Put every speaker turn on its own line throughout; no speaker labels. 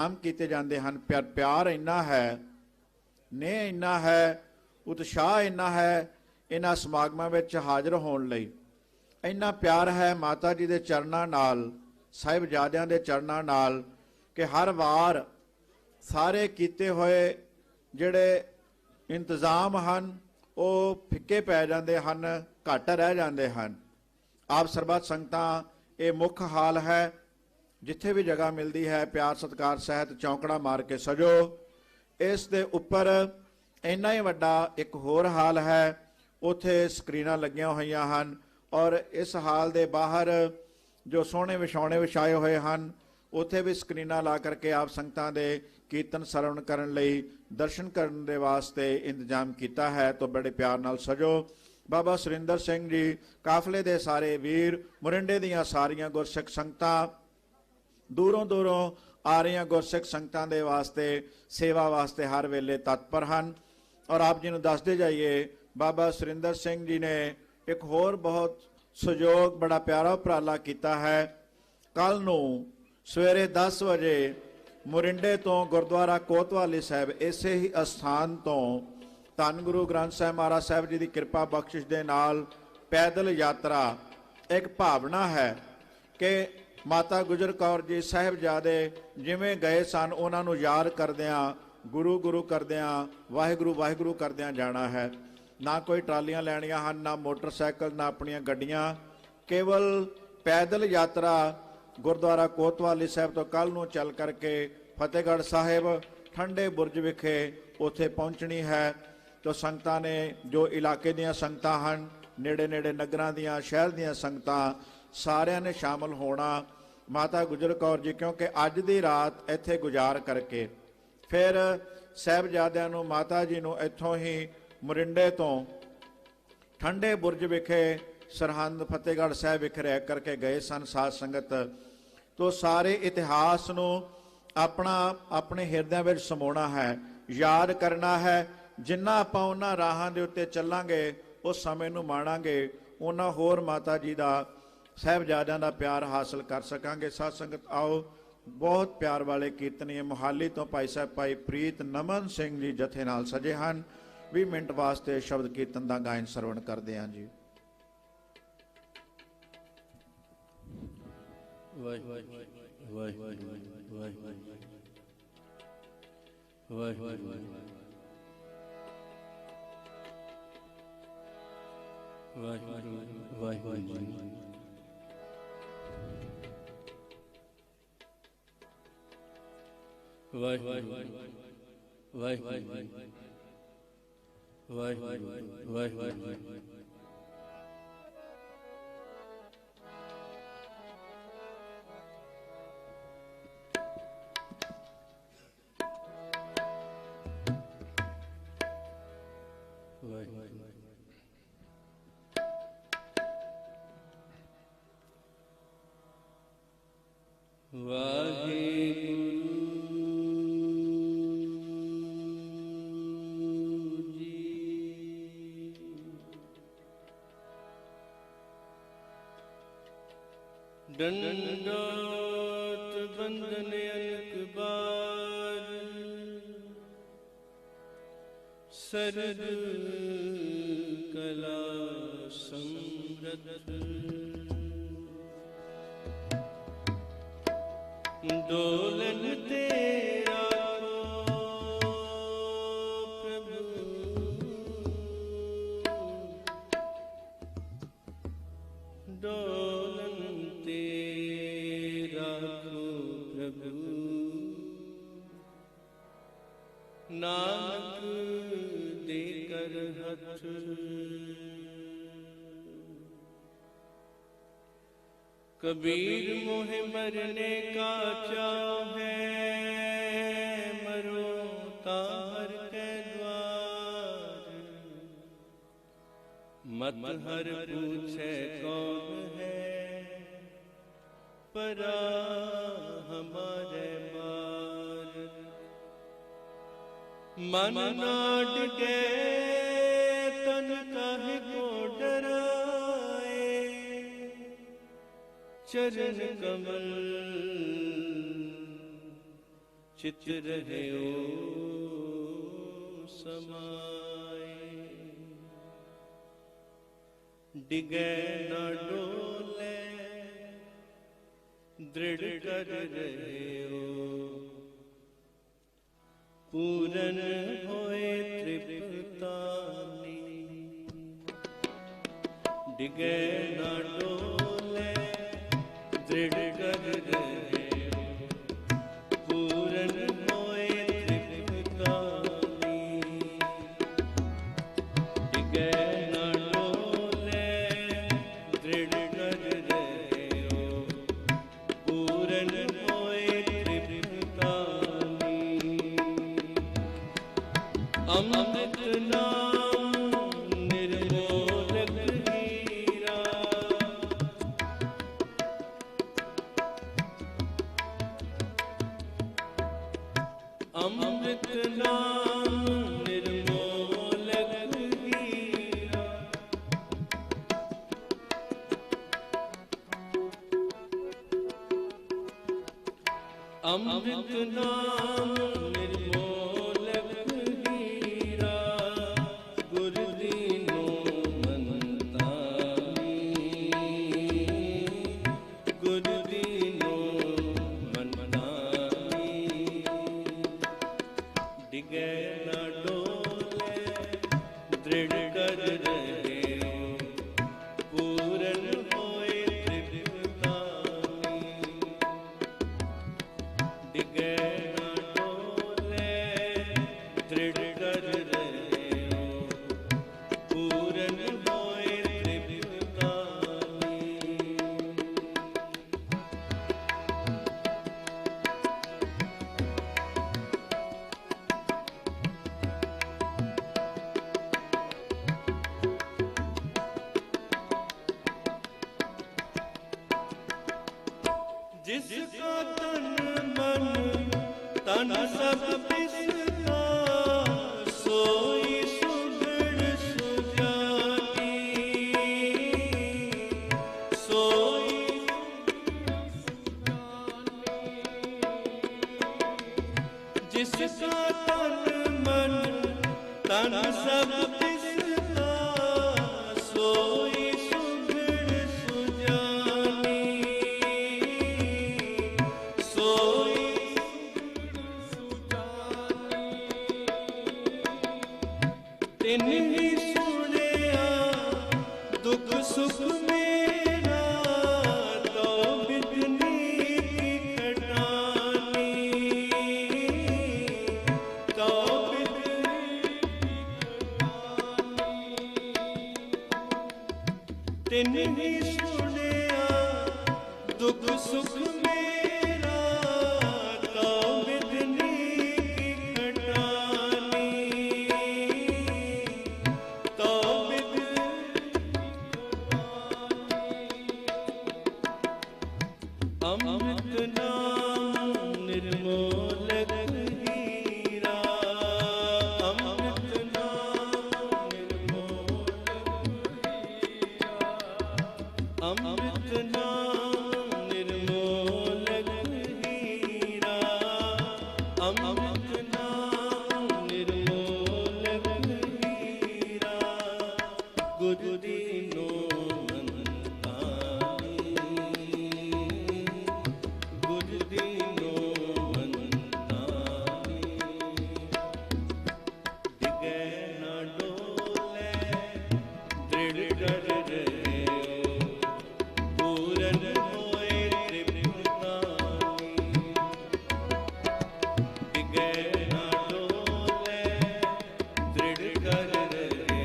ਆਮ ਕੀਤੇ ਜਾਂਦੇ ਹਨ। ਪਿਆਰ ਇੰਨਾ ਹੈ, ਨੇਹ ਇੰਨਾ ਹੈ, ਉਤਸ਼ਾਹ ਇੰਨਾ ਹੈ ਇਹਨਾਂ ਸਮਾਗਮਾਂ ਵਿੱਚ ਹਾਜ਼ਰ ਹੋਣ ਲਈ। ਇੰਨਾ ਪਿਆਰ ਹੈ ਮਾਤਾ ਜੀ ਦੇ ਚਰਨਾਂ ਨਾਲ, ਸਾਹਿਬਜ਼ਾਦਿਆਂ ਦੇ ਚਰਨਾਂ ਨਾਲ, ਕਿ ਹਰ ਵਾਰ ਸਾਰੇ ਕੀਤੇ ਹੋਏ ਜਿਹੜੇ ਇੰਤਜ਼ਾਮ ਹਨ ਉਹ ਫਿੱਕੇ ਪੈ ਜਾਂਦੇ ਹਨ, ਘੱਟ ਰਹਿ ਜਾਂਦੇ ਹਨ। ਆਪ ਸਰਬੱਤ ਸੰਗਤਾਂ ਇਹ ਮੁੱਖ ਹਾਲ ਹੈ। ਜਿੱਥੇ ਵੀ ਜਗ੍ਹਾ ਮਿਲਦੀ ਹੈ ਪਿਆਰ ਸਤਿਕਾਰ ਸਹਿਤ ਚੌਂਕੜਾ ਮਾਰ ਕੇ ਸਜੋ। ਇਸ ਦੇ ਉੱਪਰ ਇੰਨਾ ਹੀ ਵੱਡਾ ਇੱਕ ਹੋਰ ਹਾਲ ਹੈ, ਉੱਥੇ ਸਕਰੀਨਾਂ ਲੱਗੀਆਂ ਹੋਈਆਂ ਹਨ ਔਰ ਇਸ ਹਾਲ ਦੇ ਬਾਹਰ ਜੋ ਸੋਹਣੇ ਵਿਛਾਉਣੇ ਵਿਛਾਏ ਹੋਏ ਹਨ ਉੱਥੇ ਵੀ ਸਕਰੀਨਾਂ ਲਾ ਕਰਕੇ ਆਪ ਸੰਗਤਾਂ ਦੇ ਕੀਰਤਨ ਸਰਵਣ ਕਰਨ ਲਈ, ਦਰਸ਼ਨ ਕਰਨ ਦੇ ਵਾਸਤੇ ਇੰਤਜ਼ਾਮ ਕੀਤਾ ਹੈ। ਤਾਂ ਬੜੇ ਪਿਆਰ ਨਾਲ ਸਜੋ। ਬਾਬਾ ਸੁਰਿੰਦਰ ਸਿੰਘ ਜੀ, ਕਾਫਲੇ ਦੇ ਸਾਰੇ ਵੀਰ, ਮੋਰਿੰਡੇ ਦੀਆਂ ਸਾਰੀਆਂ ਗੁਰਸਿੱਖ ਸੰਗਤਾਂ, ਦੂਰੋਂ ਦੂਰੋਂ ਆ ਰਹੀਆਂ ਗੁਰਸਿੱਖ ਸੰਗਤਾਂ ਦੇ ਵਾਸਤੇ, ਸੇਵਾ ਵਾਸਤੇ ਹਰ ਵੇਲੇ ਤਤਪਰ ਹਨ। ਔਰ ਆਪ ਜੀ ਨੂੰ ਦੱਸਦੇ ਜਾਈਏ, ਬਾਬਾ ਸੁਰਿੰਦਰ ਸਿੰਘ ਜੀ ਨੇ ਇੱਕ ਹੋਰ ਬਹੁਤ ਸਹਿਯੋਗ, ਬੜਾ ਪਿਆਰਾ ਉਪਰਾਲਾ ਕੀਤਾ ਹੈ। ਕੱਲ ਨੂੰ ਸਵੇਰੇ 10 ਵਜੇ ਮੋਰਿੰਡੇ ਤੋਂ ਗੁਰਦੁਆਰਾ ਕੋਤਵਾਲੀ ਸਾਹਿਬ, ਇਸੇ ਹੀ ਅਸਥਾਨ ਤੋਂ ਧੰਨ ਗੁਰੂ ਗ੍ਰੰਥ ਸਾਹਿਬ ਮਹਾਰਾਜ ਸਾਹਿਬ ਜੀ ਦੀ ਕਿਰਪਾ ਬਖਸ਼ਿਸ਼ ਦੇ ਨਾਲ ਪੈਦਲ ਯਾਤਰਾ, ਇੱਕ ਭਾਵਨਾ ਹੈ ਕਿ ਮਾਤਾ ਗੁਜਰ ਕੌਰ ਜੀ ਸਾਹਿਬਜ਼ਾਦੇ ਜਿਵੇਂ ਗਏ ਸਨ ਉਹਨਾਂ ਨੂੰ ਯਾਦ ਕਰਦਿਆਂ, ਗੁਰੂ ਗੁਰੂ ਕਰਦਿਆਂ, ਵਾਹਿਗੁਰੂ ਵਾਹਿਗੁਰੂ ਕਰਦਿਆਂ ਜਾਣਾ ਹੈ। ਨਾ ਕੋਈ ਟਰਾਲੀਆਂ ਲੈਣੀਆਂ ਹਨ, ਨਾ ਮੋਟਰਸਾਈਕਲ, ਨਾ ਆਪਣੀਆਂ ਗੱਡੀਆਂ, ਕੇਵਲ ਪੈਦਲ ਯਾਤਰਾ ਗੁਰਦੁਆਰਾ ਕੋਤਵਾਲੀ ਸਾਹਿਬ ਤੋਂ ਕੱਲ ਨੂੰ ਚੱਲ ਕਰਕੇ ਫਤਿਹਗੜ੍ਹ ਸਾਹਿਬ ਠੰਡੇ ਬੁਰਜ ਵਿਖੇ ਉੱਥੇ ਪਹੁੰਚਣੀ ਹੈ। ਤਾਂ ਸੰਗਤਾਂ ਨੇ, ਜੋ ਇਲਾਕੇ ਦੀਆਂ ਸੰਗਤਾਂ ਹਨ, ਨੇੜੇ ਨੇੜੇ ਨਗਰਾਂ ਦੀਆਂ, ਸ਼ਹਿਰ ਦੀਆਂ ਸੰਗਤਾਂ, ਸਾਰਿਆਂ ਨੇ ਸ਼ਾਮਲ ਹੋਣਾ। ਮਾਤਾ ਗੁਜਰ ਕੌਰ ਜੀ ਕਿਉਂਕਿ ਅੱਜ ਦੀ ਰਾਤ ਇੱਥੇ ਗੁਜ਼ਾਰ ਕਰਕੇ ਫਿਰ ਸਾਹਿਬਜ਼ਾਦਿਆਂ ਨੂੰ, ਮਾਤਾ ਜੀ ਨੂੰ ਇੱਥੋਂ ਹੀ ਮੋਰਿੰਡੇ ਤੋਂ ਠੰਡੇ ਬੁਰਜ ਵਿਖੇ ਸਰਹੰਦ ਫਤਿਹਗੜ੍ਹ ਸਾਹਿਬ ਵਿਖੇ ਰਹਿ ਕਰਕੇ ਗਏ ਸਨ ਸਾਧ ਸੰਗਤ। ਤੋਂ ਸਾਰੇ ਇਤਿਹਾਸ ਨੂੰ ਆਪਣੇ ਹਿਰਦਿਆਂ ਵਿੱਚ ਸਮਾਉਣਾ ਹੈ, ਯਾਦ ਕਰਨਾ ਹੈ। ਜਿੰਨਾ ਆਪਾਂ ਉਹਨਾਂ ਰਾਹਾਂ ਦੇ ਉੱਤੇ ਚੱਲਾਂਗੇ, ਉਸ ਸਮੇਂ ਨੂੰ ਮਾਣਾਂਗੇ, ਉਹਨਾਂ ਹੋਰ ਮਾਤਾ ਜੀ ਦਾ, ਸਾਹਿਬਜ਼ਾਦਿਆਂ ਦਾ ਪਿਆਰ ਹਾਸਲ ਕਰ ਸਕਾਂਗੇ। ਸਾਧ ਸੰਗਤ ਆਓ, ਬਹੁਤ ਪਿਆਰ ਵਾਲੇ ਕੀਰਤਨੀਏ ਮੋਹਾਲੀ ਤੋਂ ਭਾਈ ਸਾਹਿਬ ਭਾਈ ਪ੍ਰੀਤ ਨਮਨ ਸਿੰਘ ਜੀ ਜਥੇ ਨਾਲ ਸਜੇ ਹਨ। 20 ਮਿੰਟ ਵਾਸਤੇ ਸ਼ਬਦ ਕੀਰਤਨ ਦਾ ਗਾਇਨ ਸਰਵਣ ਕਰਦੇ ਹਾਂ ਜੀ।
दंडोत बंदन अनक बार सरद कला समृद्ध डोलन तेरा नानक देकर हथ कबीर मोह मरने का चाहे मरो ताहर के द्वार मत हर पूछे कौन है परा हमारे मन ना डटे तन काहे को डराए चरण कमल चित रहे समाए। डिगे न डोले दृढ़ कर रहे पूरन होए तृप्तानी। डिगे न डोले दृढ़ कर रहे पूरन होए तृप्तानी। डिगे न डोले दृढ़ कर रहे पूरन होए तृप्तानी। अमृत नाम निर्मोलक हीरा। अमृत नाम निर्मोलक हीरा। अमृत नाम निर्मोलक हीरा। गुर दीनो मनतानी। गुर दीनो मनतानी। डिगे न डोले दृढ़ कर रहे पूरन होए तृप्तानी। डिगे न डोले दृढ़ कर रहे पूरन होए तृप्तानी। जिसका तन मन तन सब तिसका सोई सुदृढ़ सुजानी। सोई जिसका तन मन तन सब तिसका सोई सुदृढ़ सुजानी। सोई तिन्ही सुनिया दुख सुख मेरा तो बिदनी की खटानी। तो तिन्ही सुनिया दुख सुख मेरा तो बिदनी की खटानी। तो अमृत नाम निर्मोलक हीरा। अमृत नाम निर्मोलक हीरा। अमृत नाम निर्मोलक हीरा। अमृत नाम निर्मोलक हीरा। गुर दीनो मनतानी। गुर दीनो मनतानी। डिगे न डोले दृढ़ कर रहे पूरन होए तृप्तानी। डिगे न डोले दृढ़ कर रहे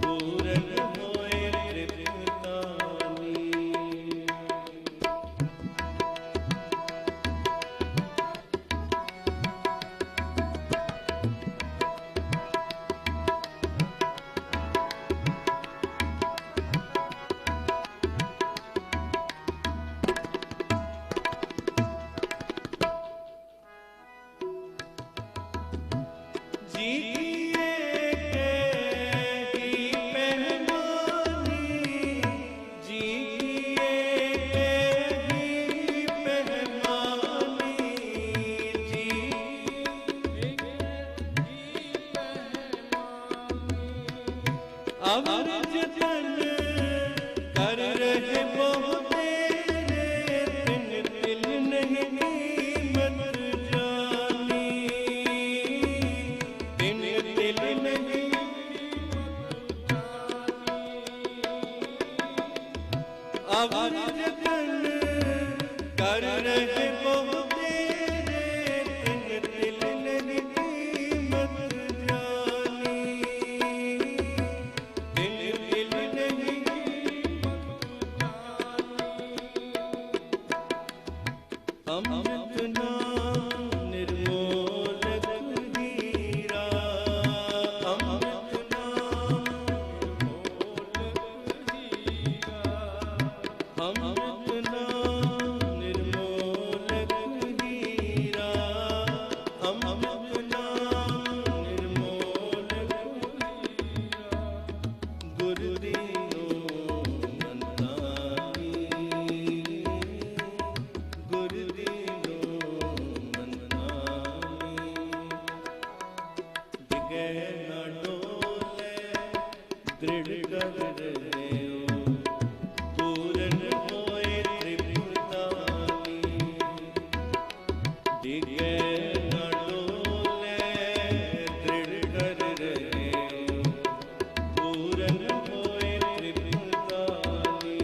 पूरन होए तृप्तानी। डिगे न डोले दृढ़ कर रहे पूरन होए त्रिपुतानी।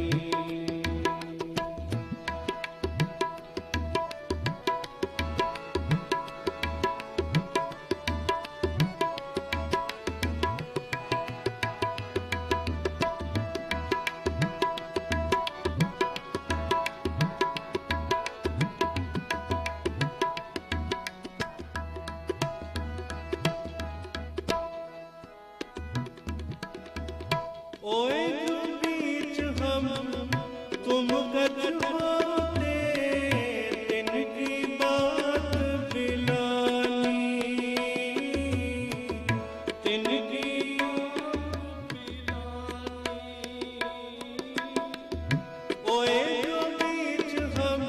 ओए जो बीच हम तुम गज होते तिनकी बात बिलानी, तिनकी ओए जो बीच हम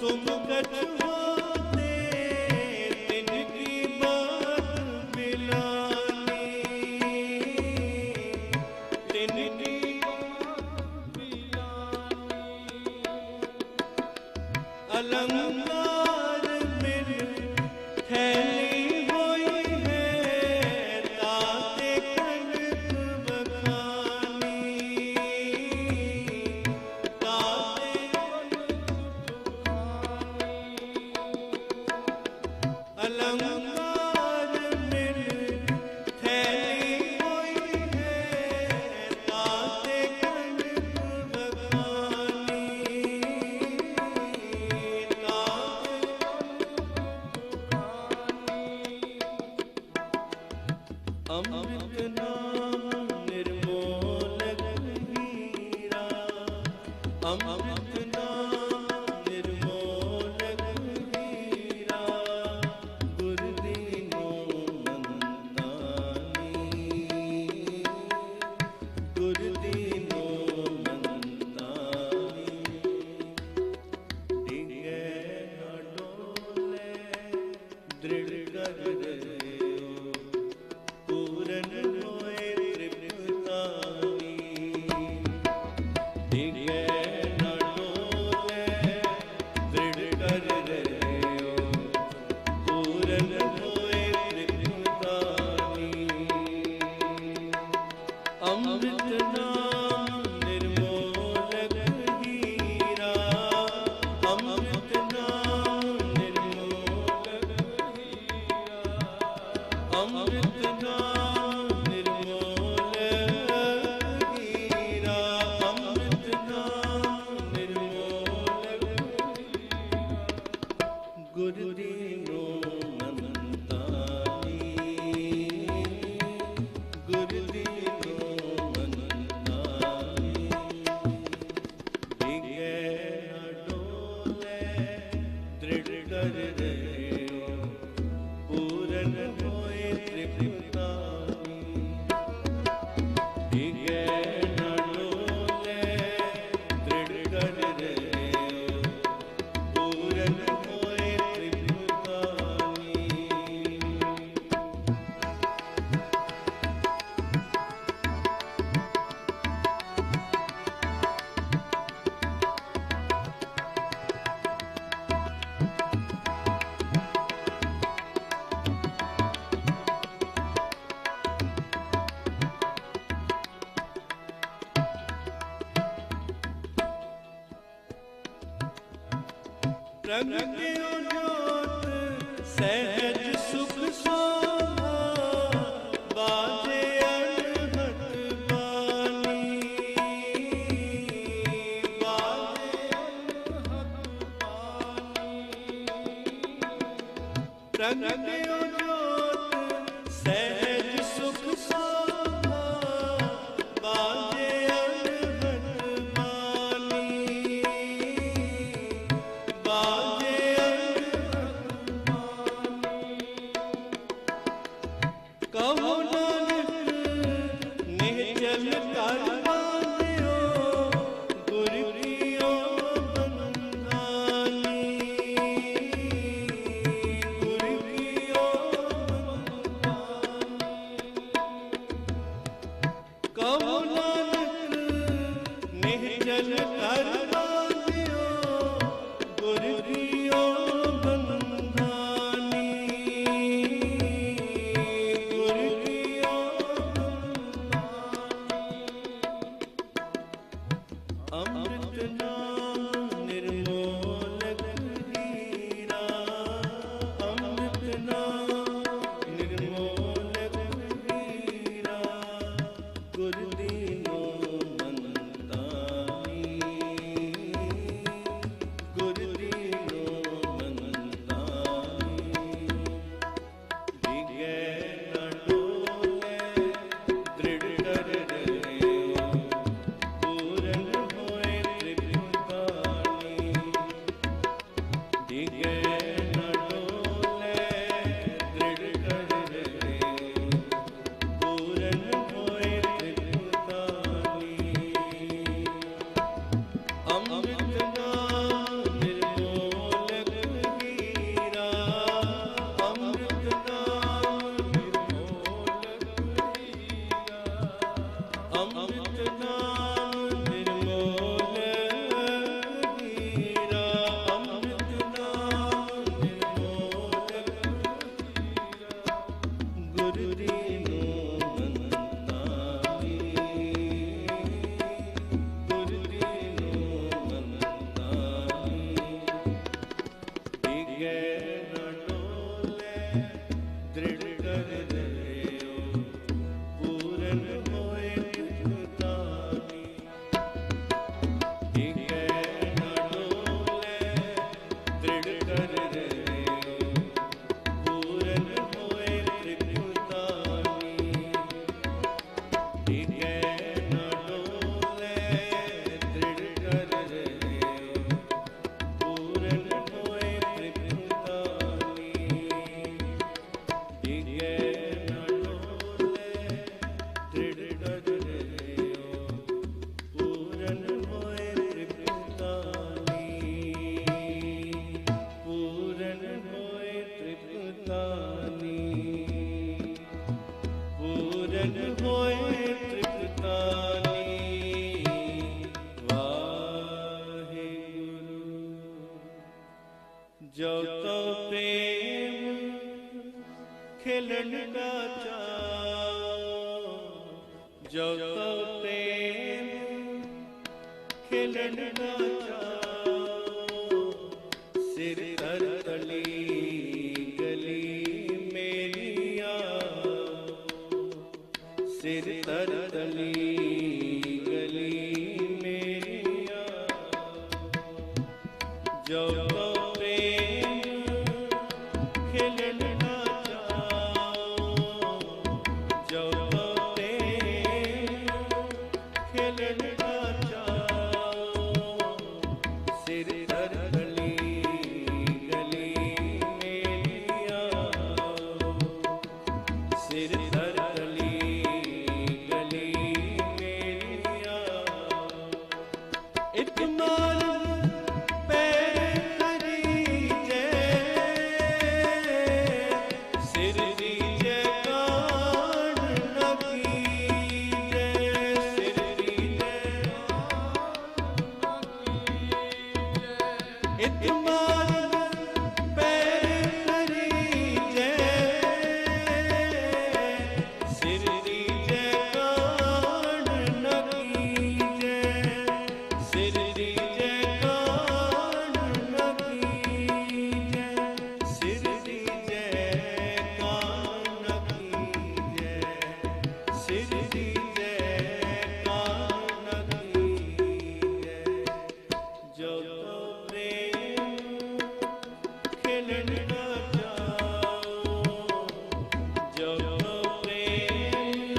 तुम गज होते तिनकी बात बिलानी, तिनकी अलंकार मिल थैली हुई है ताते कनक बखानी, ताते अलंकार मिल थैली हुई है ताते कनक बखानी, अमृत नाम निर्मोलक हीरा, अमृत नाम निर्मोलक हीरा, गुरुदीनो मंतानी, गुरुदीनो मंतानी। डिगे न डोले दृढ़ कर रहे पूरन होए त्रिपुतानी। डिगे न डोले दृढ़ कर रहे पूरन होए त्रिपुतानी। अमृत नाम निर्मोलक हीरा, अमृत नाम निर्मोलक हीरा, अमृत नाम निर्मोलक हीरा, अमृत नाम निर्मोलक हीरा, गुरुदीनो मंतानी, गुरुदीनो मंतानी। डिगे न डोले दृढ़ कर रहे पूरन होए त्रिपुतानी। डिगे न डोले दृढ़ कर रहे पूरन होए त्रिपुतानी। प्रगट्यो ज्योत सहज सुख शोभा, बाजे अनहत बानी, बाजे अनहत बानी। प्रगट्यो ज्योत सहज सुख शोभा, बाजे अनहत बानी, बाजे अनहत बानी। कहो नानक निश्चल कर बांधियो गुर कियो बंधानी, गुर कियो पूरन होए तृप्तानी वाहिगुरु। जो तो प्रेम खिलन का चाओ, जो तो प्रेम खिलन का चाओ, सिर तर तली गली मेरी आओ, सिर तर तली गली मेरी आओ। जो तो प्रेम खिलन का चाओ, जो तो प्रेम खिलन का चाओ, सिर तर तली गली मेरी आओ, सिर तर तली गली मेरी आओ। इतमान पैर दीजे, सिर दीजे कान न कीजे, सिर दीजे इतमान पैर दीजे, सिर दीजे कान न कीजे, सिर दीजे कान न कीजे, सिर दीजे कान न कीजे, सिर दीजे कान न कीजे। जो तो प्रेम खिलन का चाओ, जो तो प्रेम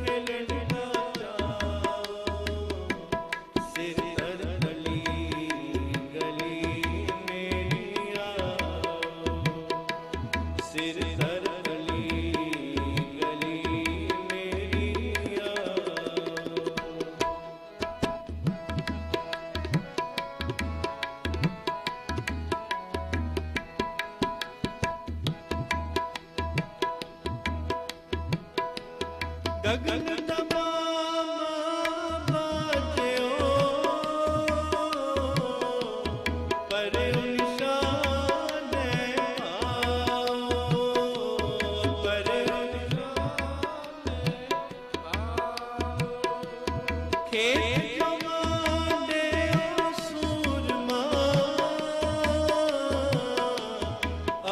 खिलन का चाओ, सिर तर तली गली मेरी आओ, सिर तर तली गली मेरी आओ। गगन तमाम बाजो, परे निशान आओ, परे खेत जमाने सूरमा,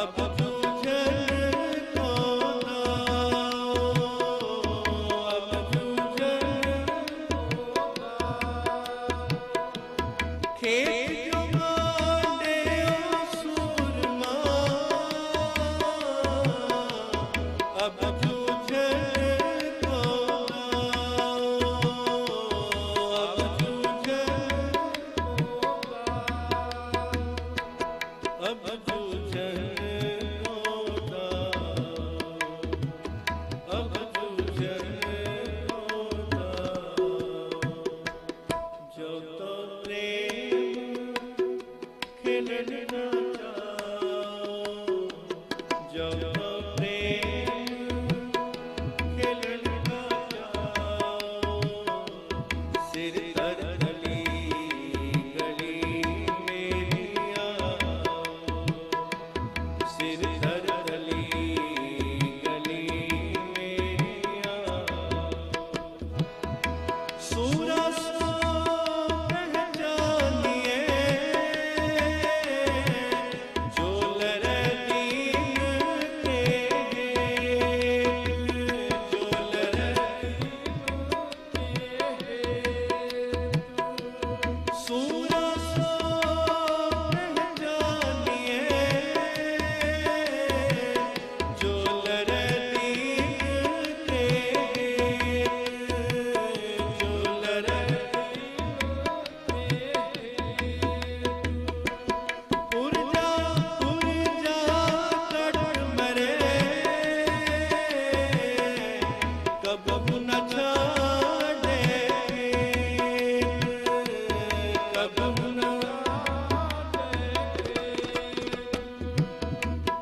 अब जूझन को दाओ, अब जूझन खेत जमाने सूरमा, अब जूझन को दाओ, अब जूझन अब जूझन को दाओ, अब जूझन को दाओ। जो तो प्रेम खिलन का चाओ, जो तो प्रेम खिलन का चाओ, सिर तर तली गली मेरी आओ, सिर तर तली गली मेरी आओ। सूरा सो पहचानिए, जो लरे दीन के हेत, जो लरे सूरा सो पहचानिए, जो लरे दीन के हेत, जो लरे पुरजा कट मरे, कब न छाड़े कब न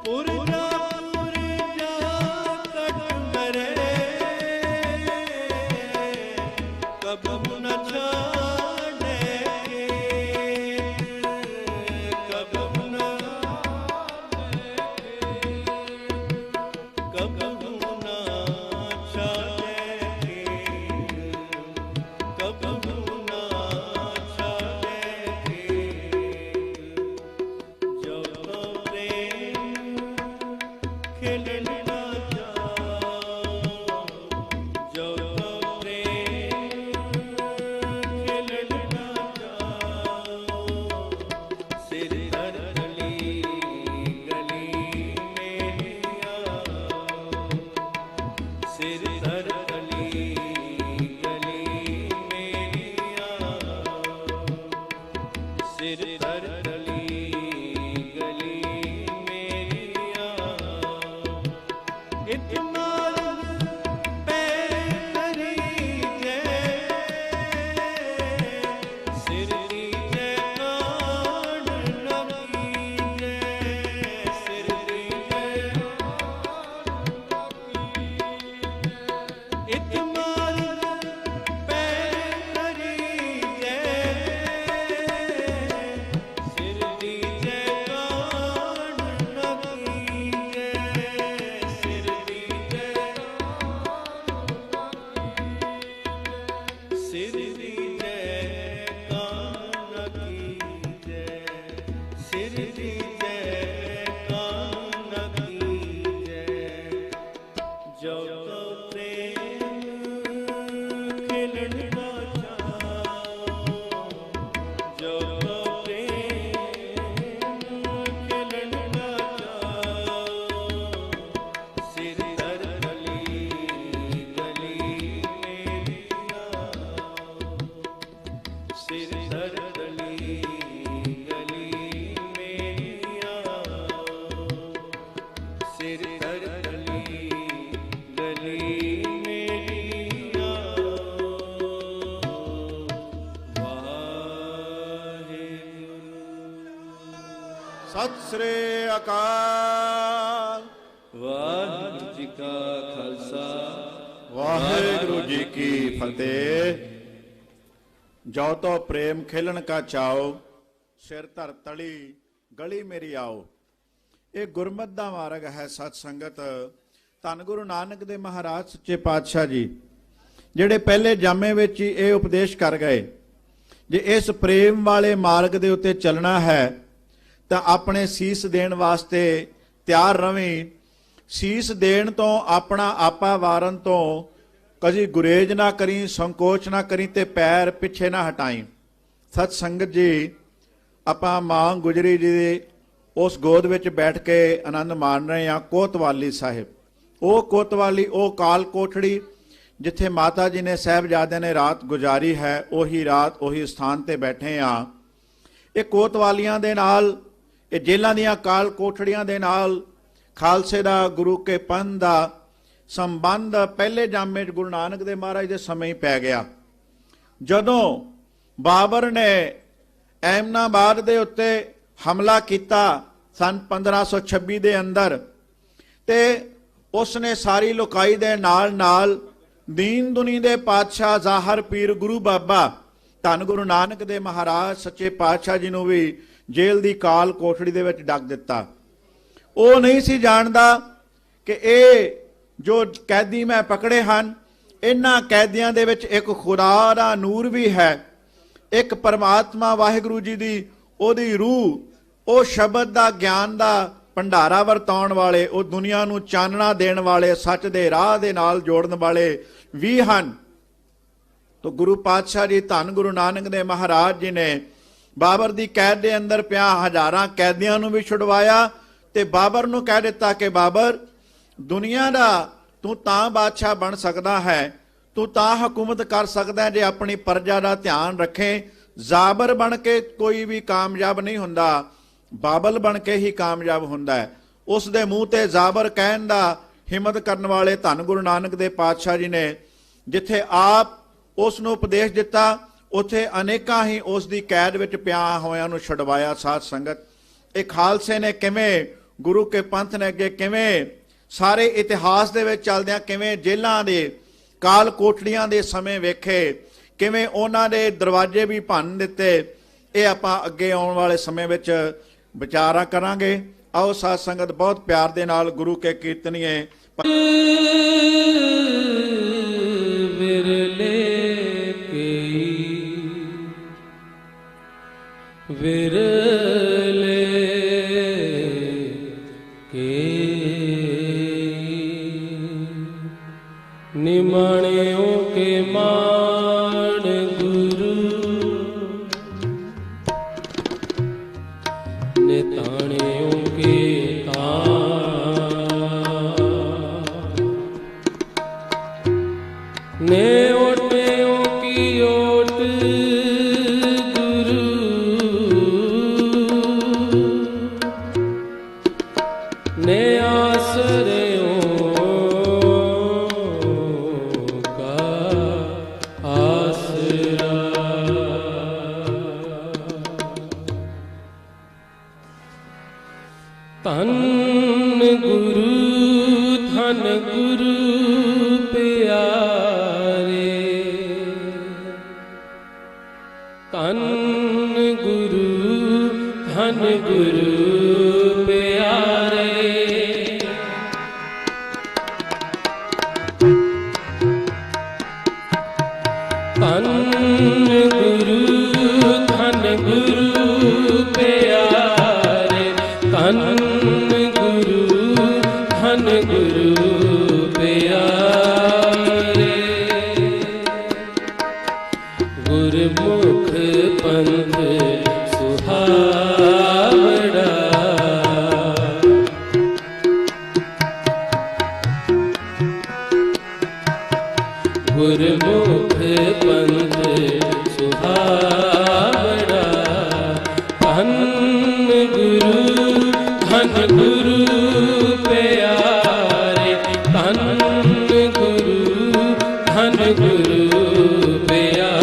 पुरजा कट मरे, ਖਿਲਣ ਨਾ ਜਾਓ, ਜੋ ਤੋ ਪ੍ਰੇਮ ਖਿਲਣ ਨਾ ਜਾਓ, ਸਿਰ ਧਰ ਗਲੀ ਗਲੀ ਮੇਰੀ ਆਓ, ਸਿਰ ਧਰ ਗਲੀ ਗਲੀ ਮੇਰੀ ਆਓ, ਸਿਰ ਧਰ ਗਲੀ ਗਲੀ ਮੇਰੀ ਆਓ, ਇਤਨਾ ਪੈ ਕਰੀ ਜੈ, ਸਿਰ ਦੀ ਜੈ ਕਾਣ ਨ ਕੀਜੈ, ਸਿਰ ਦੀ ਜੈ ਇਤਨਾ ਪੈ ਕਰੀ ਜੈ, ਸਿਰ ਦੀ ਜੈ ਕਾਣ ਨ ਕੀਜੈ, ਸਿਰ ਦੀ ਜੈ ਸਿਰ ਦੀ ਜੈ ਕਾਣ ਨ ਕੀਜੈ, ਸਿਰ ਦੀ ਜੈ ਕਾਣ ਨ ਕੀਜੈ, ਜੋ ਤੋ ਪ੍ਰੇਮ ਖਿਲਣ ਨਾ ਜਾਓ, ਜੋ ਤੋ ਪ੍ਰੇਮ ਖਿਲਣ ਨਾ ਜਾਓ, ਸਿਰ ਧਰ ਗਲੀ ਗਲੀ ਮੇਰੀ ਆਓ, ਸਿਰ ਧਰ ਗਲੀ ਗਲੀ ਮੇਰੀ ਆਓ, ਸਿਰ ਧਰ ਗਲੀ ਗਲੀ ਮੇਰੀ ਆਓ, ਵਾਹਿਗੁਰੂ।
ਸਤਿ ਸ੍ਰੀ ਅਕਾਲ।
ਵਾਹਿਗੁਰੂ ਜੀ ਕਾ ਖਾਲਸਾ,
ਵਾਹਿਗੁਰੂ ਜੀ ਕੀ ਫਤਿਹ। ਜੋ ਤੋ ਪ੍ਰੇਮ ਖਿਲਣ ਕਾ ਚਾਓ, ਸਿਰ ਧਰ ਤਲੀ ਗਲੀ ਮੇਰੀ ਆਓ। ਇਹ ਗੁਰਮਤਿ ਦਾ ਮਾਰਗ ਹੈ ਸਤ ਸੰਗਤ। ਧੰਨ ਗੁਰੂ ਨਾਨਕ ਦੇ ਮਹਾਰਾਜ ਸੱਚੇ ਪਾਤਸ਼ਾਹ ਜੀ ਜਿਹੜੇ ਪਹਿਲੇ ਜਾਮੇ ਵਿੱਚ ਹੀ ਇਹ ਉਪਦੇਸ਼ ਕਰ ਗਏ, ਜੇ ਇਸ ਪ੍ਰੇਮ ਵਾਲੇ ਮਾਰਗ ਦੇ ਉੱਤੇ ਚੱਲਣਾ ਹੈ ਤਾਂ ਆਪਣੇ ਸੀਸ ਦੇਣ ਵਾਸਤੇ ਤਿਆਰ ਰਵੀਂ। ਸੀਸ ਦੇਣ ਤੋਂ, ਆਪਣਾ ਆਪਾ ਵਾਰਨ ਤੋਂ ਕਦੀ ਗੁਰੇਜ ਨਾ ਕਰੀ, ਸੰਕੋਚ ਨਾ ਕਰੀ ਤੇ ਪੈਰ ਪਿੱਛੇ ਨਾ ਹਟਾਈ। ਸਤ ਸੰਗਤ ਜੀ, ਆਪਾਂ ਮਾਂ ਗੁਜਰੀ ਜੀ ਦੀ ਉਸ ਗੋਦ ਵਿੱਚ ਬੈਠ ਕੇ ਆਨੰਦ ਮਾਣ ਰਹੇ ਹਾਂ। ਕੋਤਵਾਲੀ ਸਾਹਿਬ, ਉਹ ਕੋਤਵਾਲੀ, ਉਹ ਕਾਲ ਕੋਠੜੀ ਜਿੱਥੇ ਮਾਤਾ ਜੀ ਨੇ ਸਾਹਿਬਜ਼ਾਦਿਆਂ ਨੇ ਰਾਤ ਗੁਜ਼ਾਰੀ ਹੈ, ਉਹੀ ਰਾਤ ਉਹੀ ਸਥਾਨ ਤੇ ਬੈਠੇ ਹਾਂ। ਇਹ ਕੋਤਵਾਲੀਆਂ ਦੇ ਨਾਲ, ਇਹ ਜੇਲ੍ਹਾਂ ਦੀਆਂ ਕਾਲ ਕੋਠੜੀਆਂ ਦੇ ਨਾਲ ਖਾਲਸੇ ਦਾ, ਗੁਰੂ ਕੇ ਪੰਥ ਦਾ ਸੰਬੰਧ ਪਹਿਲੇ ਜਾਮੇ 'ਚ ਗੁਰੂ ਨਾਨਕ ਦੇ ਮਹਾਰਾਜ ਦੇ ਸਮੇਂ ਹੀ ਪੈ ਗਿਆ। ਜਦੋਂ ਬਾਬਰ ਨੇ ਐਮਨਾਬਾਦ ਦੇ ਉੱਤੇ ਹਮਲਾ ਕੀਤਾ ਸਨ 1526 ਦੇ ਅੰਦਰ, ਤੇ ਉਸਨੇ ਸਾਰੀ ਲੋਕਾਈ ਦੇ ਨਾਲ ਨਾਲ ਦੀਨ ਦੁਨੀ ਦੇ ਪਾਤਸ਼ਾਹ ਜ਼ਾਹਰ ਪੀਰ ਗੁਰੂ ਬਾਬਾ ਧੰਨ ਗੁਰੂ ਨਾਨਕ ਦੇ ਮਹਾਰਾਜ ਸੱਚੇ ਪਾਤਸ਼ਾਹ ਜੀ ਨੂੰ ਵੀ ਜੇਲ੍ਹ ਦੀ ਕਾਲ ਕੋਠੜੀ ਦੇ ਵਿੱਚ ਡੱਕ ਦਿੱਤਾ। ਉਹ ਨਹੀਂ ਸੀ ਜਾਣਦਾ ਕਿ ਇਹ ਜੋ ਕੈਦੀ ਮੈਂ ਪਕੜੇ ਹਨ, ਇਹਨਾਂ ਕੈਦੀਆਂ ਦੇ ਵਿੱਚ ਇੱਕ ਖੁਦਾ ਦਾ ਨੂਰ ਵੀ ਹੈ, ਇੱਕ ਪਰਮਾਤਮਾ ਵਾਹਿਗੁਰੂ ਜੀ ਦੀ ਉਹਦੀ ਰੂਹ, ਉਹ ਸ਼ਬਦ ਦਾ ਗਿਆਨ ਦਾ ਭੰਡਾਰਾ ਵਰਤਾਉਣ ਵਾਲੇ, ਉਹ ਦੁਨੀਆ ਨੂੰ ਚਾਨਣਾ ਦੇਣ ਵਾਲੇ, ਸੱਚ ਦੇ ਰਾਹ ਦੇ ਨਾਲ ਜੋੜਨ ਵਾਲੇ ਵੀ ਹਨ। ਤੋ ਗੁਰੂ ਪਾਤਸ਼ਾਹ ਜੀ ਧੰਨ ਗੁਰੂ ਨਾਨਕ ਦੇ ਮਹਾਰਾਜ ਜੀ ਨੇ ਬਾਬਰ ਦੀ ਕੈਦ ਦੇ ਅੰਦਰ ਪਿਆ ਹਜ਼ਾਰਾਂ ਕੈਦੀਆਂ ਨੂੰ ਵੀ ਛੁਡਵਾਇਆ ਤੇ ਬਾਬਰ ਨੂੰ ਕਹਿ ਦਿੱਤਾ ਕਿ ਬਾਬਰ, ਦੁਨੀਆ ਦਾ ਤੂੰ ਤਾਂ ਬਾਦਸ਼ਾਹ ਬਣ ਸਕਦਾ ਹੈ, ਤੂੰ ਤਾਂ ਹਕੂਮਤ ਕਰ ਸਕਦਾ ਜੇ ਆਪਣੀ ਪ੍ਰਜਾ ਦਾ ਧਿਆਨ ਰੱਖੇ। ਜ਼ਾਬਰ ਬਣ ਕੇ ਕੋਈ ਵੀ ਕਾਮਯਾਬ ਨਹੀਂ ਹੁੰਦਾ, ਬਾਬਲ ਬਣ ਕੇ ਹੀ ਕਾਮਯਾਬ ਹੁੰਦਾ ਹੈ। ਉਸ ਦੇ ਮੂੰਹ ਤੇ ਜ਼ਾਬਰ ਕਹਿਣ ਦਾ ਹਿੰਮਤ ਕਰਨ ਵਾਲੇ ਧੰਨ ਗੁਰੂ ਨਾਨਕ ਦੇ ਪਾਤਸ਼ਾਹ ਜੀ ਨੇ ਜਿੱਥੇ ਆਪ ਉਸ ਨੂੰ ਉਪਦੇਸ਼ ਦਿੱਤਾ, ਉੱਥੇ ਅਨੇਕਾਂ ਹੀ ਉਸ ਦੀ ਕੈਦ ਵਿੱਚ ਪਿਆ ਹੋਇਆਂ ਨੂੰ ਛੁਡਵਾਇਆ। ਸਾਧ ਸੰਗਤ, ਇਹ ਖਾਲਸੇ ਨੇ ਕਿਵੇਂ, ਗੁਰੂ ਕੇ ਪੰਥ ਨੇ ਅੱਗੇ ਕਿਵੇਂ, ਸਾਰੇ ਇਤਿਹਾਸ ਦੇ ਵਿੱਚ ਚੱਲਦਿਆਂ ਕਿਵੇਂ ਜੇਲ੍ਹਾਂ ਦੇ ਕਾਲ ਕੋਠੜੀਆਂ ਦੇ ਸਮੇਂ ਵੇਖੇ, ਕਿਵੇਂ ਉਹਨਾਂ ਦੇ ਦਰਵਾਜ਼ੇ ਵੀ ਭੰਨ ਦਿੱਤੇ, ਇਹ ਆਪਾਂ ਅੱਗੇ ਆਉਣ ਵਾਲੇ ਸਮੇਂ ਵਿੱਚ ਵਿਚਾਰਾਂ ਕਰਾਂਗੇ। ਆਓ ਸਾਧ ਸੰਗਤ ਬਹੁਤ ਪਿਆਰ ਦੇ ਨਾਲ ਗੁਰੂ ਕੇ ਕੀਰਤਨੀਏ।
ਵਿਰਲੇ ਵਿਰਲੇ ਕੇ ने आसरियों का आसरा। धन गुरु धन गुरु प्यारे, धन गुरु धन गुरु प्यारे। धन गुरु धन गुरु प्यारे, धन गुरु धन गुरु प्यारे। गुरमुख पंथ सुहावड़ा, गुरमुख पंथ सुहावड़ा। धन गुरु धन गुरु प्यारे, धन गुरु धन गुरु प्यारे।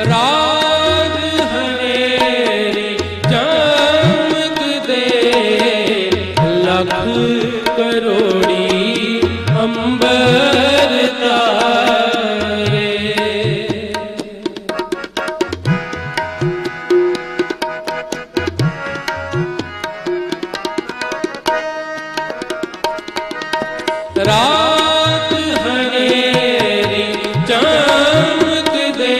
राग हनेरी चमक दे, लख करोड़ी अंबर तारे। रात हनेरी चमक दे,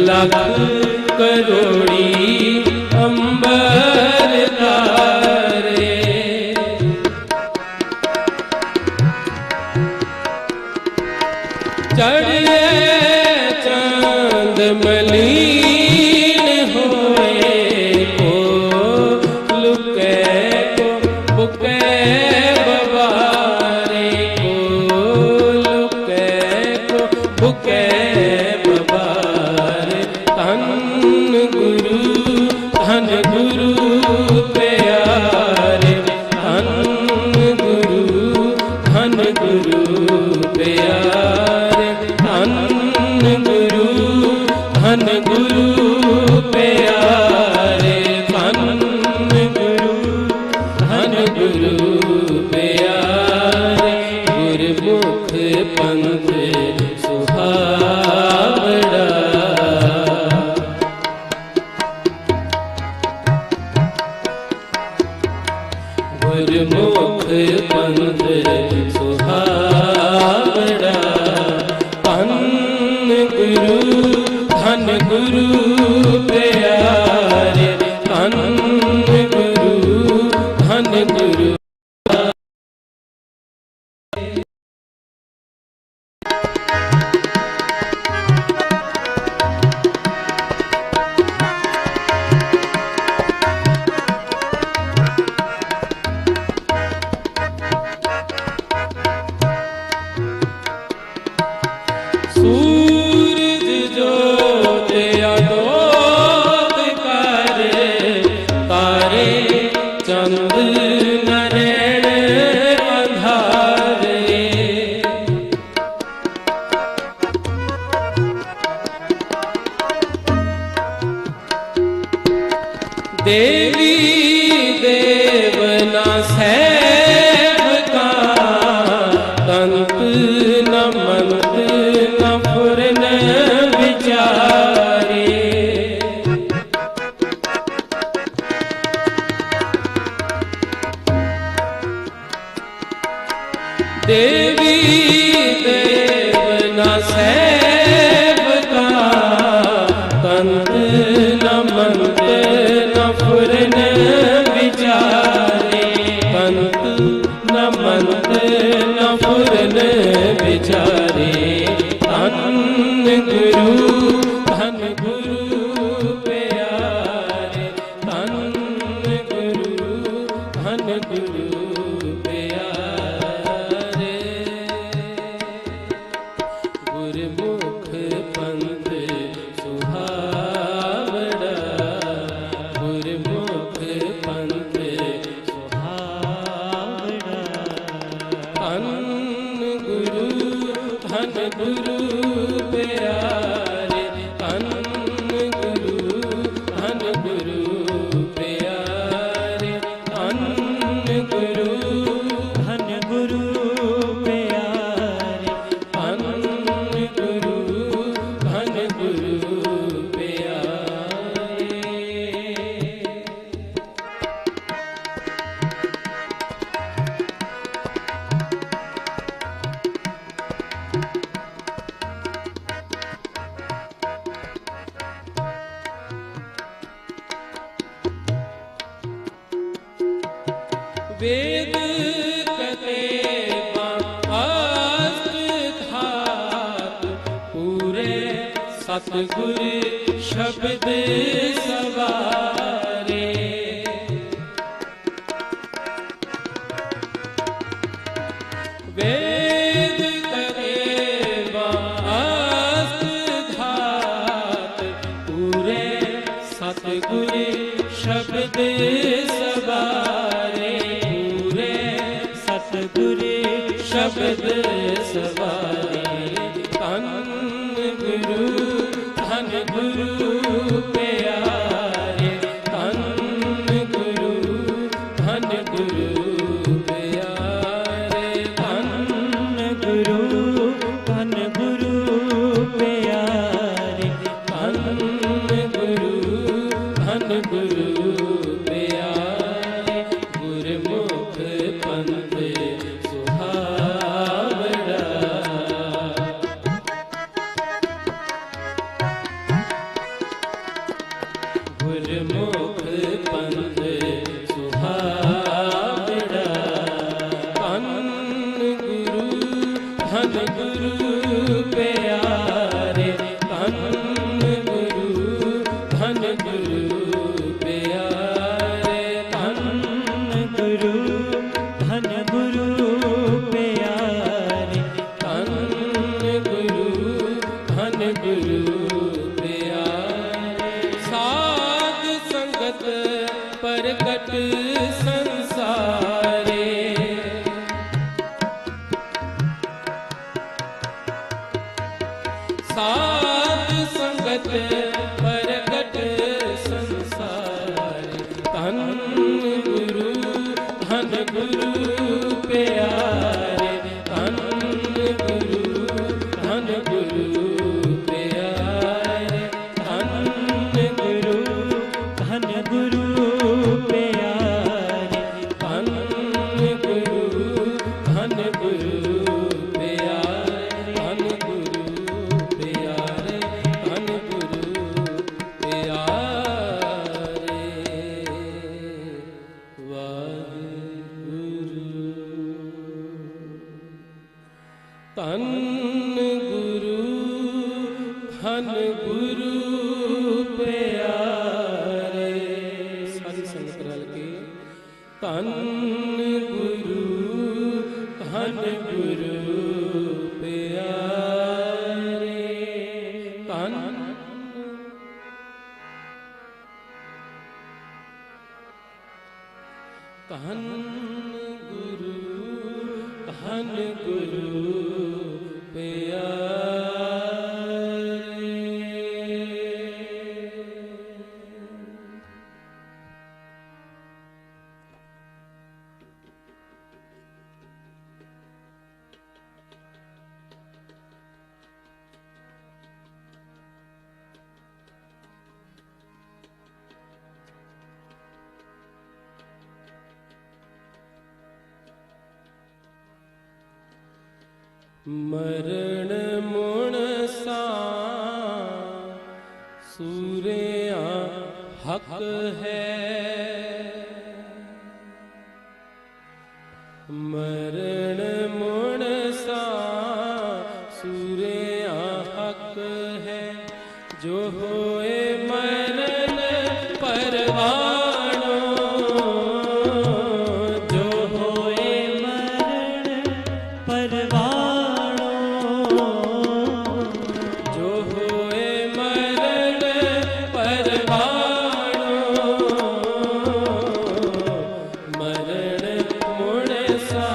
लख करोड़ी अंबर तारे। चढ़े चांद मलीन होए को, लुके को बुके बबारे को, लुके को बुके बबारे। धन गुरु धन गुरु प्यारे, धन गुरु धन गुरु प्यारे। धन गुरु धन गुरु प्यारे, धन गुरु धन गुरु प्यारे। गुरमुख पंथ सुहावड़ा, गुरमुख पंथ सुहावड़ा। धन गुरु धन गुरु प्यारे, धन गुरु धन गुरु। सूरज जोत अदोद करे, तारे चंद नरेण अंधारे। देवी देवना सेवका, तंत न मंत न फुरन विचारे। देवी देवना सेवका, तंत न मंत न फुरन विचारे। तंत न मंत न फुरन विचारे। धन गुरु प्यारे, धन गुरु प्यारे धन गुरु प्यारे धन गुरु प्यारे धन गुरु प्यारे। वेद कते धात पूरे सतगुर शब्द सवारे। वेद कते धात पूरे सतगुर शब्द सवारे।
सतगुरु
शब्द सवारे धन गुरु प्यारे धन गुरु प्यारे धन
गुरु प्यारे
धन गुरु प्यारे। गुरमुख पंथ सुहावड़ा गुरमुख पंथ सुहावड़ा धन गुरु प्यारे धन गुरु प्यारे धन
गुरु प्यारे
धन गुरु प्यारे। साध संगत परकट संसारे। साध संगत परकट संसारे धन गुरु प्यारे धन गुरु प्यारे धन
गुरु प्यारे
धन गुरु प्यारे धन गुरु प्यारे धन गुरु प्यारे। वाहिगुरु धन गुरु प्यारे। सारी संगत रल के धन गुरु प्यारे धन गुरु प्यारे। मरण मुण सा सूर्या हक है। मरण मुण सा सूर्या हक है। जो होए मरण परवानो।
जो होए मरण परवानो।
जो होए मरण परवानो। मरण मुण सा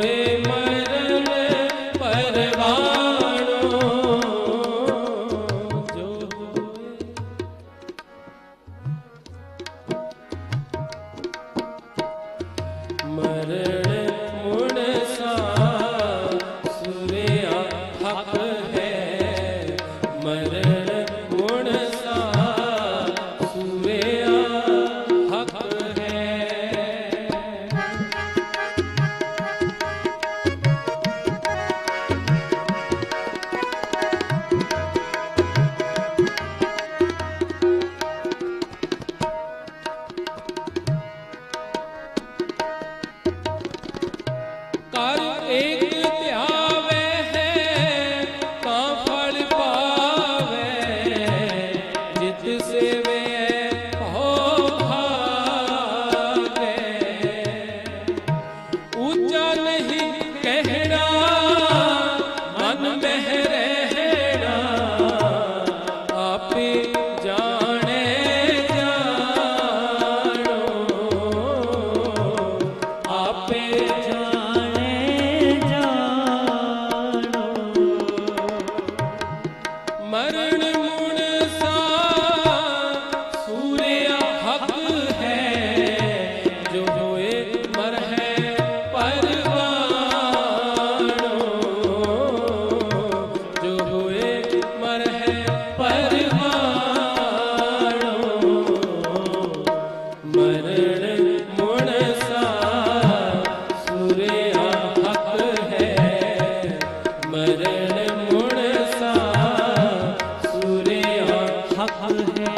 होए मरण परवानो जो होए मरण मुणसा सुरिया हक है मरण मुणसा सुरिया हक है कर एक ध्यावे है का फल पावे जित सेवे हो भागे ऊंचा नहीं कहना मन में रहना आपे जाने जानो आपे मरण मुणसा सूर्या हक है जो होए मर है परवानो जो होए मर है परवानो मरण मुणसा सूर्या हक है मरण मुणसा सूर्या हक है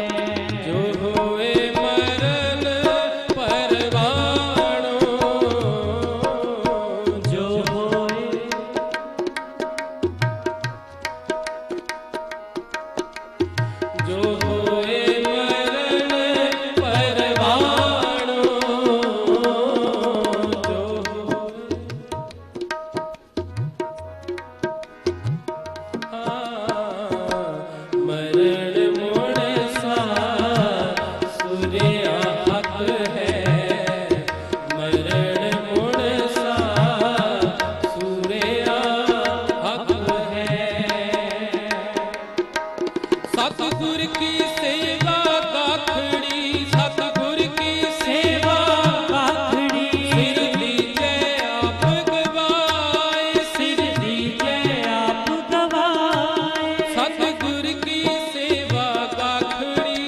जो होए मरण परवानो जो होए जो होए मरण परवानो जो मरण मुणसा सूर्या हक है मरण मुणसा सूर्या हक है सतगुर की सेवा गाखड़ी सतगुर की सेवा गाखड़ी सिर दीजे आप गवाए सिर दीजे आप गवाए सतगुर की सेवा गाखड़ी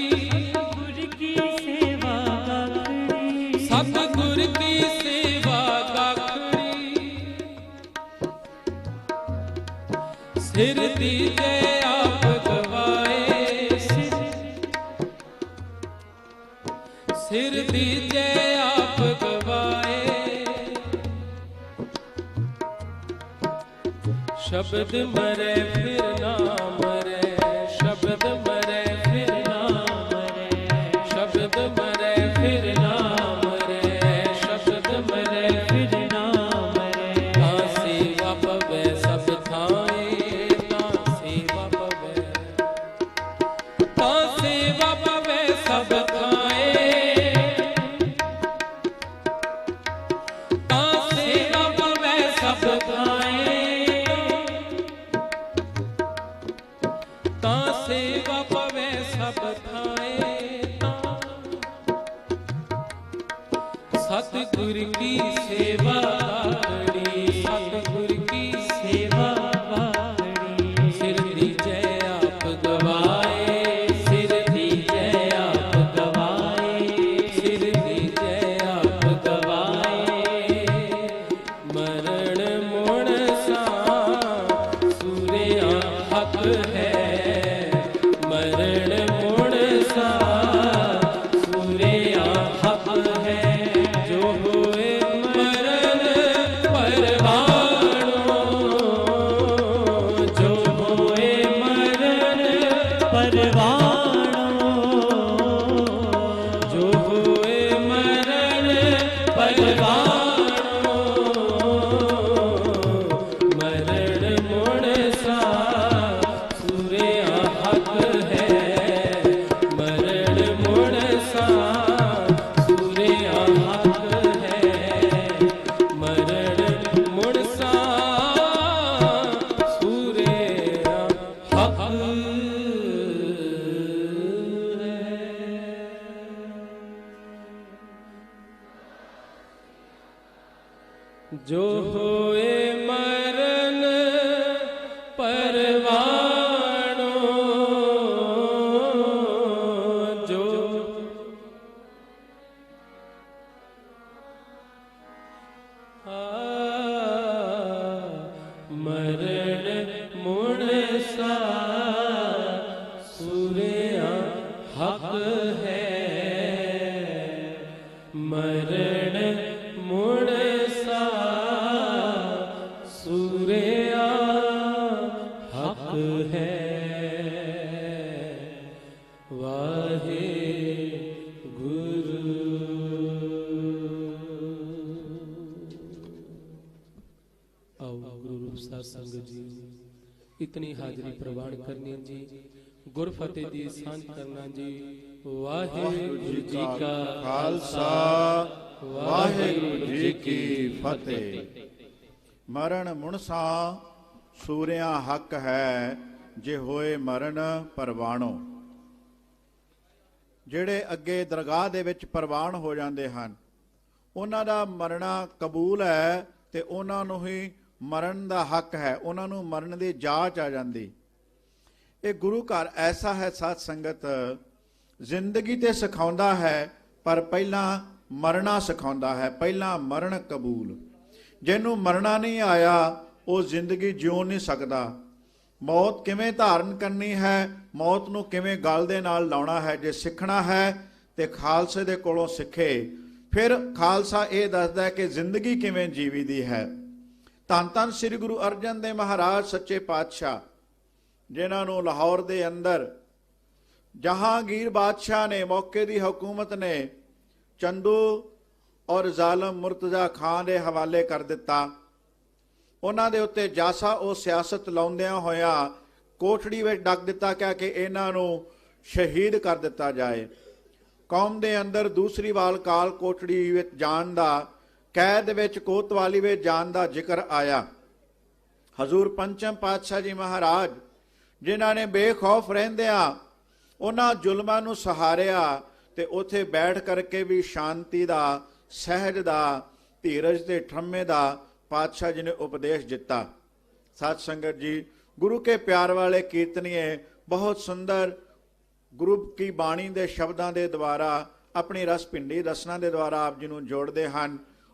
गुर की सेवा गाखड़ी सतगुर की सेवा गाखड़ी सिर दीजे आप गवाए सिर दीजे आप गवाए शब्द मरे फिर ना मरे शब्द मरे फिर ना मरे शब्द मरे फिर ना मरे शब्द मरे फिर ना मरे ना सेवा पवे सब थाए ना सेवा पवे ना सेवा पवे सब थाए ना सेवा पवे सब थाए आओ गुरु रूप साध संगत जी इतनी हाजरी प्रवान करनी जी गुर फतेह दी सांझ करना जी। वाहिगुरु जी का
खालसा वाहिगुरु जी की फतेह। मरण मुनसा सूरिया हक है जे होए मरण परवाणो। ਜਿਹੜੇ ਅੱਗੇ ਦਰਗਾਹ ਦੇ ਵਿੱਚ ਪ੍ਰਵਾਨ ਹੋ ਜਾਂਦੇ ਹਨ ਉਹਨਾਂ ਦਾ ਮਰਨਾ ਕਬੂਲ ਹੈ ਤੇ ਉਹਨਾਂ ਨੂੰ ਹੀ ਮਰਨ ਦਾ ਹੱਕ ਹੈ, ਉਹਨਾਂ ਨੂੰ ਮਰਨ ਦੀ ਜਾਂਚ ਆ ਜਾਂਦੀ। ਇਹ ਗੁਰੂ ਘਰ ਐਸਾ ਹੈ ਸਾਧ ਸੰਗਤ, ਜ਼ਿੰਦਗੀ ਤੇ ਸਿਖਾਉਂਦਾ ਹੈ ਪਰ ਪਹਿਲਾਂ ਮਰਨਾ ਸਿਖਾਉਂਦਾ ਹੈ, ਪਹਿਲਾਂ ਮਰਨ ਕਬੂਲ। ਜਿਹਨੂੰ ਮਰਨਾ ਨਹੀਂ ਆਇਆ ਉਹ ਜ਼ਿੰਦਗੀ ਜਿਉ ਨਹੀਂ ਸਕਦਾ। ਮੌਤ ਕਿਵੇਂ ਧਾਰਨ ਕਰਨੀ ਹੈ, ਮੌਤ ਨੂੰ ਕਿਵੇਂ ਗਲ ਦੇ ਨਾਲ ਲਾਉਣਾ ਹੈ, ਜੇ ਸਿੱਖਣਾ ਹੈ ਤੇ ਖਾਲਸੇ ਦੇ ਕੋਲੋਂ ਸਿੱਖੇ। ਫਿਰ ਖਾਲਸਾ ਇਹ ਦੱਸਦਾ ਹੈ ਕਿ ਜ਼ਿੰਦਗੀ ਕਿਵੇਂ ਜੀਵੀ ਦੀ ਹੈ। ਧੰਨ ਧੰਨ ਸ੍ਰੀ ਗੁਰੂ ਅਰਜਨ ਦੇਵ ਮਹਾਰਾਜ ਸੱਚੇ ਪਾਤਸ਼ਾਹ, ਜਿਨ੍ਹਾਂ ਨੂੰ ਲਾਹੌਰ ਦੇ ਅੰਦਰ ਜਹਾਂਗੀਰ ਬਾਦਸ਼ਾਹ ਨੇ ਮੌਕੇ ਦੀ ਹਕੂਮਤ ਨੇ ਚੰਦੂ ਔਰ ਜ਼ਾਲਮ ਮੁਰਤਜ਼ਾ ਖਾਨ ਦੇ ਹਵਾਲੇ ਕਰ ਦਿੱਤਾ। ਉਹਨਾਂ ਦੇ ਉੱਤੇ ਜਾਸਾ ਉਹ ਸਿਆਸਤ ਲਾਉਂਦਿਆਂ ਹੋਇਆ ਕੋਠੜੀ ਵਿੱਚ ਡੱਕ ਦਿੱਤਾ ਕਿ ਇਹਨਾਂ ਨੂੰ ਸ਼ਹੀਦ ਕਰ ਦਿੱਤਾ ਜਾਏ। ਕੌਮ ਦੇ ਅੰਦਰ ਦੂਸਰੀ ਵਾਰ ਕਾਲ ਕੋਠੜੀ ਵਿੱਚ ਜਾਣ ਦਾ, ਕੈਦ ਵਿੱਚ ਕੋਤਵਾਲੀ ਵਿੱਚ ਜਾਣ ਦਾ ਜ਼ਿਕਰ ਆਇਆ। ਹਜ਼ੂਰ ਪੰਚਮ ਪਾਤਸ਼ਾਹ ਜੀ ਮਹਾਰਾਜ ਜਿਨ੍ਹਾਂ ਨੇ ਬੇਖੌਫ ਰਹਿੰਦਿਆਂ ਉਹਨਾਂ ਜ਼ੁਲਮਾਂ ਨੂੰ ਸਹਾਰਿਆ ਤੇ ਉੱਥੇ ਬੈਠ ਕਰਕੇ ਵੀ ਸ਼ਾਂਤੀ ਦਾ, ਸਹਿਜ ਦਾ, ਧੀਰਜ ਤੇ ਠਰਮੇ ਦਾ पातशाह जी ने उपदेश दिता। साध संगत जी, गुरु के प्यार वाले कीर्तनीय बहुत सुंदर गुरु की बाणी के शब्दों के द्वारा अपनी रस पिंडी रसना के द्वारा आप जी को जोड़ते हैं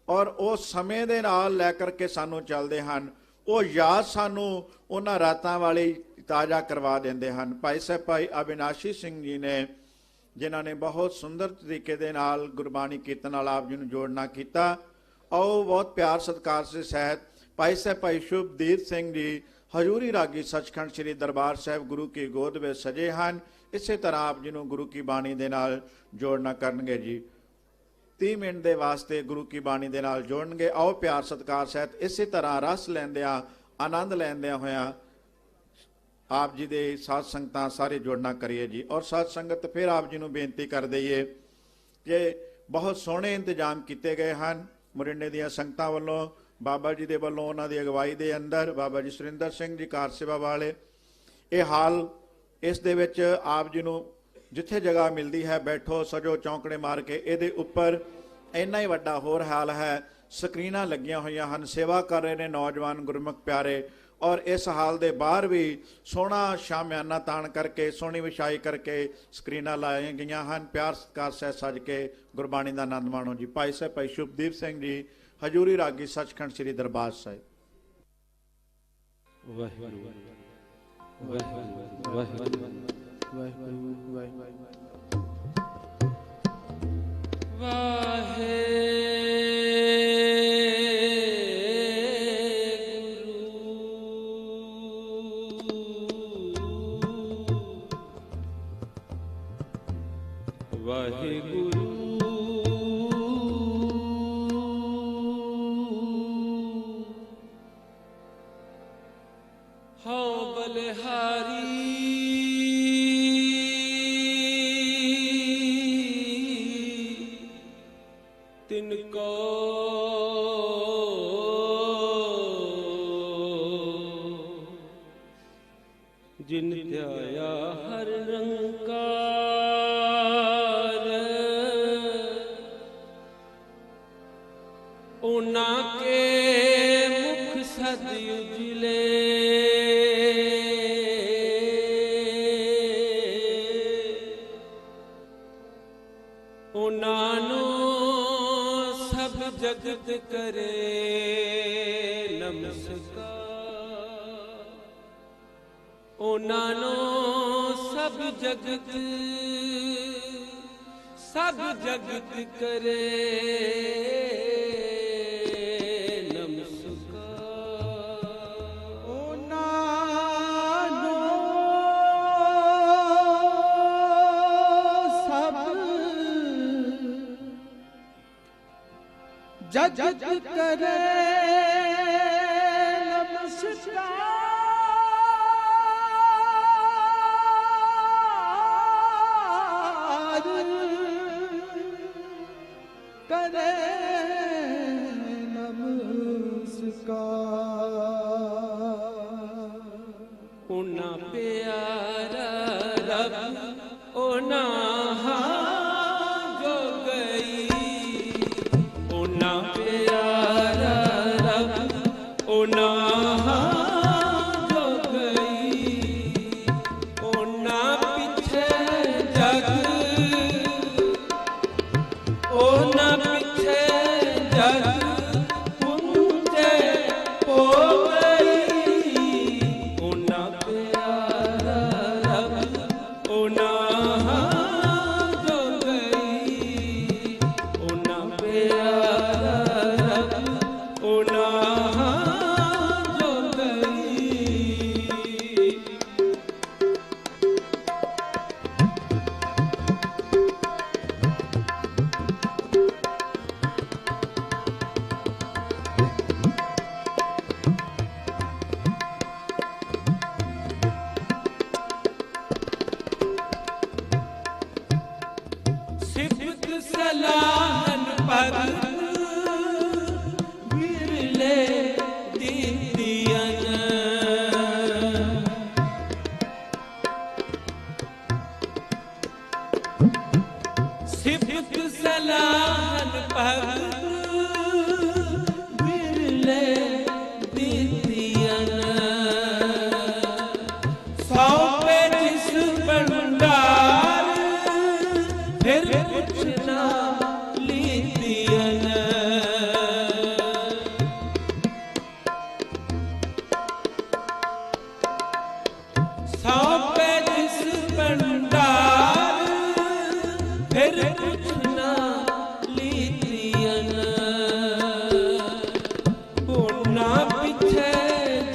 और उस समय के नाल लैकर के सानू चलते हैं। वो याद सानू उन्हां रातां वाली ताज़ा करवा देंदे हैं। भाई साहब भाई अविनाशी सिंह जी ने जिन्हों ने बहुत सुंदर तरीके दे नाल गुरबाणी कीर्तन नाल आप जी को जोड़ना किया। आओ बहुत प्यार सत्कार से सहित भाई साहब भाई शुभदीप सिंह जी हजूरी रागी सचखंड श्री दरबार साहब गुरु की गोद में सजे हैं। इस तरह आप जी को गुरु की बाणी दे नाल जोड़ना करनगे जी। 30 मिनट के वास्ते गुरु की बाणी दे नाल जोड़नगे। आओ प्यार सत्कार सहित इस तरह रस लैंदिया आनंद लैंदिया होया आप जी दे साध संगतां सारे जोड़ना करिए जी। और साध संगत फिर आप जी को बेनती कर दईए कि बहुत सोहने इंतजाम किए गए हैं मोरिंडे ਦੀਆਂ ਸੰਗਤਾਂ ਵੱਲੋਂ, ਬਾਬਾ ਜੀ ਦੇ ਵੱਲੋਂ, ਉਹਨਾਂ ਦੀ ਅਗਵਾਈ ਦੇ ਅੰਦਰ ਬਾਬਾ ਜੀ ਸੁਰਿੰਦਰ ਸਿੰਘ ਜੀ ਕਾਰ ਸੇਵਾ ਵਾਲੇ। ਇਹ ਹਾਲ ਇਸ ਦੇ ਵਿੱਚ ਆਪ ਜੀ ਨੂੰ ਜਿੱਥੇ ਜਗ੍ਹਾ ਮਿਲਦੀ ਹੈ ਬੈਠੋ, ਸਜੋ, ਚੌਂਕੜੇ ਮਾਰ ਕੇ। ਇਹਦੇ ਉੱਪਰ ਇੰਨਾ ਹੀ ਵੱਡਾ ਹੋਰ ਹਾਲ ਹੈ, ਸਕਰੀਨਾਂ ਲੱਗੀਆਂ ਹੋਈਆਂ ਹਨ, ਸੇਵਾ ਕਰ ਰਹੇ ਨੇ ਨੌਜਵਾਨ ਗੁਰਮੁਖ ਪਿਆਰੇ। ਔਰ ਇਸ ਹਾਲ ਦੇ ਬਾਹਰ ਵੀ ਸੋਹਣਾ ਸ਼ਾਮਿਆਨਾ ਤਾਣ ਕਰਕੇ, ਸੋਹਣੀ ਵਿਛਾਈ ਕਰਕੇ ਸਕਰੀਨਾਂ ਲਾਈਆਂ ਗਈਆਂ ਹਨ। ਪਿਆਰ ਸਤਿਕਾਰ ਸਹਿ ਸੱਜ ਕੇ ਗੁਰਬਾਣੀ ਦਾ ਆਨੰਦ ਮਾਣੋ ਜੀ। ਭਾਈ ਸਾਹਿਬ ਭਾਈ ਸ਼ੁਭਦੀਪ ਸਿੰਘ ਜੀ ਹਜੂਰੀ ਰਾਗੀ ਸੱਚਖੰਡ ਸ੍ਰੀ ਦਰਬਾਰ ਸਾਹਿਬ।
ਵਾਹਿਗੁਰੂ ਵਾਹਿਗੁਰੂ ਵਾਹਿਗੁਰੂ ਵਾਹਿਗੁਰੂ ਵਾਹਿਗੁਰੂ ਹਉ ਬਲਿਹਾਰੀ ਤਿਨ ਕੋ ਜਿਨ ਧਿਆਇਆ ਹਰ ਰੰਕਾਰ ਉਹਨਾਂ ਕੇ ਮੁਖ ਸਦ ਉਜਲੇ ਉਹਨਾਂ ਨੂੰ ਸਭ ਜਗਤ ਕਰੇ ਨਮਸਕਾਰ। ਉਹਨਾਂ ਨੂੰ ਸਭ ਜਗਤ ਕਰੇ ਨਮਸਕਾਰ। ਉਹਨਾਂ ਨੂੰ ਸਭ ਜਗਤ ਕਰੇ उना प्यारा रब उना जो गई, उना प्यारा रब उना जो गई, उना पीछे जग, उना पीछे जग पुंजे पो सलाहन भगत बिरले दीदियन, सिफत सलाहन भगत बिरले दीदियन, सौ पे जिस भंडार फिर पूछना लीदियन, सौ पे जिस भंडार फिर पूछना लीदियन, ओना पीछे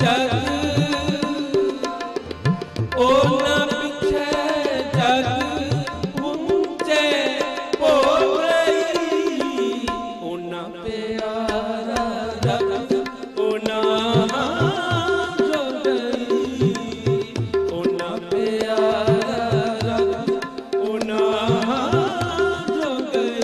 जग, ओना पीछे जग पुंजे पो गई, ओना प्यारा रब ओना जो गई, ओना प्यारा रब ओना जो गई।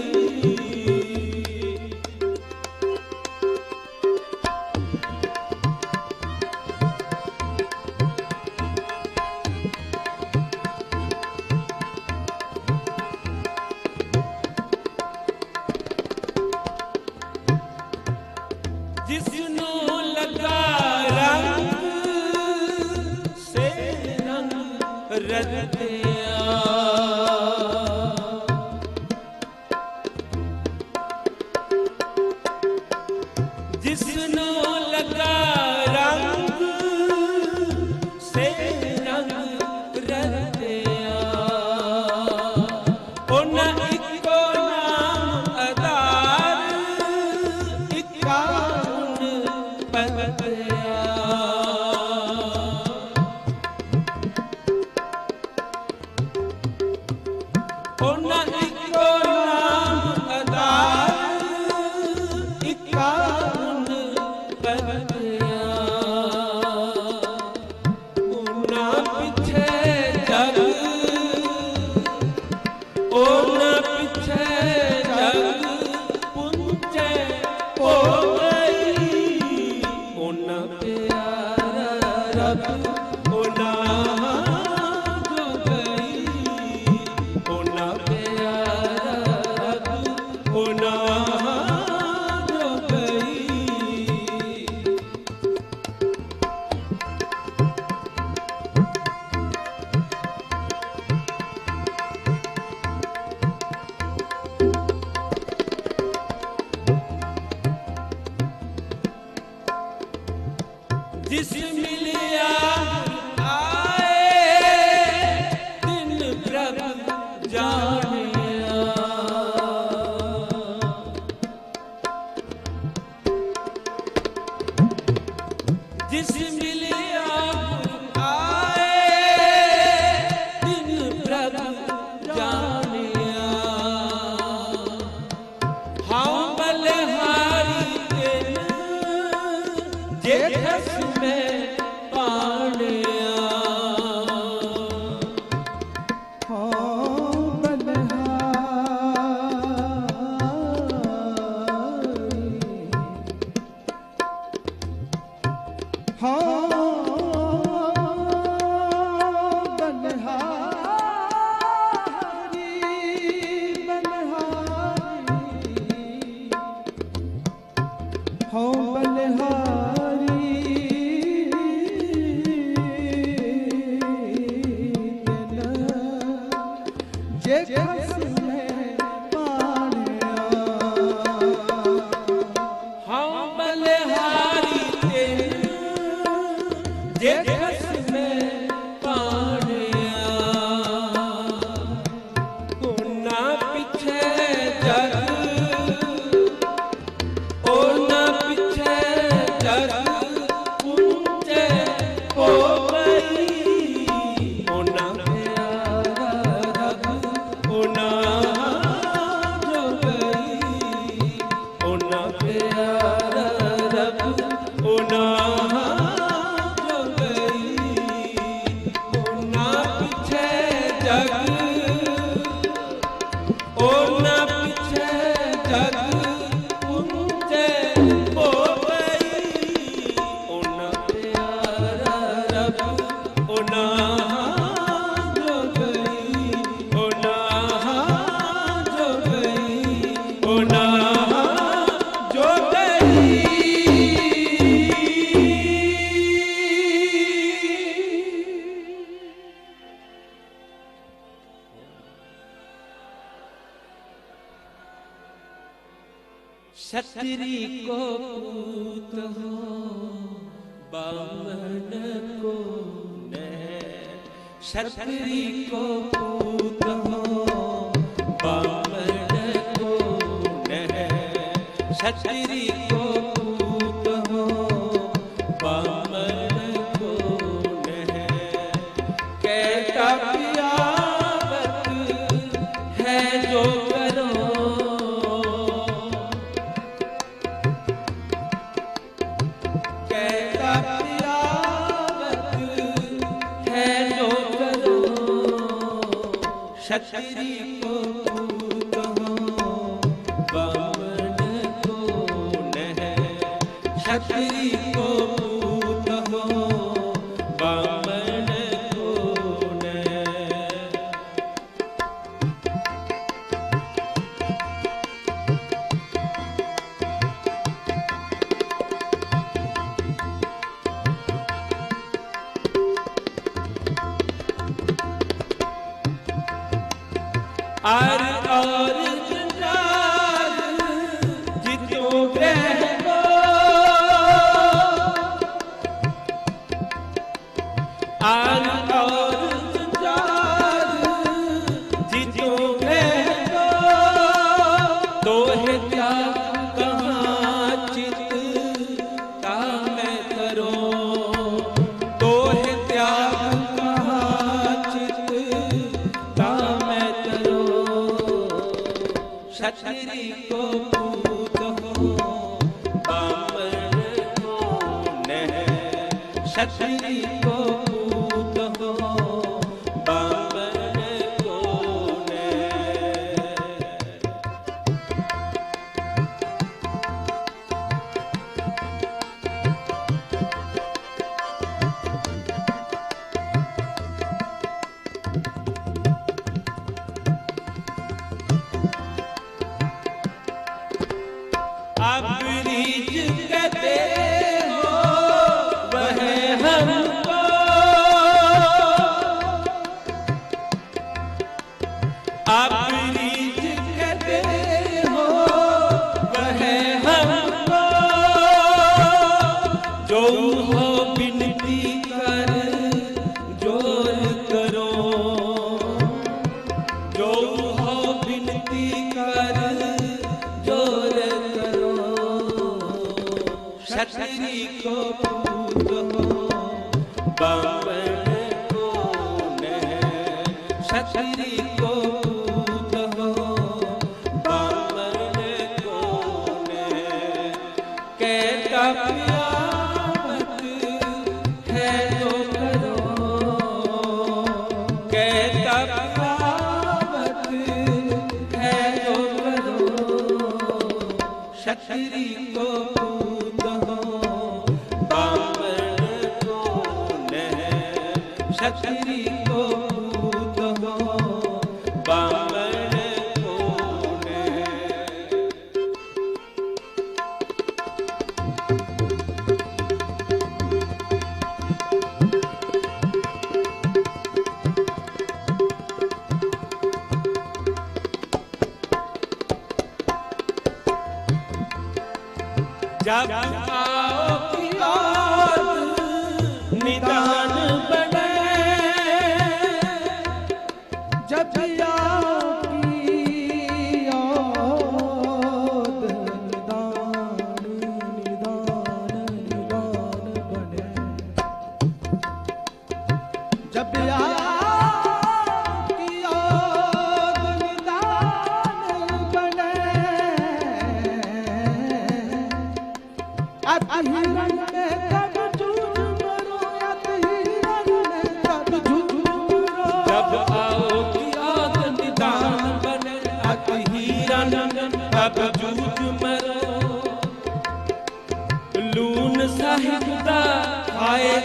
जिसनो लगा रंग से रंग रतिया, जिसनो लगा रंग से रंग रतिया, उन इको नाम अदार इका पतिया, उन इको नाम अदार इका पतिया, उना पीछे जग, उना पीछे जग पुंजे पो गई, ओना प्यारा रब ओना जो गई, ओना प्यारा रब ओना जो गई। जिस मिलिया आए दिन प्रभ जानिया, जिस मिलिया आए दिन प्रभ जानिया, हाँ बलिहारी दिन जेठस में पानिया, क्षत्रिय को पूत हो बामन को नह, क्षत्रिय को पूत हो बामन को नह, क्षत्रिय को पूत हो बामन को नह, कहता पियावत है जो करो, क्षत्रिय को पूत हो बामन को नह, क्षत्रिय को पूत हो बामन को नह। और जंजाल जितो ग्रह को, और जंजाल जितो ग्रह को, तो है त्याग कहाँ चित ता मैं करो, तो है त्याग कहाँ चित ता मैं करो। क्षत्रिय को पूत हो बामन को नह, क्षत्रिय को पूत हो बामन को नह। आप रीझ कहते हो वह हमको, आप रीझ कहते हो वह हमको, जो हो विनती कर जोर करो, जो हो विनती कर जोर करो। क्षत्रिय को पूत हो बामन को नह, क्षत्रिय को पूत हो बामन को नह, कहता पियावत है जो करो, कहता पियावत है जो करो। क्षत्रिय को पूत हो बामन
छतरी को भूत हो बामन कोने। जब आओ की याद निदान बने, जब आओ की याद निदान निदान निदान बने, जब अब जूझ मरो लून साहिब दा खाए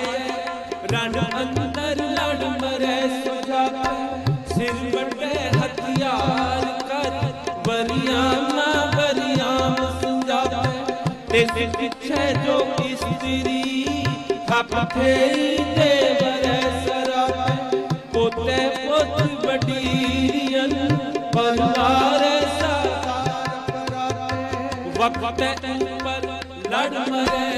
रण अंदर लड़ मरे सो जावे, सिर बटे हथियार कर बरियां ना बरियां समझावे, तेरे पीछे जो स्त्री थप थे दे बरे सरावे, पोते पोत बडीरियन परिवार वक्त ऊपर लड़ मरे,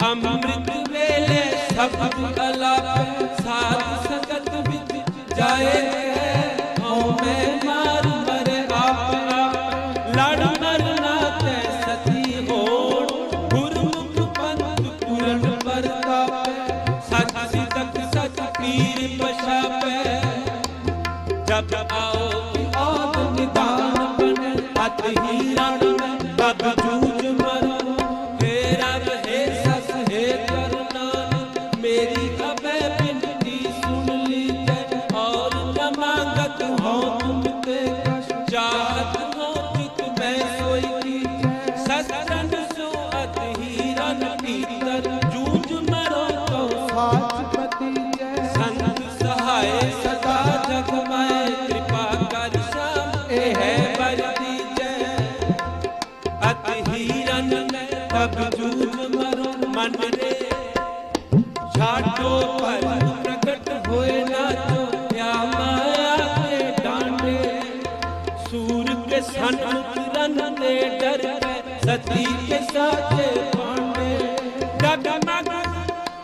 अमृत वेले शब्द अलाप साध संगत विच जाए, मैं मार मरे आप लड़ मरना ते सती होड़, गुरमुख पंथ पूरन परताप, सच सिदक सच पीर पछापे, जब आओ आद निदान बने अत हीरण में तब जूझ मरो, हेरा रहे सस हे करना मेरी अबे बिनती सुन लीजिए, और जमागत हो तुमते चाहत हो चित में सोई कीजिए, सस्त्रन सो अत हीरण भीतर जूझ मरो तो साच पति संत सहाय सदा जग में, कृपा कर श्याम ए है बरदी तब जूझ मरो मन रे, छाटो पर प्रकट होए नाचो या माया के डांडे, सूर के सन्मुख रन दे डर सती के साचे पांडे, डगमग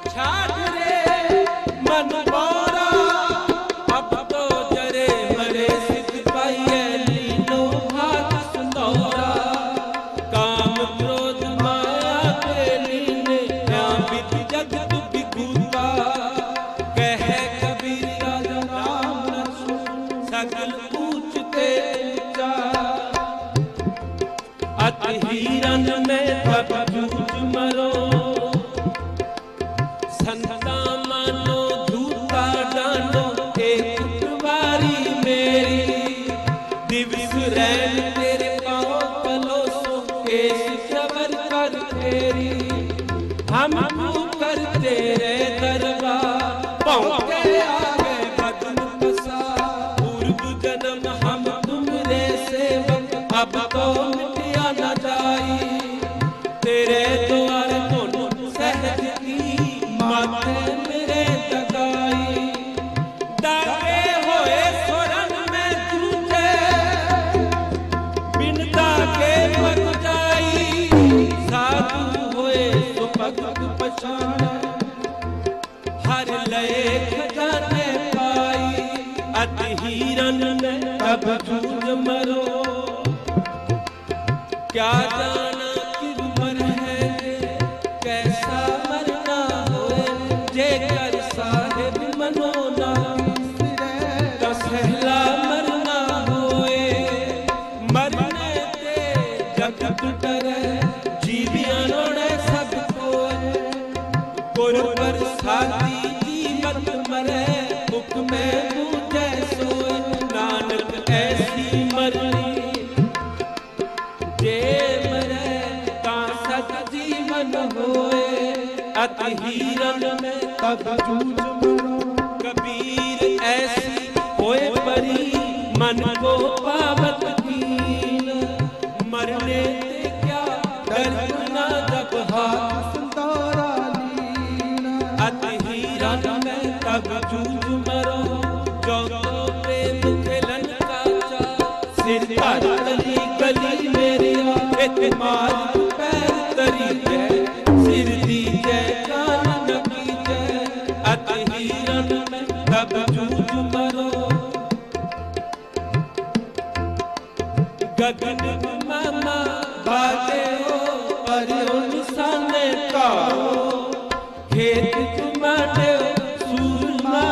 छाट रे मन बोरा, अब तो जरे मरे सिद्ध पाइए लीनो हाथ सुंदौरा, काम क्रोध माया के लीने या विद जगत विभूता, कह कबीर राजा राम रसू सकल पूछते ऊंचा, अत हीरन में तब जूझ मरो, संता मानो दूता डानो एक बारी मेरी, दिवस रैन तेरे पाँव पलोसो केश सबर कर तेरी, हम कर तेरे दरबार पहुँचे आगे बदन बसा, पूर्व जन्म हम तुमरे सेवक अब तो मिटिया न जाई, तेरे द्वार तो सहज की माथे मेरे तकाई, दागे होए स्वरन में जूझे बिनता के पग जाई, साधु होए तो भक्त पछाने हर लय खजाने पाई, अत हीरन ने तब जूझ मरो, क्या जाना किद मर है कैसा मरना होए, जे कर साहिब मनोना दसहला मरना होए, मरने ते जगत डरे जीवियां रोड़े सब कोए, गुर पर साथी जीवत मरे मुख में पूजे सोए, नानक ऐसी मरनी जे मरे अति हीरन में तब जूझ मरो। कबीर ऐसी होए परी मन को पावत कीन, मरने से क्या डरना जब हाथ संतारा लीन। अति हीरन में तब जूझ मरो, जो प्रेम खेलन का चा। सिर धर गली गली मेरे एक मार पैर तरी जय, सिर दी जय कान न की जय। अति हीरन में तब जूझ मरो, गगन मामा बाजे हो पर निशाने का। खेत तुम्हारे सूरमा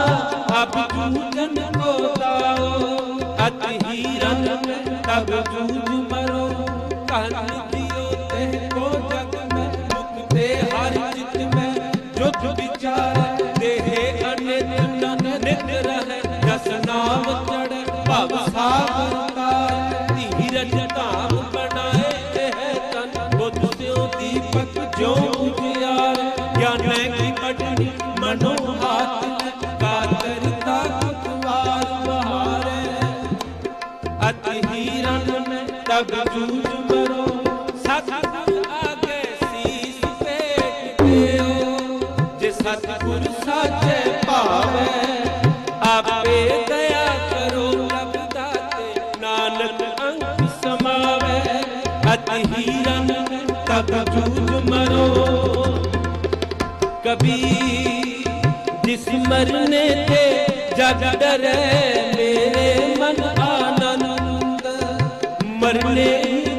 अब जूझन को दाओ। अति हीरन में तब जूझ मरो, कहन दियो ते को जग में। मुक्ते हर चित में जो विचार, देहे अनित नित रहे। जस नाम चढ़े भव सागर तार, धीरज धाम बनाए है तन। बुद्ध स्यों दीपक ज्यों उजियार, ज्ञान की पटनी मनोहार। कातरता कुतवार बहारे, अति हीरन में तब जूझ मरो। सतगुरु आगे शीस पेट देओ, जे सतगुरु साचे पावे। आपे दया करो रब दाते, नानक अंग समावे। अति हीरन में तब जूझ मरो। कबीर जिस मरने थे जग डरे, मेरे मन आनंद। मरने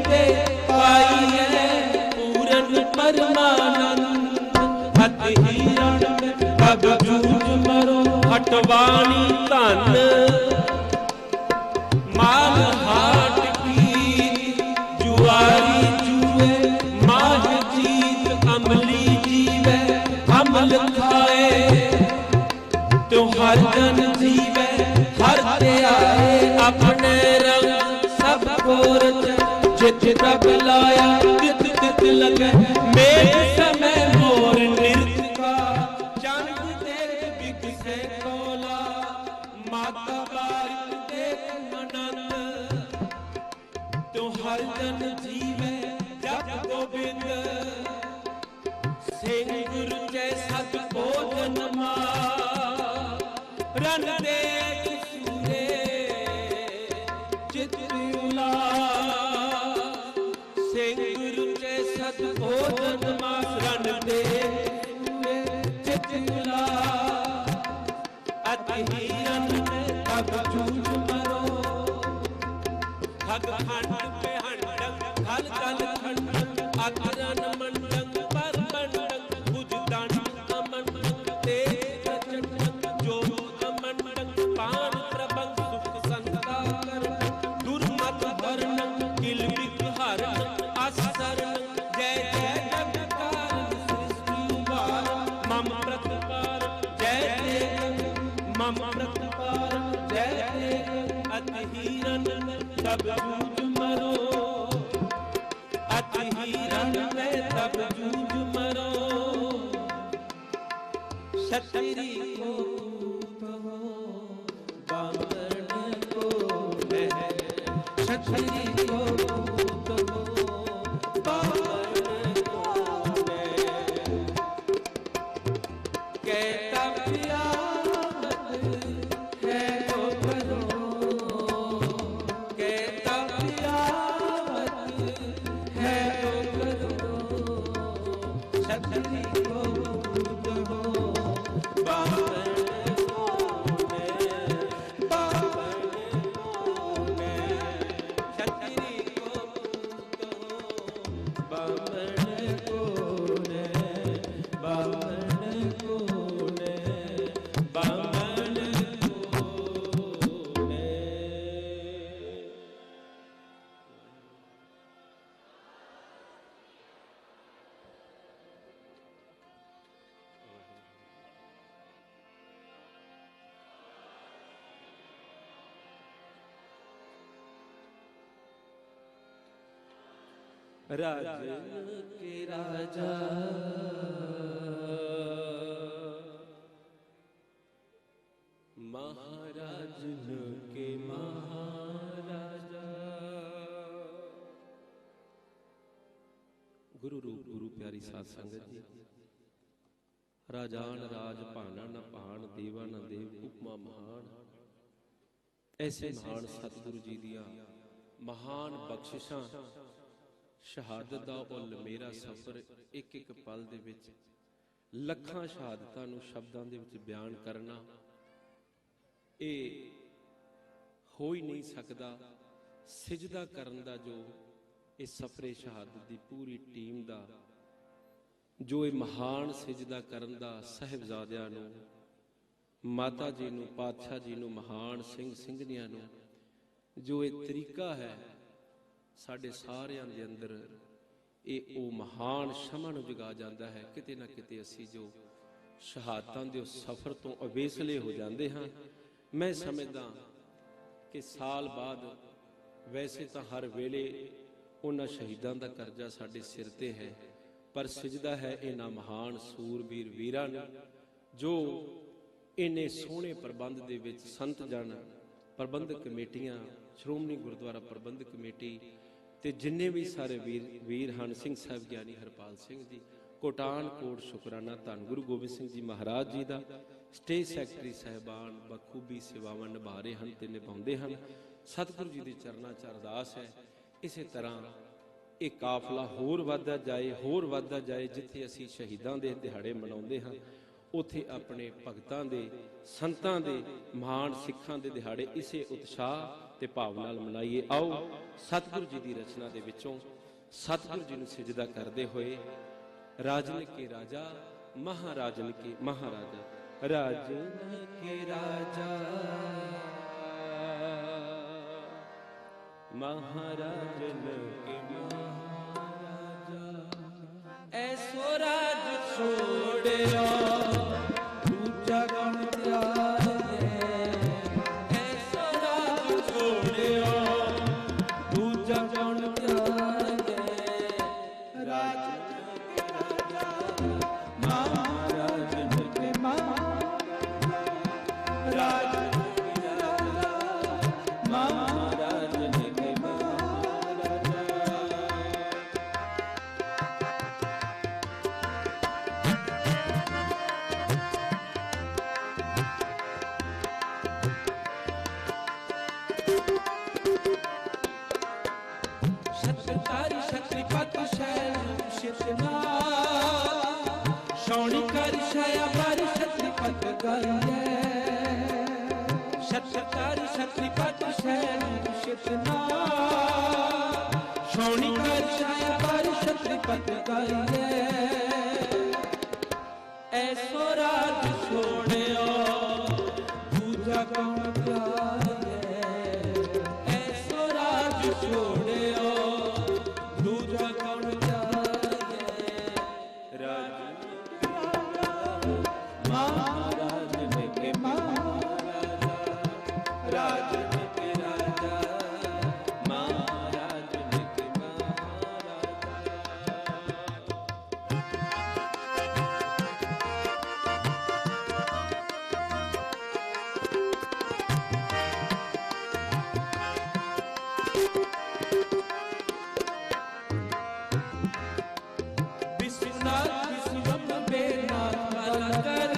ते पाई है पूरन परमानंद। अति हीरन में तब जूझ मरो। हटवानी तन माल हाट की, जुआरी जुए माह जीत। अमली जीवे अमल खाए, तो हर जन जीवे हर ते आए। अपने रंग सबको रचे, जित तब लाया तित तित लगे। मेघ समय मोर नृत्य का, चंद देख बिकसे कोला। माता बारिक देख मनन, तो हर जन जीवे जप गोविंद। सिंह गुरु जैसा भोजन रन देख सूरे चित्रुला। सिंह गुरु जैसा भोजन रन देख सूरे चित्रुला। अति हीरन में तब जूझ मरो, खग खंड पे हंडक खल खल खंडक। अकरन मंडक पर मंडक, भुज दंड अमंडक तेज चंडक। जो अमंडक पान प्रबंध सुख संता करण। दुर्मत हरणक किल बिक हरणक असरणक। जय जय जगत्कार सृष्टि उबार, मम प्रतिपार जय देव। मम प्रतिपार जय देव। अति हीरन तब जूझ मरो, अति हीरन में तब जूझ मरो। क्षत्रिय को कहो बामन को है, क्षत्रिय को कहो बामन को है। कहता प्यामत है तो करो, कहता प्यामत है तो करो। क्षत्रिय को कहो बामन कौन है, बामन कौन है। क्षत्रिय को कहो बामन कौन है, बामन कौन है, बामन कौन है। राजन के राजा प्यारी साध संगत जी, राजान राज भाना न भान, देवा न देव उपमा महान। ऐसे महान सतगुरु जी दिया महान बख्शिशां, शहादत दा उल मेरा सफर, एक एक पल दे विच ਲੱਖਾਂ ਸ਼ਹਾਦਤਾਂ ਨੂੰ ਸ਼ਬਦਾਂ ਦੇ ਵਿੱਚ ਬਿਆਨ ਕਰਨਾ ਇਹ ਹੋ ਹੀ ਨਹੀਂ ਸਕਦਾ। ਸਿਜਦਾ ਕਰਨ ਦਾ ਜੋ ਇਹ ਸਫਰੇ ਸ਼ਹਾਦਤ ਦੀ ਪੂਰੀ ਟੀਮ ਦਾ ਜੋ ਇਹ ਮਹਾਨ ਸਿਜਦਾ ਕਰਨ ਦਾ ਸਾਹਿਬਜ਼ਾਦਿਆਂ ਨੂੰ, ਮਾਤਾ ਜੀ ਨੂੰ, ਪਾਤਸ਼ਾਹ ਜੀ ਨੂੰ, ਮਹਾਨ ਸਿੰਘ ਸਿੰਘਣੀਆਂ ਨੂੰ ਜੋ ਇਹ ਤਰੀਕਾ ਹੈ ਸਾਡੇ ਸਾਰਿਆਂ ਦੇ ਅੰਦਰ, ਇਹ ਉਹ ਮਹਾਨ ਸ਼ਮਾ ਨੂੰ ਜਗਾ ਜਾਂਦਾ ਹੈ। ਕਿਤੇ ਨਾ ਕਿਤੇ ਅਸੀਂ ਜੋ ਸ਼ਹਾਦਤਾਂ ਦੇ ਉਸ ਸਫ਼ਰ ਤੋਂ ਅਵੇਸਲੇ ਹੋ ਜਾਂਦੇ ਹਾਂ। ਮੈਂ ਸਮਝਦਾ ਕਿ ਸਾਲ ਬਾਅਦ ਵੈਸੇ ਤਾਂ ਹਰ ਵੇਲੇ ਉਹਨਾਂ ਸ਼ਹੀਦਾਂ ਦਾ ਕਰਜ਼ਾ ਸਾਡੇ ਸਿਰ ਤੇ ਹੈ, ਪਰ ਸਿਜਦਾ ਹੈ ਇਹਨਾਂ ਮਹਾਨ ਸੂਰਬੀਰ ਵੀਰਾਂ ਨੂੰ ਜੋ ਇੰਨੇ ਸੋਹਣੇ ਪ੍ਰਬੰਧ ਦੇ ਵਿੱਚ ਸੰਤ ਜਨ, ਪ੍ਰਬੰਧਕ ਕਮੇਟੀਆਂ, ਸ਼੍ਰੋਮਣੀ ਗੁਰਦੁਆਰਾ ਪ੍ਰਬੰਧਕ ਕਮੇਟੀ ਤੇ ਜਿੰਨੇ ਵੀ ਸਾਰੇ ਵੀਰ ਹਨ, ਸਿੰਘ ਸਾਹਿਬ ਗਿਆਨੀ ਹਰਪਾਲ ਸਿੰਘ ਜੀ, ਕੋਟਾਨਕੋਟ ਸ਼ੁਕਰਾਨਾ ਧੰਨ ਗੁਰੂ ਗੋਬਿੰਦ ਸਿੰਘ ਜੀ ਮਹਾਰਾਜ ਜੀ ਦਾ। ਸਟੇਜ ਸੈਕਟਰੀ ਸਾਹਿਬਾਨ ਬਖੂਬੀ ਸੇਵਾਵਾਂ ਨਿਭਾ ਰਹੇ ਹਨ ਤੇ ਨਿਭਾਉਂਦੇ ਹਨ। ਸਤਿਗੁਰੂ ਜੀ ਦੇ ਚਰਨਾਂ 'ਚ ਅਰਦਾਸ ਹੈ ਇਸੇ ਤਰ੍ਹਾਂ ਇਹ ਕਾਫਲਾ ਹੋਰ ਵੱਧਦਾ ਜਾਏ, ਹੋਰ ਵੱਧਦਾ ਜਾਏ। ਜਿੱਥੇ ਅਸੀਂ ਸ਼ਹੀਦਾਂ ਦੇ ਦਿਹਾੜੇ ਮਨਾਉਂਦੇ ਹਾਂ ਉੱਥੇ ਆਪਣੇ ਭਗਤਾਂ ਦੇ, ਸੰਤਾਂ ਦੇ, ਮਹਾਨ ਸਿੱਖਾਂ ਦੇ ਦਿਹਾੜੇ ਇਸੇ ਉਤਸ਼ਾਹ ਤੇ ਭਾਵ ਨਾਲ ਮਨਾਈਏ। ਆਓ ਸਤਿਗੁਰੂ ਜੀ ਦੀ ਰਚਨਾ ਦੇ ਵਿੱਚੋਂ ਸਤਿਗੁਰੂ ਜੀ ਨੂੰ ਸਿਜਦਾ ਕਰਦੇ ਹੋਏ ਰਾਜਨ ਕੇ ਰਾਜਾ ਮਹਾਰਾਜਨ ਕੇ ਮਹਾਰਾਜਾ, ਰਾਜਨ ਕੇ ਰਾਜਾ ਮਹਾਰਾਜਨ ਕੇ ਮਹਾਰਾਜਾ, ਐਸੋ ਰਾਜ ਛੋੜਿਆ ਦੂਜਾ ਗਣ ਧਿਆਏ, ਐਸੋ ਰਾਜ ਛੋੜਿਆ ਦੂਜਾ ਗਣ ਧਿਆਏ, ਰਾਜਨ ਕੇ ਰਾਜਾ ਮਹਾਰਾਜਨ ਕੇ ਮਹਾਰਾਜਾ, ਰਾਜਨ ਕੇ ਰਾਜਾ ਮਹਾਰਾਜਨ ਕੇ ਮਹਾਰਾਜਾ। ਸ਼ਤਕਾਰੀ ਸ਼ਤ੍ਰਿਪਤ ਸ਼ੈਲ ਸ਼ਿਤਨਾ, ਸ਼ੌਣੀ ਕਰ ਛਾਇਆ ਪਰ ਸ਼ਤ੍ਰਿਪਤ ਗਾਈਏ, ਸ਼ਤਕਾਰੀ ਸ਼ਤ੍ਰਿਪਤ ਸ਼ੈਲ ਸ਼ਿਤਨਾ, ਸ਼ੌਣੀ ਕਰ ਛਾਇਆ ਪਰ ਸ਼ਤ੍ਰਿਪਤ ਗਾਈਏ, ਐਸੋ ਰਾਜ ਛੋੜਿਓ ਦੂਜਾ ਕੌਣ ਧਿਆਏ, ਐਸੋ ਰਾਜ ਛੋੜਿਓ ਦੂਜਾ ਕੌਣ ਧਿਆਏ, ਰਾਜਨ ਕੇ ਰਾਜਾ ਮਹਾਰਾਜਨ ਕੇ ਮਹਾਰਾਜਾ, ਰਾਜਨ ਕੇ ਰਾਜਾ ਮਹਾਰਾਜਨ ਕੇ ਮਹਾਰਾਜਾ। विश्वनाथ विश्वम्बे नाथ बालकर,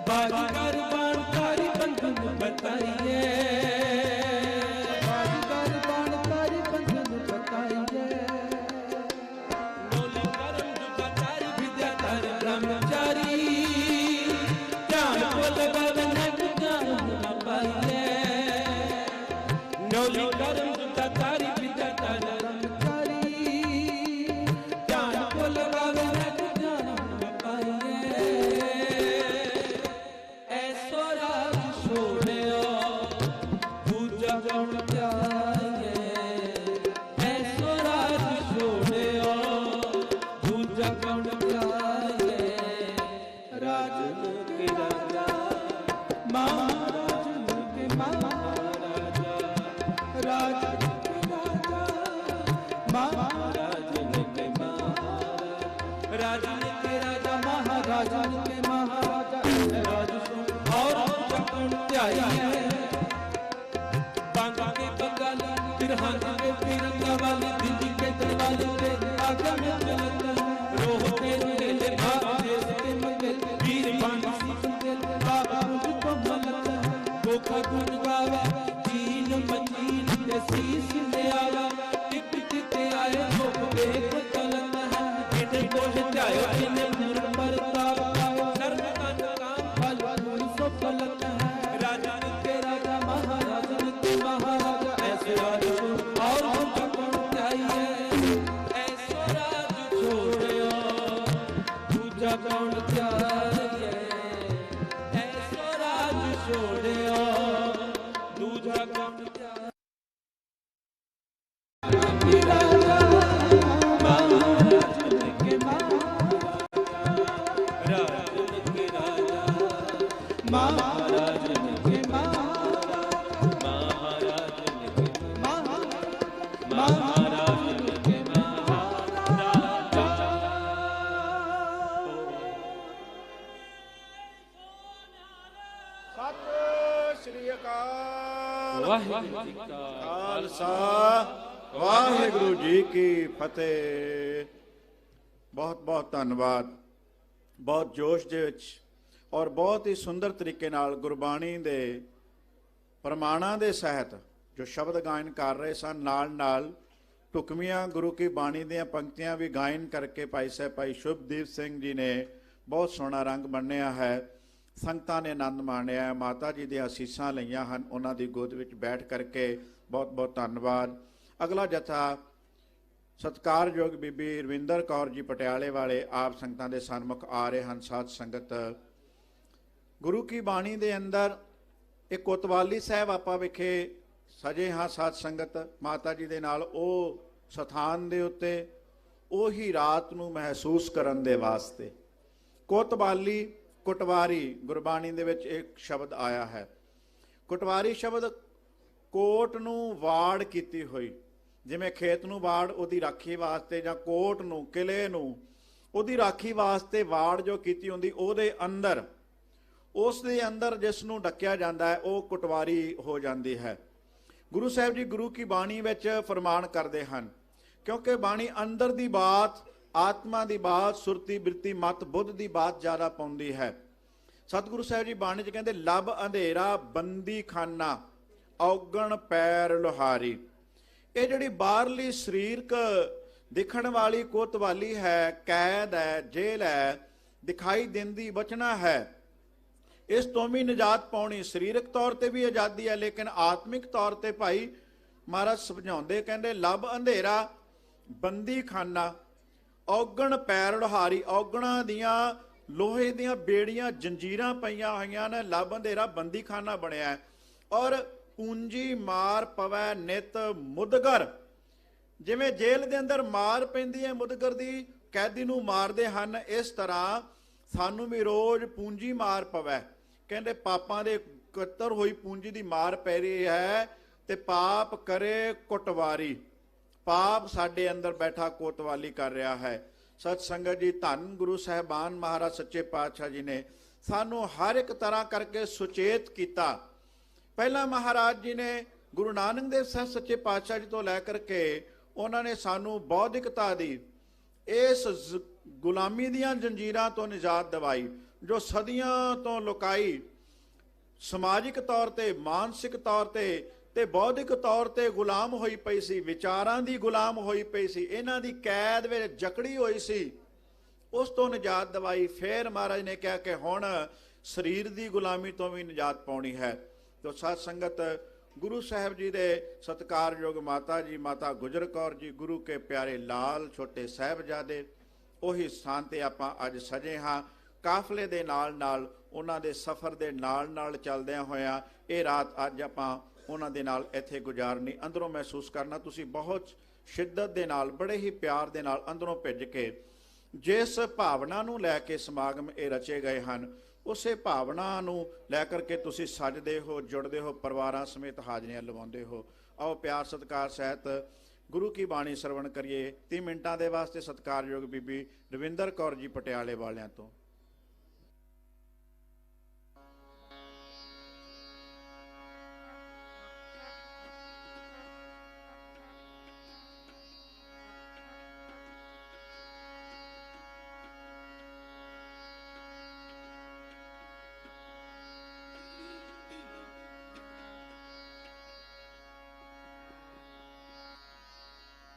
बाजीगर बाणकारी बंधन बताइए, बाजीगर बाणकारी बंधन बताइए, नौली करम दुखाचारी विद्याधारी ब्रह्मचारी, ज्ञान को लगावे न ज्ञान न पाइए, नौली करम दुखाचारी विद्याधारी ब्रह्मचारी, ऐसो राज छोड़ियो दूजा कौन धियाए, ऐसो राज छोड़ियो दूजा कौन धियाए, राजन के राजा महाराजन के महाराजा, राजन के राजा महाराजन के महाराजा, राजन के राजा महाराजन के महाराजा, राज और कौन ध्याइए, बांगा के बंगाली, फिर हाथ के तिरंगा वाली, दिल्ली के दरवाजे पे आगे में चल जिन गुर प्रताप सर्व तन काम फल फूल सो फलत है। राजन के राजा महाराजन के महाराजा ऐसे राज और दूजा कौन चाहिए। ऐसो राज छोड़ियो दूजा कौन चाहिए। ऐसो राज छोड़ियो दूजा कौन चाहिए।
ਸਤਿ ਸ੍ਰੀ ਅਕਾਲ।
ਵਾਹਿਗੁਰੂ ਜੀ ਕਾ
ਖਾਲਸਾ ਵਾਹਿਗੁਰੂ ਜੀ ਕੀ ਫਤਿਹ। ਬਹੁਤ ਬਹੁਤ ਧੰਨਵਾਦ। ਬਹੁਤ ਜੋਸ਼ ਦੇ ਵਿੱਚ ਔਰ ਬਹੁਤ ਹੀ ਸੁੰਦਰ ਤਰੀਕੇ ਨਾਲ ਗੁਰਬਾਣੀ ਦੇ ਪ੍ਰਮਾਣਾਂ ਦੇ ਸਹਿਤ ਜੋ ਸ਼ਬਦ ਗਾਇਨ ਕਰ ਰਹੇ ਸਨ, ਨਾਲ ਨਾਲ ਢੁਕਵੀਆਂ ਗੁਰੂ ਕੀ ਬਾਣੀ ਦੀਆਂ ਪੰਕਤੀਆਂ ਵੀ ਗਾਇਨ ਕਰਕੇ ਭਾਈ ਸਾਹਿਬ ਭਾਈ ਸ਼ੁਭਦੀਪ ਸਿੰਘ ਜੀ ਨੇ ਬਹੁਤ ਸੋਹਣਾ ਰੰਗ ਬੰਨ੍ਹਿਆ ਹੈ। ਸੰਗਤਾਂ ਨੇ ਆਨੰਦ ਮਾਣਿਆ ਹੈ, ਮਾਤਾ ਜੀ ਦੀਆਂ ਅਸੀਸਾਂ ਲਈਆਂ ਹਨ ਉਹਨਾਂ ਦੀ ਗੋਦ ਵਿੱਚ ਬੈਠ ਕਰਕੇ। ਬਹੁਤ ਬਹੁਤ ਧੰਨਵਾਦ। ਅਗਲਾ ਜਥਾ ਸਤਿਕਾਰਯੋਗ ਬੀਬੀ ਰਵਿੰਦਰ ਕੌਰ ਜੀ ਪਟਿਆਲੇ ਵਾਲੇ ਆਪ ਸੰਗਤਾਂ ਦੇ ਸਨਮੁਖ ਆ ਰਹੇ ਹਨ। ਸਾਧ ਸੰਗਤ, ਗੁਰੂ ਕੀ ਬਾਣੀ ਦੇ ਅੰਦਰ ਇੱਕ ਕੋਤਵਾਲੀ ਸਾਹਿਬ ਆਪਾਂ ਵਿਖੇ ਸਜੇ ਹਾਂ। ਸਾਧ ਸੰਗਤ, ਮਾਤਾ ਜੀ ਦੇ ਨਾਲ ਉਹ ਸਥਾਨ ਦੇ ਉੱਤੇ ਉਹੀ ਰਾਤ ਨੂੰ ਮਹਿਸੂਸ ਕਰਨ ਦੇ ਵਾਸਤੇ ਕੋਤਵਾਲੀ ਕੁਟਵਾਰੀ ਗੁਰਬਾਣੀ ਦੇ ਵਿੱਚ ਇੱਕ ਸ਼ਬਦ ਆਇਆ ਹੈ। ਕੁਟਵਾਰੀ ਸ਼ਬਦ ਕੋਟ ਨੂੰ ਵਾੜ ਕੀਤੀ ਹੋਈ, ਜਿਵੇਂ ਖੇਤ ਨੂੰ ਵਾੜ ਉਹਦੀ ਰਾਖੀ ਵਾਸਤੇ, ਜਾਂ ਕੋਟ ਨੂੰ ਕਿਲੇ ਨੂੰ ਉਹਦੀ ਰਾਖੀ ਵਾਸਤੇ ਵਾੜ ਜੋ ਕੀਤੀ ਹੁੰਦੀ, ਉਹਦੇ ਅੰਦਰ ਉਸ ਦੇ ਅੰਦਰ ਜਿਸ ਨੂੰ ਡੱਕਿਆ ਜਾਂਦਾ ਹੈ ਉਹ ਕੁਟਵਾਰੀ ਹੋ ਜਾਂਦੀ ਹੈ। ਗੁਰੂ ਸਾਹਿਬ ਜੀ ਗੁਰੂ ਕੀ ਬਾਣੀ ਵਿੱਚ ਫਰਮਾਨ ਕਰਦੇ ਹਨ, ਕਿਉਂਕਿ ਬਾਣੀ ਅੰਦਰ ਦੀ ਬਾਤ, ਆਤਮਾ ਦੀ ਬਾਤ, ਸੁਰਤੀ ਬਿਰਤੀ ਮਤ ਬੁੱਧ ਦੀ ਬਾਤ ਜ਼ਿਆਦਾ ਪਾਉਂਦੀ ਹੈ। ਸਤਿਗੁਰੂ ਸਾਹਿਬ ਜੀ ਬਾਣੀ 'ਚ ਕਹਿੰਦੇ, ਲੱਭ ਅੰਧੇਰਾ ਬੰਦੀ ਖਾਨਾ ਔਗਣ ਪੈਰ ਲੋਹਾਰੀ। ਇਹ ਜਿਹੜੀ ਬਾਹਰਲੀ ਸਰੀਰਕ ਦਿਖਣ ਵਾਲੀ ਕੋਤਵਾਲੀ ਹੈ, ਕੈਦ ਹੈ, ਜੇਲ੍ਹ ਹੈ, ਦਿਖਾਈ ਦਿੰਦੀ ਬਚਣਾ ਹੈ, ਇਸ ਤੋਂ ਵੀ ਨਿਜਾਤ ਪਾਉਣੀ। ਸਰੀਰਕ ਤੌਰ ਤੇ ਵੀ ਆਜ਼ਾਦੀ ਹੈ, ਲੇਕਿਨ ਆਤਮਿਕ ਤੌਰ ਤੇ ਭਾਈ ਮਹਾਰਾਜ ਸਮਝਾਉਂਦੇ, ਕਹਿੰਦੇ ਲੱਭ ਅੰਧੇਰਾ ਬੰਦੀ ਖਾਨਾ ਔਗਣ ਪੈਰ ਲੋਹਾਰੀ। ਔਗਣਾਂ ਦੀਆਂ ਲੋਹੇ ਦੀਆਂ ਬੇੜੀਆਂ ਜੰਜੀਰਾਂ ਪਈਆਂ ਹੋਈਆਂ ਨੇ, ਲੱਭ ਅੰਧੇਰਾ ਬੰਦੀ ਖਾਨਾ ਬਣਿਆ। ਔਰ ਪੂੰਜੀ ਮਾਰ ਪਵੈ ਨਿਤ ਮੁਦਗਰ, ਜਿਵੇਂ ਜੇਲ੍ਹ ਦੇ ਅੰਦਰ ਮਾਰ ਪੈਂਦੀ ਹੈ ਮੁਦਗਰ ਦੀ, ਕੈਦੀ ਨੂੰ ਮਾਰਦੇ ਹਨ, ਇਸ ਤਰ੍ਹਾਂ ਸਾਨੂੰ ਵੀ ਰੋਜ਼ ਪੂੰਜੀ ਮਾਰ ਪਵੈ। ਕਹਿੰਦੇ ਪਾਪਾਂ ਦੇ ਇਕੱਤਰ ਹੋਈ ਪੂੰਜੀ ਦੀ ਮਾਰ ਪੈ ਰਹੀ ਹੈ ਤੇ ਪਾਪ ਕਰੇ ਕੁਟਵਾਰੀ। ਪਾਪ ਸਾਡੇ ਅੰਦਰ ਬੈਠਾ ਕੋਤਵਾਲੀ ਕਰ ਰਿਹਾ ਹੈ। ਸਤ ਸੰਗਤ ਜੀ, ਧੰਨ ਗੁਰੂ ਸਾਹਿਬਾਨ ਮਹਾਰਾਜ ਸੱਚੇ ਪਾਤਸ਼ਾਹ ਜੀ ਨੇ ਸਾਨੂੰ ਹਰ ਇੱਕ ਤਰ੍ਹਾਂ ਕਰਕੇ ਸੁਚੇਤ ਕੀਤਾ। ਪਹਿਲਾਂ ਮਹਾਰਾਜ ਜੀ ਨੇ ਗੁਰੂ ਨਾਨਕ ਦੇਵ ਸਾਹਿਬ ਸੱਚੇ ਪਾਤਸ਼ਾਹ ਜੀ ਤੋਂ ਲੈ ਕਰਕੇ ਉਹਨਾਂ ਨੇ ਸਾਨੂੰ ਬੌਧਿਕਤਾ ਦੀ ਇਸ ਗੁਲਾਮੀ ਦੀਆਂ ਜੰਜੀਰਾਂ ਤੋਂ ਨਿਜਾਤ ਦਿਵਾਈ, ਜੋ ਸਦੀਆਂ ਤੋਂ ਲੁਕਾਈ ਸਮਾਜਿਕ ਤੌਰ ਤੇ, ਮਾਨਸਿਕ ਤੌਰ ਤੇ ਬੌਧਿਕ ਤੌਰ ਤੇ ਗੁਲਾਮ ਹੋਈ ਪਈ ਸੀ, ਵਿਚਾਰਾਂ ਦੀ ਗੁਲਾਮ ਹੋਈ ਪਈ ਸੀ, ਇਹਨਾਂ ਦੀ ਕੈਦ ਵਿੱਚ ਜਕੜੀ ਹੋਈ ਸੀ, ਉਸ ਤੋਂ ਨਿਜਾਤ ਦਿਵਾਈ। ਫਿਰ ਮਹਾਰਾਜ ਨੇ ਕਿਹਾ ਕਿ ਹੁਣ ਸਰੀਰ ਦੀ ਗੁਲਾਮੀ ਤੋਂ ਵੀ ਨਿਜਾਤ ਪਾਉਣੀ ਹੈ। ਤੋ ਸਾਧ ਸੰਗਤ, ਗੁਰੂ ਸਾਹਿਬ ਜੀ ਦੇ ਸਤਿਕਾਰਯੋਗ ਮਾਤਾ ਜੀ, ਮਾਤਾ ਗੁਜਰ ਕੌਰ ਜੀ, ਗੁਰੂ ਕੇ ਪਿਆਰੇ ਲਾਲ ਛੋਟੇ ਸਾਹਿਬਜ਼ਾਦੇ, ਉਹੀ ਸਥਾਨ ਤੇ ਆਪਾਂ ਅੱਜ ਸਜੇ ਹਾਂ। ਕਾਫਲੇ ਦੇ ਨਾਲ ਨਾਲ, ਉਹਨਾਂ ਦੇ ਸਫ਼ਰ ਦੇ ਨਾਲ ਨਾਲ ਚੱਲਦਿਆਂ ਹੋਇਆਂ ਇਹ ਰਾਤ ਅੱਜ ਆਪਾਂ ਉਹਨਾਂ ਦੇ ਨਾਲ ਇੱਥੇ ਗੁਜ਼ਾਰਨੀ। ਅੰਦਰੋਂ ਮਹਿਸੂਸ ਕਰਨਾ ਤੁਸੀਂ ਬਹੁਤ ਸ਼ਿੱਦਤ ਦੇ ਨਾਲ, ਬੜੇ ਹੀ ਪਿਆਰ ਦੇ ਨਾਲ ਅੰਦਰੋਂ ਭਿੱਜ ਕੇ ਜਿਸ ਭਾਵਨਾ ਨੂੰ ਲੈ ਕੇ ਸਮਾਗਮ ਇਹ ਰਚੇ ਗਏ ਹਨ, ਉਸੇ ਭਾਵਨਾ ਨੂੰ ਲੈ ਕਰਕੇ ਤੁਸੀਂ ਸਜਦੇ ਹੋ, ਜੁੜਦੇ ਹੋ, ਪਰਿਵਾਰਾਂ ਸਮੇਤ ਹਾਜ਼ਰੀਆਂ ਲਵਾਉਂਦੇ ਹੋ। ਆਓ ਪਿਆਰ ਸਤਿਕਾਰ ਸਹਿਤ ਗੁਰੂ ਕੀ ਬਾਣੀ ਸਰਵਣ ਕਰੀਏ। 30 ਮਿੰਟਾਂ ਦੇ ਵਾਸਤੇ ਸਤਿਕਾਰਯੋਗ ਬੀਬੀ ਰਵਿੰਦਰ ਕੌਰ ਜੀ ਪਟਿਆਲੇ ਵਾਲਿਆਂ ਤੋਂ।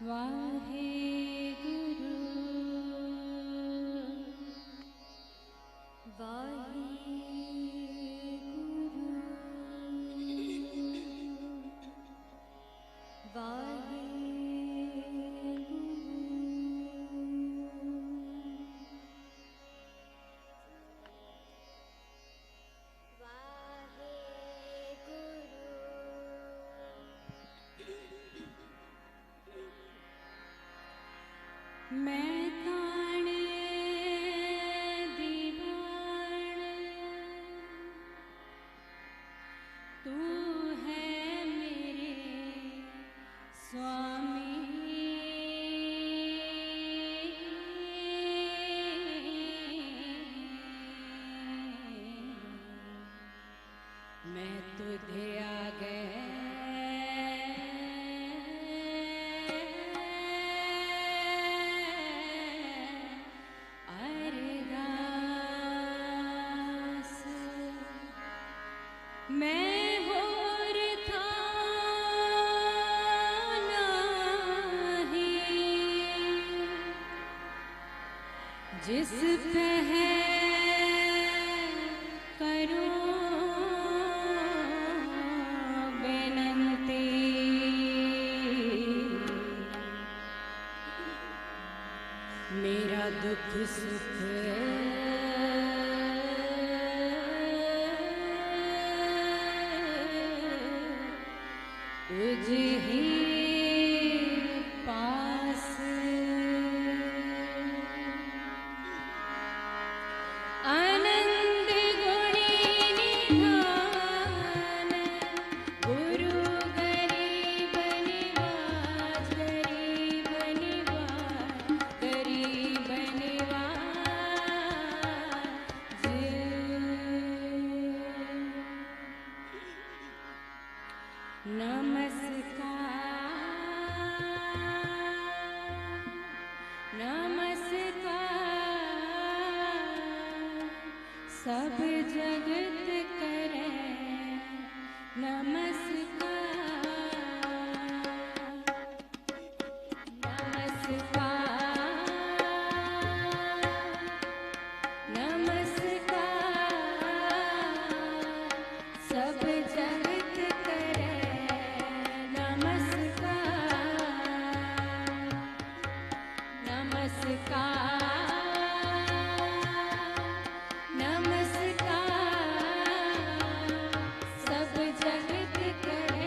ਵਾਹਿਗੁਰੂ तुझे आगे अरदास मैं होर था नहीं जिस पे है करूं बेनती मेरा दुख सुख तुझ ही पास आनंद गुणी निधान गुरु गरीब निवाज गरीब निवाज गरीब निवाज नमस्कार नमस्कार सब जगत करे नमस्कार नमस्कार नमस्कार सब जगत करे नमस्कार नमस्कार नमस्कार सब जगत करे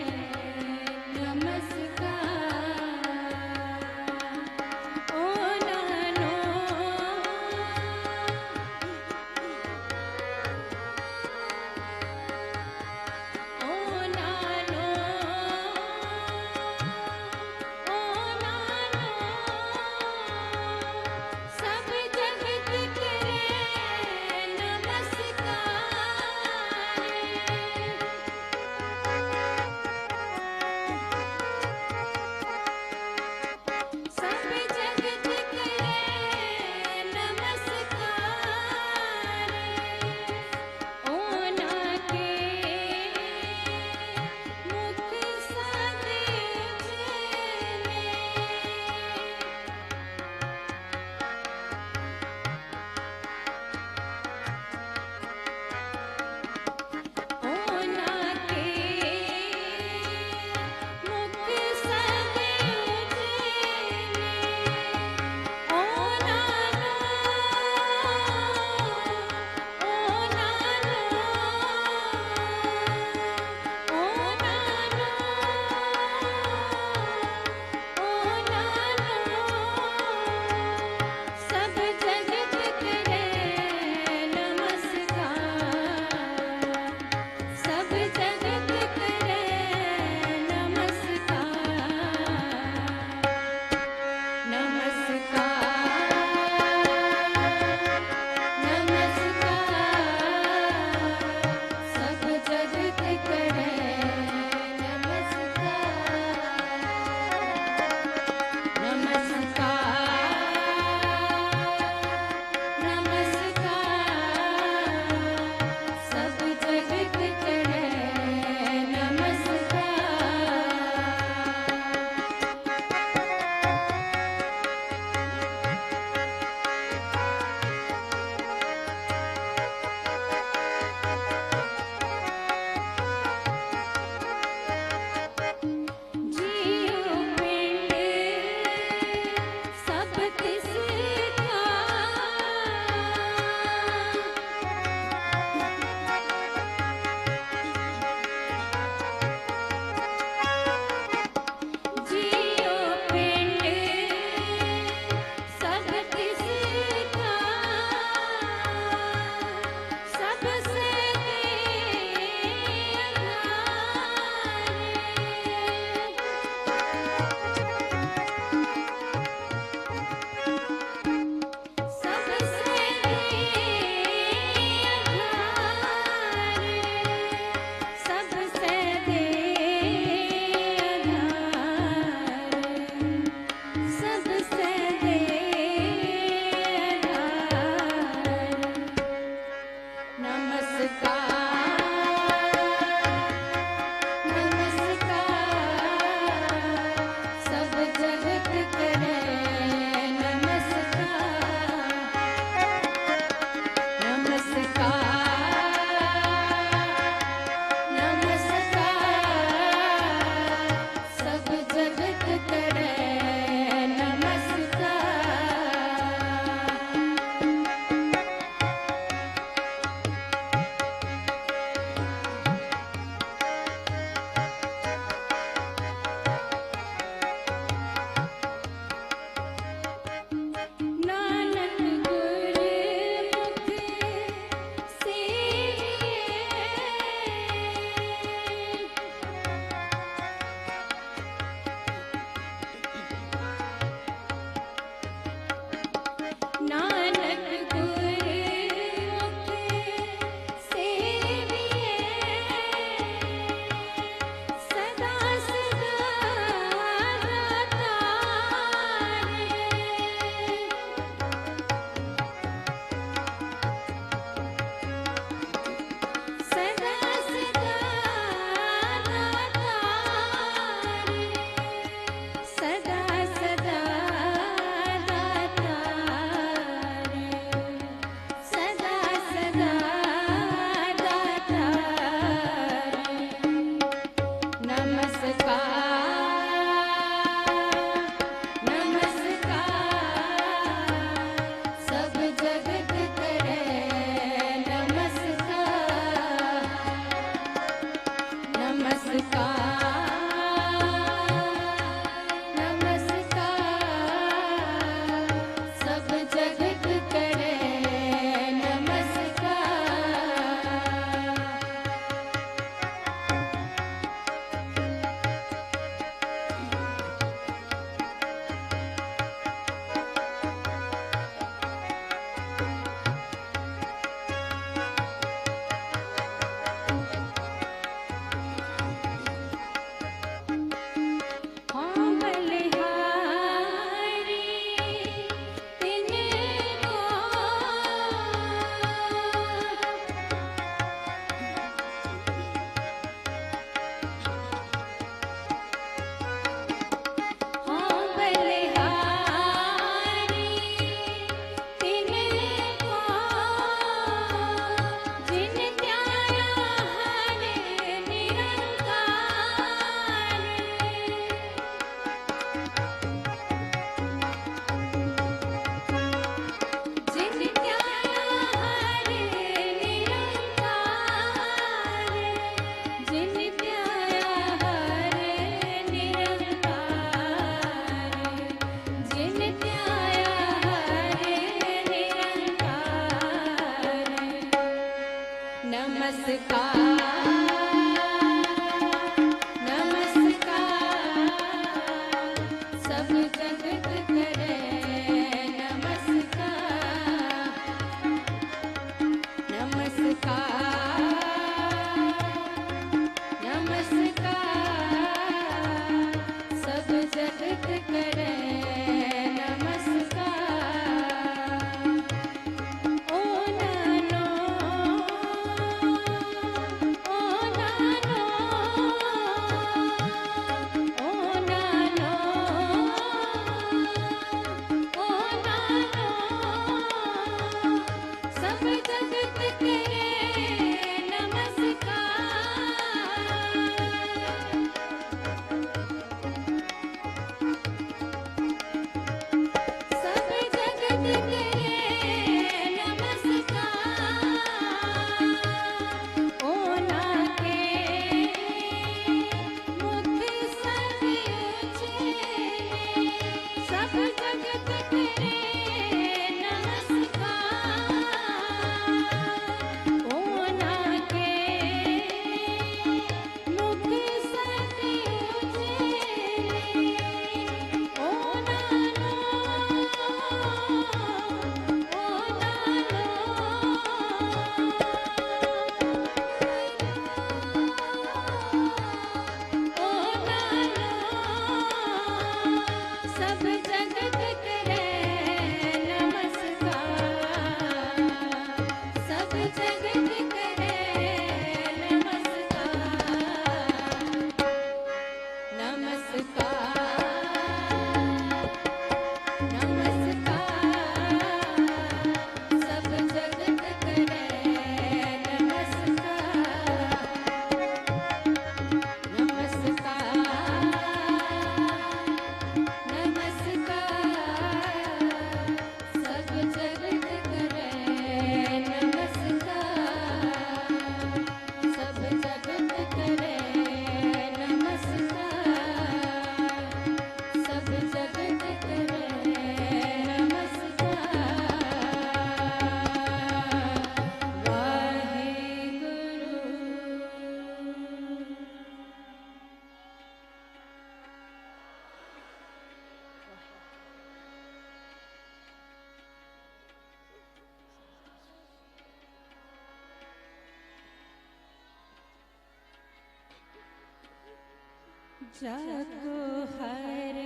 जागो हर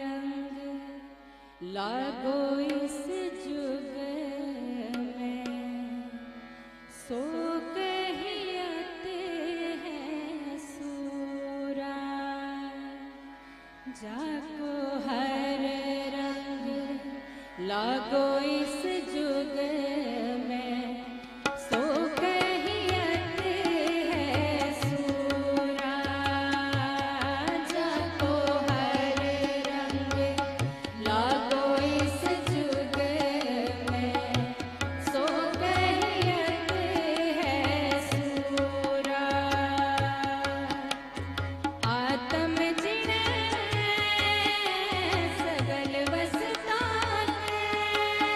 रंग लागो इस जुग में, सो कहियते हैं सूरा। जागो हर रंग लागो इस जुग में, सो कहियते हैं सूरा। जागो हर रंग लागो इस जुग में, सो कहियते हैं सूरा। आत्म जिने सगल वसता है,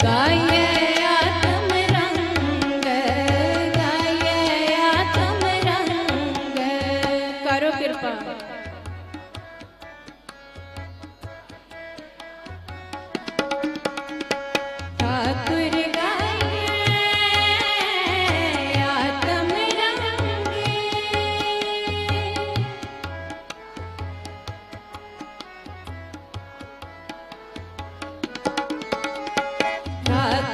गाये आत्म रंग, गाये आत्म रंग। करो कृपा। ठाकुर गाये आत्म रंग, ठाकुर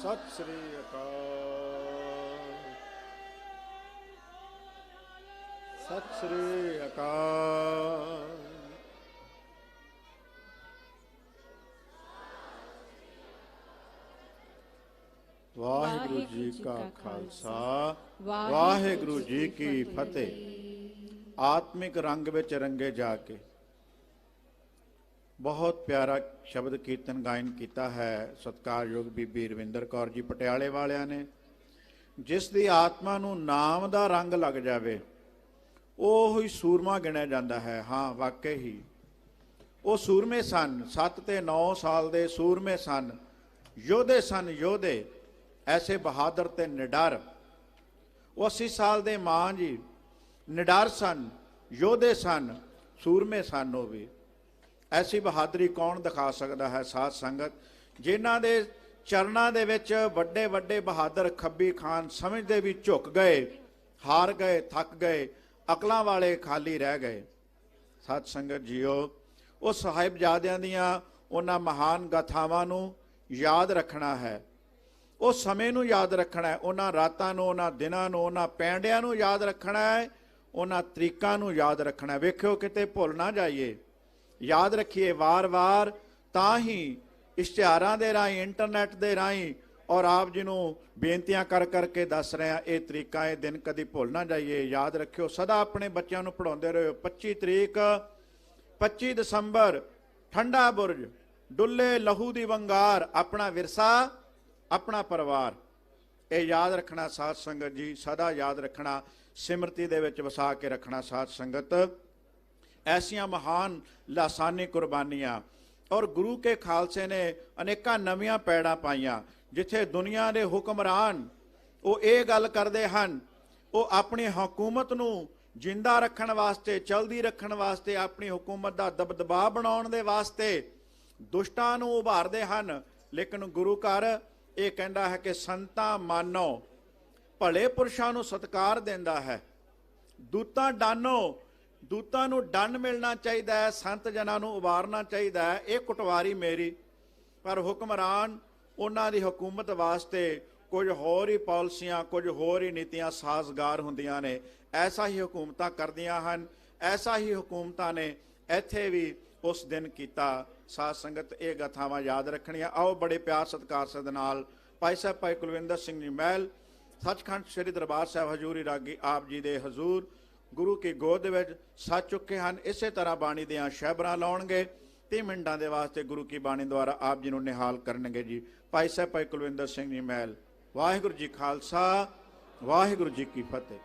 ਸਤਿ ਸ੍ਰੀ ਅਕਾਲ। ਸਤਿ ਸ੍ਰੀ ਅਕਾਲ। ਵਾਹਿਗੁਰੂ ਜੀ ਕਾ ਖਾਲਸਾ, ਵਾਹਿਗੁਰੂ ਜੀ ਕੀ ਫਤਿਹ। ਆਤਮਿਕ ਰੰਗ ਵਿੱਚ ਰੰਗੇ ਜਾ ਕੇ ਬਹੁਤ ਪਿਆਰਾ ਸ਼ਬਦ ਕੀਰਤਨ ਗਾਇਨ ਕੀਤਾ ਹੈ ਸਤਿਕਾਰਯੋਗ ਬੀਬੀ ਰਵਿੰਦਰ ਕੌਰ ਜੀ ਪਟਿਆਲੇ ਵਾਲਿਆਂ ਨੇ। ਜਿਸ ਦੀ ਆਤਮਾ ਨੂੰ ਨਾਮ ਦਾ ਰੰਗ ਲੱਗ ਜਾਵੇ ਉਹ ਹੀ ਸੂਰਮਾ ਗਿਣਿਆ ਜਾਂਦਾ ਹੈ। ਹਾਂ, ਵਾਕਈ ਹੀ ਉਹ ਸੂਰਮੇ ਸਨ। 7 ਤੇ 9 ਸਾਲ ਦੇ ਸੂਰਮੇ ਸਨ, ਯੋਧੇ ਸਨ, ਯੋਧੇ ਐਸੇ ਬਹਾਦਰ ਤੇ ਨਿਡਰ। ਉਹ 80 ਸਾਲ ਦੇ ਮਾਂ ਜੀ ਨਿਡਰ ਸਨ, ਯੋਧੇ ਸਨ, ਸੂਰਮੇ ਸਨ। ਉਹ ਵੀ ਐਸੀ ਬਹਾਦਰੀ ਕੌਣ ਦਿਖਾ ਸਕਦਾ ਹੈ ਸਾਧ ਸੰਗਤ, ਜਿਨ੍ਹਾਂ ਦੇ ਚਰਨਾਂ ਦੇ ਵਿੱਚ ਵੱਡੇ ਵੱਡੇ ਬਹਾਦਰ ਖੱਬੀ ਖਾਨ ਸਮਝਦੇ ਵੀ ਝੁਕ ਗਏ, ਹਾਰ ਗਏ, ਥੱਕ ਗਏ, ਅਕਲਾਂ ਵਾਲੇ ਖਾਲੀ ਰਹਿ ਗਏ। ਸਾਧ ਸੰਗਤ ਜੀਓ, ਉਹ ਸਾਹਿਬਜ਼ਾਦਿਆਂ ਦੀਆਂ ਉਹਨਾਂ ਮਹਾਨ ਗਾਥਾਵਾਂ ਨੂੰ ਯਾਦ ਰੱਖਣਾ ਹੈ, ਉਹ ਸਮੇਂ ਨੂੰ ਯਾਦ ਰੱਖਣਾ ਹੈ, ਉਹਨਾਂ ਰਾਤਾਂ ਨੂੰ, ਉਹਨਾਂ ਦਿਨਾਂ ਨੂੰ, ਉਹਨਾਂ ਪੈਂਡਿਆਂ ਨੂੰ ਯਾਦ ਰੱਖਣਾ ਹੈ, ਉਹਨਾਂ ਤਰੀਕਾਂ ਨੂੰ ਯਾਦ ਰੱਖਣਾ। ਵੇਖਿਓ ਕਿਤੇ ਭੁੱਲ ਨਾ ਜਾਈਏ, ਯਾਦ ਰੱਖੀਏ ਵਾਰ-ਵਾਰ। ਤਾਂ ਹੀ ਇਸ਼ਤਿਹਾਰਾਂ ਦੇ ਰਾਹੀਂ, ਇੰਟਰਨੈਟ ਦੇ ਰਾਹੀਂ ਔਰ ਆਪ ਜੀ ਨੂੰ ਬੇਨਤੀਆਂ ਕਰ ਕਰਕੇ ਦੱਸ ਰਹੇ ਹਾਂ, ਇਹ ਤਰੀਕਾ, ਇਹ ਦਿਨ ਕਦੀ ਭੁੱਲ ਨਾ ਜਾਈਏ। ਯਾਦ ਰੱਖਿਓ, ਸਦਾ ਆਪਣੇ ਬੱਚਿਆਂ ਨੂੰ ਪੜ੍ਹਾਉਂਦੇ ਰਹੋ। 25 ਤਰੀਕ, 25 ਦਸੰਬਰ, ਠੰਡਾ ਬੁਰਜ, ਡੁੱਲੇ ਲਹੂ ਦੀ ਵੰਗਾਰ, ਆਪਣਾ ਵਿਰਸਾ, ਆਪਣਾ ਪਰਿਵਾਰ। ਇਹ ਯਾਦ ਰੱਖਣਾ ਸਾਧ ਸੰਗਤ ਜੀ, ਸਦਾ ਯਾਦ ਰੱਖਣਾ, ਸਿਮਰਤੀ ਦੇ ਵਿੱਚ ਵਸਾ ਕੇ ਰੱਖਣਾ ਸਾਧ ਸੰਗਤ। ਐਸੀਆਂ ਮਹਾਨ ਲਾਸਾਨੀ ਕੁਰਬਾਨੀਆਂ ਔਰ ਗੁਰੂ ਕੇ ਖਾਲਸੇ ਨੇ ਅਨੇਕਾਂ ਨਵੀਆਂ ਪੈੜਾਂ ਪਾਈਆਂ। ਜਿੱਥੇ ਦੁਨੀਆ ਦੇ ਹੁਕਮਰਾਨ ਉਹ ਇਹ ਗੱਲ ਕਰਦੇ ਹਨ, ਉਹ ਆਪਣੀ ਹਕੂਮਤ ਨੂੰ ਜਿੰਦਾ ਰੱਖਣ ਵਾਸਤੇ, ਚਲਦੀ ਰੱਖਣ ਵਾਸਤੇ, ਆਪਣੀ ਹਕੂਮਤ ਦਾ ਦਬਦਬਾ ਬਣਾਉਣ ਦੇ ਵਾਸਤੇ ਦੁਸ਼ਟਾਂ ਨੂੰ ਉਭਾਰਦੇ ਹਨ। ਲੇਕਿਨ ਗੁਰੂ ਘਰ ਇਹ ਕਹਿੰਦਾ ਹੈ ਕਿ ਸੰਤਾਂ ਮਾਨੋ, ਭਲੇ ਪੁਰਸ਼ਾਂ ਨੂੰ ਸਤਿਕਾਰ ਦਿੰਦਾ ਹੈ। ਦੂਤਾਂ ਡਾਨੋ, ਦੂਤਾਂ ਨੂੰ ਡੰਨ ਮਿਲਣਾ ਚਾਹੀਦਾ ਹੈ, ਸੰਤ ਜਨਾਂ ਨੂੰ ਉਭਾਰਨਾ ਚਾਹੀਦਾ ਹੈ। ਇਹ ਕੁਟਵਾਰੀ ਮੇਰੀ, ਪਰ ਹੁਕਮਰਾਨ ਉਹਨਾਂ ਦੀ ਹਕੂਮਤ ਵਾਸਤੇ ਕੁਝ ਹੋਰ ਹੀ ਪਾਲਿਸੀਆਂ, ਕੁਝ ਹੋਰ ਹੀ ਨੀਤੀਆਂ ਸਾਜ਼ਗਾਰ ਹੁੰਦੀਆਂ ਨੇ। ਐਸਾ ਹੀ ਹਕੂਮਤਾਂ ਕਰਦੀਆਂ ਹਨ, ਐਸਾ ਹੀ ਹਕੂਮਤਾਂ ਨੇ ਇੱਥੇ ਵੀ ਉਸ ਦਿਨ ਕੀਤਾ। ਸਾਧ ਸੰਗਤ ਇਹ ਗਾਥਾਵਾਂ ਯਾਦ ਰੱਖਣੀਆਂ। ਆਓ ਬੜੇ ਪਿਆਰ ਸਤਿਕਾਰ ਦੇ ਨਾਲ ਭਾਈ ਸਾਹਿਬ ਭਾਈ ਕੁਲਵਿੰਦਰ ਸਿੰਘ ਜੀ ਮਹਿਲ, ਸੱਚਖੰਡ ਸ੍ਰੀ ਦਰਬਾਰ ਸਾਹਿਬ ਹਜ਼ੂਰੀ ਰਾਗੀ ਆਪ ਜੀ ਦੇ ਹਜ਼ੂਰ ਗੁਰੂ ਕੀ ਗੋਦ ਦੇ ਵਿੱਚ ਸੱਜ ਚੁੱਕੇ ਹਨ। ਇਸੇ ਤਰ੍ਹਾਂ ਬਾਣੀ ਦੀਆਂ ਸ਼ਹਿਬਰਾਂ ਲਾਉਣਗੇ। 30 ਮਿੰਟਾਂ ਦੇ ਵਾਸਤੇ ਗੁਰੂ ਕੀ ਬਾਣੀ ਦੁਆਰਾ ਆਪ ਜੀ ਨੂੰ ਨਿਹਾਲ ਕਰਨਗੇ ਜੀ ਭਾਈ ਸਾਹਿਬ ਭਾਈ ਕੁਲਵਿੰਦਰ ਸਿੰਘ ਜੀ ਮਹਿਲ। ਵਾਹਿਗੁਰੂ ਜੀ ਖਾਲਸਾ, ਵਾਹਿਗੁਰੂ ਜੀ ਕੀ ਫਤਿਹ।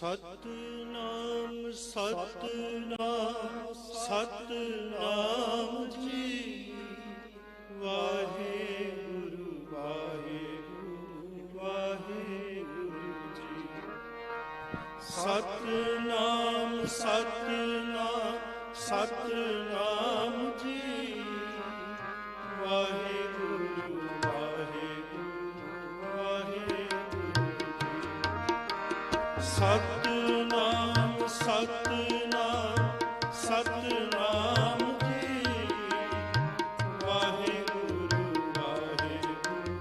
ਸਤਨਾਮ ਸਤਨਾਮ ਸਤਨਾਮ ਜੀ। ਵਾਹਿਗੁਰੂ ਵਾਹਿਗੁਰੂ ਵਾਹਿਗੁਰੂ ਜੀ। ਸਤਨਾਮ ਸਤਨਾਮ ਸਤਨਾਮ ਜੀ। ਵਾਹਿਗੁਰੂ ਵਾਹਿਗੁਰੂ ਵਾਹਿਗੁਰੂ ਜੀ। ਸਤਨਾਮ ਸਤਨਾਮ ਸਤਨਾਮ ਜੀ। ਵਾਹਿਗੁਰੂ ਵਾਹਿਗੁਰੂ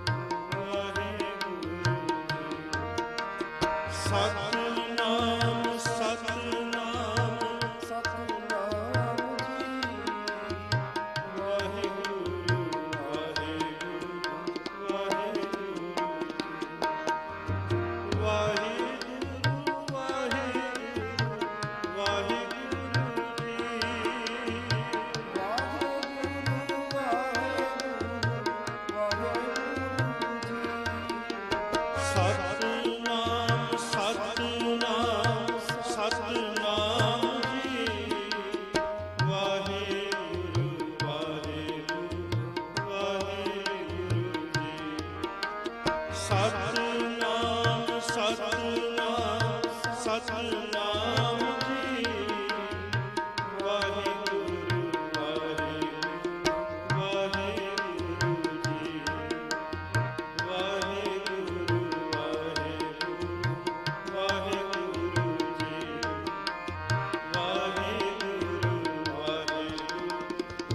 ਵਾਹਿਗੁਰੂ ਜੀ। ਸਤਨਾਮ ਸਤਨਾਮ ਸਤਨਾਮ ਜੀ। ਵਾਹਿਗੁਰੂ ਵਾਹਿਗੁਰੂ ਵਾਹਿਗੁਰੂ ਜੀ। ਵਾਹਿਗੁਰੂ ਸਤਨਾਮ ਸਤਨਾਮ ਸਤਨਾਮ ਜੀ। ਵਾਹਿਗੁਰੂ ਵਾਹਿਗੁਰੂ ਵਾਹਿਗੁਰੂ ਜੀ। ਵਾਹਿਗੁਰੂ ਵਾਹਿਗੁਰੂ ਵਾਹਿਗੁਰੂ ਜੀ। ਵਾਹਿਗੁਰੂ ਵਾਹਿਗੁਰੂ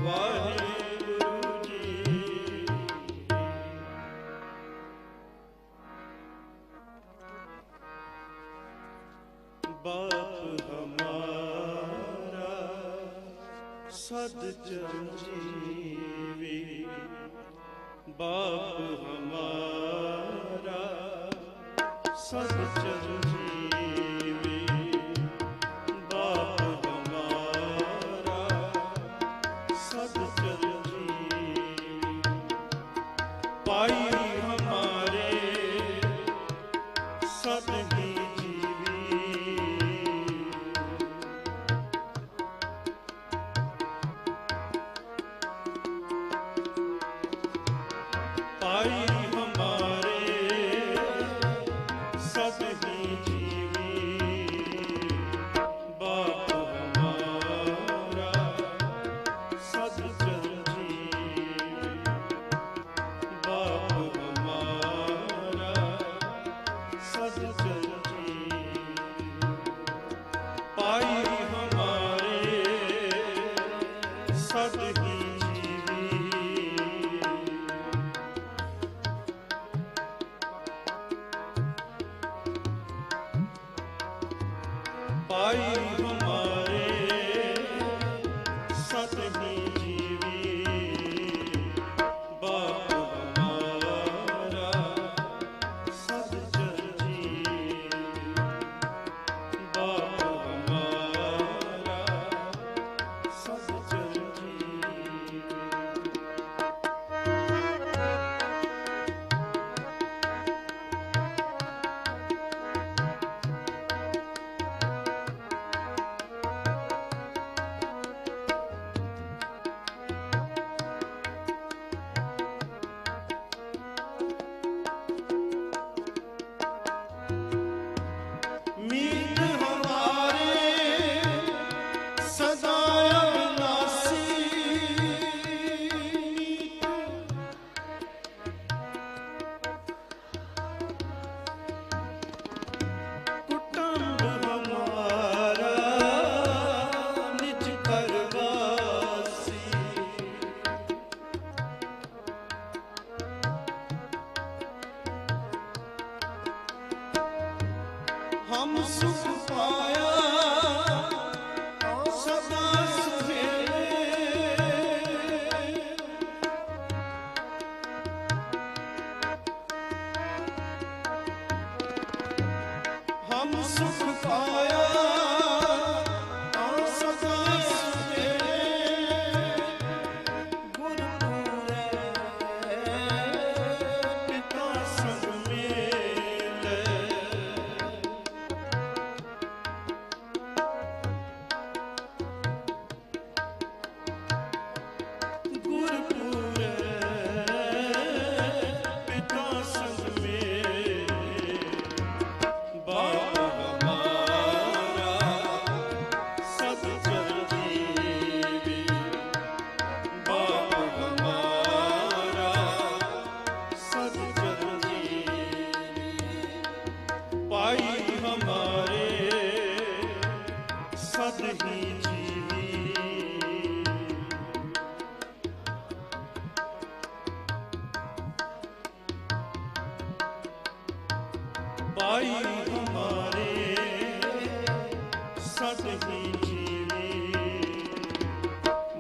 ਵਾਹਿਗੁਰੂ ਜੀ। ਬਾਪ ਹਮਾਰਾ ਸਦ ਚਰੰਜੀਵੀ। ਬਾਪ ਹਮਾਰਾ ਸਦ ਚਰੰਜੀਵੀ। ਬਾਪ ਹਮਾਰਾ ਸਦ ਚਰੰਜੀਵੀ। ਪਾਈ ਹਮਾਰੇ ਸਦ ਹੀ ਪਾਈ ਹਮਾਰੇ ਸਦ ਹੀ ਜੀਵੀ। ਬਾਪ ਹਮਾਰਾ ਸਦ ਚਰੰਜੀਵੀ। ਬਾਪ ਹਮਾਰਾ ਸਦ ਚਰੰਜੀਵੀ। ਪਾਈ ਹਮਾਰੇ ਸਦ ਹੀ ਪਾਈ ਹਮਾਰੇ ਸਤ ਹੀ ਜੀਵੀ। ਬਾਪ ਹਮਾਰਾ ਸਦ ਚਰੰਜੀਵੀ। ਬਾਪ ਹਮਾਰਾ ਸਦ ਚਰੰਜੀਵੀ। मीत हमारे सदा अविनाशी। कुटुंब हमारा निज करवासी। हम सुख पाया सदा सुहेले। हम सुख पाया सदा सुहेले। गुरपुरे पिता संग मेले। पाई हमारे सत ही जीवी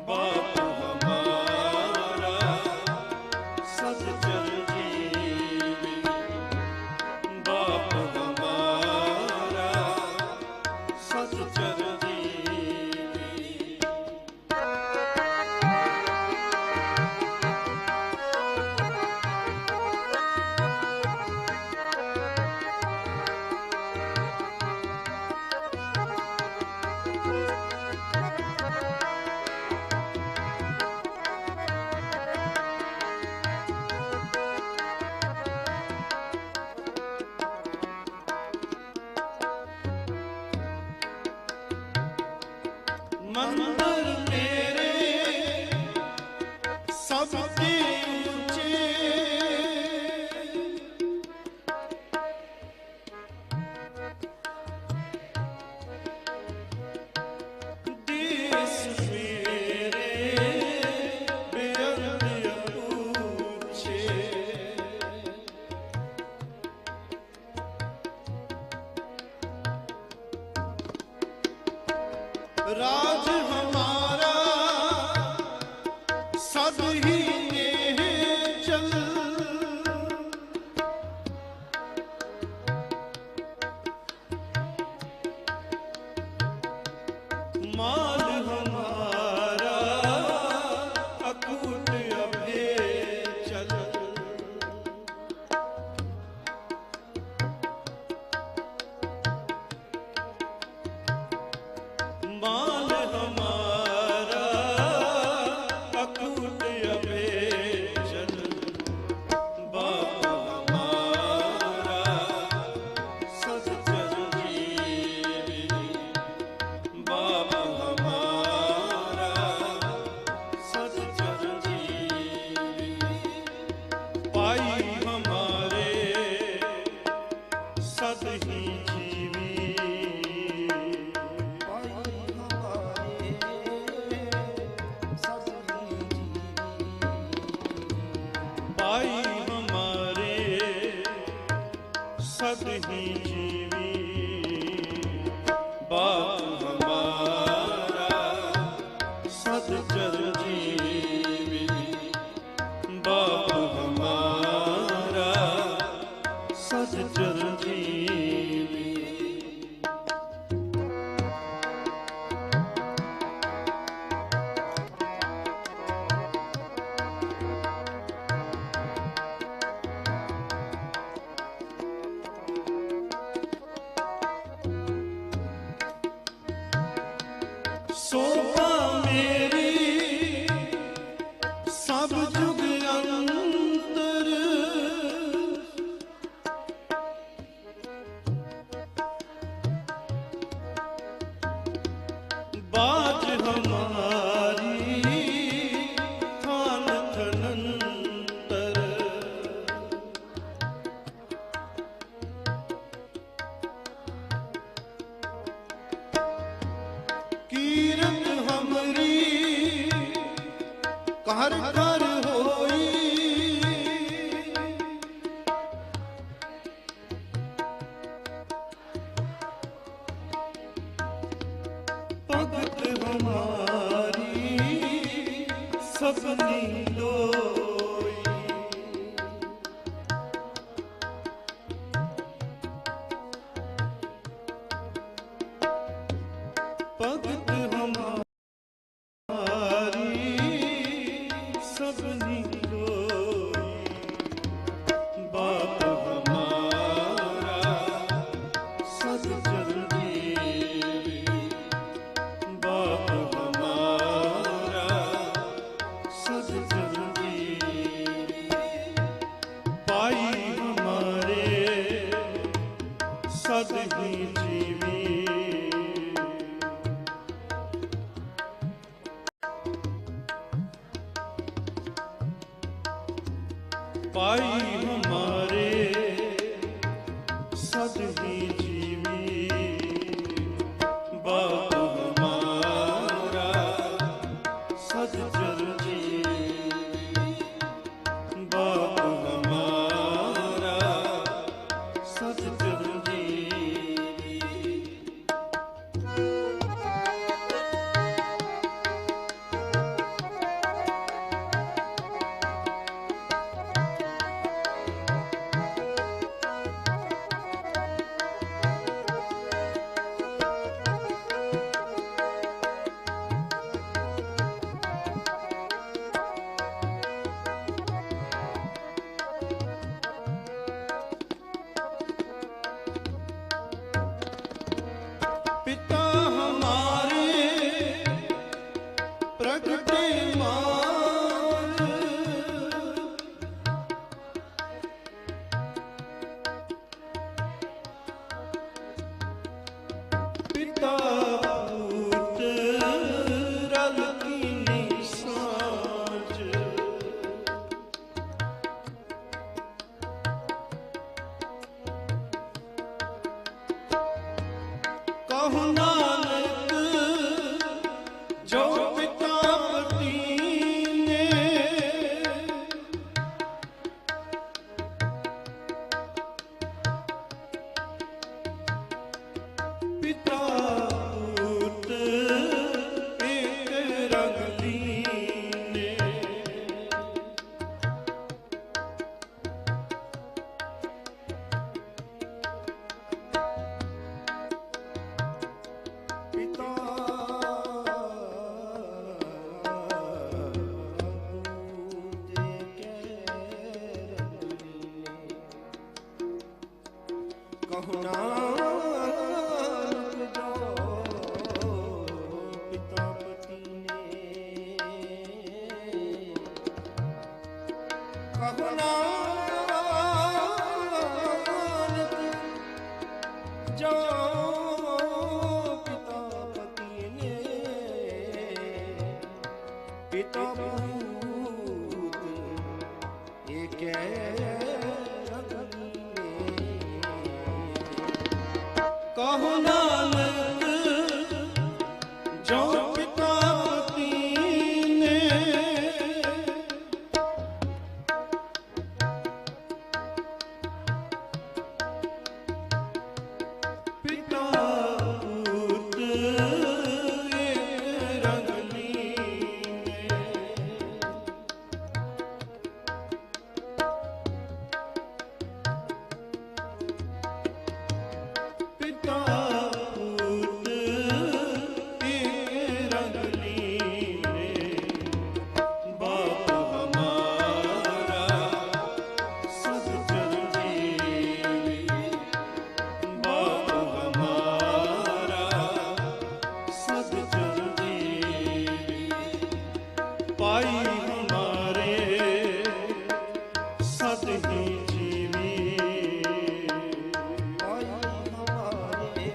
बाप हमारा सत चर जीवी बाप हमारा सत चर जीवी। मंदिर तेरे सबके ऊंचे देश मेरे बेअंत अपूछे राज हमारा सद ही नेह चल माल हमारा अकूट अभे चल माल हमारा अकूट अभे चल बाप हमारा सत चर जीवी बाप हमारा सत चर जीवी पाई हमारे सत ही जीवी पाई हमारे सद ही जीवी बाप हमारा सत चर जीवी बाप हमारा सत चर जीवी। शोभा मेरी सब जुग अंतर बाज हमारी थान थनंतर कीरत हमरी कर कर होई भगत हमारी सबनी लोई भगत हमारी सबनी लोई बाप हमारा सत चर जीवी बाप हमारा सत चर जीवी पाई हमारे सत ही जीवी पाई हमारे सत ही जीवी बाप हमारा सत चर जीवी बाप हमारा सत चर कहु नानक जो पिता पतीने, पिता पुत एक रंग लीने। पिता पुत एक रंग लीने, कहु नानक जो पिता पतीने, कहु नानक जो पिता पतीने, पिता पूत एक रंग लीने। कहु नानक जो पिता पतीने, पिता पुत एक रंग लीने। पिता पुत एक रंग लीने, बाप हमारा सदचर जीवे, बाप हमारा सदचर जीवे, पाई हमारे सद ही जीवी, पाई हमारे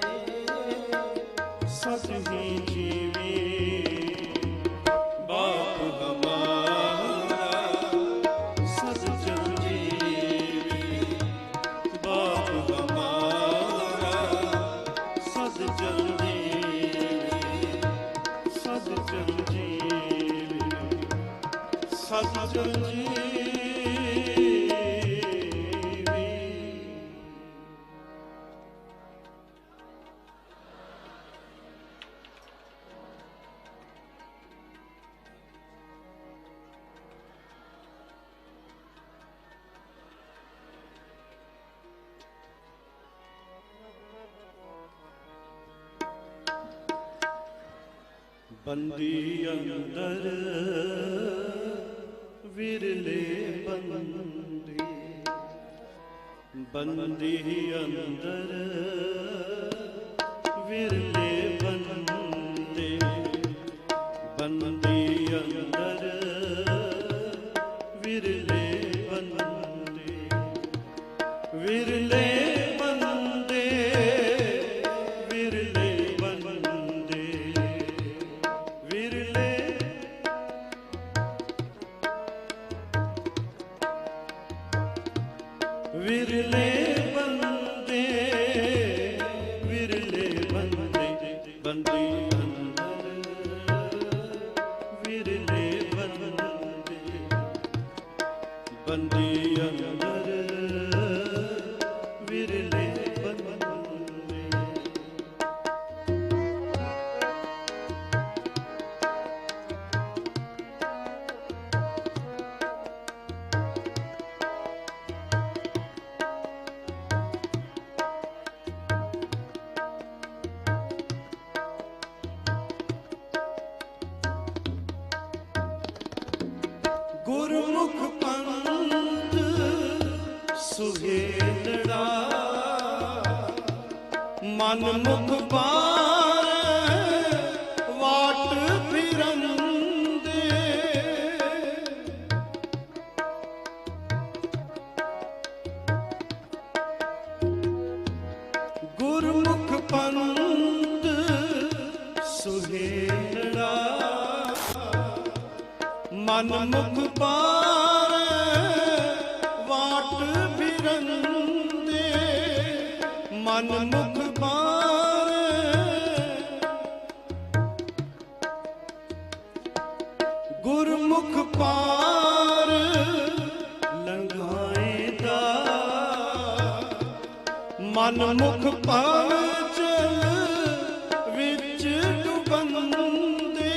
सद ही जीवी, बाप हमारा सदचर जीवी, बाप हमारा सदचर जीवी, सदचर जीवी, सदचर जीवी। बंदी अंदर विरले बंदी, बंदी अंदर विरले बंदे, बंदी अंदर विरले बंदे, विरले बंदे, विरले बंदे, विरले विरले बंदे, विरले बंदे, बंदी अंदर विरले बंदे, बंदी अंदर विरले बंदे। गुरमुख पंथ सुहेलड़ा, मन मुख पार वाट फिरंदे, गुरमुख पंथ सुहेलड़ा, मन मुख पार वाट फिरंदे, मन मुख पार ਮਨ ਮੁਖ ਭਾਵ ਜਲ ਵਿੱਚ ਡੁਬੰਦੇ,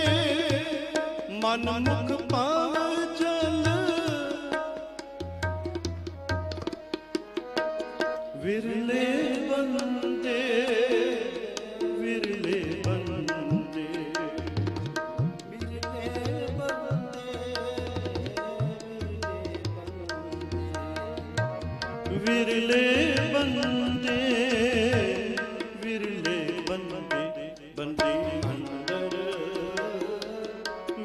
ਮਨ ਮੁਖ ਭਾਵ ਜਲ ਵਿਰਲੇ ਬੰਦੇ, ਵਿਰਲੇ ਬੰਦੇ, ਵਿਰਲੇ ਬੰਦੇ, ਵਿਰਲੇ ਬੰਦੇ, ਵਿਰਲੇ ਬੰਦੇ, ਬੰਦੇ ਅੰਦਰ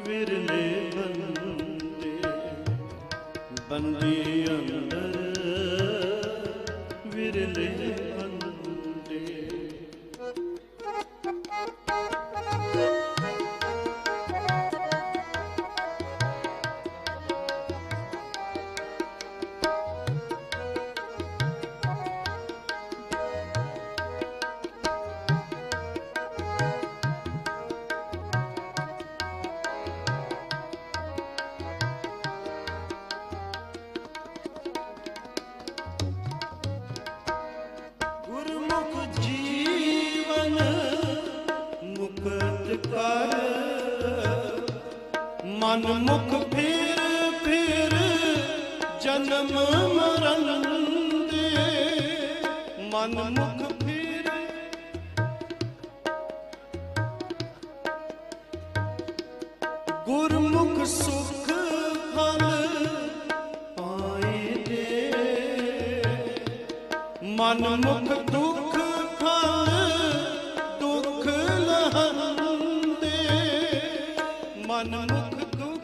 ਵਿਰਲੇ ਬੰਦੇ, ਬੰਦੇ ਅੰਦਰ ਵਿਰਲੇ ਬੰਦੇ। ਗੁਰਮੁਖ ਜੀਵਨ ਮੁਕਤ ਕਰ, ਮਨ ਮੁਖ ਫਿਰ ਫਿਰ ਜਨਮ ਮਰਨ ਦੇ, ਮਨ ਮੁਖ ਫਿਰ ਗੁਰਮੁਖ ਸੁਖ ਫਲ ਪਾਏ ਦੇ, ਮਨ ਮੁਖ ਦੁਖ ਫਲ ਦੁਖ ਲਹੰਦੇ, ਮਨ ਮੁਖ ਦੁਖ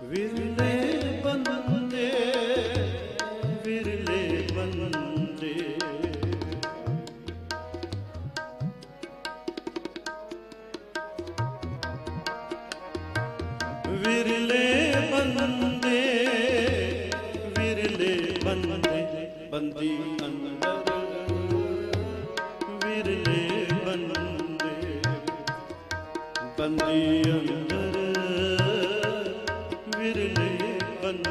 ਵਿਰਲੇ ਬੰਦੇ, ਵਿਰਲੇ ਬੰਦੇ, ਵਿਰਲੇ ਬੰਦੇ, ਵਿਰਲੇ ਬੰਦੇ, ਬੰਦੀ ਅੰਦਰ ਵਿਰਲੇ ਬੰਦੇ, ਬੰਦੀ ਅੰਦਰ ਵਿਰਲੇ ਬੰਦੇ।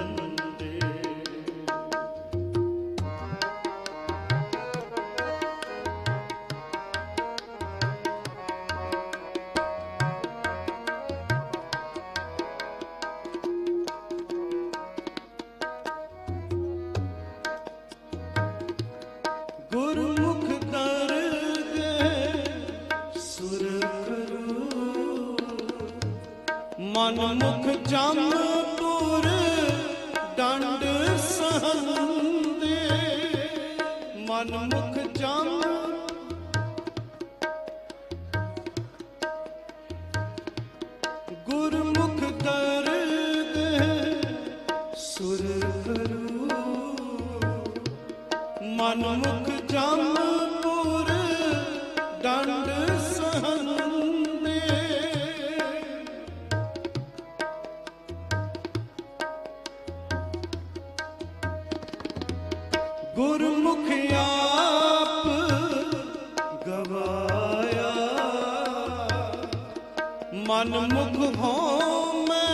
ਗੁਰਮੁਖ ਕਰ ਗਏ ਸੁਰ ਕਰੋ, ਮਨ ਮੁਖ ਜਮਪੁਰ ਡੰਡ ਸਹੰਦੇ, ਮਨ ਮੁਖ ਜਮ ਗੁਰਮੁਖ ਕਰ ਗਏ ਸੁਰ ਕਰੋ, ਮਨ ਮੁਖ ਜਮਪੁਰ ਡੰਡ ਸਹੰਦੇ, ਗੁਰਮੁਖ ਆਪ ਗਵਾਇਆ, ਮਨ ਮੁਖ ਹੋਮੈ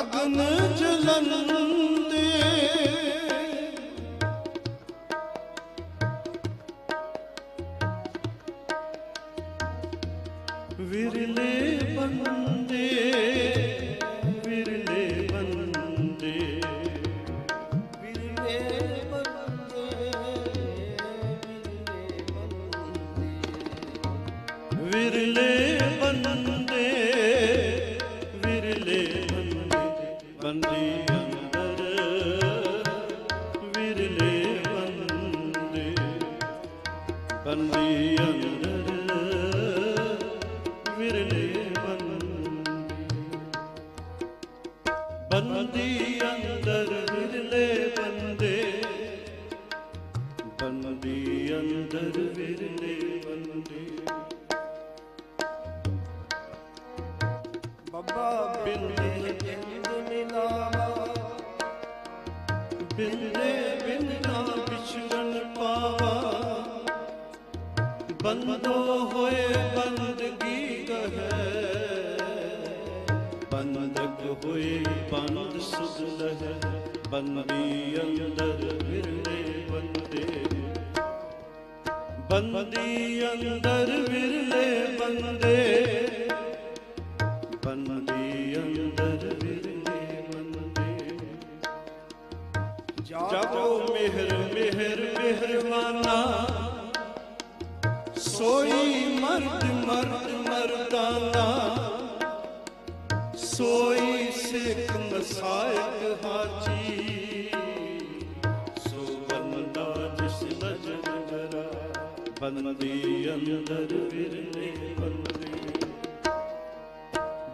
ਅਗਨ ਜਲੰਦੇ, ਵਿਰਲੇ ਬੰਦੇ, ਵਿਰਲੇ ਬੰਦੇ, ਵਿਰਲੇ ਬੰਦੇ, ਵਿਰਲੇ ਬੰਦੇ, ਵਿਰਲੇ ਬੰਦੇ, ਬੰਦੇ ਅੰਦਰ ਵਿਰਲੇ ਬੰਦੇ, ਬੰਦੇ ਅੰਦਰ ਵਿਰਲੇ ਬੰਦੇ, ਬੰਦੀ ਅੰਦਰ ਵਿਰਲੇ ਬੰਦੇ, ਬੰਦੀ ਅੰਦਰ ਵਿਰਲੇ ਬੰਦੇ। ਬਾਬਾ ਬਿੰਦੇ ਬਿੰਦ ਮਿਲਾਵਾ, ਬਿੰਦੇ ਬਿੰਦ ਨਾ ਵਿਛੜਨ ਪਾਵਾ, ਬੰਦੋ ਹੋਏ ਬੰਦਗੀ ਕਹੈ, ਬੰਦਕ ਹੋਏ ਬੰਦ ਸੁਧ ਲਹਿ, ਬੰਦੀ ਅੰਦਰ ਵਿਰਲੇ ਬੰਦੇ, ਬੰਦੀ ਅੰਦਰ ਵਿਰਲੇ ਬੰਦੇ, ਬੰਦੀ ਅੰਦਰ ਵਿਰਲੇ ਬੰਦੇ। ਜਾਗੋ ਮਿਹਰ ਮਿਹਰ ਮਿਹਰਵਾਨਾ, ਸੋਈ ਮਰਦ ਮਰਦ ਮਰਦਾਨਾ, ਸੋਈ ਸਿੱਖ ਮਸਾਇਕ ਹਾਜੀ, ਸੋ ਬੰਦਾ ਜਿਸ ਨਜ਼ਰ ਜਰਾ, ਬੰਦੀ ਅੰਦਰ ਵਿਰਲੇ ਬੰਦੇ,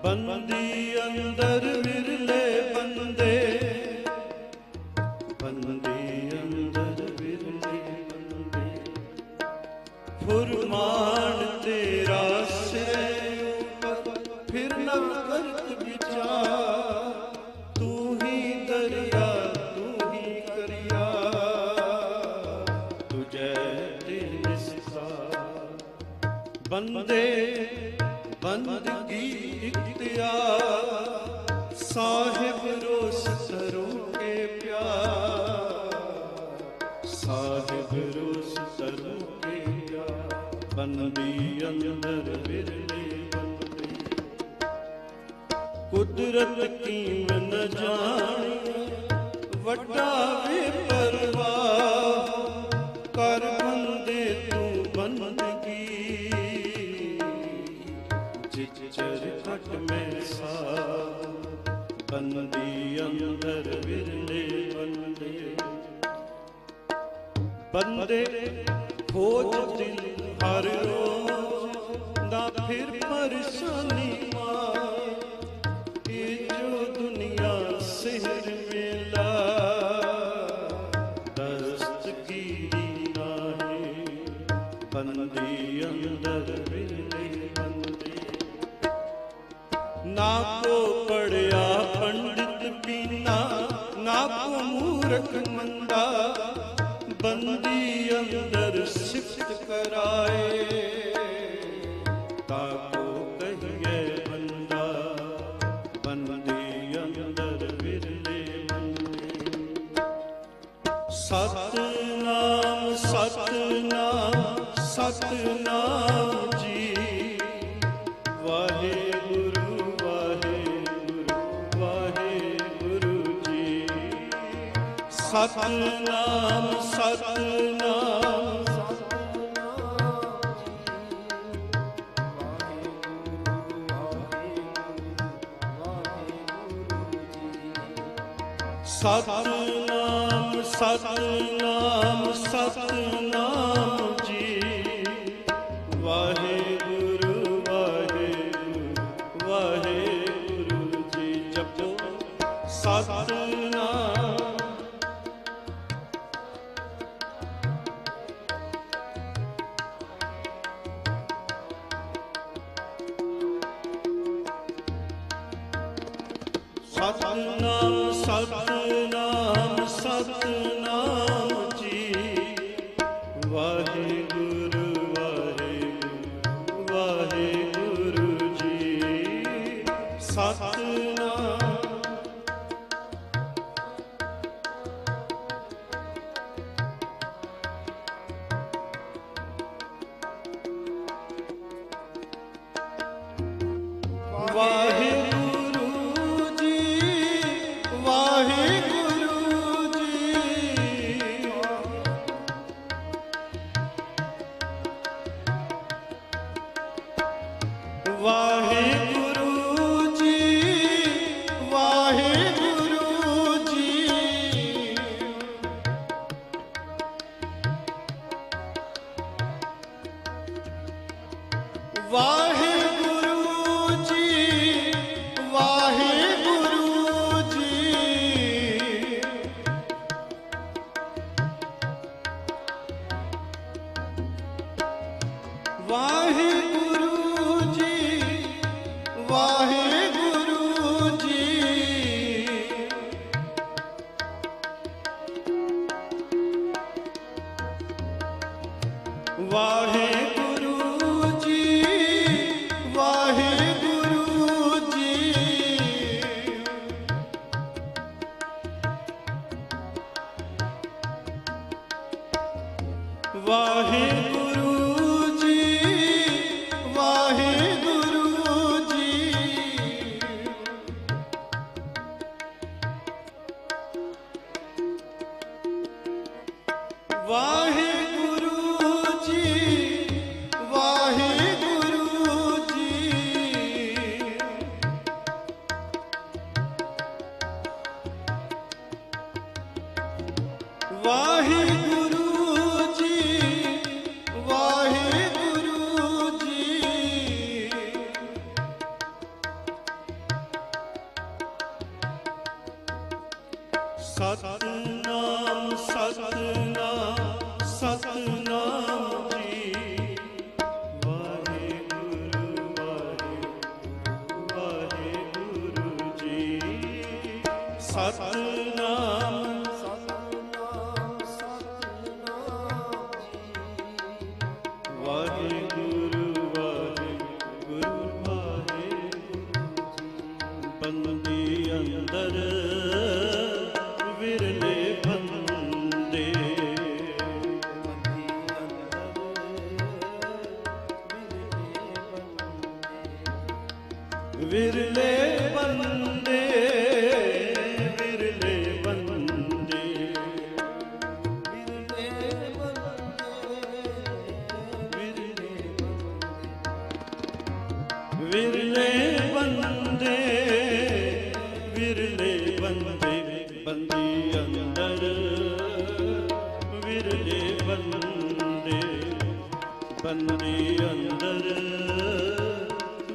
ਬੰਦੀ ਅੰਦਰ ਵਿਰਲੇ ਬੰਦੇ, ਬੰਦੀ ਅੰਦਰ ਵਿਰਲੇ ਬੰਦੇ। ਫੁਰਮਾਨ ਤੇਰਾ ਸਿਰੇ ਉਪਰ, ਫਿਰ ਨਾ ਕਰਤ ਵਿਚਾਰ, ਤੂੰ ਹੀ ਦਰਿਆ ਤੂੰ ਹੀ ਕਰਿਆ, ਤੁਝੇ ਤੇ ਨਿਸਕਾਰ। ਬੰਦੇ ਬੰਦਗੀ ਇਖਤਿਆਰ, ਸਾਹਿਬ ਰੋਸ ਸਰੋ ਕੇ ਪਿਆਰ, ਸਾਹਿਬ ਰੋਸ ਸਰੋ ਕੇ ਪਿਆਰ। ਬੰਦੀ ਅੰਦਰ ਵਿਰਲੇ ਬੰਦੇ, ਕੁਦਰਤ ਕੀਮ ਨ ਜਾਣੀ, ਵੱਡਾ ਵੇ ਪਰਵਾਹ, ਕਰ ਬੰਦੇ ਤੂੰ ਬੰਦਗੀ, ਜਿਚਰ ਘਟ ਮੈਂ ਸਾ। ਬੰਦੀ ਅੰਦਰ ਵਿਰਲੇ ਬੰਦੇ, ਬੰਦੇ ਖੋਜ ਦਿਲ ਹਰ ਰੋਜ਼, ਨਾ ਫਿਰ ਪਰੇਸ਼ਾਨੀ ਮਾਰ, ਇਹ ਜੋ ਦੁਨੀਆ ਸਿਹਰ ਮੇਲਾ, ਦਸਤਗੀਰੀ ਨਾਹੀਂ। ਬੰਦੀ ਅੰਦਰ ਵਿਰਲੇ ਬੰਦੇ, ਨਾ ਕੋ ਪੜਿਆ ਪੰਡਿਤ ਪੀਨਾ, ਨਾ ਕੋ ਮੂਰਖ ਮੰਦਾ, ਬੰਦੀ ਅੰਦਰ ਸਿਫਤ ਕਰਾਏ, ਤਾਕੋ ਕਹੀਏ ਬੰਦਾ। ਬੰਦੀ ਅੰਦਰ ਵਿਰਲੇ ਬੰਦੇ, ਸਤਨਾਮ ਸਤਨਾਮ ਸਤਨਾਮ ਜੀ, ਵਾਹਿਗੁਰੂ ਵਾਹਿਗੁਰੂ ਵਾਹਿਗੁਰੂ ਜੀ। ਸਤਨਾਮ ਸਤਨਾਮ ਸਤਨਾਮ ਸਤਨਾਮ ਸਤਨਾਮ ਜੀ, ਵਾਹਿਗੁਰੂ ਵਾਹਿਗੁਰੂ ਵਾਹਿਗੁਰੂ ਜੀ। ਜਪੋ ਸਤਨਾਮ, ਸਤਨਾਮ ਸਤਨਾਮ ਸਤਨਾਮ ਜੀ, ਵਾਹਿਗੁਰੂ ਵਾਹਿਗੁਰੂ ਵਾਹਿਗੁਰੂ ਜੀ। ਸਤਨਾਮ ਵਾਹਿਗੁਰੂ ਜੀ ਵਾਹਿਗੁਰੂ ਜੀ। ਵਾਹਿਗੁਰੂ ਜੀ ਵਾਹਿਗੁਰੂ ਜੀ। ਵਾਹਿਗੁਰੂ ਜੀ ਵਾਹਿਗੁਰੂ ਜੀ। ਵਾਹਿਗੁਰੂ ਜੀ ਵਾਹਿਗੁਰੂ ਜੀ। ਵਾਹਿਗੁਰੂ ਜੀ ਵਾਹਿਗੁਰੂ ਜੀ। ਸਤਨਾਮ ਸਤਨਾਮ ਸਤਨਾਮ ਜੀ। ਵਾਹਿਗੁਰੂ ਵਾਹਿਗੁਰੂ ਵਾਹਿਗੁਰੂ ਜੀ। ਸਤਨਾਮ ਸਤਨਾਮ ਸਤਨਾਮ ਜੀ। ਵਾਹਿਗੁਰੂ ਵਾਹਿਗੁਰੂ ਵਾਹਿਗੁਰੂ ਜੀ। ਬੰਦੀ ਅੰਦਰ ਵਿਰਲੇ ਬੰਦੇ। ਵਿਰਲੇ ਬੰਦੇ ਵਿਰਲੇ ਬੰਦੇ ਵਿਰਲੇ ਬੰਦੇ ਵਿਰਲੇ ਬੰਦੇ ਵਿਰਲੇ ਬੰਦੇ। ਬੰਦੀ ਅੰਦਰ ਵਿਰਲੇ ਬੰਦੇ। ਬੰਦੀ ਅੰਦਰ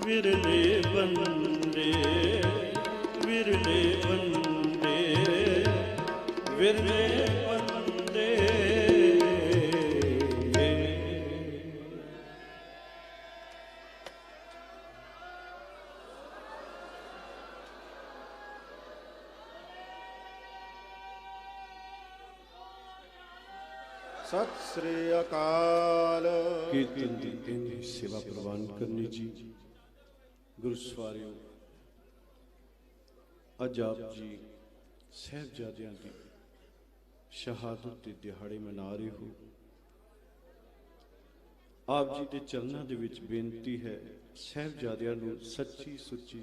ਵਿਰਲੇ ਬੰਦੇ ਵਿਰਲੇ ਬੰਦੇ ਵਿਰਲੇ ਬੰਦੇ।
ਸਤਿ ਸ੍ਰੀ ਅਕਾਲ।
ਕੀਰਤਨ ਦੀ ਇੰਨੀ ਸੇਵਾ ਪ੍ਰਵਾਨ ਕਰਨੀ ਜੀ। ਗੁਰੂ ਸਵਾਰਿਓ, ਅੱਜ ਆਪ ਜੀ ਸਾਹਿਬਜ਼ਾਦਿਆਂ ਦੀ ਸ਼ਹਾਦਤ ਦੇ ਦਿਹਾੜੇ ਮਨਾ ਰਹੇ ਹੋ। ਆਪ ਜੀ ਦੇ ਚਰਨਾਂ ਦੇ ਵਿੱਚ ਬੇਨਤੀ ਹੈ, ਸਾਹਿਬਜ਼ਾਦਿਆਂ ਨੂੰ ਸੱਚੀ ਸੁੱਚੀ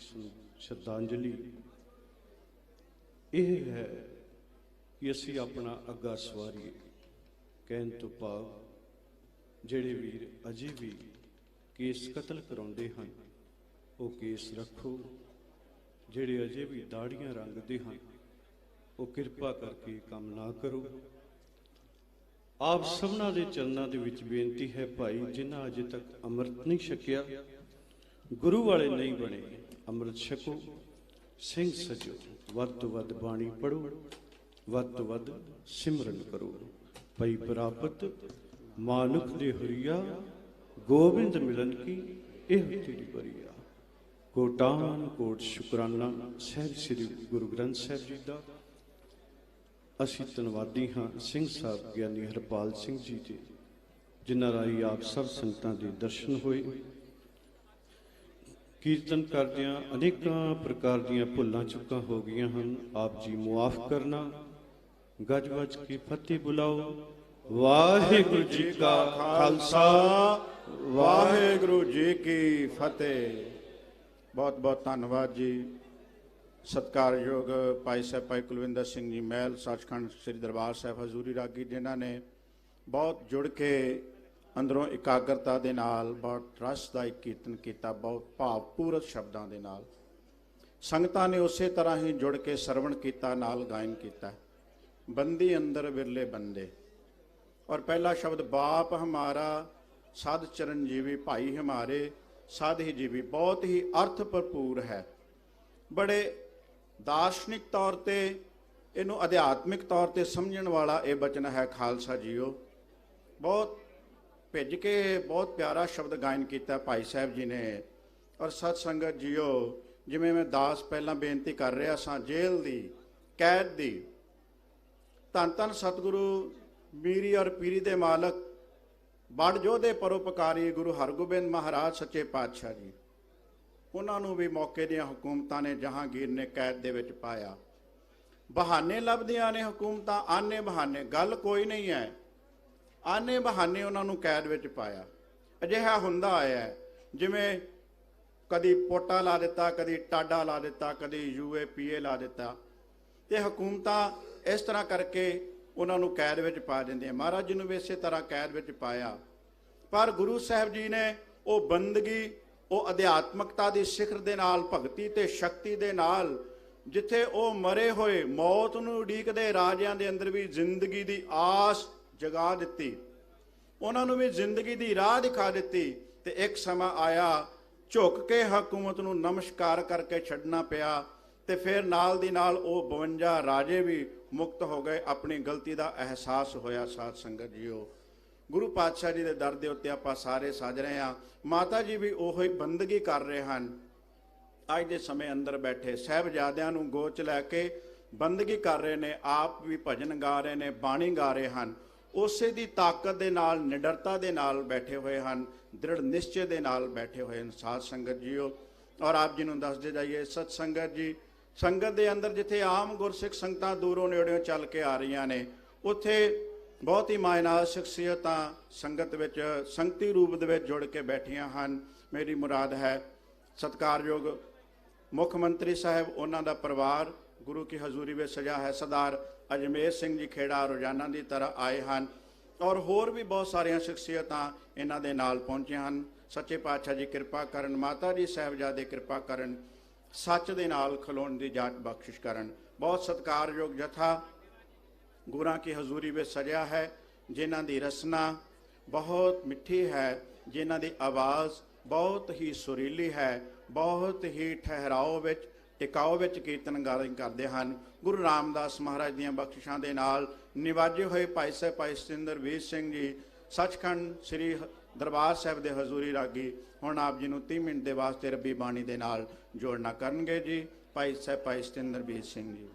ਸ਼ਰਧਾਂਜਲੀ ਇਹ ਹੈ ਕਿ ਅਸੀਂ ਆਪਣਾ ਅੱਗਾ ਸਵਾਰੀਏ। ਕਹਿਣ ਤੋਂ ਭਾਵ ਜਿਹੜੇ ਵੀਰ ਅਜੇ ਵੀ ਕੇਸ ਕਤਲ ਕਰਾਉਂਦੇ ਹਨ, ਉਹ ਕੇਸ ਰੱਖੋ। ਜਿਹੜੇ ਅਜੇ ਵੀ ਦਾੜੀਆਂ ਰੰਗਦੇ ਹਨ, ਉਹ ਕਿਰਪਾ ਕਰਕੇ ਕੰਮ ਨਾ ਕਰੋ। ਆਪ ਸਭਨਾਂ ਦੇ ਚਰਨਾਂ ਦੇ ਵਿੱਚ ਬੇਨਤੀ ਹੈ, ਭਾਈ ਜਿਨ੍ਹਾਂ ਅਜੇ ਤੱਕ ਅੰਮ੍ਰਿਤ ਨਹੀਂ ਛਕਿਆ, ਗੁਰੂ ਵਾਲੇ ਨਹੀਂ ਬਣੇ, ਅੰਮ੍ਰਿਤ ਛਕੋ। ਸਿੰਘ ਸਜੋ, ਵੱਧ ਤੋਂ ਵੱਧ ਬਾਣੀ ਪੜੋ, ਵੱਧ ਤੋਂ ਵੱਧ ਸਿਮਰਨ ਕਰੋ। ਪਈ ਪ੍ਰਾਪਤ ਮਾਨੁਖ ਦੇ ਹੁਰੀਆ, ਗੋਬਿੰਦ ਮਿਲਨ ਕੀ ਇਹ ਤੇਰੀ ਬਰੀਆ। ਕੋਟਾਨ ਕੋਟ ਸ਼ੁਕਰਾਨਾ ਸਾਹਿਬ ਸ੍ਰੀ ਗੁਰੂ ਗ੍ਰੰਥ ਸਾਹਿਬ ਜੀ ਦਾ। ਅਸੀਂ ਧੰਨਵਾਦੀ ਹਾਂ ਸਿੰਘ ਸਾਹਿਬ ਗਿਆਨੀ ਹਰਪਾਲ ਸਿੰਘ ਜੀ ਦੇ, ਜਿਨ੍ਹਾਂ ਰਾਹੀਂ ਆਪ ਸਭ ਸੰਗਤਾਂ ਦੇ ਦਰਸ਼ਨ ਹੋਏ। ਕੀਰਤਨ ਕਰਦਿਆਂ ਅਨੇਕਾਂ ਪ੍ਰਕਾਰ ਦੀਆਂ ਭੁੱਲਾਂ ਚੁੱਕਾਂ ਹੋ ਗਈਆਂ ਹਨ, ਆਪ ਜੀ ਮੁਆਫ ਕਰਨਾ। ਗੱਜ ਵੱਜ ਕੇ ਫਤਿਹ ਬੁਲਾਓ। ਵਾਹਿਗੁਰੂ ਜੀ ਕਾ ਖਾਲਸਾ,
ਵਾਹਿਗੁਰੂ ਜੀ ਕੀ ਫਤਿਹ। ਬਹੁਤ ਬਹੁਤ ਧੰਨਵਾਦ ਜੀ। ਸਤਿਕਾਰਯੋਗ ਭਾਈ ਸਾਹਿਬ ਭਾਈ ਕੁਲਵਿੰਦਰ ਸਿੰਘ ਜੀ ਮਹਿਲ, ਸੱਚਖੰਡ ਸ੍ਰੀ ਦਰਬਾਰ ਸਾਹਿਬ ਹਜ਼ੂਰੀ ਰਾਗੀ, ਜਿਨ੍ਹਾਂ ਨੇ ਬਹੁਤ ਜੁੜ ਕੇ ਅੰਦਰੋਂ ਇਕਾਗਰਤਾ ਦੇ ਨਾਲ ਬਹੁਤ ਰਸਦਾਇਕ ਕੀਰਤਨ ਕੀਤਾ, ਬਹੁਤ ਭਾਵਪੂਰਤ ਸ਼ਬਦਾਂ ਦੇ ਨਾਲ। ਸੰਗਤਾਂ ਨੇ ਉਸੇ ਤਰ੍ਹਾਂ ਹੀ ਜੁੜ ਕੇ ਸਰਵਣ ਕੀਤਾ, ਨਾਲ ਗਾਇਨ ਕੀਤਾ। ਬੰਦੀ ਅੰਦਰ ਵਿਰਲੇ ਬੰਦੇ, ਔਰ ਪਹਿਲਾ ਸ਼ਬਦ ਬਾਪ ਹਮਾਰਾ ਸਦ ਚਰਨਜੀਵੀ, ਭਾਈ ਹਮਾਰੇ ਸਦ ਹੀ ਜੀਵੀ, ਬਹੁਤ ਹੀ ਅਰਥ ਭਰਪੂਰ ਹੈ। ਬੜੇ ਦਾਰਸ਼ਨਿਕ ਤੌਰ ਤੇ ਇਹਨੂੰ ਅਧਿਆਤਮਿਕ ਤੌਰ ਤੇ ਸਮਝਣ ਵਾਲਾ ਇਹ ਬਚਨ ਹੈ ਖਾਲਸਾ ਜੀਓ। ਬਹੁਤ ਭਿੱਜ ਕੇ ਬਹੁਤ ਪਿਆਰਾ ਸ਼ਬਦ ਗਾਇਨ ਕੀਤਾ ਭਾਈ ਸਾਹਿਬ ਜੀ ਨੇ। ਔਰ ਸਤ ਸੰਗਤ ਜੀਓ, ਜਿਵੇਂ ਮੈਂ ਦਾਸ ਪਹਿਲਾਂ ਬੇਨਤੀ ਕਰ ਰਿਹਾ ਸਾਂ, ਜੇਲ੍ਹ ਦੀ ਕੈਦ ਦੀ, ਧੰਨ ਧੰਨ ਸਤਿਗੁਰੂ ਮੀਰੀ ਔਰ ਪੀਰੀ ਦੇ ਮਾਲਕ ਬੜ ਜੋਧੇ ਪਰਉਪਕਾਰੀ ਗੁਰੂ ਹਰਗੋਬਿੰਦ ਮਹਾਰਾਜ ਸੱਚੇ ਪਾਤਸ਼ਾਹ ਜੀ, ਉਹਨਾਂ ਨੂੰ ਵੀ ਮੌਕੇ ਦੀਆਂ ਹਕੂਮਤਾਂ ਨੇ, ਜਹਾਂਗੀਰ ਨੇ ਕੈਦ ਦੇ ਵਿੱਚ ਪਾਇਆ। ਬਹਾਨੇ ਲੱਭਦੀਆਂ ਨੇ ਹਕੂਮਤਾਂ, ਆਨੇ ਬਹਾਨੇ, ਗੱਲ ਕੋਈ ਨਹੀਂ ਹੈ, ਆਨੇ ਬਹਾਨੇ ਉਹਨਾਂ ਨੂੰ ਕੈਦ ਵਿੱਚ ਪਾਇਆ। ਅਜਿਹਾ ਹੁੰਦਾ ਆਇਆ, ਜਿਵੇਂ ਕਦੀ ਪੋਟਾ ਲਾ ਦਿੱਤਾ, ਕਦੀ ਟਾਡਾ ਲਾ ਦਿੱਤਾ, ਕਦੀ UAPA ਲਾ ਦਿੱਤਾ, ਤੇ ਹਕੂਮਤਾਂ ਇਸ ਤਰ੍ਹਾਂ ਕਰਕੇ ਉਹਨਾਂ ਨੂੰ ਕੈਦ ਵਿੱਚ ਪਾ ਦਿੰਦੀਆਂ। ਮਹਾਰਾਜ ਜੀ ਨੂੰ ਵੀ ਇਸੇ ਤਰ੍ਹਾਂ ਕੈਦ ਵਿੱਚ ਪਾਇਆ। ਪਰ ਗੁਰੂ ਸਾਹਿਬ ਜੀ ਨੇ ਉਹ ਬੰਦਗੀ, ਉਹ ਅਧਿਆਤਮਕਤਾ ਦੀ ਸਿਖਰ ਦੇ ਨਾਲ, ਭਗਤੀ ਤੇ ਸ਼ਕਤੀ ਦੇ ਨਾਲ, ਜਿੱਥੇ ਉਹ ਮਰੇ ਹੋਏ ਮੌਤ ਨੂੰ ਉਡੀਕਦੇ ਰਾਜਿਆਂ ਦੇ ਅੰਦਰ ਵੀ ਜ਼ਿੰਦਗੀ ਦੀ ਆਸ ਜਗਾ ਦਿੱਤੀ, ਉਹਨਾਂ ਨੂੰ ਵੀ ਜ਼ਿੰਦਗੀ ਦੀ ਰਾਹ ਦਿਖਾ ਦਿੱਤੀ। ਤੇ ਇੱਕ ਸਮਾਂ ਆਇਆ, ਝੁੱਕ ਕੇ ਹਕੂਮਤ ਨੂੰ ਨਮਸਕਾਰ ਕਰਕੇ ਛੱਡਣਾ ਪਿਆ, ਤੇ ਫਿਰ ਨਾਲ ਦੀ ਨਾਲ ਉਹ 52 ਰਾਜੇ ਵੀ ਮੁਕਤ ਹੋ ਗਏ। ਆਪਣੀ ਗਲਤੀ ਦਾ ਅਹਿਸਾਸ ਹੋਇਆ। ਸਾਧ ਸੰਗਤ ਜੀਓ, ਗੁਰੂ ਪਾਤਸ਼ਾਹ ਜੀ ਦੇ ਦਰ ਦੇ ਉੱਤੇ ਆਪਾਂ ਸਾਰੇ ਸੱਜ ਰਹੇ ਹਾਂ। ਮਾਤਾ ਜੀ ਵੀ ਉਹੀ ਬੰਦਗੀ ਕਰ ਰਹੇ ਹਨ। ਅੱਜ ਦੇ ਸਮੇਂ ਅੰਦਰ ਬੈਠੇ ਸਾਹਿਬਜ਼ਾਦਿਆਂ ਨੂੰ ਗੋਚ ਲੈ ਕੇ ਬੰਦਗੀ ਕਰ ਰਹੇ ਨੇ, ਆਪ ਵੀ ਭਜਨ ਗਾ ਰਹੇ ਨੇ, ਬਾਣੀ ਗਾ ਰਹੇ ਹਨ। ਉਸੇ ਦੀ ਤਾਕਤ ਦੇ ਨਾਲ, ਨਿਡਰਤਾ ਦੇ ਨਾਲ ਬੈਠੇ ਹੋਏ ਹਨ, ਦ੍ਰਿੜ ਨਿਸ਼ਚੇ ਦੇ ਨਾਲ ਬੈਠੇ ਹੋਏ ਹਨ। ਸਾਧ ਸੰਗਤ ਜੀਓ, ਔਰ ਆਪ ਜੀ ਨੂੰ ਦੱਸਦੇ ਜਾਈਏ ਸਤ ਸੰਗਤ ਜੀ, ਸੰਗਤ ਦੇ ਅੰਦਰ ਜਿੱਥੇ ਆਮ ਗੁਰਸਿੱਖ ਸੰਗਤਾਂ ਦੂਰੋਂ ਨੇੜਿਓਂ ਚੱਲ ਕੇ ਆ ਰਹੀਆਂ ਨੇ, ਉੱਥੇ ਬਹੁਤ ਹੀ ਮਾਇਨਾਤ ਸ਼ਖਸੀਅਤਾਂ ਸੰਗਤ ਵਿੱਚ ਸੰਗਤੀ ਰੂਪ ਦੇ ਵਿੱਚ ਜੁੜ ਕੇ ਬੈਠੀਆਂ ਹਨ। ਮੇਰੀ ਮੁਰਾਦ ਹੈ ਸਤਿਕਾਰਯੋਗ ਮੁੱਖ ਮੰਤਰੀ ਸਾਹਿਬ, ਉਹਨਾਂ ਦਾ ਪਰਿਵਾਰ ਗੁਰੂ ਕੀ ਹਜ਼ੂਰੀ ਵਿੱਚ ਸਜਾ ਹੈ। ਸਰਦਾਰ ਅਜਮੇਰ ਸਿੰਘ ਜੀ ਖੇੜਾ ਰੋਜ਼ਾਨਾ ਦੀ ਤਰ੍ਹਾਂ ਆਏ ਹਨ, ਔਰ ਹੋਰ ਵੀ ਬਹੁਤ ਸਾਰੀਆਂ ਸ਼ਖਸੀਅਤਾਂ ਇਹਨਾਂ ਦੇ ਨਾਲ ਪਹੁੰਚੇ ਹਨ। ਸੱਚੇ ਪਾਤਸ਼ਾਹ ਜੀ ਕਿਰਪਾ ਕਰਨ, ਮਾਤਾ ਜੀ ਸਾਹਿਬਜ਼ਾਦੇ ਕਿਰਪਾ ਕਰਨ, ਸੱਚ ਦੇ ਨਾਲ ਖਲੋਣ ਦੀ ਜਾਚ ਬਖਸ਼ਿਸ਼ ਕਰਨ। ਬਹੁਤ ਸਤਿਕਾਰਯੋਗ ਜਥਾ ਗੁਰਾਂ ਕੀ ਹਜ਼ੂਰੀ ਵਿੱਚ ਸਜਿਆ ਹੈ, ਜਿਨ੍ਹਾਂ ਦੀ ਰਸਨਾ ਬਹੁਤ ਮਿੱਠੀ ਹੈ, ਜਿਨ੍ਹਾਂ ਦੀ ਆਵਾਜ਼ ਬਹੁਤ ਹੀ ਸੁਰੀਲੀ ਹੈ, ਬਹੁਤ ਹੀ ਠਹਿਰਾਓ ਵਿੱਚ, ਟਿਕਾਓ ਵਿੱਚ ਕੀਰਤਨ ਗਾਇਨ ਕਰਦੇ ਹਨ। ਗੁਰੂ ਰਾਮਦਾਸ ਮਹਾਰਾਜ ਦੀਆਂ ਬਖਸ਼ਿਸ਼ਾਂ ਦੇ ਨਾਲ ਨਿਵਾਜੇ ਹੋਏ ਭਾਈ ਸਾਹਿਬ ਭਾਈ ਸਤਿੰਦਰਵੀਰ ਸਿੰਘ ਜੀ ਸੱਚਖੰਡ ਸ੍ਰੀ ਦਰਬਾਰ ਸਾਹਿਬ ਦੇ ਹਜ਼ੂਰੀ ਰਾਗੀ ਹੁਣ ਆਪ ਜੀ ਨੂੰ 30 ਮਿੰਟ ਦੇ ਵਾਸਤੇ ਰੱਬੀ ਬਾਣੀ ਦੇ ਨਾਲ ਜੋੜਨਾ ਕਰਨਗੇ ਜੀ। ਭਾਈ ਸਾਹਿਬ ਭਾਈ ਸਤਿੰਦਰਵੀਰ ਸਿੰਘ ਜੀ।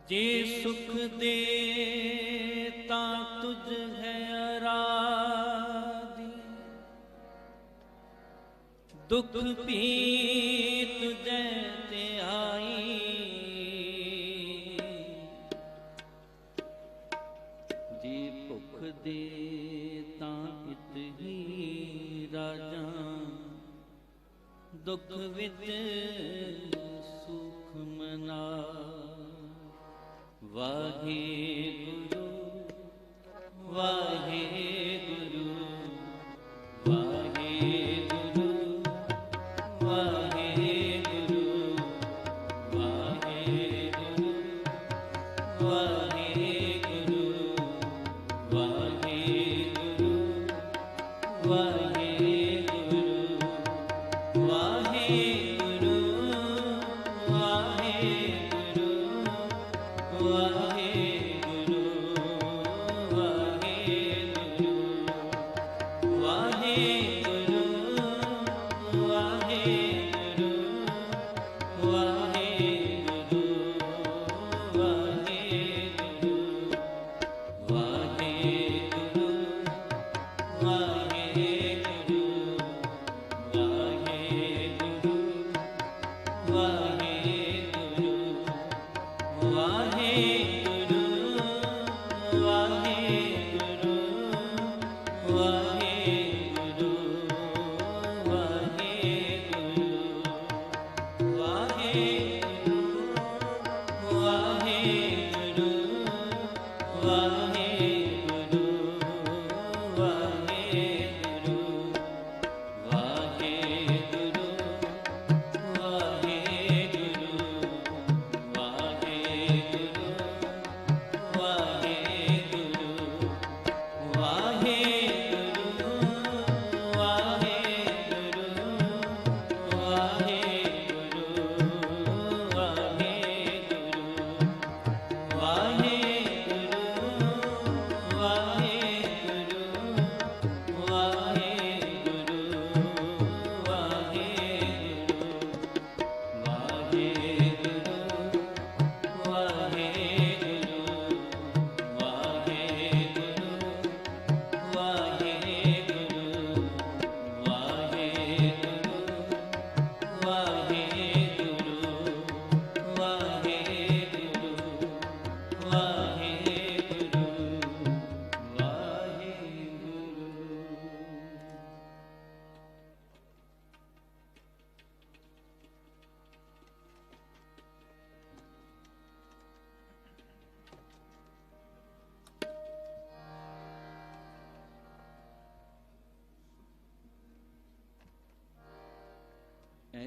ਜੇ ਸੁਖ ਦੇ ਤਾਂ ਤੁਝ ਹੈ ਅਰਾਧੀ, ਦੁਖ ਭੀ ਤੁਝੈ ਤੇ ਆਈ। ਜੇ ਭੁਖ ਦੇ ਤਾਂ ਇਤ ਹੀ ਰਾਜਾਂ, ਦੁਖ ਵਿੱਚ ਸੁਖ ਮਨਾ। ਵਾਹਿਗੁਰੂ ਵਾਹਿਗੁਰੂ ਵਾਹਿਗੁਰੂ ਵਾਹਿਗੁਰੂ ਵਾਹਿਗੁਰੂ ਵਾਹਿਗੁਰੂ ਵਾਹਿਗੁਰੂ ਵਾਹਿਗੁਰੂ ਵਾਹਿਗੁਰੂ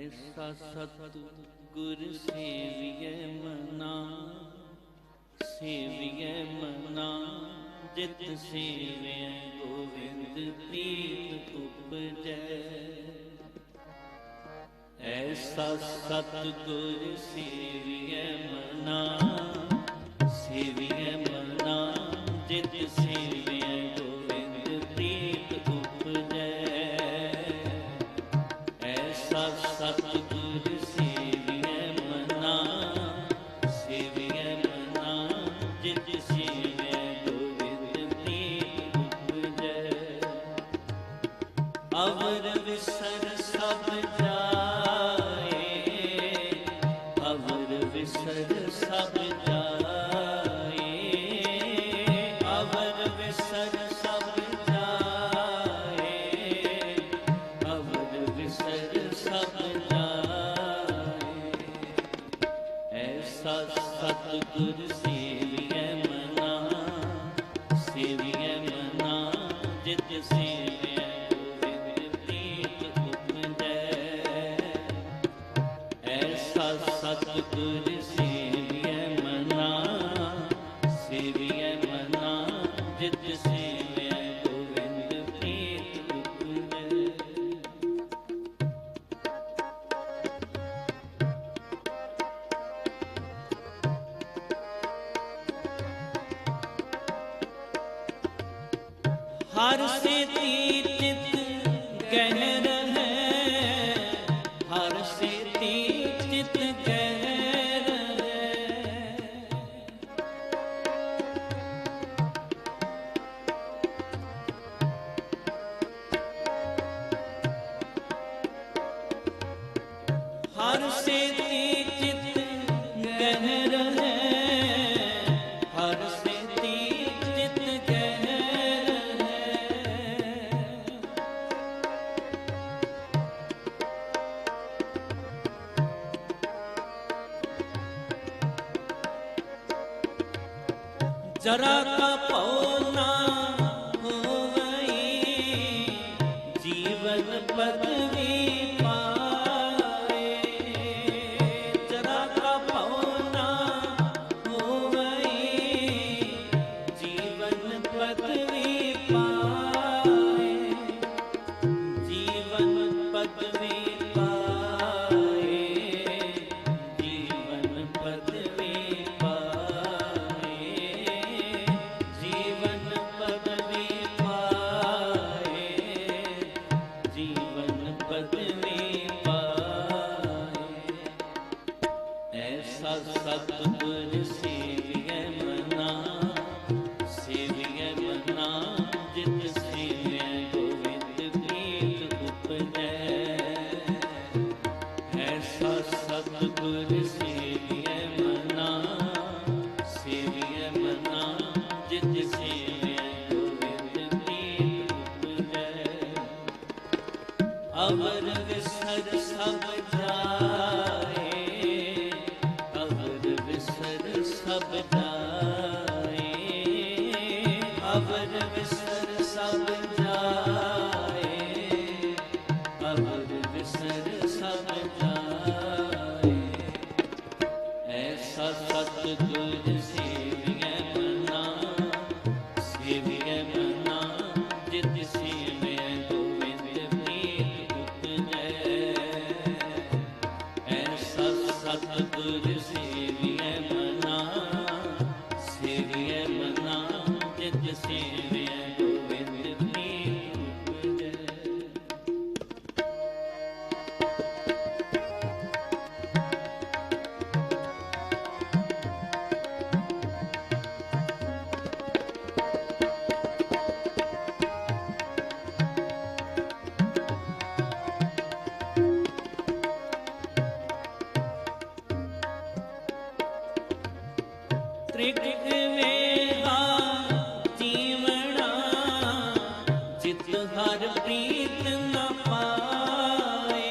ਐਸਾ ਸਤਿਗੁਰ ਸੇਵੀਐ ਮਨਾ, ਸੇਵੀਐ ਮਨਾ ਜਿਤ ਸੇਵਿਐ ਗੋਵਿੰਦ ਪ੍ਰੀਤ ਉਪਜੈ। ਐਸਾ ਸਤਿਗੁਰ ਸੇਵੀਐ ਮਨਾ, ਸੇਵੀਐ ਮਨਾ ਜਿਤ ਸੇਵਿਐ ਗੋਵਿੰਦ ਪ੍ਰੀਤ ਉਪਜੈ। ਐਸਾ ਸਤਿਗੁਰ ਸੇਵੀਐ ਮਨਾ, ਸੇਵੀਐ ਮਨਾ ਜਿਤ ਸੇਵਿਐ ਗੋਵਿੰਦ ਪ੍ਰੀਤ ਉਪਜੈ। ਅਵਰ ਵਿਸਰ ਸਭ ਜਾਏ, ਅਵਰ ਵਿਸਰ ਸਭ ਜਾਏ, ਅਵਰ ਵਿਸਰ ਸਭ ਜਾਏ, ਅਵਰ ਵਿਸਰ ਸਭ ਜਾਏ। ਐਸਾ ਸਤਿਗੁਰ ਸੇਵੀਐ ਮਨਾ, ਸੇਵੀਐ ਮਨਾ ਜਿਤ ਸੇਵਿਐ ਗੋਵਿੰਦ ਪ੍ਰੀਤ ਉਪਜੈ। ਐਸਾ ਸਤਿਗੁਰ ਸੇਵੀਐ ਮਨਾ, ਸੇਵੀਐ ਮਨਾ ਜਿਤ ਸੇਵਿਐ ਗੋਵਿੰਦ ਪ੍ਰੀਤ ਉਪਜੈ। ਹਰ ਸੇਤੀ ਚਿਤ ਗਹਿ ਰਹੈ, ਹਰ ਸੇਤੀ ਚਿਤ ਗਹਿ ਰਹੈ। ਹਰ ਸੇਤੀ ਚਿਤ ਗਹਿ ਰਹੈ, ਹਰ ਸੇਤੀ ਚਿਤ ਗਹਿ ਰਹੈ। जरा का पौ ना होवई, जीवन पदवी पाए। जरा का पौ ना होवई, जीवन पदवी पाए। जीवन पदवी पाए, जीवन पदवी पाए, जीवन पदवी पाए, जीवन पदवी पाए। ऐसा सतगुर सेविए मना, सेविए मना जित सेविए गोविंद प्रीत उपजै। ऐसा सतगुर सेविए मना, सेविए मना जित सेविए गोविंद प्रीत उपजै। अवर विसर सब जाए, अवर विसर सब जाए, अवर विसर सब जाए, अवर विसर सब जाए। ऐसा सतगुर सेविए मना, सेविए मना जित सेविए गोविंद प्रीत उपजै। ऐसा सतगुर सेविए मना, सेविए मना जित सेविए गोविंद प्रीत उपजै। त्रिक वेहा जीवना, जित हर प्रीत न पाए।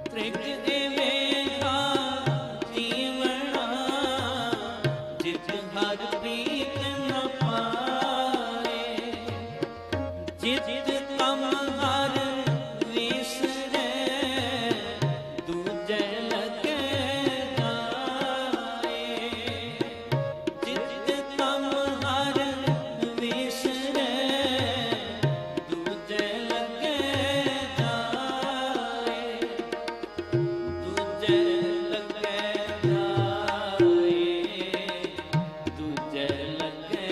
त्रिक वेहा जीवना, ਜਿਤ ਤਮ ਹਰ ਵਿਸਰੈ ਦੂਜੈ ਲਗੈ ਜਾਏ। ਜਿਤ ਤਮ ਹਰ ਵਿਸਰੈ ਦੂਜੈ ਲਗੈ ਜਾਏ। ਦੂਜੈ ਲਗੈ ਜਾਏ। ਦੂਜੈ ਲਗੈ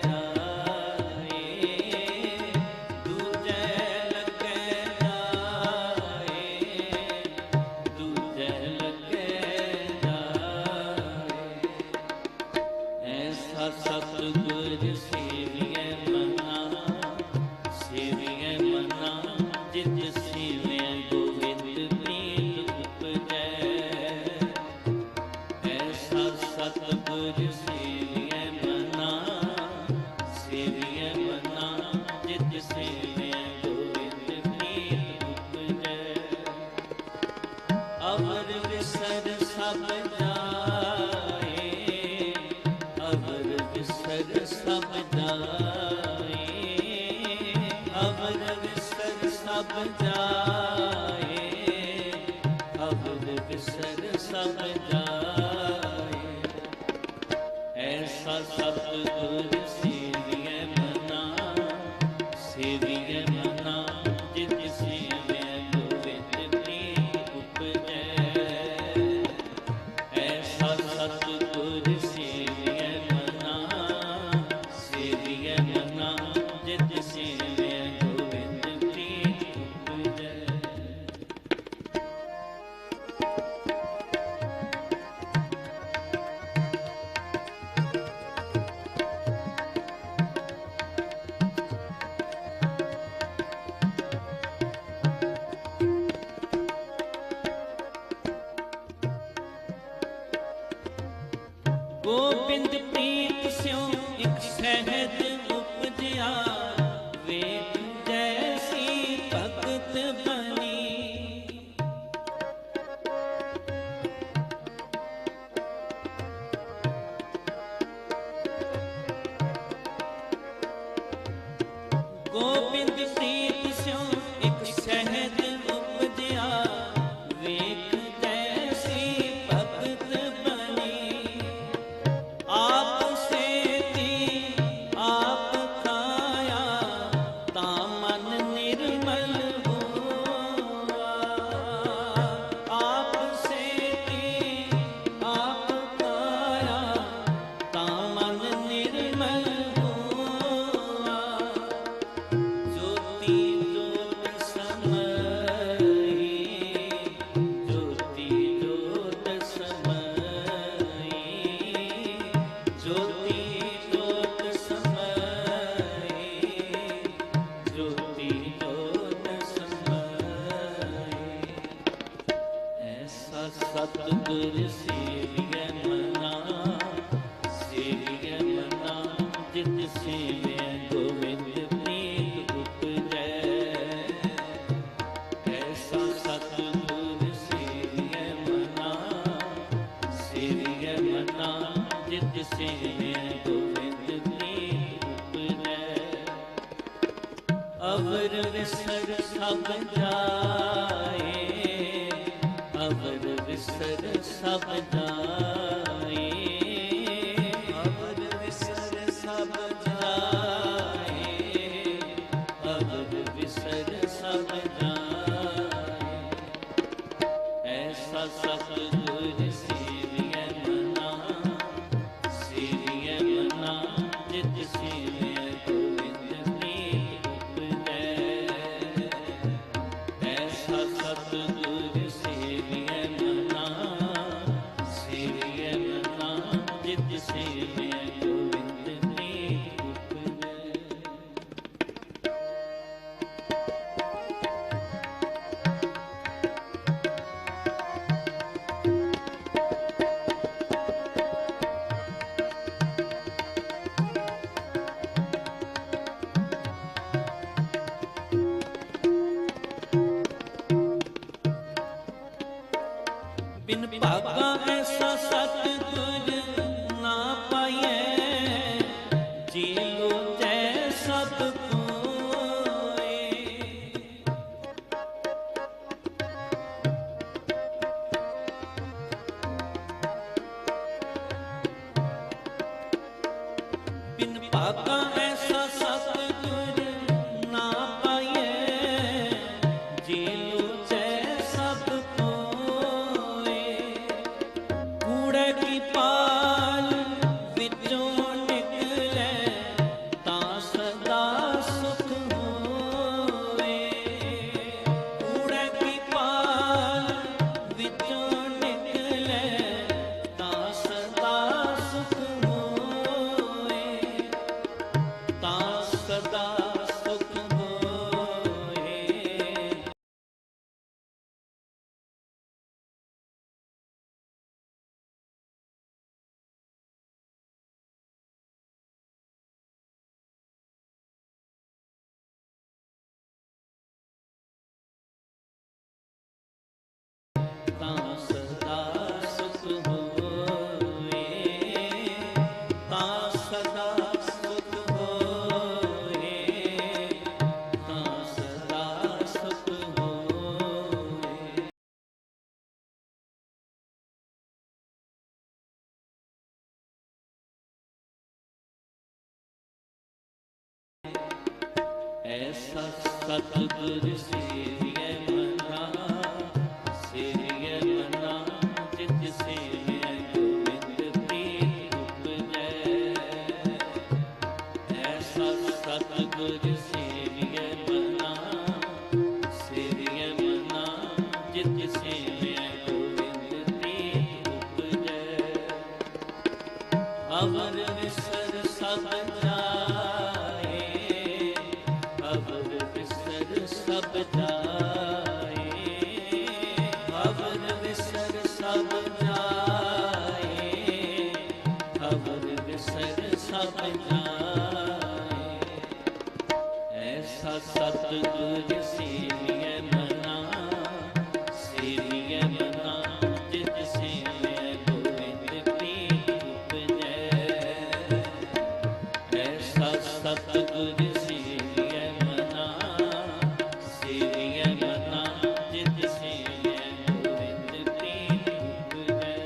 ਜਾਏ। ਦੂਜੈ ਲਗੈ ਜਾਏ। ਦੂਜੈ ਲਗੈ ਜਾਏ। ਐਸਾ ਸਤਿਗੁਰ ਸੇਵੀਐ ਮਨਾ ਸੇਵੀਐ ਮਨਾ ਜਿਤ ਸੇਵਿਐ ਗੋਬਿੰਦ ਪ੍ਰੀਤ ਉਪਜੈ। ਐਸਾ ਸਤਿਗੁਰ ਸੇਵੀਐ ਮਨਾ ਸੇਵੀਐ ਮਨਾ ਜਿਤ ਸੇਵਿਐ ਗੋਬਿੰਦ ਪ੍ਰੀਤ ਉਪਜੈ। ਅਵਰ ਵਿਸਰ ਸਭ ਜਾਏ। ਅਵਰ ਵਿਸਰ ਸਭ ਜਾਏ। ਅਵਰ ਵਿਸਰ ਸਭ ਜਾਏ। ਅਵਰ ਵਿਸਰ ਸਭ ਜਾਏ। ਐਸਾ ਸਤਿਗੁਰ ਸੇਵੀਐ ਮਨਾ ਸੇਵੀਐ ਮਨਾ ਜਿਤ ਸੇਵਿਐ ਗੋਬਿੰਦ ਪ੍ਰੀਤ ਉਪਜੈ। ਐਸਾ ਸਤਿਗੁਰ ਸੇਵੀਐ ਮਨਾ ਸੇਵੀਐ ਮਨਾ ਜਿਤ ਸੇਵਿਐ ਗੋਬਿੰਦ ਪ੍ਰੀਤ ਉਪਜੈ। ਗੋਬਿੰਦ ਪ੍ਰੀਤ ਸਿਉ ਇਕ ਸਹਿਜ ਉਪਜਿਆ। ਵੇਖ ਜੈਸੀ ਭਗਤ ਬਣੀ। ਗੋਬਿੰਦ ਪ੍ਰੀਤ ਸਿਉ ਇਕ ਸਹਿਜ ਉਪਜਿਆ। ਵੇਖ ਜੈਸੀ ਭਗਤ ਬਣੀ। ਆਪ ਸੇਤੀ ਆਪ ਖਾਇਆ ਤਾਂ ਮਨ ਨਿਰਮਲ ਹੋਆ। ਆਪ ਸੇਤੀ ਆਪ ਖਾਇਆ ਤਾਂ ਮਨ ਨਿਰਮਲ ਹੋਆ। ਜੋਤੀ ਜੋਤ ਸਮਈ। ਜੋਤੀ ਜੋਤ ਸਮਈ। ਜੋਤੀ ਜੋਤ ਸਮਈ। ਜੋਤੀ ਜੋਤ ਸਮਈ। ਐਸਾ ਸਤਿਗੁਰ ਸੇਵੀਐ ਮਨਾ ਸੇਵੀਐ ਮਨਾ ਜਿਤ ਸੇਵਿਐ ਗੋਬਿੰਦ ਪ੍ਰੀਤ ਉਪਜੈ। ਐਸਾ ਸਤਿਗੁਰ ਸੇਵੀਐ ਮਨਾ ਸੇਵੀਐ ਮਨਾ ਜਿਤ ਸੇਵਿਐ ਗੋਬਿੰਦ ਪ੍ਰੀਤ ਉਪਜੈ। ਅਵਰ ਵਿਸਰ ਸਭ ਜਾਏ। ਅਵਰ ਵਿਸਰ ਸਭ ਜਾਏ। ਅਵਰ ਵਿਸਰ ਸਭ ਜਾਏ। ਅਵਰ ਵਿਸਰ ਸਭ ਜਾਏ। ਐਸਾ ਸਤਿਗੁਰ ਸੇਵੀਐ ਮਨਾ ਸੇਵੀਐ ਮਨਾ ਜਿਤ ਸੇਵਿਐ ਗੋਬਿੰਦ ਪ੍ਰੀਤ ਉਪਜੈ। ਐਸਾ ਸਤਿਗੁਰ ਸੇਵੀਐ ਮਨਾ ਸੇਵੀਐ ਮਨਾ ਜਿਤ ਸੇਵਿਐ ਗੋਬਿੰਦ ਪ੍ਰੀਤ ਉਪਜੈ। ਬਿਨ ਭਾਗਾ ਐਸਾ ਸਤਿਗੁਰ ਨਾ ਪਾਈਐ। ਜੀ ਲੋਚੈ ਸਭ ਕੋ ਐਸਾ ਸਤਿਗੁਰ ਸੇਵੀਐ ਮਨਾ, ਸੇਵੀਐ ਮਨਾ ਜਿਤ ਸੇਵੀਐ ਗੋਬਿੰਦ ਪ੍ਰੀਤ ਉਪਜੈ। ਐਸਾ ਸਤਿਗੁਰ ਸੇਵੀਐ ਮਨਾ, ਸੇਵੀਐ ਮਨਾ ਜਿਤ ਸੇਵੀਐ ਗੋਬਿੰਦ ਪ੍ਰੀਤ ਉਪਜੈ। ਅਵਰ ਵਿਸਰ ਸਭ ਜਾਏ, ਅਵਰ ਵਿਸਰ ਸਭ ਜਾਏ, ਅਵਰ ਵਿਸਰ ਸਭ ਜਾਏ, ਅਵਰ ਵਿਸਰ ਸਭ ਜਾਏ। ਐਸਾ ਸਤਿਗੁਰ ਸੇਵੀਐ ਮਨਾ, ਸੇਵੀਐ ਮਨਾ ਜਿਤ ਸੇਵੀਐ ਗੋਬਿੰਦ ਪ੍ਰੀਤ ਉਪਜੈ। ਐਸਾ ਸਤਿਗੁਰ ਸੇਵੀਐ ਮਨਾ, ਸੇਵੀਐ ਮਨਾ ਜਿਤ ਸੇਵੀਐ ਗੋਬਿੰਦ ਪ੍ਰੀਤ ਉਪਜੈ।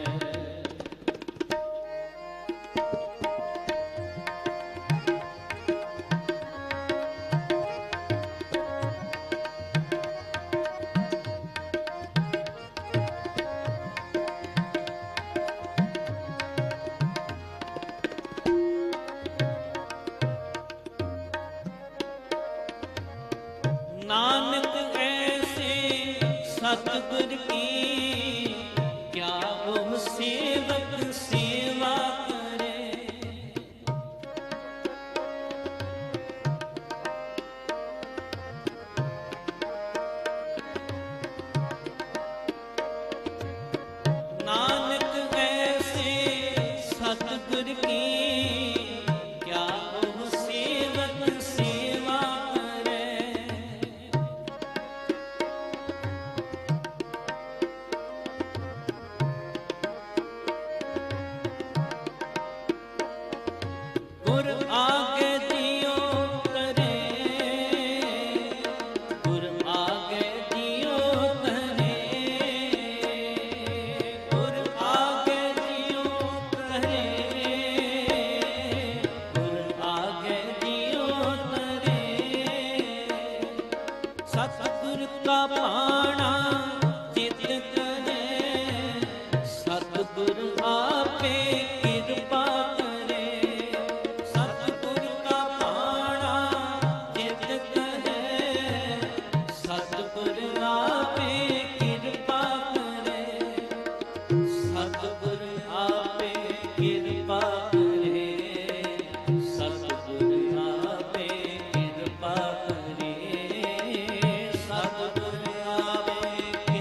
नानक ऐसे सतगुर की क्या वो सेवक सेवा करे। नानक ऐसे सतगुर की क्या वो सेवक सेवा करे। गुर आगे दियो करे, गुर आगे दियो करे, गुर आगे दियो करे, गुर आगे दियो करे। सतगुर का पाना चित करे, सतगुर आपे कृपा करे। सतगुर का पाना चित करे, सतगुर आपे कृपा करे। सतगुर आपे कृपा करे, सतगुर आपे कृपा करे। सतगुर आपे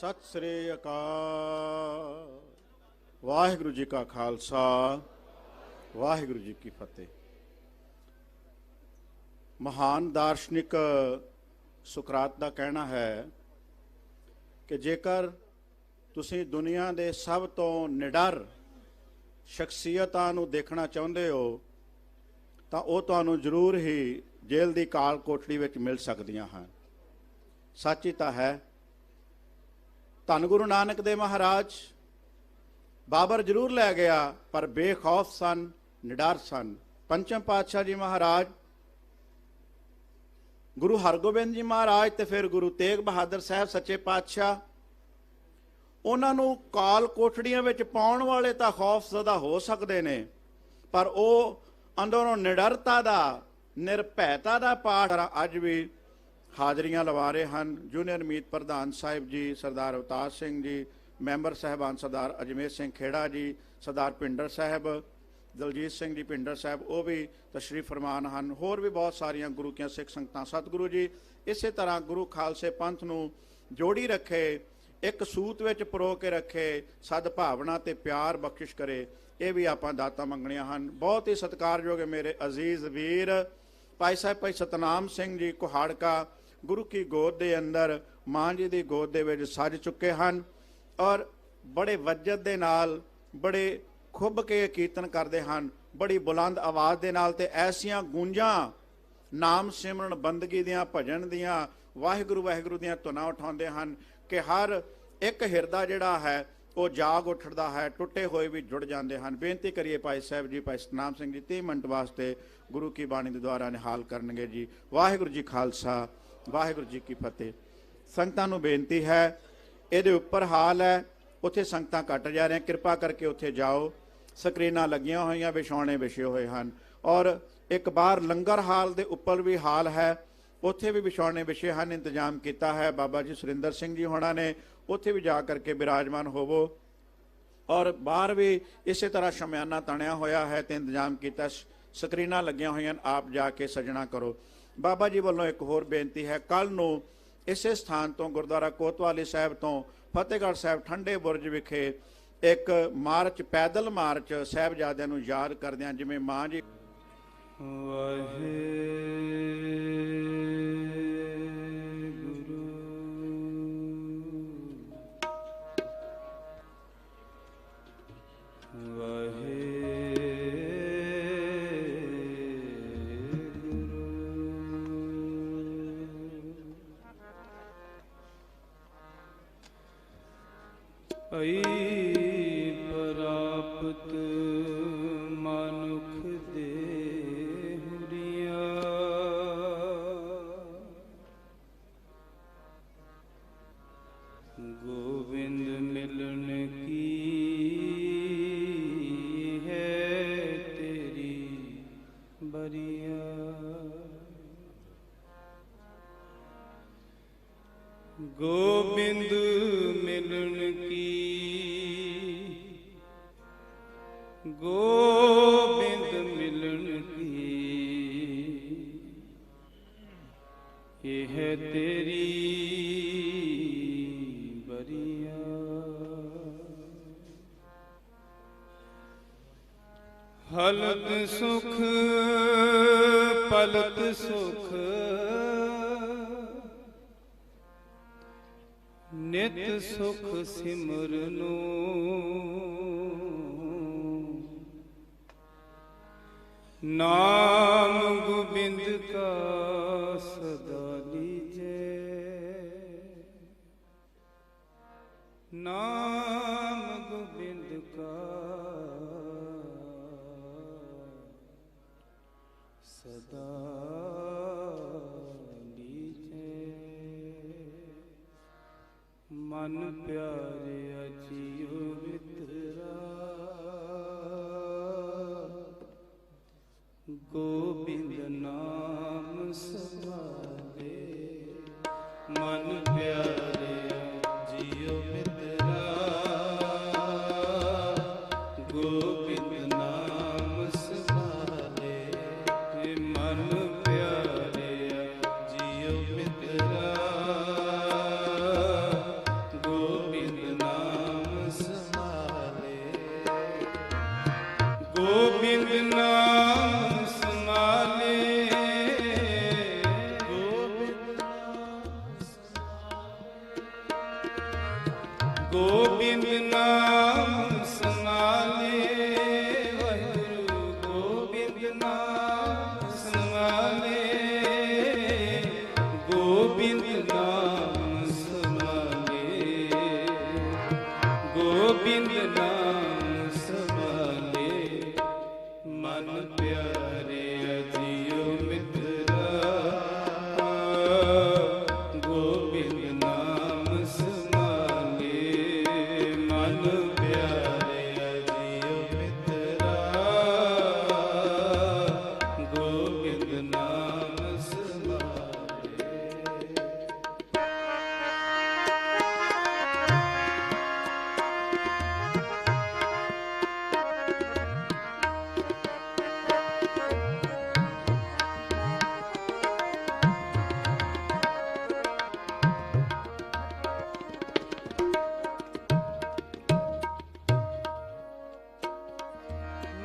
ਸਤਿ ਸ੍ਰੀ ਅਕਾਲ। ਵਾਹਿਗੁਰੂ ਜੀ ਕਾ ਖਾਲਸਾ, ਵਾਹਿਗੁਰੂ ਜੀ ਕੀ ਫਤਿਹ। ਮਹਾਨ ਦਾਰਸ਼ਨਿਕ ਸੁਕਰਾਤ ਦਾ ਕਹਿਣਾ ਹੈ ਕਿ ਜੇਕਰ ਤੁਸੀਂ ਦੁਨੀਆ ਦੇ ਸਭ ਤੋਂ ਨਿਡਰ ਸ਼ਖਸੀਅਤਾਂ ਨੂੰ ਦੇਖਣਾ ਚਾਹੁੰਦੇ ਹੋ ਤਾਂ ਉਹ ਤੁਹਾਨੂੰ ਜ਼ਰੂਰ ਹੀ ਜੇਲ੍ਹ ਦੀ ਕਾਲ ਕੋਠੜੀ ਵਿੱਚ ਮਿਲ ਸਕਦੀਆਂ ਹਨ। ਸੱਚ ਹੀ ਤਾਂ ਹੈ। ਧੰਨ ਗੁਰੂ ਨਾਨਕ ਦੇਵ ਮਹਾਰਾਜ ਬਾਬਰ ਜ਼ਰੂਰ ਲੈ ਗਿਆ ਪਰ ਬੇਖੌਫ ਸਨ, ਨਿਡਰ ਸਨ। ਪੰਚਮ ਪਾਤਸ਼ਾਹ ਜੀ ਮਹਾਰਾਜ, ਗੁਰੂ ਹਰਗੋਬਿੰਦ ਜੀ ਮਹਾਰਾਜ ਤੇ ਫਿਰ ਗੁਰੂ ਤੇਗ ਬਹਾਦਰ ਸਾਹਿਬ ਸੱਚੇ ਪਾਤਸ਼ਾਹ, ਉਹਨਾਂ ਨੂੰ ਕਾਲ ਕੋਠੜੀਆਂ ਵਿੱਚ ਪਾਉਣ ਵਾਲੇ ਤਾਂ ਖੌਫਜ਼ਦਾ ਹੋ ਸਕਦੇ ਨੇ, ਪਰ ਉਹ ਅੰਦਰੋਂ ਨਿਡਰਤਾ ਦਾ, ਨਿਰਭੈਤਾ ਦਾ ਪਾਠ ਅੱਜ ਵੀ ਹਾਜ਼ਰੀਆਂ ਲਵਾ ਰਹੇ ਹਨ। ਜੂਨੀਅਰ ਮੀਤ ਪ੍ਰਧਾਨ ਸਾਹਿਬ ਜੀ, ਸਰਦਾਰ ਅਵਤਾਰ ਸਿੰਘ ਜੀ, ਮੈਂਬਰ ਸਾਹਿਬਾਨ ਸਰਦਾਰ ਅਜਮੇਰ ਸਿੰਘ ਖੇੜਾ ਜੀ, ਸਰਦਾਰ ਭਿੰਡਰ ਸਾਹਿਬ, ਦਲਜੀਤ ਸਿੰਘ ਜੀ ਭਿੰਡਰ ਸਾਹਿਬ, ਉਹ ਵੀ ਤਸ਼ਰੀਫ ਫਰਮਾਨ ਹਨ। ਹੋਰ ਵੀ ਬਹੁਤ ਸਾਰੀਆਂ ਗੁਰੂ ਕੀਆਂ ਸਿੱਖ ਸੰਗਤਾਂ। ਸਤਿਗੁਰੂ ਜੀ ਇਸੇ ਤਰ੍ਹਾਂ ਗੁਰੂ ਖਾਲਸੇ ਪੰਥ ਨੂੰ ਜੋੜੀ ਰੱਖੇ, ਇੱਕ ਸੂਤ ਵਿੱਚ ਪਰੋ ਕੇ ਰੱਖੇ, ਸਦਭਾਵਨਾ ਤੇ ਪਿਆਰ ਬਖਸ਼ਿਸ਼ ਕਰੇ। ਇਹ ਵੀ ਆਪਾਂ ਦਾਤਾਂ ਮੰਗਣੀਆਂ ਹਨ। ਬਹੁਤ ਹੀ ਸਤਿਕਾਰਯੋਗ ਮੇਰੇ ਅਜ਼ੀਜ਼ ਵੀਰ ਭਾਈ ਸਾਹਿਬ ਭਾਈ ਸਤਨਾਮ ਸਿੰਘ ਜੀ ਕੁਹਾੜਕਾ ਗੁਰੂ ਕੀ ਗੋਦ ਦੇ ਅੰਦਰ, ਮਾਂ ਜੀ ਦੀ ਗੋਦ ਦੇ ਵਿੱਚ ਸੱਜ ਚੁੱਕੇ ਹਨ ਔਰ ਬੜੇ ਵੱਜਤ ਦੇ ਨਾਲ, ਬੜੇ ਖੁੱਭ ਕੇ ਕੀਰਤਨ ਕਰਦੇ ਹਨ, ਬੜੀ ਬੁਲੰਦ ਆਵਾਜ਼ ਦੇ ਨਾਲ, ਤੇ ਐਸੀਆਂ ਗੂੰਜਾਂ ਨਾਮ ਸਿਮਰਨ ਬੰਦਗੀ ਦੀਆਂ, ਭਜਨ ਦੀਆਂ, ਵਾਹਿਗੁਰੂ ਵਾਹਿਗੁਰੂ ਦੀਆਂ ਧੁਨਾਂ ਉਠਾਉਂਦੇ ਹਨ ਕਿ ਹਰ ਇੱਕ ਹਿਰਦਾ ਜਿਹੜਾ ਹੈ ਉਹ ਜਾਗ ਉੱਠਦਾ ਹੈ, ਟੁੱਟੇ ਹੋਏ ਵੀ ਜੁੜ ਜਾਂਦੇ ਹਨ। ਬੇਨਤੀ ਕਰੀਏ ਭਾਈ ਸਾਹਿਬ ਜੀ ਭਾਈ ਸਤਨਾਮ ਸਿੰਘ ਜੀ 30 ਮਿੰਟ ਵਾਸਤੇ ਗੁਰੂ ਕੀ ਬਾਣੀ ਦੇ ਦੁਆਰਾ ਨਿਹਾਲ ਕਰਨਗੇ ਜੀ। ਵਾਹਿਗੁਰੂ ਜੀ ਖਾਲਸਾ, ਵਾਹਿਗੁਰੂ ਜੀ ਕੀ ਫਤਿਹ। ਸੰਗਤਾਂ ਨੂੰ ਬੇਨਤੀ ਹੈ, ਇਹਦੇ ਉੱਪਰ ਹਾਲ ਹੈ, ਉੱਥੇ ਸੰਗਤਾਂ ਘੱਟ ਜਾ ਰਹੀਆਂ, ਕਿਰਪਾ ਕਰਕੇ ਉੱਥੇ ਜਾਓ। ਸਕਰੀਨਾਂ ਲੱਗੀਆਂ ਹੋਈਆਂ, ਵਿਛਾਉਣੇ ਵਿਛੇ ਹੋਏ ਹਨ ਔਰ ਇੱਕ ਬਾਹਰ ਲੰਗਰ ਹਾਲ ਦੇ ਉੱਪਰ ਵੀ ਹਾਲ ਹੈ, ਉੱਥੇ ਵੀ ਵਿਛਾਉਣੇ ਵਿਛੇ ਹਨ। ਇੰਤਜ਼ਾਮ ਕੀਤਾ ਹੈ ਬਾਬਾ ਜੀ ਸੁਰਿੰਦਰ ਸਿੰਘ ਜੀ ਹੋਣਾ ਨੇ, ਉੱਥੇ ਵੀ ਜਾ ਕਰਕੇ ਬਿਰਾਜਮਾਨ ਹੋਵੋ। ਔਰ ਬਾਹਰ ਵੀ ਇਸੇ ਤਰ੍ਹਾਂ ਸ਼ਮਿਆਨਾ ਤਣਿਆ ਹੋਇਆ ਹੈ ਤੇ ਇੰਤਜ਼ਾਮ ਕੀਤਾ, ਸਕਰੀਨਾਂ ਲੱਗੀਆਂ ਹੋਈਆਂ, ਆਪ ਜਾ ਕੇ ਸਜਣਾ ਕਰੋ। ਬਾਬਾ ਜੀ ਵੱਲੋਂ ਇੱਕ ਹੋਰ ਬੇਨਤੀ ਹੈ, ਕੱਲ ਨੂੰ ਇਸੇ ਸਥਾਨ ਤੋਂ ਗੁਰਦੁਆਰਾ ਕੋਤਵਾਲੀ ਸਾਹਿਬ ਤੋਂ ਫਤਿਹਗੜ੍ਹ ਸਾਹਿਬ ਠੰਡੇ ਬੁਰਜ ਵਿਖੇ ਇੱਕ ਮਾਰਚ, ਪੈਦਲ ਮਾਰਚ ਸਾਹਿਬਜ਼ਾਦਿਆਂ ਨੂੰ ਯਾਦ ਕਰਦਿਆਂ, ਜਿਵੇਂ ਮਾਂ ਜੀ
ਭਈ ਪ੍ਰਾਪਤ ਮਨੁਖ ਦੇ ਹੁਰੀਆ, ਗੋਬਿੰਦ ਮਿਲਣ ਕੀ ਹੈ ਤੇਰੀ ਬਰੀਆ। ਗੋਬਿੰਦ ਮਿਲਣ ਕੀ, ਗੋਬਿੰਦ ਮਿਲਣ ਕੀ, ਇਹ ਹੈ ਤੇਰੀ ਬਰੀਆ। ਹਲਤ ਸੁਖ ਪਲਤ ਸੁਖ, ਨਿਤ ਸੁਖ ਸਿਮਰਨੋ, ਨਾਮ ਗੋਬਿੰਦ ਕਾ ਸਦਾ ਲੀਜੈ, ਨਾਮ ਗੋਬਿੰਦ ਕਾ ਸਦਾ ਮਨ ਪਿਆਰਿਆ ਜੀਉ ਮਿੱਤਰਾ, ਗੋਬਿੰਦ ਨਾਮ ਸਮਾਲੇ। ਮਨ ਪਿਆਰਿਆ ਜੀਉ ਮਿੱਤਰਾ, ਗੋਬਿੰਦ ਨਾਮ ਸਮਾਲੇ। ਮਨ ਪਿਆਰਿਆ ਜੀਉ ਮਿੱਤਰਾ, ਗੋਬਿੰਦ
ਗੋਬਿੰਦ ਨਾਮ ਸਮਾਲੇ, ਵਾਹਿਗੁਰੂ ਗੋਬਿੰਦ ਨਾਮ ਸਮਾਲੇ, ਗੋਬਿੰਦ ਨਾਮ ਸਮਾਲੇ, ਗੋਬਿੰਦ ਨਾਮ ਸਮਾਲੇ, ਮਨ ਪਿਆਰੇ ਅਜਿਓ ਮਿੱਤਰਾ, ਗੋਬਿੰਦ ਨਾਮ ਸਮਾਲੇ, ਮਨ ਪਿਆਰੇ ਅਜਿਓ ਮਿੱਤਰਾ, ਗੋਬਿੰਦ ਨਾਮ ਸਮਾਲੇ।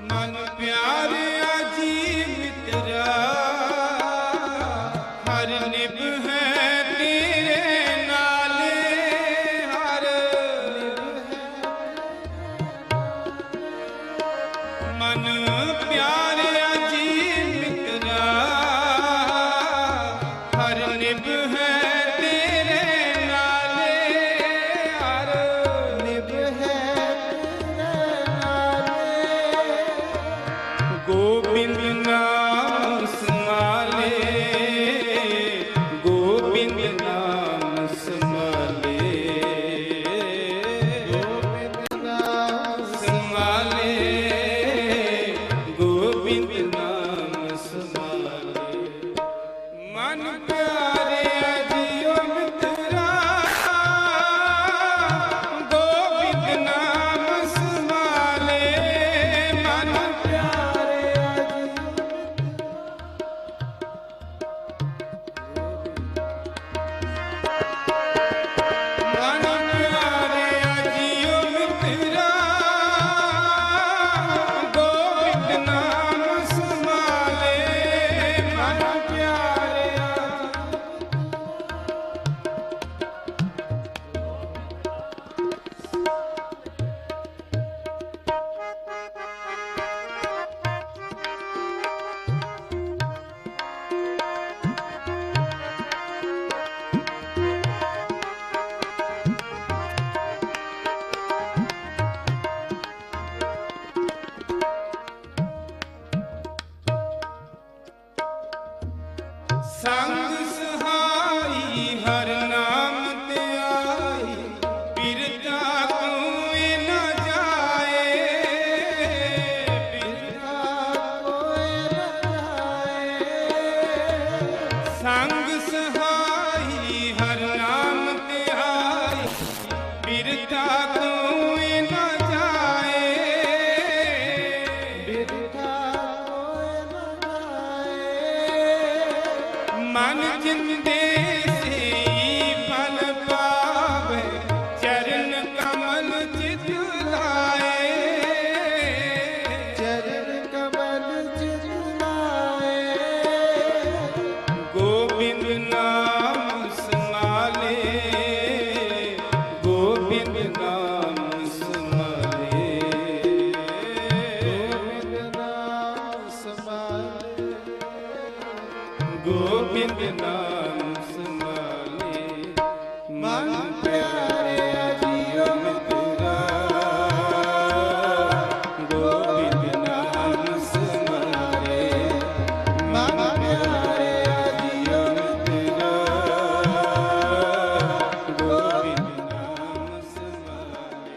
ਮਨ ਪਿਆਰਿਆ ਜੀ ਮਿੱਤਰਾ, ਹਰ ਨਿਭ ਹੈ ਤੇਰੇ ਨਾਲੇ, ਹਰ ਨਿਭ ਹੈ। ਮਨ ਪਿਆਰਿਆ ਜੀ ਮਿੱਤਰਾ, ਹਰ ਨਿਭ ਹੈ ਤੇਰੇ ਨਾਲੇ, ਹਰ ਨਿਭ ਹੈ ਗੋਬਿੰਦ ਨਾਮ ਸਮਾਲੇ, ਗੋਬਿੰਦ ਨਾਮ ਸਮਾਲੇ, ਗੋਬਿੰਦ ਨਾਮ ਸਮਾਲੇ, ਗੋਬਿੰਦ ਨਾਮ ਸਮਾਲੇ, ਮਨ ਪਿਆਰੇ ਅਜਿਓ ਮਿੱਤਰਾ, ਗੋਬਿੰਦ ਨਾਮ ਸਮਾਲੇ, ਮਨ ਪਿਆਰੇ ਮਨ ਪਿਆਰੇ ਅਜਿਓ ਮਿੱਤਰਾ, ਗੋਬਿੰਦ ਨਾਮ ਸਮਾਲੇ, ਮਨ ਪਿਆਰੇ ਸੰਗ ਸਹਾਈ ਹਰ ਨਾਮ ਧਿਆਈ, ਬਿਰਤਾ ਕੋਇ ਨ ਜਾਏ, ਬਿਰਤਾ ਕੋਇ ਨ ਜਾਏ। ਸੰਗ ਸਹਾਈ ਹਰ ਨਾਮ ਧਿਆਈ, ਬਿਰਤਾ ਕੋਇ ਨ ਜਾਏ, ਬਿਰਤਾ ਕੋਇ ਨ ਜਾਏ। ਮਨ ਜਿੰਦੇ ਸੇ ਫਲ ਪਾਵੇ, ਚਰਨ ਕਮਲ ਚਿਤ ਲਾਏ, ਚਰਨ ਕਮਲ ਚਿਤ ਲਾਏ। ਗੋਬਿੰਦ ਨਾਮ ਸਮਾਲੇ, ਗੋਬਿੰਦ ਨਾਮ ਸਮਾਲੇ, ਗੋਬਿੰਦ ਨਾਮ ਸਮਾਲੇ, ਗੋਬਿੰਦ ਨਾਮ ਸਮਾਲੇ, ਮਨ ਪਿਆਰੇ ਅਜਿਓ ਮਿੱਤਰਾ, ਗੋਬਿੰਦ ਨਾਮ ਸਮਾਲੇ, ਮਨ ਪਿਆਰੇ ਅਜਿਓ ਮਿੱਤਰਾ, ਗੋਬਿੰਦ ਨਾਮ ਸਮਾਲੇ।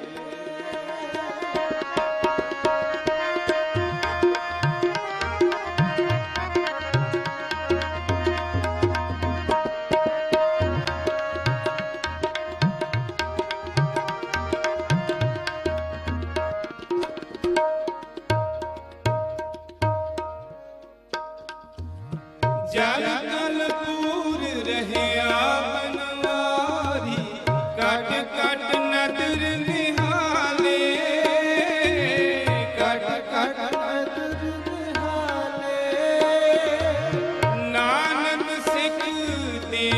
ਜਲ ਕਲ ਪੂਰ ਰਹਿਆ ਬਨਵਾਰੀ, ਕਟ ਕਟ ਨਦਰ ਨਿਹਾਲੇ, ਕਟ ਕਟ ਨਦਰ ਨਿਹਾਲੇ। ਨਾਨਕ ਸਿੱਖ ਦੇ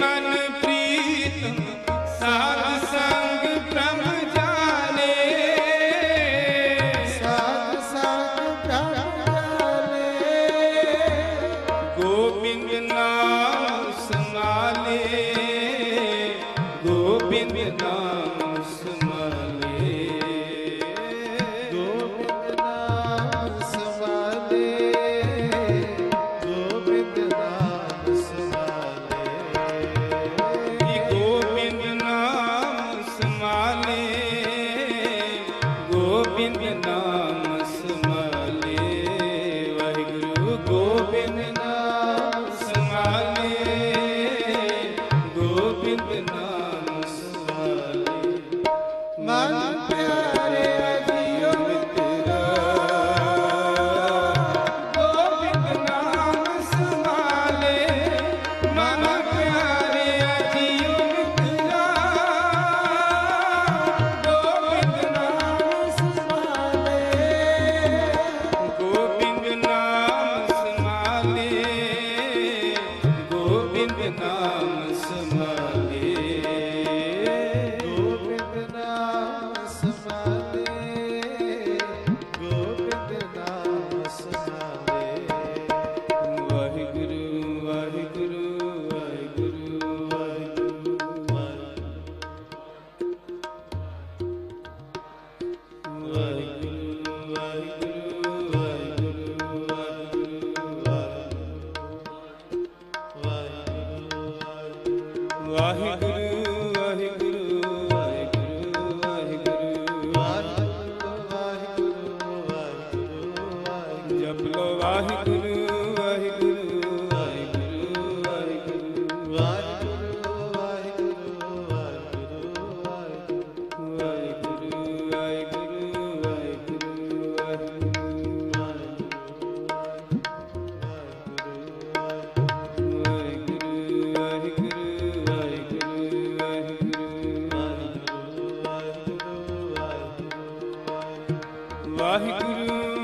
ਮਨ ਪ੍ਰੀਤਮ, ਸਾਧ ਸੰਗ ਬ੍ਰਹਮ ਵਾਹਿਗੁਰੂ ਵਾਹਿਗੁਰੂ ਵਾਹਿਗੁਰੂ ਵਾਹਿਗੁਰੂ ਜਪ ਲੋ ਵਾਹਿਗੁਰੂ ਵਾਹਿਗੁਰੂ ਵਾਹਿਗੁਰੂ ਵਾਹਿਗੁਰੂ ਵਾਹਿਗੁਰੂ ਵਾਹਿਗੁਰੂ ਵਾਹਿਗੁਰੂ ਵਾਹਿਗੁਰੂ ਵਾਹਿਗੁਰੂ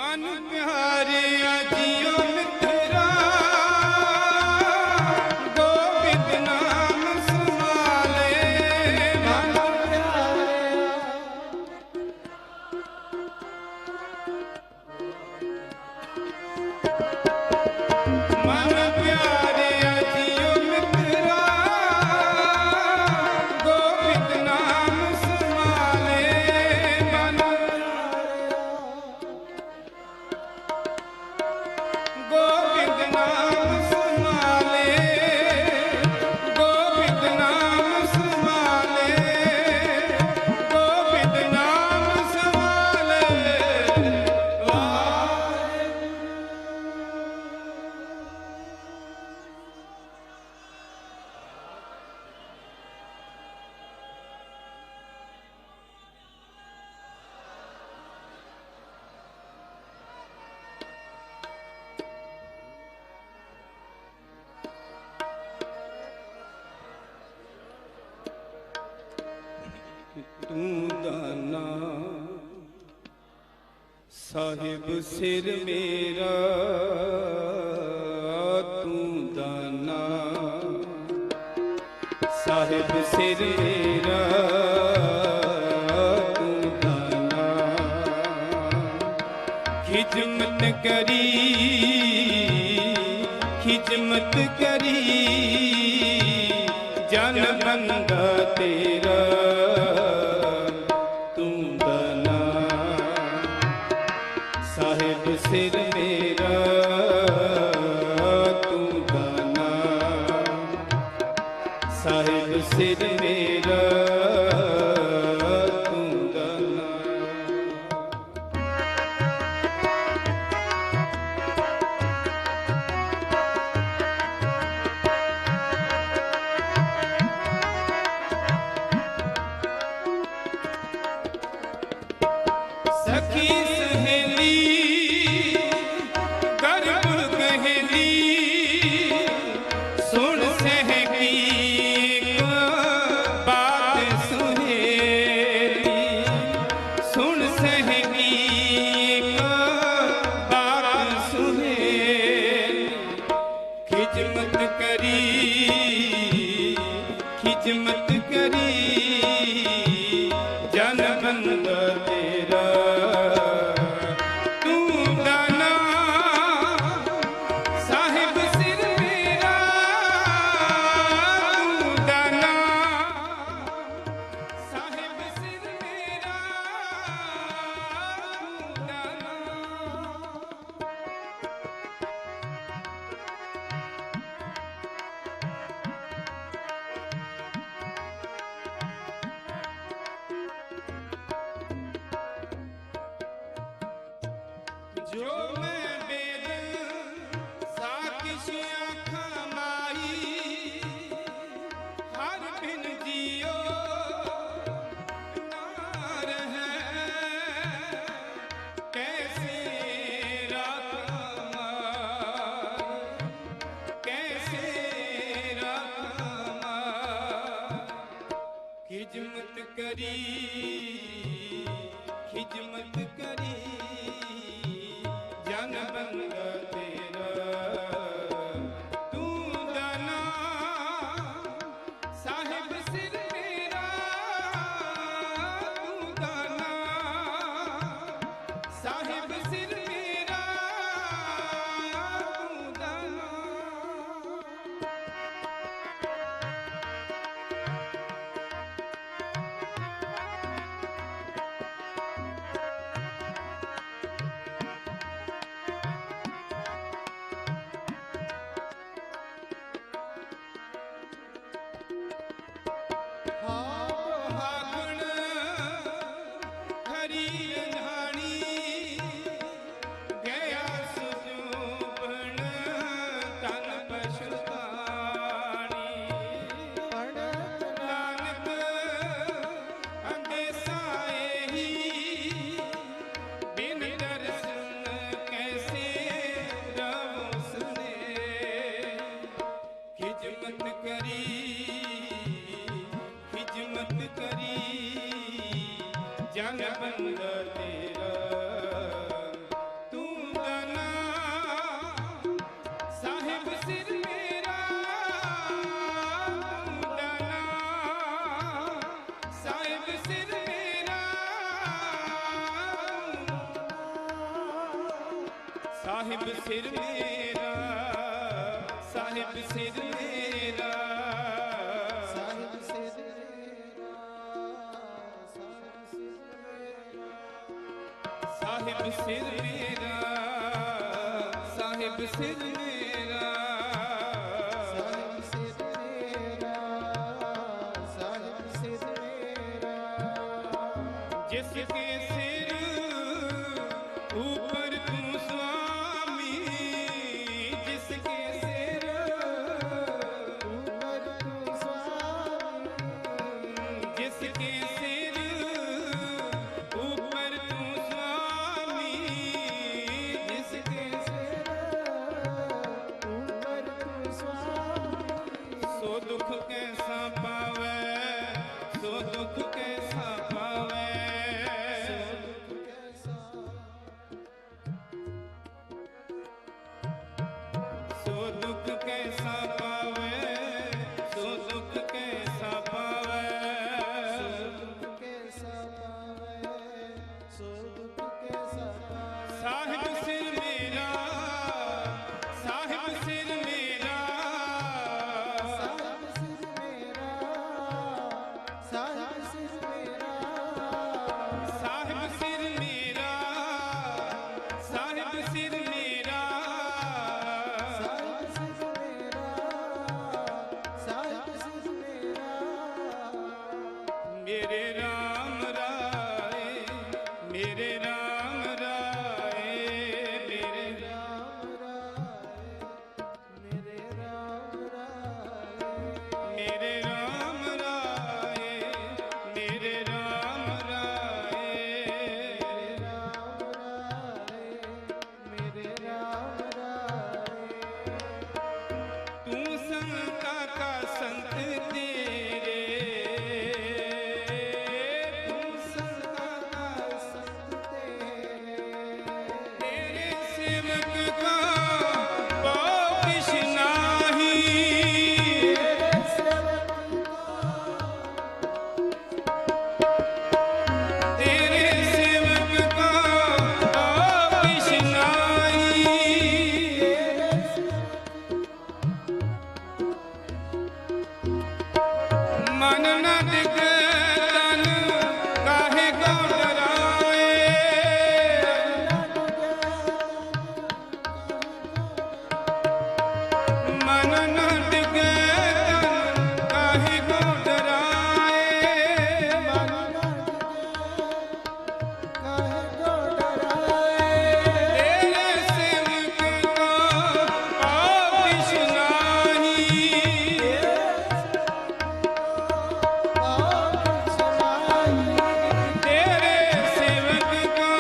ਮਨ ਪਿਆਰਿਆ ਜੀਓ ਮਿੱਤਰਾ ਗੋਬਿੰਦ ਨਾਮ ਸਮਾਲੇ ਮਨ ਪਿਆਰਿਆ ਮਨ ਪਿਆਰਿਆ ਜੀਓ ਮਿੱਤਰਾ ਗੋਬਿੰਦ ਨਾਮ ਸਮਾਲੇ ਮਨ ਗੋਬਿੰਦ ਨਾਮ ਸਮਾਲੇ ਤੂੰ ਦਾਨਾ ਸਾਹਿਬ ਸਿਰ ਮੇਰਾ ਤੂੰ ਦਾਨਾ ਸਾਹਿਬ ਸਿਰ ਮੇਰਾ ਤੂੰ ਦਾਨਾ ਖਿਦਮਤ ਕਰੀ ਖਿਦਮਤ ਕਰੀ ਜਨ ਬੰਦਾ ਤੇਰਾ ਤੂੰ ਦਾਨਾ ਸਾਹਿਬ ਸਿਰ ਮੇਰਾ ਤੂੰ ਦਾਨਾ ਸਾਹਿਬ ਸਿਰ ਮੇਰਾ ਤੂੰ ਦਾਨਾ ਸਖੀ ਸਹੇਲੀ ਗਰਬ ਗਹੇਲੀ ਸੁਣ ਸਹਿਕੀ ਬਾਤ ਸੁਹੇਲੀ ਸੁਣ ਸਹਿਕੀ ਬਾਤ ਸੁਹੇਲੀ ਖਿਦਮਤ ਕਰੀ ਖਿਦਮਤ ਕਰੀ ਜਨ ਬੰਦਾ ਤੇਰਾ ਤੂੰ ਦਾਨਾ ਸਾਹਿਬ ਸਿਰ ਮੇਰਾ ਤੂੰ ਦਾਨਾ ਸਾਹਿਬ ਸਿਰ ਮੇਰਾ ਤੂੰ ਦਾਨਾ ਜੋ ਮੈਂ ਬੇਦਨ ਸਾਕਿਸ਼ ਆਖਾਂ ਮਾਈ ਹਰ ਬਿਨ ਜੀਓ ਨਾ ਰਹਿ ਕੈਸੇ ਰਾਖਾਂ ਮਾਈ ਕੈਸੇ ਰਾਖਾਂ ਮਾਈ ਖਿਦਮਤ ਕਰੀ ਖਿਦਮਤ ਕਰੀ ਜਨ ਬੰਦਾ ਤੇਰਾ ਤੂੰ ਦਾਨਾ ਸਾਹਿਬ ਸਿਰ ਮੇਰਾ ਤੂੰ ਦਾਨਾ ਸਾਹਿਬ ਸਿਰ ਮੇਰਾ ਤੂੰ ਦਾਨਾ ਹਾਗਣ ਹਰੀ ਰੰਧਾਣੀ ਗਿਆ ਸੁਜੂਬਣ ਤਨ ਪਛਤਾਣੀ ਪੜ੍ਹ ਨਾਨਕ ਅੰਦੇਸਾ ਇਹੀ ਬਿਨ ਦਰਸ਼ਨ ਕੈਸੇ ਰਵੋ ਸਨੇ ਖਿਦਮਤ ਕਰੀ ਖਿਦਮਤ ਕਰੀ ਜਨ ਬੰਦਾ ਤੇਰਾ ਤੂੰ ਦਾਨਾ ਸਾਹਿਬ ਸਿਰ ਮੇਰਾ ਤੂੰ ਦਾਨਾ ਸਾਹਿਬ ਸਿਰ ਮੇਰਾ ਸਾਹਿਬ ਸਿਰ ਮੇਰਾ ਸਾਹਿਬ ਸਿਰ ਮੇਰਾ ਸਾਹਿਬ ਸਿਰ ਸਾਹਿਬ ਸਿਰ ਮੇਰਾ ਸਾਹਿਬ ਸਿਰ ਮੇਰਾ ਸਾਹਿਬ ਸਿਰ ਮੇਰਾ ਸਾਹਿਬ ਸਿਰ ਮੇਰਾ ਜਿਸ ਕੇ ਸਿਰ ऊपर तू स्वामी जिस के सिर ऊपर तू स्वामी जिस के सिर ऊपर तू स्वामी जिस के सिर ਮਨ ਨ ਡਿਗੇ ਤਨ ਕਾਹੇ ਕੋ ਡਰਾਏ ਮਨ ਨ ਕਾਹੇ ਕੋ ਡਰਾਏ ਤੇਰੇ ਸੇਵਕ ਕੋ ਪਾਪਿਸ਼ ਨਾਹੀ ਤੇਰੇ ਸੇਵਕ ਕੋ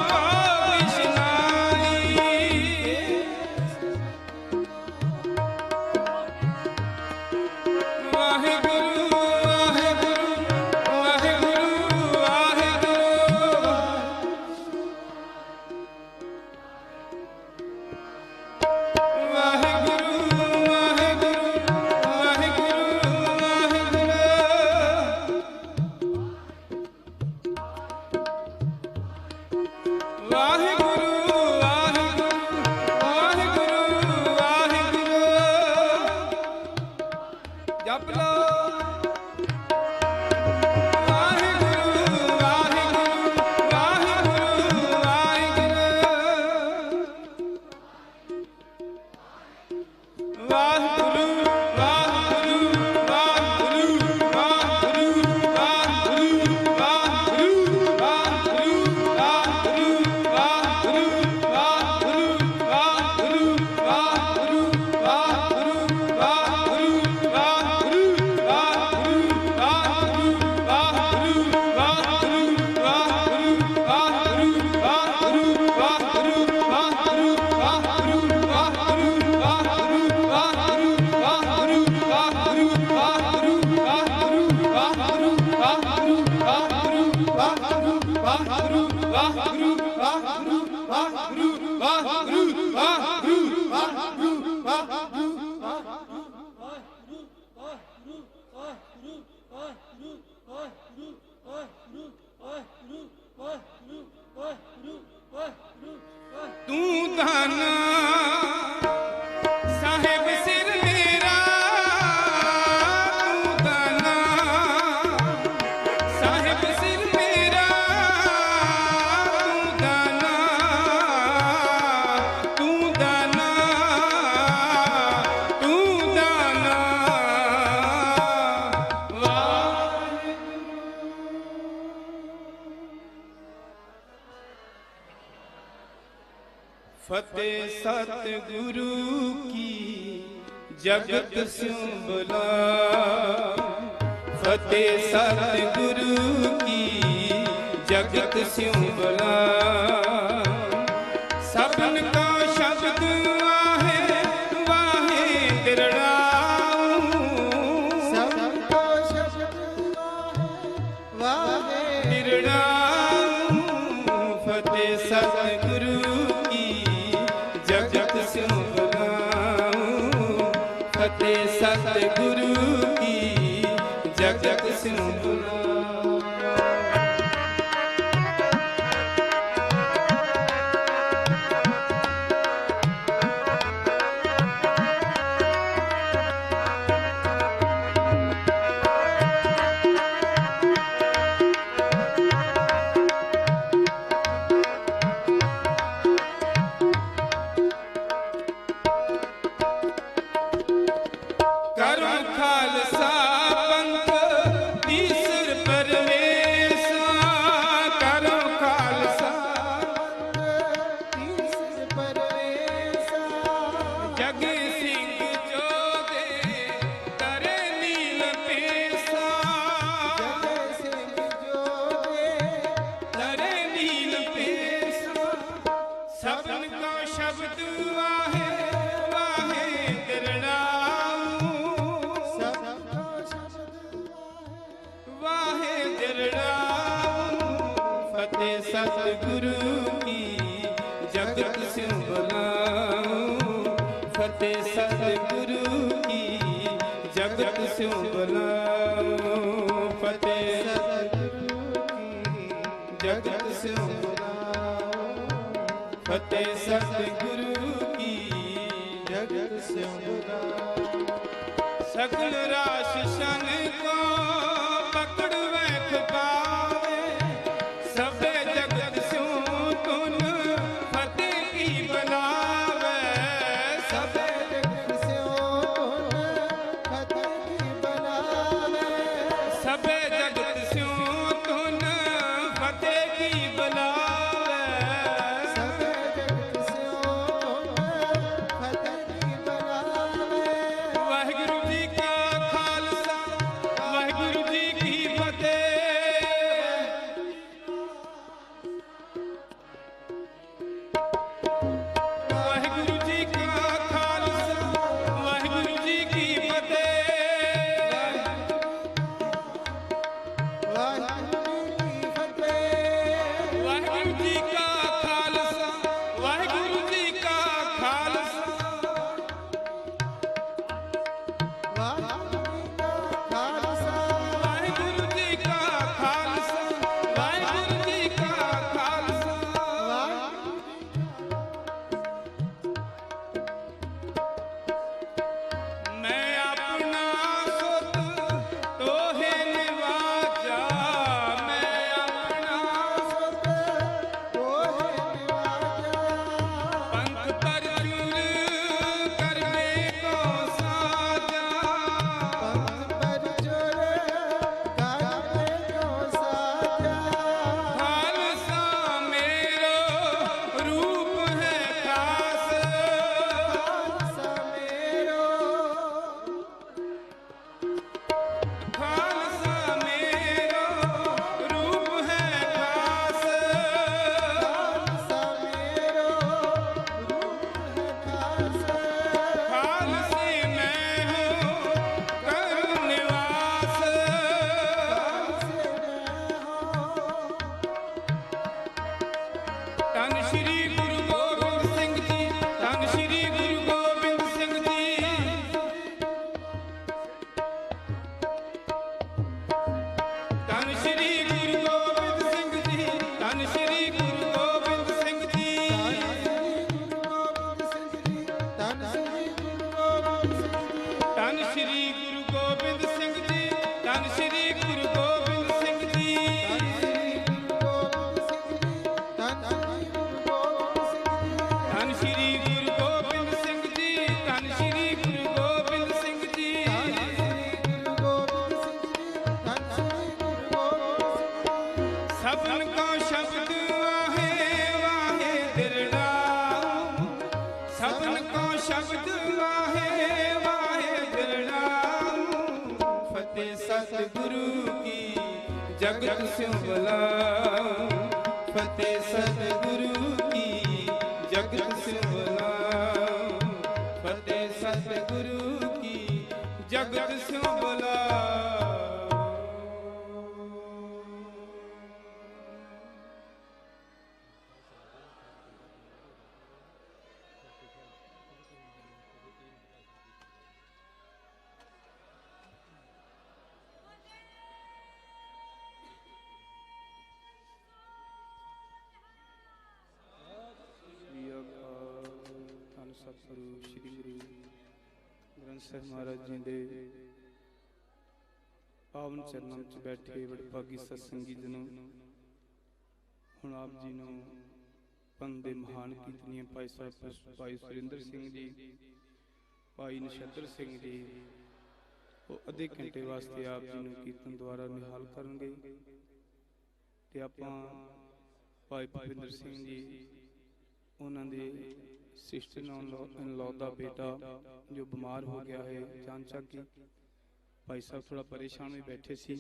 ਪਾਪਿਸ਼ ਨਾਹੀ ਵਾਹਿਗੁਰੂ ਵਾਹਿਗੁਰੂ ਵਾਹਿਗੁਰੂ ਵਾਹਿਗੁਰੂ ਵਾਹਿਗੁਰੂ ਵਾਹਿਗੁਰੂ ਵਾਹਿਗੁਰੂ ਵਾਹਿਗੁਰੂ ਵਾਹਿਗੁਰੂ ਜਪ ਲੋ ਵਾਹਿਗੁਰੂ ਵਾਹਿਗੁਰੂ ਵਾਹਿਗੁਰੂ ਵਾਹਿਗੁਰੂ ਵਾਹਿਗੁਰੂ ਤੂੰ ਧਨ ਸਾਹਿਬ ਸਿਰ ਮੇਰਾ ਤੂੰ ਧਨ ਸਾਹਿਬ ਸਿਰ ਮੇਰਾ ਤੂੰ ਧਨ ਫਤਿਹ ਸਤਿਗੁਰੂ ਕੀ ਜਗਤ ਸਿਉ ਬੁਲਾ ਫਤਿਹ ਸਤਿਗੁਰੂ ਕੀ ਜਗਤ ਸਿਉ ਬੁਲਾ ਸਭਨ ਕੋ ਸ਼ਬਦ ਵਾਹੇ ਵਾਹੇ ਦਿਰੜਾਉ ਸਭਨ ਕੋ ਸ਼ਬਦ ਵਾਹੇ ਦਿਰੜਾਉ ਫਤਿਹ ਸਤਿਗੁਰੂ ਜਗਤ ਸਿਉ ਬੁਲਾਉ ਫਤਿਹ ਸਤਿਗੁਰੂ ਕੀ ਜਗਤ ਸਿਉ ਬੁਲਾਉ ਕਰਮ ਖਾਲਸਾ ਪੰਥ ਤੀਸਰ ਪਰਮੇਸ਼ਾ ਕਰਮ ਖਾਲਸਾ ਤੀਸਰ ਪਰਮੇਸ਼ਾ ਜਗੀ ਸਿੰਘ ਜੋਦੇ ਤਰੇ ਨੀਲ ਪੇਸਾ ਜਗੀ ਸਿੰਘ ਜੋਦੇ ਤਰੇ ਨੀਲ ਪੇਸਾ ਸਭਨ ਕੋ ਸ਼ਬਦ ਵਾਹੇ ਵਾਹੇ ਦਿਰੜਾਉ ਵਾਹੇ ਦਿਰੜਾਉ ਫਤਿਹ ਸਤਿਗੁਰੂ ਕੀ ਜਗਤ ਸਿਉ ਬੁਲਾਉ ਫਤਿਹ ਸਤਿਗੁਰੂ ਕੀ ਜਗਤ ਸਿਉ ਬੁਲਾਉ ਫਤਿਹ ਸਤਿਗੁਰੂ ਕੀ ਜਗਤ ਸਿਉ ਬੁਲਾਉ ਫਤਿਹ ਸਤਿਗੁਰੂ ਕੀ ਜਗਤ ਸਿਉ ਬੁਲਾਉ ਸਗਲ ਰਾਸ਼ ਸ਼ਨ ਕੋ ਪਕੜ ਵੈਖ ਪਾਵੇ ਸਭੇ ਜਗਤ ਸਿਉ ਤੁਨ ਫਤਿਹ ਕੀ ਬੁਲਾਵੇ ਸਭੇ ਜਗਤ ਸਿਉ ਵਾਹਿਗੁਰੂ ਜੀ ਕਾ ਖਾਲਸਾ ਵਾਹਿਗੁਰੂ ਜੀ ਕਾ ਖਾਲਸਾ ਮੈਂ ਆਪਣਾ ਸੁਤ ਤੋਹੇ ਨਿਵਾਜਾ ਮੈਂ ਆਪਣਾ ਸੁਤ ਤੋਹੇ ਨਿਵਾਜਾ ਪੰਥ ਪਰਜੁਰ ਕਰਨੇ ਕੋ ਸਾਜਾ ਪੰਥ ਪਰਜੁਰ ਕਰਨੇ ਕੋ ਸਾਜਾ ਖਾਲਸਾ ਮੇਰੋ ਰੂਪ ਹੈ ਖਾਸ ਖਾਲਸਾ ਮੇਰੋ ਖਾਲਸਾ ਮੇਰੋ ਰੂਪ ਹੈ ਖਾਸ ਖਾਲਸਾ ਮੇਰੋ ਰੂਪ ਹੈ ਖਾਸ ਖਾਲਸੇ ਮੈਂ ਹੋ ਕਰ ਨਿਵਾਸ ਖਾਲਸੇ ਮੈਂ ਹੋ ਧੰਨ ਸ਼੍ਰੀ ਗੁਰੂ ਗੋਬਿੰਦ ਸਿੰਘ ਜੀ ਧੰਨ ਸ਼੍ਰੀ ਗੁਰੂ ਗੋਬਿੰਦ ਸਿੰਘ ਜੀ ਧੰਨ ਸ਼੍ਰੀ ਗੁਰੂ ਗੋਬਿੰਦ ਸਿੰਘ ਜੀ ਧੰਨ ਸ਼੍ਰੀ ਗੁਰੂ ਗੋਬਿੰਦ ਸਿੰਘ ਜੀ ਧੰਨ ਸ਼੍ਰੀ ਗੁਰੂ ਗੋਬਿੰਦ ਸਿੰਘ ਜੀ ਧੰਨ ਸ਼੍ਰੀ ਗੁਰੂ ਗੋਬਿੰਦ ਸਿੰਘ ਜੀ ਧੰਨ ਸ਼੍ਰੀ ਗੁਰੂ ਗੋਬਿੰਦ ਸਿੰਘ ਜੀ ਧੰਨ ਸ਼੍ਰੀ ਗੁਰੂ ਗੋਬਿੰਦ ਸਿੰਘ ਜੀ ਸਭਨ ਕੋ ਸ਼ਬਦ ਵਾਹੇ ਵਾਹੇ ਦਿਰੜਾਉ ਸਭਨ ਕੋ ਸ਼ਬਦ ਵਾਹੇ ਵਾਹੇ ਦਿਰੜਾਉ ਫਤਿਹ ਸਤਿਗੁਰੂ ਕੀ ਜਗਤ ਸਿਉ ਬੁਲਾਉ ਫਤਿਹ ਸਤਿਗੁਰੂ ਕੀ ਜਗਤ ਸਿਉ ਬੁਲਾਉ ਫਤਿਹ ਸਤਿਗੁਰੂ ਕੀ ਜਗਤ ਸਿਉ ਬੁਲਾਉ ਧੰਨ ਸਤਿਗੁਰੂ ਸ੍ਰੀ ਗੁਰੂ ਗ੍ਰੰਥ ਸਾਹਿਬ ਮਹਾਰਾਜ ਜੀ ਦੇ ਪਾਵਨ ਚਰਨਾਂ ਵਿੱਚ ਬੈਠੇ ਵਡਭਾਗੀ ਸਤਸੰਗੀ ਜਨੋ, ਹੁਣ ਆਪ ਜੀ ਨੂੰ ਪੰਥ ਦੇ ਮਹਾਨ ਕੀਰਤਨੀਏ ਭਾਈ ਸਾਹਿਬ ਭਾਈ ਸੁਰਿੰਦਰ ਸਿੰਘ ਜੀ, ਭਾਈ ਨਛੱਤਰ ਸਿੰਘ ਜੀ, ਉਹ ਅੱਧੇ ਘੰਟੇ ਵਾਸਤੇ ਆਪ ਜੀ ਨੂੰ ਕੀਰਤਨ ਦੁਆਰਾ ਨਿਹਾਲ ਕਰਨਗੇ ਤੇ ਆਪਾਂ ਭਾਈ ਭੁਪਿੰਦਰ ਸਿੰਘ ਜੀ, ਉਹਨਾਂ ਦੇ ਸਿਸਟਰ ਇਨ ਲਾਅ ਦਾ ਬੇਟਾ ਜੋ ਬਿਮਾਰ ਹੋ ਗਿਆ ਹੈ ਅਚਾਨਕ, ਭਾਈ ਸਾਹਿਬ ਥੋੜਾ ਪਰੇਸ਼ਾਨ ਹੋਏ ਬੈਠੇ ਸੀ,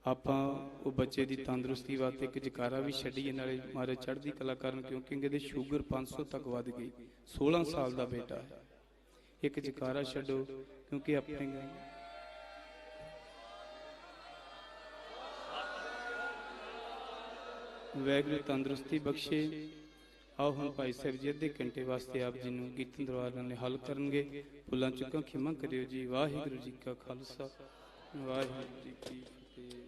ਆਪਾਂ ਉਹ ਬੱਚੇ ਦੀ ਤੰਦਰੁਸਤੀ ਵਾਸਤੇ ਇੱਕ ਜਕਾਰਾ ਵੀ ਛੱਡੀਏ, ਨਾਲੇ ਮਾਰੇ ਚੜ੍ਹਦੀ ਕਲਾ ਕਰਨ, ਕਿਉਂਕਿ ਇਹਦੇ ਸ਼ੂਗਰ 500 ਤੱਕ ਵੱਧ ਗਈ, 16 ਸਾਲ ਦਾ ਬੇਟਾ ਹੈ, ਇੱਕ ਜਕਾਰਾ ਛੱਡੋ ਕਿਉਂਕਿ ਆਪਣੇ ਵੈਗੁਰੂ ਤੰਦਰੁਸਤੀ ਬਖਸ਼ੇ। ਆਓ ਹੁਣ ਭਾਈ ਸਾਹਿਬ ਜੀ ਅੱਧੇ ਘੰਟੇ ਵਾਸਤੇ ਆਪ ਜੀ ਨੂੰ ਕੀਰਤਨ ਦੁਆਰਾ ਨਾਲ ਹੱਲ ਕਰਨਗੇ। ਭੁੱਲਾਂ ਚੁੱਕਾਂ ਖਿਮਾ ਕਰਿਓ ਜੀ। ਵਾਹਿਗੁਰੂ ਜੀ ਕਾ ਖਾਲਸਾ, ਵਾਹਿਗੁਰੂ ਜੀ ਕੀ ਫਤਿਹ।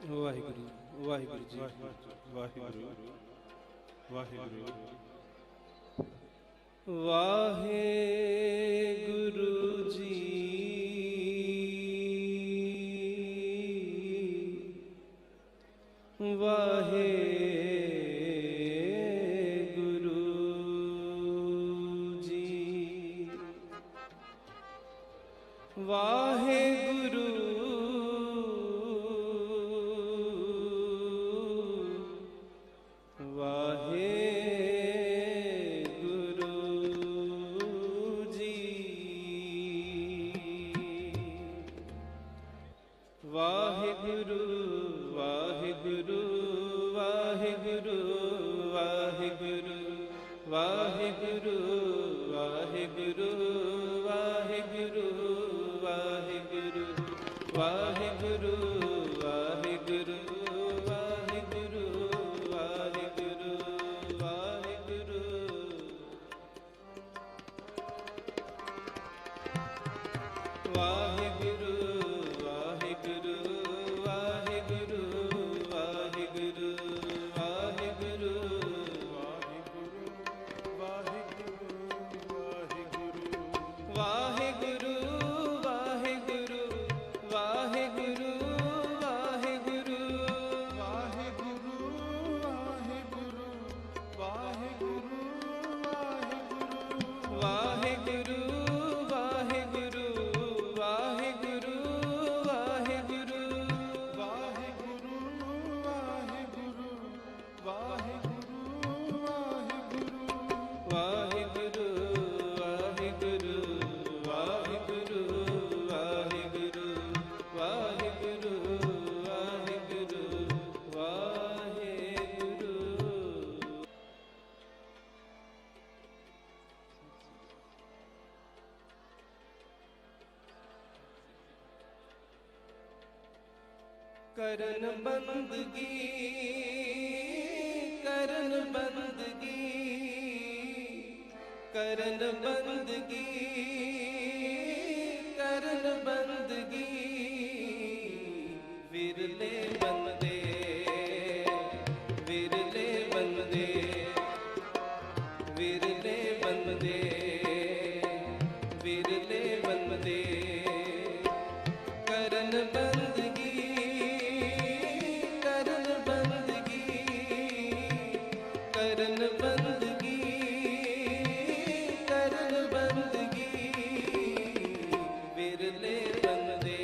ਵਾਹਿਗੁਰੂ ਵਾਹਿਗੁਰੂ ਜੀ ਵਾਹਿਗੁਰੂ ਵਾਹਿਗੁਰੂ ਵਾਹਿਗੁਰੂ ਜੀ ਵਾਹਿਗੁਰੂ ਜੀ ਵਾਹਿਗੁਰੂ ਵਾਹਿਗੁਰੂ ਵਾਹਿਗੁਰੂ ਵਾਹਿਗੁਰੂ ਵਾਹਿਗੁਰੂ ਵਾਹਿਗੁਰੂ ਵਾਹਿਗੁਰੂ ਵਾਹਿਗੁਰੂ ਵਾਹਿਗੁਰੂ ਵਾਹਿਗੁਰੂ ਵਾਹਿਗੁਰੂ ਵਾਹਿਗੁਰੂ ਵਾਹਿਗੁਰੂ ਵਾਹਿਗੁਰੂ ਵਾਹਿਗੁਰੂ ਕਰਨ ਬੰਦਗੀ ਕਰਨ ਬੰਦਗੀ ਕਰਨ ਬੰਦਗੀ ਕਰਨ ਬੰਦਗੀ ਵਿਰਲੇ ਬੰਦੇ ਵਿਰਲੇ ਬੰਦੇ ਵਿਰਲੇ ਬੰਦੇ ਵਿਰਲੇ ਬੰਦੇ ਕਰਨ ਬੰਦਗੀ ਕਰਨ ਬੰਦਗੀ ਕਰਨ ਬੰਦਗੀ ਕਰਨ ਬੰਦਗੀ ਵਿਰਲੇ ਬੰਦੇ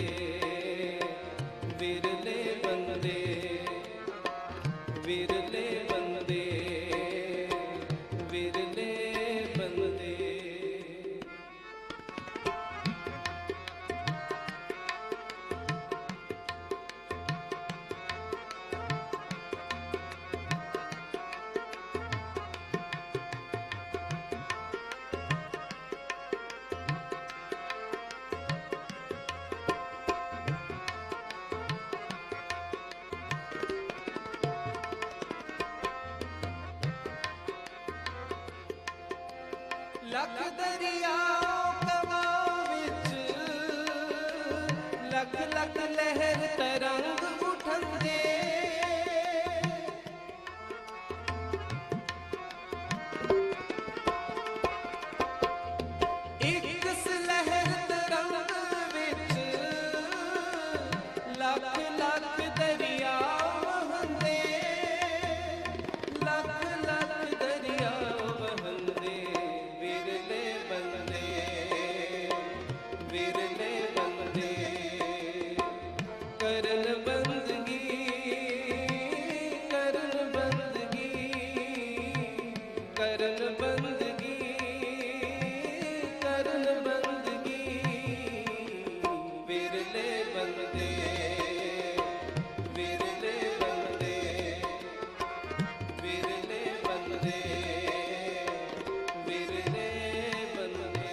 ਵਿਰਲੇ ਬੰਦੇ ਵਿਰਲੇ ਬੰਦੇ ਵਿਰਲੇ ਬੰਦੇ ਲੱਖ ਦਰਿਆ ਕਵਾ ਵਿੱਚ ਲੱਖ ਲੱਖ ਲਹਿਰ ਤਰੰਗ ਉਠੰਦੇ ਇੱਕ ਲਹਿਰ ਤਰੰਗ ਵਿੱਚ ਲੱਖ ਲੱਖ ਦਰਿਆ ਵਹੰਦੇ ਲੱਖ ਲੱਖ ਦਰਿਆ ਵਹੰਦੇ ਵਿਰਲੇ ਬੰਦੇ ਵਿਰਲੇ ਬੰਦੇ ਕਰਨ ਬੰਦਗੀ ਕਰਨ ਬੰਦਗੀ ਕਰਨ ਬੰਦਗੀ ਕਰਨ ਬੰਦਗੀ ਵਿਰਲੇ ਬੰਦੇ ਵਿਰਲੇ ਬੰਦੇ ਵਿਰਲੇ ਬੰਦੇ ਵਿਰਲੇ ਬੰਦੇ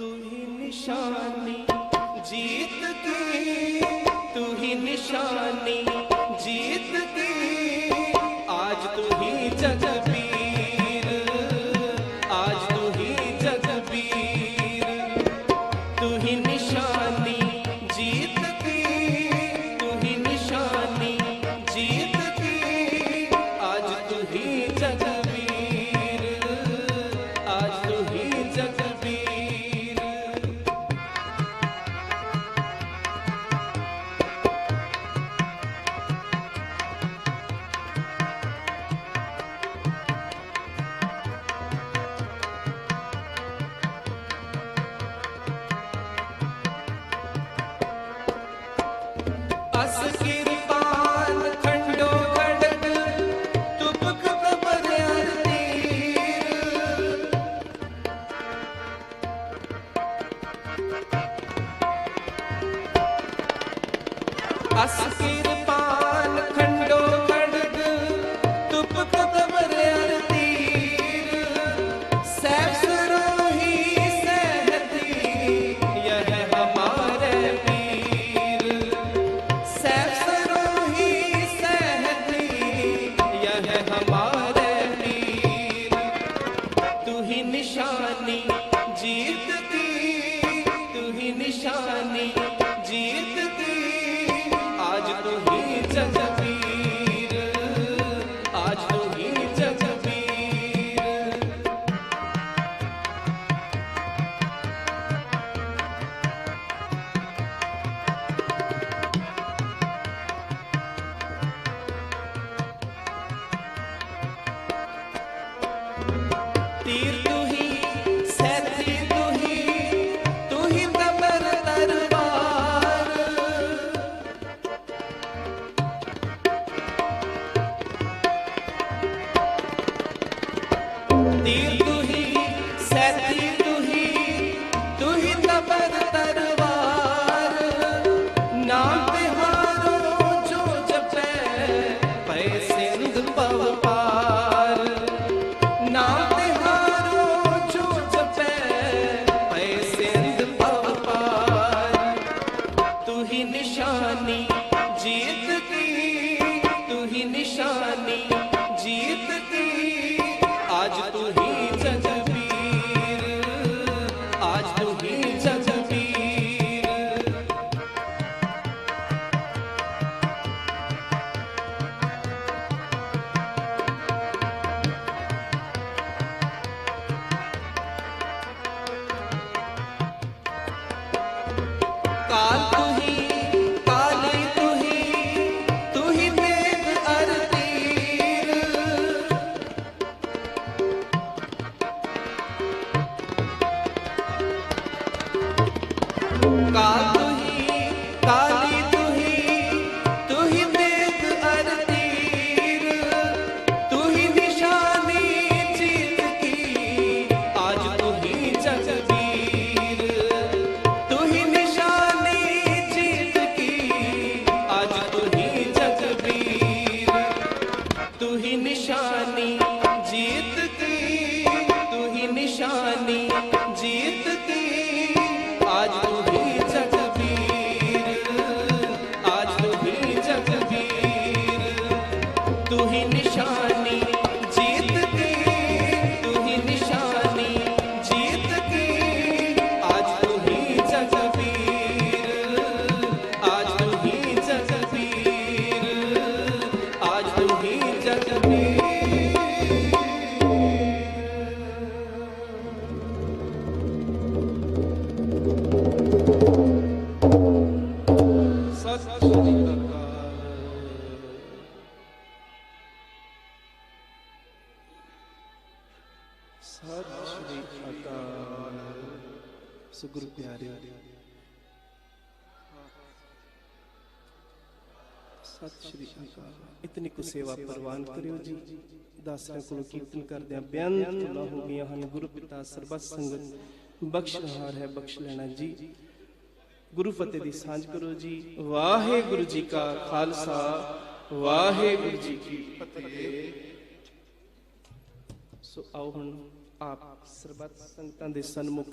तू ही निशानी जीत की, तू ही निशानी जीत की, आज तू ही जगबीर, आज तू ही जगबीर, तू ही निशानी जीत की, तू ही निशानी जीत की, आज तू ही जगबीर, आज तू ही जगबीर। अस किरपान खंडो खड़ग तुपक कबर तीर, अस किरपान खंडो खड़ग तुपक कबर तीर, सैफ सरोही सहती यह हमारे वीर, सैफ सरोही सहती यह हमारे वीर, तू ही निशानी जीत की, तू ही निशानी जीत की, आज तू ही जगबीर, आज तू ही जगबीर। तीर तू ही सैती तू ही तबर तलवार, तीर तू ही सैती तू ही तबर तलवार, नाम तिहारो जो जपे पै सिंध पव पार, नाम तिहारो जो जपे पै सिंध पव पार, तू ही निशानी जीत की, तू ही निशानी जीत की, आज तू ही जगबीर, आज तू ही जगबीर। काल तू ही काली तू ही मेघ अरतीर, काल तू ही काली तू ही मेघ अरतीर, तू ही निशानी जीत की, आज तू ही जगबीर, तू ही निशानी जीत की, आज तू ही जगबीर, तू ही निशानी जीत की, तू ही निशानी जीत की, आज तू ही जगबीर, आज तू ही जगबीर, तू ही निशानी जीत की, तू ही निशानी जीत की, आज तू ही जगबीर, आज तू ही जगबीर, आज तू ही जगबीर। सत श्री अकाल। सत श्री अकाल। सुगुरु प्यारे, सत श्री अकाल। इतनी कुछ सेवा प्रवान करियो जी। दासरां कोलों कीर्तन करदियां बेअंत तुलां हो गईयां हन। गुरु पिता सरबत संगत बख्शहार है, बख्श लेना जी। गुरु फतेह दी सांझ करो जी। वाहेगुरु जी का खालसा, वाहेगुरु जी की फतेह। सो आओ हुण आप सरबत संगतां दे सन्मुख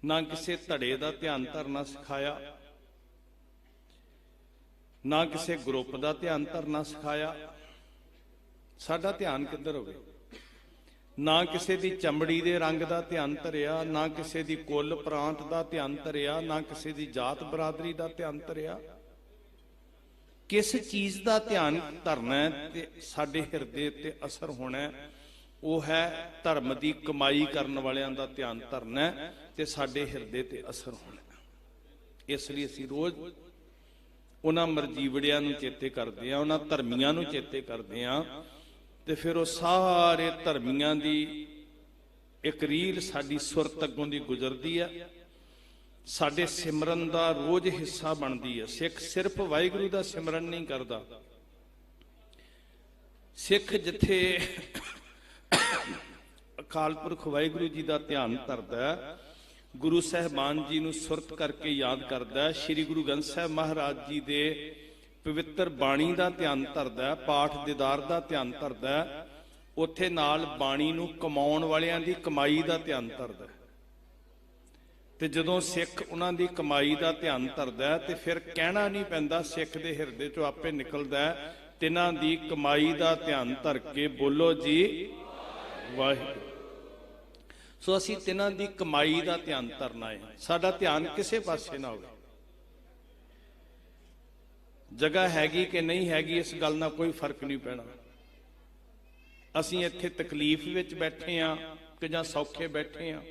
ਨਾ ਕਿਸੇ ਧੜੇ ਦਾ ਧਿਆਨ ਧਰਨਾ ਸਿਖਾਇਆ, ਨਾ ਕਿਸੇ ਗਰੁੱਪ ਦਾ ਧਿਆਨ ਧਰਨਾ ਸਿਖਾਇਆ। ਸਾਡਾ ਧਿਆਨ ਕਿੱਧਰ ਹੋਵੇ? ਨਾ ਕਿਸੇ ਦੀ ਚਮੜੀ ਦੇ ਰੰਗ ਦਾ ਧਿਆਨ ਧਰਿਆ, ਨਾ ਕਿਸੇ ਦੀ ਕੁੱਲ ਪ੍ਰਾਂਤ ਦਾ ਧਿਆਨ ਧਰਿਆ, ਨਾ ਕਿਸੇ ਦੀ ਜਾਤ ਬਰਾਦਰੀ ਦਾ ਧਿਆਨ ਧਰਿਆ। ਕਿਸ ਚੀਜ਼ ਦਾ ਧਿਆਨ ਧਰਨਾ ਹੈ ਤੇ ਸਾਡੇ ਹਿਰਦੇ ਤੇ ਅਸਰ ਹੋਣਾ ਹੈ? ਉਹ ਹੈ ਧਰਮ ਦੀ ਕਮਾਈ ਕਰਨ ਵਾਲਿਆਂ ਦਾ ਧਿਆਨ ਧਰਨਾ ਹੈ ਤੇ ਸਾਡੇ ਹਿਰਦੇ ਤੇ ਅਸਰ ਹੋਣਾ। ਇਸ ਲਈ ਅਸੀਂ ਰੋਜ਼ ਉਹਨਾਂ ਮਰਜੀਵੜਿਆਂ ਨੂੰ ਚੇਤੇ ਕਰਦੇ ਹਾਂ, ਉਹਨਾਂ ਧਰਮੀਆਂ ਨੂੰ ਚੇਤੇ ਕਰਦੇ ਹਾਂ, ਤੇ ਫਿਰ ਉਹ ਸਾਰੇ ਧਰਮੀਆਂ ਦੀ ਇੱਕ ਰੀਲ ਸਾਡੀ ਸੁਰਤ ਅੱਗੋਂ ਦੀ ਗੁਜ਼ਰਦੀ ਹੈ, ਸਾਡੇ ਸਿਮਰਨ ਦਾ ਰੋਜ਼ ਹਿੱਸਾ ਬਣਦੀ ਹੈ। ਸਿੱਖ ਸਿਰਫ ਵਾਹਿਗੁਰੂ ਦਾ ਸਿਮਰਨ ਨਹੀਂ ਕਰਦਾ, ਸਿੱਖ ਜਿੱਥੇ ਅਕਾਲ ਪੁਰਖ ਵਾਹਿਗੁਰੂ ਜੀ ਦਾ ਧਿਆਨ ਧਰਦਾ, ਗੁਰੂ ਸਾਹਿਬਾਨ ਜੀ ਨੂੰ ਸੁਰਤ ਕਰਕੇ ਯਾਦ ਕਰਦਾ, ਸ੍ਰੀ ਗੁਰੂ ਗ੍ਰੰਥ ਸਾਹਿਬ ਮਹਾਰਾਜ ਜੀ ਦੇ ਪਵਿੱਤਰ ਬਾਣੀ ਦਾ ਧਿਆਨ ਧਰਦਾ, ਪਾਠ ਦੀਦਾਰ ਦਾ ਧਿਆਨ ਧਰਦਾ, ਉੱਥੇ ਨਾਲ ਬਾਣੀ ਨੂੰ ਕਮਾਉਣ ਵਾਲਿਆਂ ਦੀ ਕਮਾਈ ਦਾ ਧਿਆਨ ਧਰਦਾ। ਤੇ ਜਦੋਂ ਸਿੱਖ ਉਹਨਾਂ ਦੀ ਕਮਾਈ ਦਾ ਧਿਆਨ ਧਰਦਾ ਤੇ ਫਿਰ ਕਹਿਣਾ ਨਹੀਂ ਪੈਂਦਾ, ਸਿੱਖ ਦੇ ਹਿਰਦੇ ਚੋਂ ਆਪੇ ਨਿਕਲਦਾ, ਤਿਨਾਂ ਦੀ ਕਮਾਈ ਦਾ ਧਿਆਨ ਧਰ ਕੇ ਬੋਲੋ ਜੀ ਵਾਹਿਗੁਰੂ। ਸੋ ਅਸੀਂ ਤਿਨਾਂ ਦੀ ਕਮਾਈ ਦਾ ਧਿਆਨ ਧਰਨਾ ਹੈ, ਸਾਡਾ ਧਿਆਨ ਕਿਸੇ ਪਾਸੇ ਨਾ ਹੋਵੇ। ਜਗ੍ਹਾ ਹੈਗੀ ਕਿ ਨਹੀਂ ਹੈਗੀ ਇਸ ਗੱਲ ਨਾਲ ਕੋਈ ਫਰਕ ਨਹੀਂ ਪੈਣਾ। ਅਸੀਂ ਇੱਥੇ ਤਕਲੀਫ ਵਿੱਚ ਬੈਠੇ ਆ ਕਿ ਜਾਂ ਸੌਖੇ ਬੈਠੇ ਆ,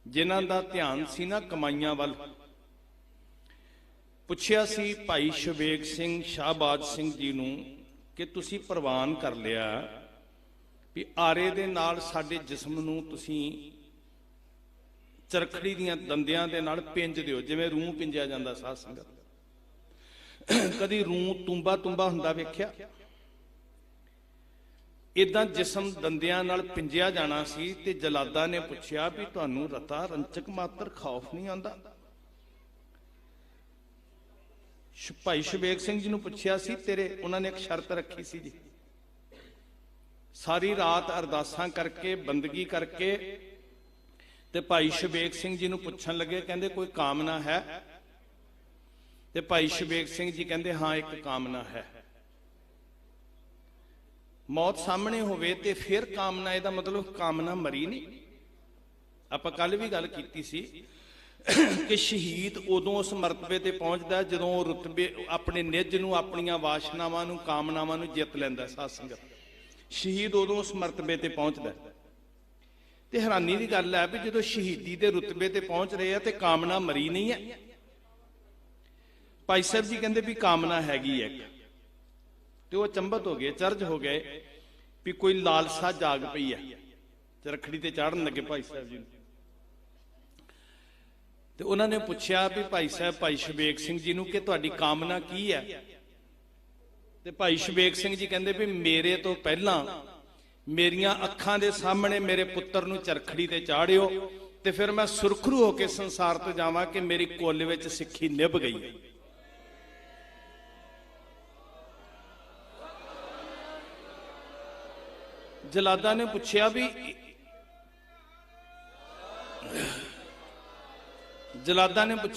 ਜਿਨ੍ਹਾਂ ਦਾ ਧਿਆਨ ਸੀ ਨਾ ਕਮਾਈਆਂ ਵੱਲ। ਪੁੱਛਿਆ ਸੀ ਭਾਈ ਸ਼ਵੇਕ ਸਿੰਘ ਸ਼ਾਹਬਾਜ ਸਿੰਘ ਜੀ ਨੂੰ ਕਿ ਤੁਸੀਂ ਪ੍ਰਵਾਨ ਕਰ ਲਿਆ ਵੀ ਆਰੇ ਦੇ ਨਾਲ ਸਾਡੇ ਜਿਸਮ ਨੂੰ ਤੁਸੀਂ ਚਰਖੜੀ ਦੀਆਂ ਦੰਦਿਆਂ ਦੇ ਨਾਲ ਪਿੰਜ ਦਿਓ, ਜਿਵੇਂ ਰੂੰ ਪਿੰਜਿਆ ਜਾਂਦਾ ਸਾਧ ਸੰਗਤ। ਕਦੀ ਰੂੰ ਤੁੰਬਾ ਹੁੰਦਾ ਵੇਖਿਆ? ਇਦਾਂ ਜਿਸਮ ਦੰਦਿਆਂ ਨਾਲ ਪਿੰਜਿਆ ਜਾਣਾ ਸੀ। ਤੇ ਜਲਾਦਾ ਨੇ ਪੁੱਛਿਆ ਵੀ ਤੁਹਾਨੂੰ ਰਤਾ ਰੰਚਕ ਮਾਤਰ ਖੌਫ ਨਹੀਂ ਆਉਂਦਾ? ਭਾਈ ਸ਼ਵੇਕ ਸਿੰਘ ਜੀ ਨੂੰ ਪੁੱਛਿਆ ਸੀ, ਉਹਨਾਂ ਨੇ ਇੱਕ ਸ਼ਰਤ ਰੱਖੀ ਸੀ ਜੀ, ਸਾਰੀ ਰਾਤ ਅਰਦਾਸਾਂ ਕਰਕੇ ਬੰਦਗੀ ਕਰਕੇ ਤੇ ਭਾਈ ਸ਼ਵੇਕ ਸਿੰਘ ਜੀ ਨੂੰ ਪੁੱਛਣ ਲੱਗੇ, ਕਹਿੰਦੇ ਕੋਈ ਕਾਮਨਾ ਹੈ? ਤੇ ਭਾਈ ਸ਼ਵੇਕ ਸਿੰਘ ਜੀ ਕਹਿੰਦੇ ਹਾਂ ਇੱਕ ਕਾਮਨਾ ਹੈ। ਮੌਤ ਸਾਹਮਣੇ ਹੋਵੇ ਤੇ ਫਿਰ ਕਾਮਨਾ, ਇਹਦਾ ਮਤਲਬ ਕਾਮਨਾ ਮਰੀ ਨਹੀਂ। ਆਪਾਂ ਕੱਲ ਵੀ ਗੱਲ ਕੀਤੀ ਸੀ ਕਿ ਸ਼ਹੀਦ ਉਦੋਂ ਉਸ ਮਰਤਬੇ ਤੇ ਪਹੁੰਚਦਾ ਜਦੋਂ ਉਹ ਰੁਤਬੇ ਆਪਣੇ ਨਿੱਜ ਨੂੰ, ਆਪਣੀਆਂ ਵਾਸ਼ਨਾਵਾਂ ਨੂੰ, ਕਾਮਨਾਵਾਂ ਨੂੰ ਜਿੱਤ ਲੈਂਦਾ। ਸਾਧ ਸੰਗਤ, ਸ਼ਹੀਦ ਉਦੋਂ ਉਸ ਮਰਤਬੇ ਤੇ ਪਹੁੰਚਦਾ। ਤੇ ਹੈਰਾਨੀ ਦੀ ਗੱਲ ਹੈ ਵੀ ਜਦੋਂ ਸ਼ਹੀਦੀ ਦੇ ਰੁਤਬੇ ਤੇ ਪਹੁੰਚ ਰਹੇ ਆ ਤੇ ਕਾਮਨਾ ਮਰੀ ਨਹੀਂ ਹੈ। ਭਾਈ ਸਾਹਿਬ ਜੀ ਕਹਿੰਦੇ ਵੀ ਕਾਮਨਾ ਹੈਗੀ ਹੈ। ਤੇ ਉਹ ਅਚੰਭਤ ਹੋ ਗਏ, ਅਚਰਜ ਹੋ ਗਏ ਵੀ ਕੋਈ ਲਾਲਸਾ ਜਾਗ ਪਈ ਹੈ। ਚਰਖੜੀ ਤੇ ਚਾੜਨ ਲੱਗੇ ਭਾਈ ਸਾਹਿਬ ਜੀ ਨੂੰ। ਤੇ ਉਹਨਾਂ ਨੇ ਪੁੱਛਿਆ ਵੀ ਭਾਈ ਸਾਹਿਬ, ਭਾਈ ਸ਼ਵੇਕ ਸਿੰਘ ਜੀ ਨੂੰ ਕਿ ਤੁਹਾਡੀ ਕਾਮਨਾ ਕੀ ਹੈ? ਤੇ ਭਾਈ ਸ਼ਵੇਕ ਸਿੰਘ ਜੀ ਕਹਿੰਦੇ ਵੀ ਮੇਰੇ ਤੋਂ ਪਹਿਲਾਂ ਮੇਰੀਆਂ ਅੱਖਾਂ ਦੇ ਸਾਹਮਣੇ ਮੇਰੇ ਪੁੱਤਰ ਨੂੰ ਚਰਖੜੀ ਤੇ ਚਾੜਿਓ ਤੇ ਫਿਰ ਮੈਂ ਸੁਰਖਰੂ ਹੋ ਕੇ ਸੰਸਾਰ ਤੋਂ ਜਾਵਾਂ ਕਿ ਮੇਰੀ ਕੁੱਲ ਵਿੱਚ ਸਿੱਖੀ ਨਿਭ ਗਈ ਹੈ। ਜਲਾਦਾ ਨੇ ਪੁੱਛਿਆ ਵੀ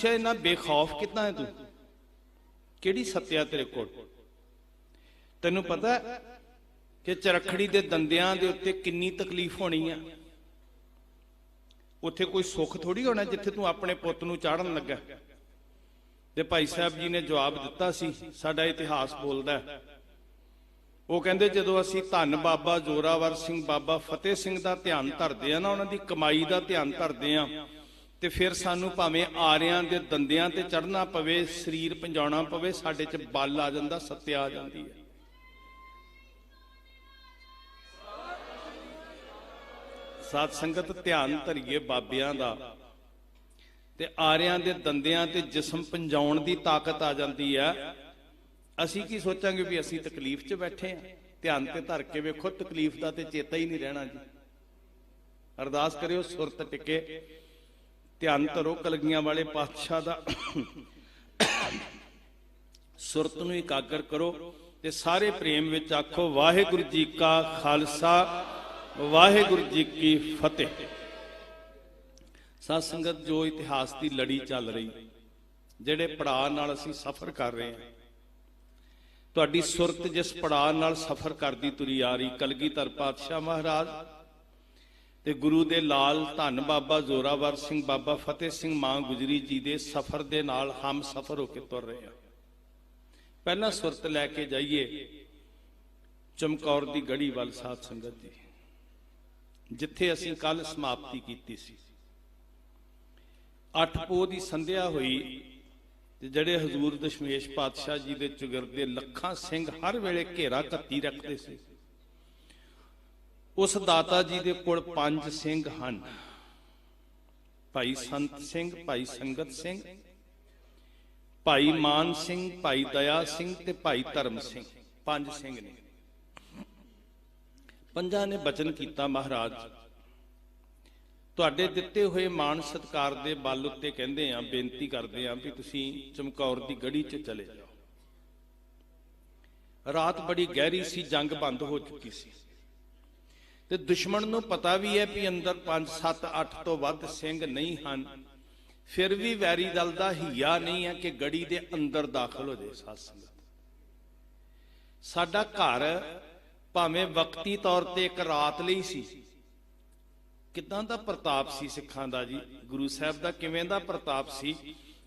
ਇਹਨਾਂ ਬੇਖੌਫ ਕਿੱਦਾਂ ਹੈ ਤੂੰ? ਕਿਹੜੀ ਸੱਤਿਆ ਤੇਰੇ ਕੋਲ? ਤੈਨੂੰ ਪਤਾ ਕਿ ਚਰਖੜੀ ਦੇ ਦੰਦਿਆਂ ਦੇ ਉੱਤੇ ਕਿੰਨੀ ਤਕਲੀਫ ਹੋਣੀ ਆ? ਉੱਥੇ ਕੋਈ ਸੁੱਖ ਥੋੜੀ ਹੋਣਾ ਜਿੱਥੇ ਤੂੰ ਆਪਣੇ ਪੁੱਤ ਨੂੰ ਚਾੜਨ ਲੱਗਾ। ਤੇ ਭਾਈ ਸਾਹਿਬ ਜੀ ਨੇ ਜਵਾਬ ਦਿੱਤਾ ਸੀ, ਸਾਡਾ ਇਤਿਹਾਸ ਬੋਲਦਾ। ਉਹ ਕਹਿੰਦੇ ਜਦੋਂ ਅਸੀਂ ਧੰਨ ਬਾਬਾ ਜ਼ੋਰਾਵਰ ਸਿੰਘ, ਬਾਬਾ ਫਤਿਹ ਸਿੰਘ ਦਾ ਧਿਆਨ ਧਰਦੇ ਆ ਨਾ, ਉਹਨਾਂ ਦੀ ਕਮਾਈ ਦਾ ਧਿਆਨ ਧਰਦੇ ਆ, ਤੇ ਫਿਰ ਸਾਨੂੰ ਭਾਵੇਂ ਆਰਿਆਂ ਦੇ ਦੰਦਿਆਂ ਤੇ ਚੜਨਾ ਪਵੇ, ਸਰੀਰ ਪੰਜਾਉਣਾ ਪਵੇ, ਸਾਡੇ 'ਚ ਬਲ ਆ ਜਾਂਦਾ, ਸੱਤਿਆ ਆ ਜਾਂਦੀ ਹੈ। ਸਾਧ ਸੰਗਤ, ਧਿਆਨ ਧਰੀਏ ਬਾਬਿਆਂ ਦਾ ਤੇ ਆਰਿਆਂ ਦੇ ਦੰਦਿਆਂ ਤੇ ਜਿਸਮ ਪੰਜਾਉਣ ਦੀ ਤਾਕਤ ਆ ਜਾਂਦੀ ਹੈ। ਅਸੀਂ ਕੀ ਸੋਚਾਂਗੇ ਵੀ ਅਸੀਂ ਤਕਲੀਫ 'ਚ ਬੈਠੇ ਆ? ਧਿਆਨ ਤੇ ਧਰ ਕੇ ਵੇਖੋ, ਤਕਲੀਫ ਦਾ ਤੇ ਚੇਤਾ ਹੀ ਨਹੀਂ ਰਹਿਣਾ ਜੀ। ਅਰਦਾਸ ਕਰਿਓ ਸੁਰਤ ਟਿਕੇ, ਧਿਆਨ ਧਰੋ ਕਲਗੀਆਂ ਵਾਲੇ ਪਾਤਸ਼ਾਹ ਦਾ, ਸੁਰਤ ਨੂੰ ਇਕਾਗਰ ਕਰੋ ਤੇ ਸਾਰੇ ਪ੍ਰੇਮ ਵਿੱਚ ਆਖੋ ਵਾਹਿਗੁਰੂ ਜੀ ਕਾ ਖਾਲਸਾ, ਵਾਹਿਗੁਰੂ ਜੀ ਕੀ ਫਤਿਹ।
ਸਾਧ ਸੰਗਤ, ਜੋ ਇਤਿਹਾਸ ਦੀ ਲੜੀ ਚੱਲ ਰਹੀ, ਜਿਹੜੇ ਪੜਾਅ ਨਾਲ ਅਸੀਂ ਸਫ਼ਰ ਕਰ ਰਹੇ ਹਾਂ, ਤੁਹਾਡੀ ਸੁਰਤ ਜਿਸ ਪੜਾਅ ਨਾਲ ਸਫ਼ਰ ਕਰਦੀ ਤੁਰੀ ਆ ਰਹੀ, ਕਲਗੀਧਰ ਪਾਤਸ਼ਾਹ ਮਹਾਰਾਜ ਤੇ ਗੁਰੂ ਦੇ ਲਾਲ ਧੰਨ ਬਾਬਾ ਜ਼ੋਰਾਵਰ ਸਿੰਘ, ਬਾਬਾ ਫਤਿਹ ਸਿੰਘ ਮਾਂ ਗੁਜਰੀ ਜੀ ਦੇ ਸਫ਼ਰ ਦੇ ਨਾਲ ਹਮ ਸਫ਼ਰ ਹੋ ਕੇ ਤੁਰ ਰਹੇ ਹਾਂ। ਪਹਿਲਾਂ ਸੁਰਤ ਲੈ ਕੇ ਜਾਈਏ ਚਮਕੌਰ ਦੀ ਗੜੀ ਵੱਲ ਸਾਧ ਸੰਗਤ ਜੀ, ਜਿੱਥੇ ਅਸੀਂ ਕੱਲ ਸਮਾਪਤੀ ਕੀਤੀ ਸੀ। 8 ਪੋਹ ਦੀ ਸੰਧਿਆ ਹੋਈ ਤੇ ਜਿਹੜੇ ਹਜ਼ੂਰ ਦਸ਼ਮੇਸ਼ ਪਾਤਸ਼ਾਹ ਜੀ ਦੇ ਚੁਗਿਰਦੇ ਲੱਖਾਂ ਸਿੰਘ ਹਰ ਵੇਲੇ ਘੇਰਾ ਘੱਤੀ ਰੱਖਦੇ ਸੀ। ਉਸ ਦਾਤਾ ਜੀ ਦੇ ਕੋਲ 5 ਸਿੰਘ ਹਨ, ਭਾਈ ਸੰਤ ਸਿੰਘ, ਭਾਈ ਸੰਗਤ ਸਿੰਘ, ਭਾਈ ਮਾਨ ਸਿੰਘ, ਭਾਈ ਦਇਆ ਸਿੰਘ ਤੇ ਭਾਈ ਧਰਮ ਸਿੰਘ। 5 ਸਿੰਘ ਨੇ। ਪੰਜਾਂ ਨੇ ਬਚਨ ਕੀਤਾ, ਮਹਾਰਾਜ ਤੁਹਾਡੇ ਦਿੱਤੇ ਹੋਏ ਮਾਣ ਸਤਿਕਾਰ ਦੇ ਬਲ ਉੱਤੇ ਕਹਿੰਦੇ ਆ, ਬੇਨਤੀ ਕਰਦੇ ਆ ਵੀ ਤੁਸੀਂ ਚਮਕੌਰ ਦੀ ਗੜੀ 'ਚ ਚਲੇ ਜਾਓ। ਰਾਤ ਬੜੀ ਗਹਿਰੀ ਸੀ, ਜੰਗ ਬੰਦ ਹੋ ਚੁੱਕੀ ਸੀ ਤੇ ਦੁਸ਼ਮਣ ਨੂੰ ਪਤਾ ਵੀ ਹੈ ਵੀ ਅੰਦਰ 5, 7, 8 ਤੋਂ ਵੱਧ ਸਿੰਘ ਨਹੀਂ ਹਨ। ਫਿਰ ਵੀ ਵੈਰੀ ਦਲ ਦਾ ਹਿੱਆ ਨਹੀਂ ਹੈ ਕਿ ਗੜੀ ਦੇ ਅੰਦਰ ਦਾਖਲ ਹੋ ਜਾਏ। ਸਾਧ ਸੰਗਤ, ਸਾਡਾ ਘਰ ਭਾਵੇਂ ਵਕਤੀ ਤੌਰ ਤੇ ਇੱਕ ਰਾਤ ਲਈ ਸੀ, ਕਿੱਦਾਂ ਦਾ ਪ੍ਰਤਾਪ ਸੀ ਸਿੱਖਾਂ ਦਾ ਜੀ, ਗੁਰੂ ਸਾਹਿਬ ਦਾ ਕਿਵੇਂ ਦਾ ਪ੍ਰਤਾਪ ਸੀ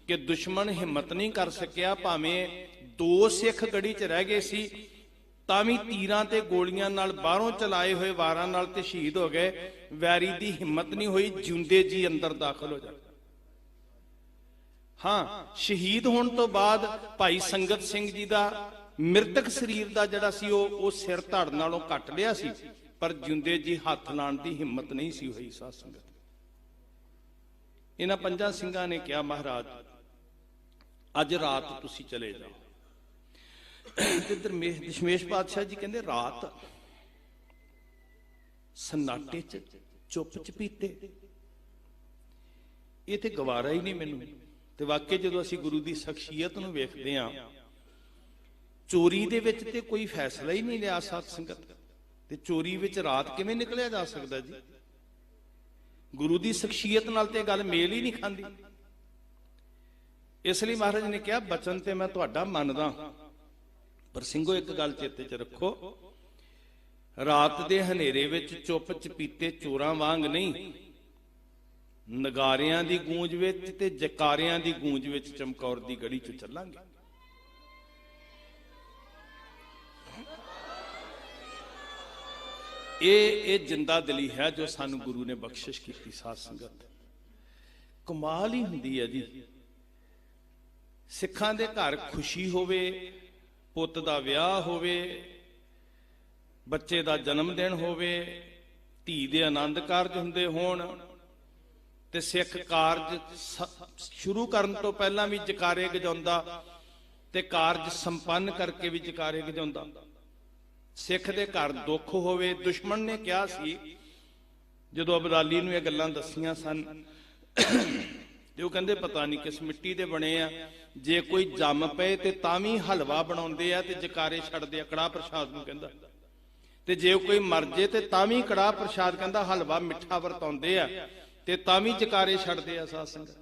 ਕਿ ਦੁਸ਼ਮਣ ਹਿੰਮਤ ਨਹੀਂ ਕਰ ਸਕਿਆ। ਭਾਵੇਂ 2 ਸਿੱਖ ਗੜੀ 'ਚ ਰਹਿ ਗਏ ਸੀ ਤਾਂ ਵੀ ਤੀਰਾਂ ਤੇ ਗੋਲੀਆਂ ਨਾਲ ਬਾਹਰੋਂ ਚਲਾਏ ਹੋਏ ਵਾਰਾਂ ਨਾਲ ਤੇ ਸ਼ਹੀਦ ਹੋ ਗਏ। ਵੈਰੀ ਦੀ ਹਿੰਮਤ ਨਹੀਂ ਹੋਈ ਜਿਉਂਦੇ ਜੀ ਅੰਦਰ ਦਾਖਲ ਹੋ ਜਾ। ਹਾਂ, ਸ਼ਹੀਦ ਹੋਣ ਤੋਂ ਬਾਅਦ ਭਾਈ ਸੰਗਤ ਸਿੰਘ ਜੀ ਦਾ ਮ੍ਰਿਤਕ ਸਰੀਰ ਦਾ ਜਿਹੜਾ ਸੀ ਉਹ ਸਿਰ ਧੜ ਨਾਲੋਂ ਕੱਟ ਲਿਆ ਸੀ, ਪਰ ਜਿਉਂਦੇ ਜੀ ਹੱਥ ਲਾਉਣ ਦੀ ਹਿੰਮਤ ਨਹੀਂ ਸੀ ਹੋਈ। ਸਾਧ ਸੰਗਤ, ਇਹਨਾਂ 5 ਸਿੰਘਾਂ ਨੇ ਕਿਹਾ, ਮਹਾਰਾਜ ਅੱਜ ਰਾਤ ਤੁਸੀਂ ਚਲੇ ਜਾਓ। ਦਸ਼ਮੇਸ਼ ਪਾਤਸ਼ਾਹ ਜੀ ਕਹਿੰਦੇ, ਰਾਤ ਸਨਾਟੇ 'ਚ ਚੁੱਪ ਚਪੀਤੇ, ਇਹ ਤੇ ਗਵਾਰਾ ਹੀ ਨਹੀਂ ਮੈਨੂੰ। ਤੇ ਵਾਕਈ ਜਦੋਂ ਅਸੀਂ ਗੁਰੂ ਦੀ ਸ਼ਖਸੀਅਤ ਨੂੰ ਵੇਖਦੇ ਹਾਂ, ਚੋਰੀ ਦੇ ਵਿੱਚ ਤੇ ਕੋਈ ਫੈਸਲਾ ਹੀ ਨਹੀਂ ਲਿਆ ਸਾਧ ਸੰਗਤ, ਤੇ ਚੋਰੀ ਵਿੱਚ ਰਾਤ ਕਿਵੇਂ ਨਿਕਲਿਆ ਜਾ ਸਕਦਾ ਜੀ? ਗੁਰੂ ਦੀ ਸ਼ਖਸੀਅਤ ਨਾਲ ਤੇ ਗੱਲ ਮੇਲ ਹੀ ਨਹੀਂ ਖਾਂਦੀ। ਇਸ ਲਈ ਮਹਾਰਾਜ ਨੇ ਕਿਹਾ, ਬਚਨ ਤੇ ਮੈਂ ਤੁਹਾਡਾ ਮੰਨਦਾ, ਪਰ ਸਿੰਘੋ ਇੱਕ ਗੱਲ ਚੇਤੇ 'ਚ ਰੱਖੋ, ਰਾਤ ਦੇ ਹਨੇਰੇ ਵਿੱਚ ਚੁੱਪ ਚਪੀਤੇ ਚੋਰਾਂ ਵਾਂਗ ਨਹੀਂ, ਨਗਾਰਿਆਂ ਦੀ ਗੂੰਜ ਵਿੱਚ ਤੇ ਜਕਾਰਿਆਂ ਦੀ ਗੂੰਜ ਵਿੱਚ ਚਮਕੌਰ ਦੀ ਗੜੀ 'ਚ ਚੱਲਾਂਗੇ। ਇਹ ਜਿੰਦਾ ਦਿਲੀ ਹੈ ਜੋ ਸਾਨੂੰ ਗੁਰੂ ਨੇ ਬਖਸ਼ਿਸ਼ ਕੀਤੀ। ਸਾਧ ਸੰਗਤ, ਕਮਾਲ ਹੀ ਹੁੰਦੀ ਹੈ ਜੀ, ਸਿੱਖਾਂ ਦੇ ਘਰ ਖੁਸ਼ੀ ਹੋਵੇ, ਪੁੱਤ ਦਾ ਵਿਆਹ ਹੋਵੇ, ਬੱਚੇ ਦਾ ਜਨਮ ਦਿਨ ਹੋਵੇ, ਧੀ ਦੇ ਆਨੰਦ ਕਾਰਜ ਹੁੰਦੇ ਹੋਣ, ਤੇ ਸਿੱਖ ਕਾਰਜ ਸ਼ੁਰੂ ਕਰਨ ਤੋਂ ਪਹਿਲਾਂ ਵੀ ਜਕਾਰੇ ਗਜਾਉਂਦਾ ਤੇ ਕਾਰਜ ਸੰਪੰਨ ਕਰਕੇ ਵੀ ਜਕਾਰੇ ਗਜਾਉਂਦਾ। ਸਿੱਖ ਦੇ ਘਰ ਦੁੱਖ ਹੋਵੇ, ਦੁਸ਼ਮਣ ਨੇ ਕਿਹਾ ਸੀ ਜਦੋਂ ਅਬਦਾਲੀ ਨੂੰ ਇਹ ਗੱਲਾਂ ਦੱਸੀਆਂ ਸਨ, ਤੇ ਉਹ ਕਹਿੰਦੇ ਪਤਾ ਨਹੀਂ ਕਿਸ ਮਿੱਟੀ ਦੇ ਬਣੇ ਆ, ਜੇ ਕੋਈ ਜੰਮ ਪਏ ਤੇ ਤਾਂ ਵੀ ਹਲਵਾ ਬਣਾਉਂਦੇ ਆ ਤੇ ਜਕਾਰੇ ਛੱਡਦੇ ਆ, ਕੜਾਹ ਪ੍ਰਸ਼ਾਦ ਨੂੰ ਕਹਿੰਦਾ, ਤੇ ਜੇ ਕੋਈ ਮਰ ਜੇ ਤੇ ਤਾਂ ਵੀ ਕੜਾਹ ਪ੍ਰਸ਼ਾਦ ਕਹਿੰਦਾ, ਹਲਵਾ ਮਿੱਠਾ ਵਰਤਾਉਂਦੇ ਆ ਤੇ ਤਾਂ ਵੀ ਜਕਾਰੇ ਛੱਡਦੇ ਆ। ਸਾਧ ਸੰਗਤ,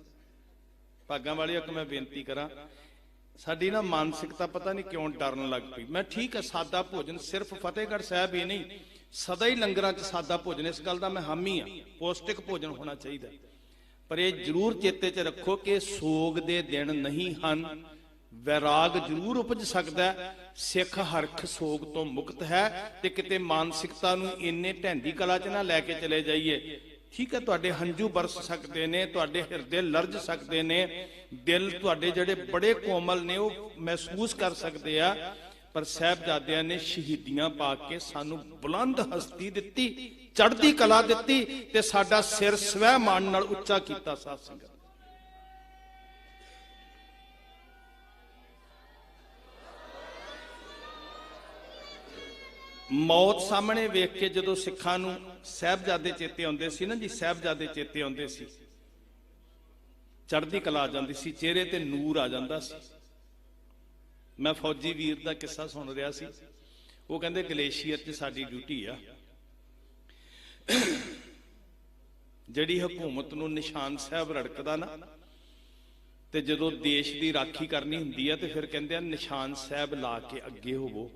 ਭਾਗਾਂ ਵਾਲਿਓ, ਕਿ ਮੈਂ ਬੇਨਤੀ ਕਰਾਂ, ਸਾਡੀ ਨਾ ਮਾਨਸਿਕਤਾ ਪਤਾ ਨਹੀਂ ਕਿਉਂ ਡਰਨ ਲੱਗ ਪਈ। ਮੈਂ ਠੀਕ ਹੈ, ਸਾਦਾ ਭੋਜਨ ਸਿਰਫ ਫਤਿਹਗੜ੍ਹ ਸਾਹਿਬ ਹੀ ਨਹੀਂ, ਸਦਾ ਹੀ ਲੰਗਰਾਂ 'ਚ ਸਾਦਾ ਭੋਜਨ, ਇਸ ਗੱਲ ਦਾ ਮੈਂ ਹਾਮੀ ਹਾਂ, ਪੌਸ਼ਟਿਕ ਭੋਜਨ ਹੋਣਾ ਚਾਹੀਦਾ। ਪਰ ਇਹ ਜ਼ਰੂਰ ਚੇਤੇ 'ਚ ਰੱਖੋ ਕਿ ਸੋਗ ਦੇ ਦਿਨ ਨਹੀਂ ਹਨ, ਵੈਰਾਗ ਜ਼ਰੂਰ ਉਪਜ ਸਕਦਾ। ਸਿੱਖ ਹਰਖ ਸੋਗ ਤੋਂ ਮੁਕਤ ਹੈ, ਤੇ ਕਿਤੇ ਮਾਨਸਿਕਤਾ ਨੂੰ ਇੰਨੇ ਢੈਂਦੀ ਕਲਾ 'ਚ ਨਾ ਲੈ ਕੇ ਚਲੇ ਜਾਈਏ। ਠੀਕ ਹੈ, ਤੁਹਾਡੇ ਹੰਝੂ ਬਰਸ ਸਕਦੇ ਨੇ, ਤੁਹਾਡੇ ਹਿਰਦੇ ਲਰਜ ਸਕਦੇ ਨੇ, ਦਿਲ ਤੁਹਾਡੇ ਜਿਹੜੇ ਬੜੇ ਕੋਮਲ ਨੇ ਉਹ ਮਹਿਸੂਸ ਕਰ ਸਕਦੇ ਆ, ਪਰ ਸਾਹਿਬਜ਼ਾਦਿਆਂ ਨੇ ਸ਼ਹੀਦੀਆਂ ਪਾ ਕੇ ਸਾਨੂੰ ਬੁਲੰਦ ਹਸਤੀ ਦਿੱਤੀ, ਚੜ੍ਹਦੀ ਕਲਾ ਦਿੱਤੀ, ਤੇ ਸਾਡਾ ਸਿਰ ਸਵੈ ਮਾਣ ਨਾਲ ਉੱਚਾ ਕੀਤਾ। ਸਾਧ ਸੰਗਤ, ਮੌਤ ਸਾਹਮਣੇ ਵੇਖ ਕੇ ਜਦੋਂ ਸਿੱਖਾਂ ਨੂੰ ਸਾਹਿਬਜ਼ਾਦੇ ਚੇਤੇ ਆਉਂਦੇ ਸੀ ਨਾ ਜੀ, ਸਾਹਿਬਜ਼ਾਦੇ ਚੇਤੇ ਆਉਂਦੇ ਸੀ, ਚੜ੍ਹਦੀ ਕਲਾ ਆ ਜਾਂਦੀ ਸੀ, ਚਿਹਰੇ ਤੇ ਨੂਰ ਆ ਜਾਂਦਾ ਸੀ। ਮੈਂ ਫੌਜੀ ਵੀਰ ਦਾ ਕਿੱਸਾ ਸੁਣ ਰਿਹਾ ਸੀ, ਉਹ ਕਹਿੰਦੇ ਗਲੇਸ਼ੀਅਰ 'ਚ ਸਾਡੀ ਡਿਊਟੀ ਆ, ਜਿਹੜੀ ਹਕੂਮਤ ਨੂੰ ਨਿਸ਼ਾਨ ਸਾਹਿਬ ਰੜਕਦਾ ਨਾ, ਤੇ ਜਦੋਂ ਦੇਸ਼ ਦੀ ਰਾਖੀ ਕਰਨੀ ਹੁੰਦੀ ਹੈ ਤੇ ਫਿਰ ਕਹਿੰਦੇ ਆ ਨਿਸ਼ਾਨ ਸਾਹਿਬ ਲਾ ਕੇ ਅੱਗੇ ਹੋਵੋ।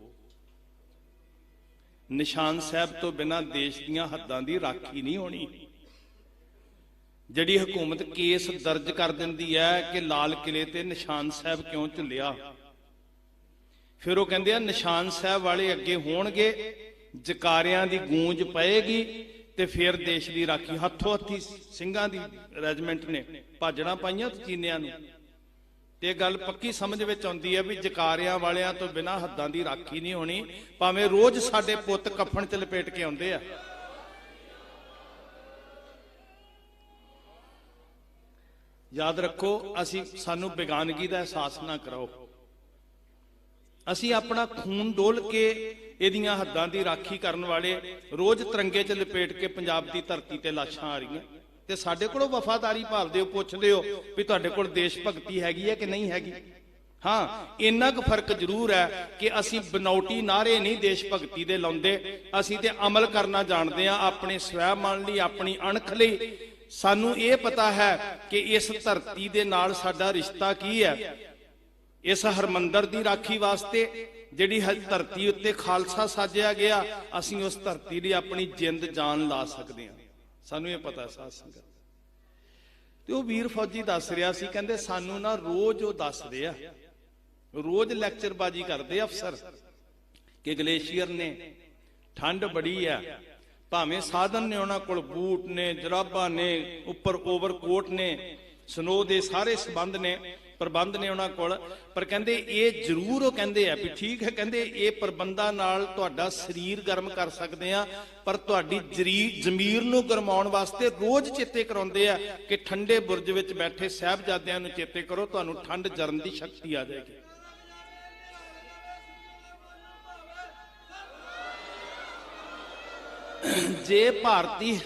ਨਿਸ਼ਾਨ ਸਾਹਿਬ ਤੋਂ ਬਿਨਾਂ ਦੇਸ਼ ਦੀਆਂ ਹੱਦਾਂ ਦੀ ਰਾਖੀ ਨਹੀਂ ਹੋਣੀ। ਜਿਹੜੀ ਹਕੂਮਤ ਕੇਸ ਦਰਜ ਕਰ ਦਿੰਦੀ ਹੈ ਕਿ ਲਾਲ ਕਿਲੇ ਤੇ ਨਿਸ਼ਾਨ ਸਾਹਿਬ ਕਿਉਂ ਝੁੱਲਿਆ, ਫਿਰ ਉਹ ਕਹਿੰਦੇ ਆ ਨਿਸ਼ਾਨ ਸਾਹਿਬ ਵਾਲੇ ਅੱਗੇ ਹੋਣਗੇ, ਜਕਾਰਿਆਂ ਦੀ ਗੂੰਜ ਪਏਗੀ ਤੇ ਫਿਰ ਦੇਸ਼ ਦੀ ਰਾਖੀ। ਹੱਥੋਂ ਹੱਥੀ ਸਿੰਘਾਂ ਦੀ ਰੈਜੀਮੈਂਟ ਨੇ ਭਾਜੜਾਂ ਪਾਈਆਂ ਚੀਨਿਆਂ ਨੂੰ, ਤੇ ਇਹ ਗੱਲ ਪੱਕੀ ਸਮਝ ਵਿੱਚ ਆਉਂਦੀ ਹੈ ਵੀ ਜਕਾਰਿਆਂ ਵਾਲਿਆਂ ਤੋਂ ਬਿਨਾਂ ਹੱਦਾਂ ਦੀ ਰਾਖੀ ਨਹੀਂ ਹੋਣੀ, ਭਾਵੇਂ ਰੋਜ਼ ਸਾਡੇ ਪੁੱਤ ਕਫਨ ਚ ਲਪੇਟ ਕੇ ਆਉਂਦੇ ਆ। ਯਾਦ ਰੱਖੋ, ਸਾਨੂੰ ਬੇਗਾਨਗੀ ਦਾ ਅਹਿਸਾਸ ਨਾ ਕਰਾਓ। ਅਸੀਂ ਆਪਣਾ ਖੂਨ ਡੋਲ ਕੇ ਇਹਦੀਆਂ ਹੱਦਾਂ ਦੀ ਰਾਖੀ ਕਰਨ ਵਾਲੇ ਰੋਜ਼ ਤਿਰੰਗੇ 'ਚ ਲਪੇਟ ਕੇ ਪੰਜਾਬ ਦੀ ਧਰਤੀ ਤੇ ਲਾਸ਼ਾਂ ਆ ਰਹੀਆਂ, ਤੇ ਸਾਡੇ ਕੋਲੋਂ ਵਫਾਦਾਰੀ ਭਾਲਦੇ ਹੋ, ਪੁੱਛਦੇ ਹੋ ਵੀ ਤੁਹਾਡੇ ਕੋਲ ਦੇਸ਼ ਭਗਤੀ ਹੈਗੀ ਹੈ ਕਿ ਨਹੀਂ ਹੈਗੀ। ਹਾਂ, ਇੰਨਾ ਕੁ ਫਰਕ ਜ਼ਰੂਰ ਹੈ ਕਿ ਅਸੀਂ ਬਨਾਉਟੀ ਨਾਅਰੇ ਨਹੀਂ ਦੇਸ਼ ਭਗਤੀ ਦੇ ਲਾਉਂਦੇ, ਅਸੀਂ ਤੇ ਅਮਲ ਕਰਨਾ ਜਾਣਦੇ ਹਾਂ, ਆਪਣੇ ਸਵੈਮਾਨ ਲਈ, ਆਪਣੀ ਅਣਖ ਲਈ। ਸਾਨੂੰ ਇਹ ਪਤਾ ਹੈ ਕਿ ਇਸ ਧਰਤੀ ਦੇ ਨਾਲ ਸਾਡਾ ਰਿਸ਼ਤਾ ਕੀ ਹੈ। ਇਸ ਹਰਮੰਦਰ ਦੀ ਰਾਖੀ ਵਾਸਤੇ ਜਿਹੜੀ ਧਰਤੀ ਉੱਤੇ ਖਾਲਸਾ ਸਾਜਿਆ ਗਿਆ, ਅਸੀਂ ਉਸ ਧਰਤੀ ਲਈ ਆਪਣੀ ਜਿੰਦ ਜਾਨ ਲਾ ਸਕਦੇ ਹਾਂ। ਸਾਨੂੰ ਇਹ ਪਤਾ ਸਾਧ ਸੰਗਤ। ਤੇ ਉਹ ਵੀਰ ਫੌਜੀ ਦੱਸ ਰਿਹਾ ਸੀ, ਕਹਿੰਦੇ ਸਾਨੂੰ ਨਾ ਰੋਜ਼ ਉਹ ਦੱਸਦੇ ਆ, ਰੋਜ਼ ਲੈਕਚਰਬਾਜੀ ਕਰਦੇ ਅਫਸਰ ਕਿ ਗਲੇਸ਼ੀਅਰ ਨੇ, ਠੰਡ ਬੜੀ ਆ, ਭਾਵੇਂ ਸਾਧਨ ਨੇ ਉਹਨਾਂ ਕੋਲ, ਬੂਟ ਨੇ, ਜਰਾਬਾਂ ਨੇ, ਉੱਪਰ ਓਵਰਕੋਟ ਨੇ, ਸਨੋ ਦੇ ਸਾਰੇ ਪ੍ਰਬੰਧ ਨੇ ਉਹਨਾਂ ਕੋਲ, ਪਰ ਕਹਿੰਦੇ ਇਹ ਜ਼ਰੂਰ ਉਹ ਕਹਿੰਦੇ ਆ ਵੀ ਠੀਕ ਹੈ, ਕਹਿੰਦੇ ਇਹ ਪ੍ਰਬੰਧਾਂ ਨਾਲ ਤੁਹਾਡਾ ਸਰੀਰ ਗਰਮ ਕਰ ਸਕਦੇ ਆ, ਪਰ ਤੁਹਾਡੀ ਜ਼ਮੀਰ ਨੂੰ ਗਰਮਾਉਣ ਵਾਸਤੇ ਰੋਜ਼ ਚੇਤੇ ਕਰਾਉਂਦੇ ਆ ਕਿ ਠੰਡੇ ਬੁਰਜ ਵਿੱਚ ਬੈਠੇ ਸਾਹਿਬਜ਼ਾਦਿਆਂ ਨੂੰ ਚੇਤੇ ਕਰੋ, ਤੁਹਾਨੂੰ ਠੰਡ ਜਰਨ ਦੀ ਸ਼ਕਤੀ ਆ ਜਾਏਗੀ। ਜੇ ਭਾਰਤੀ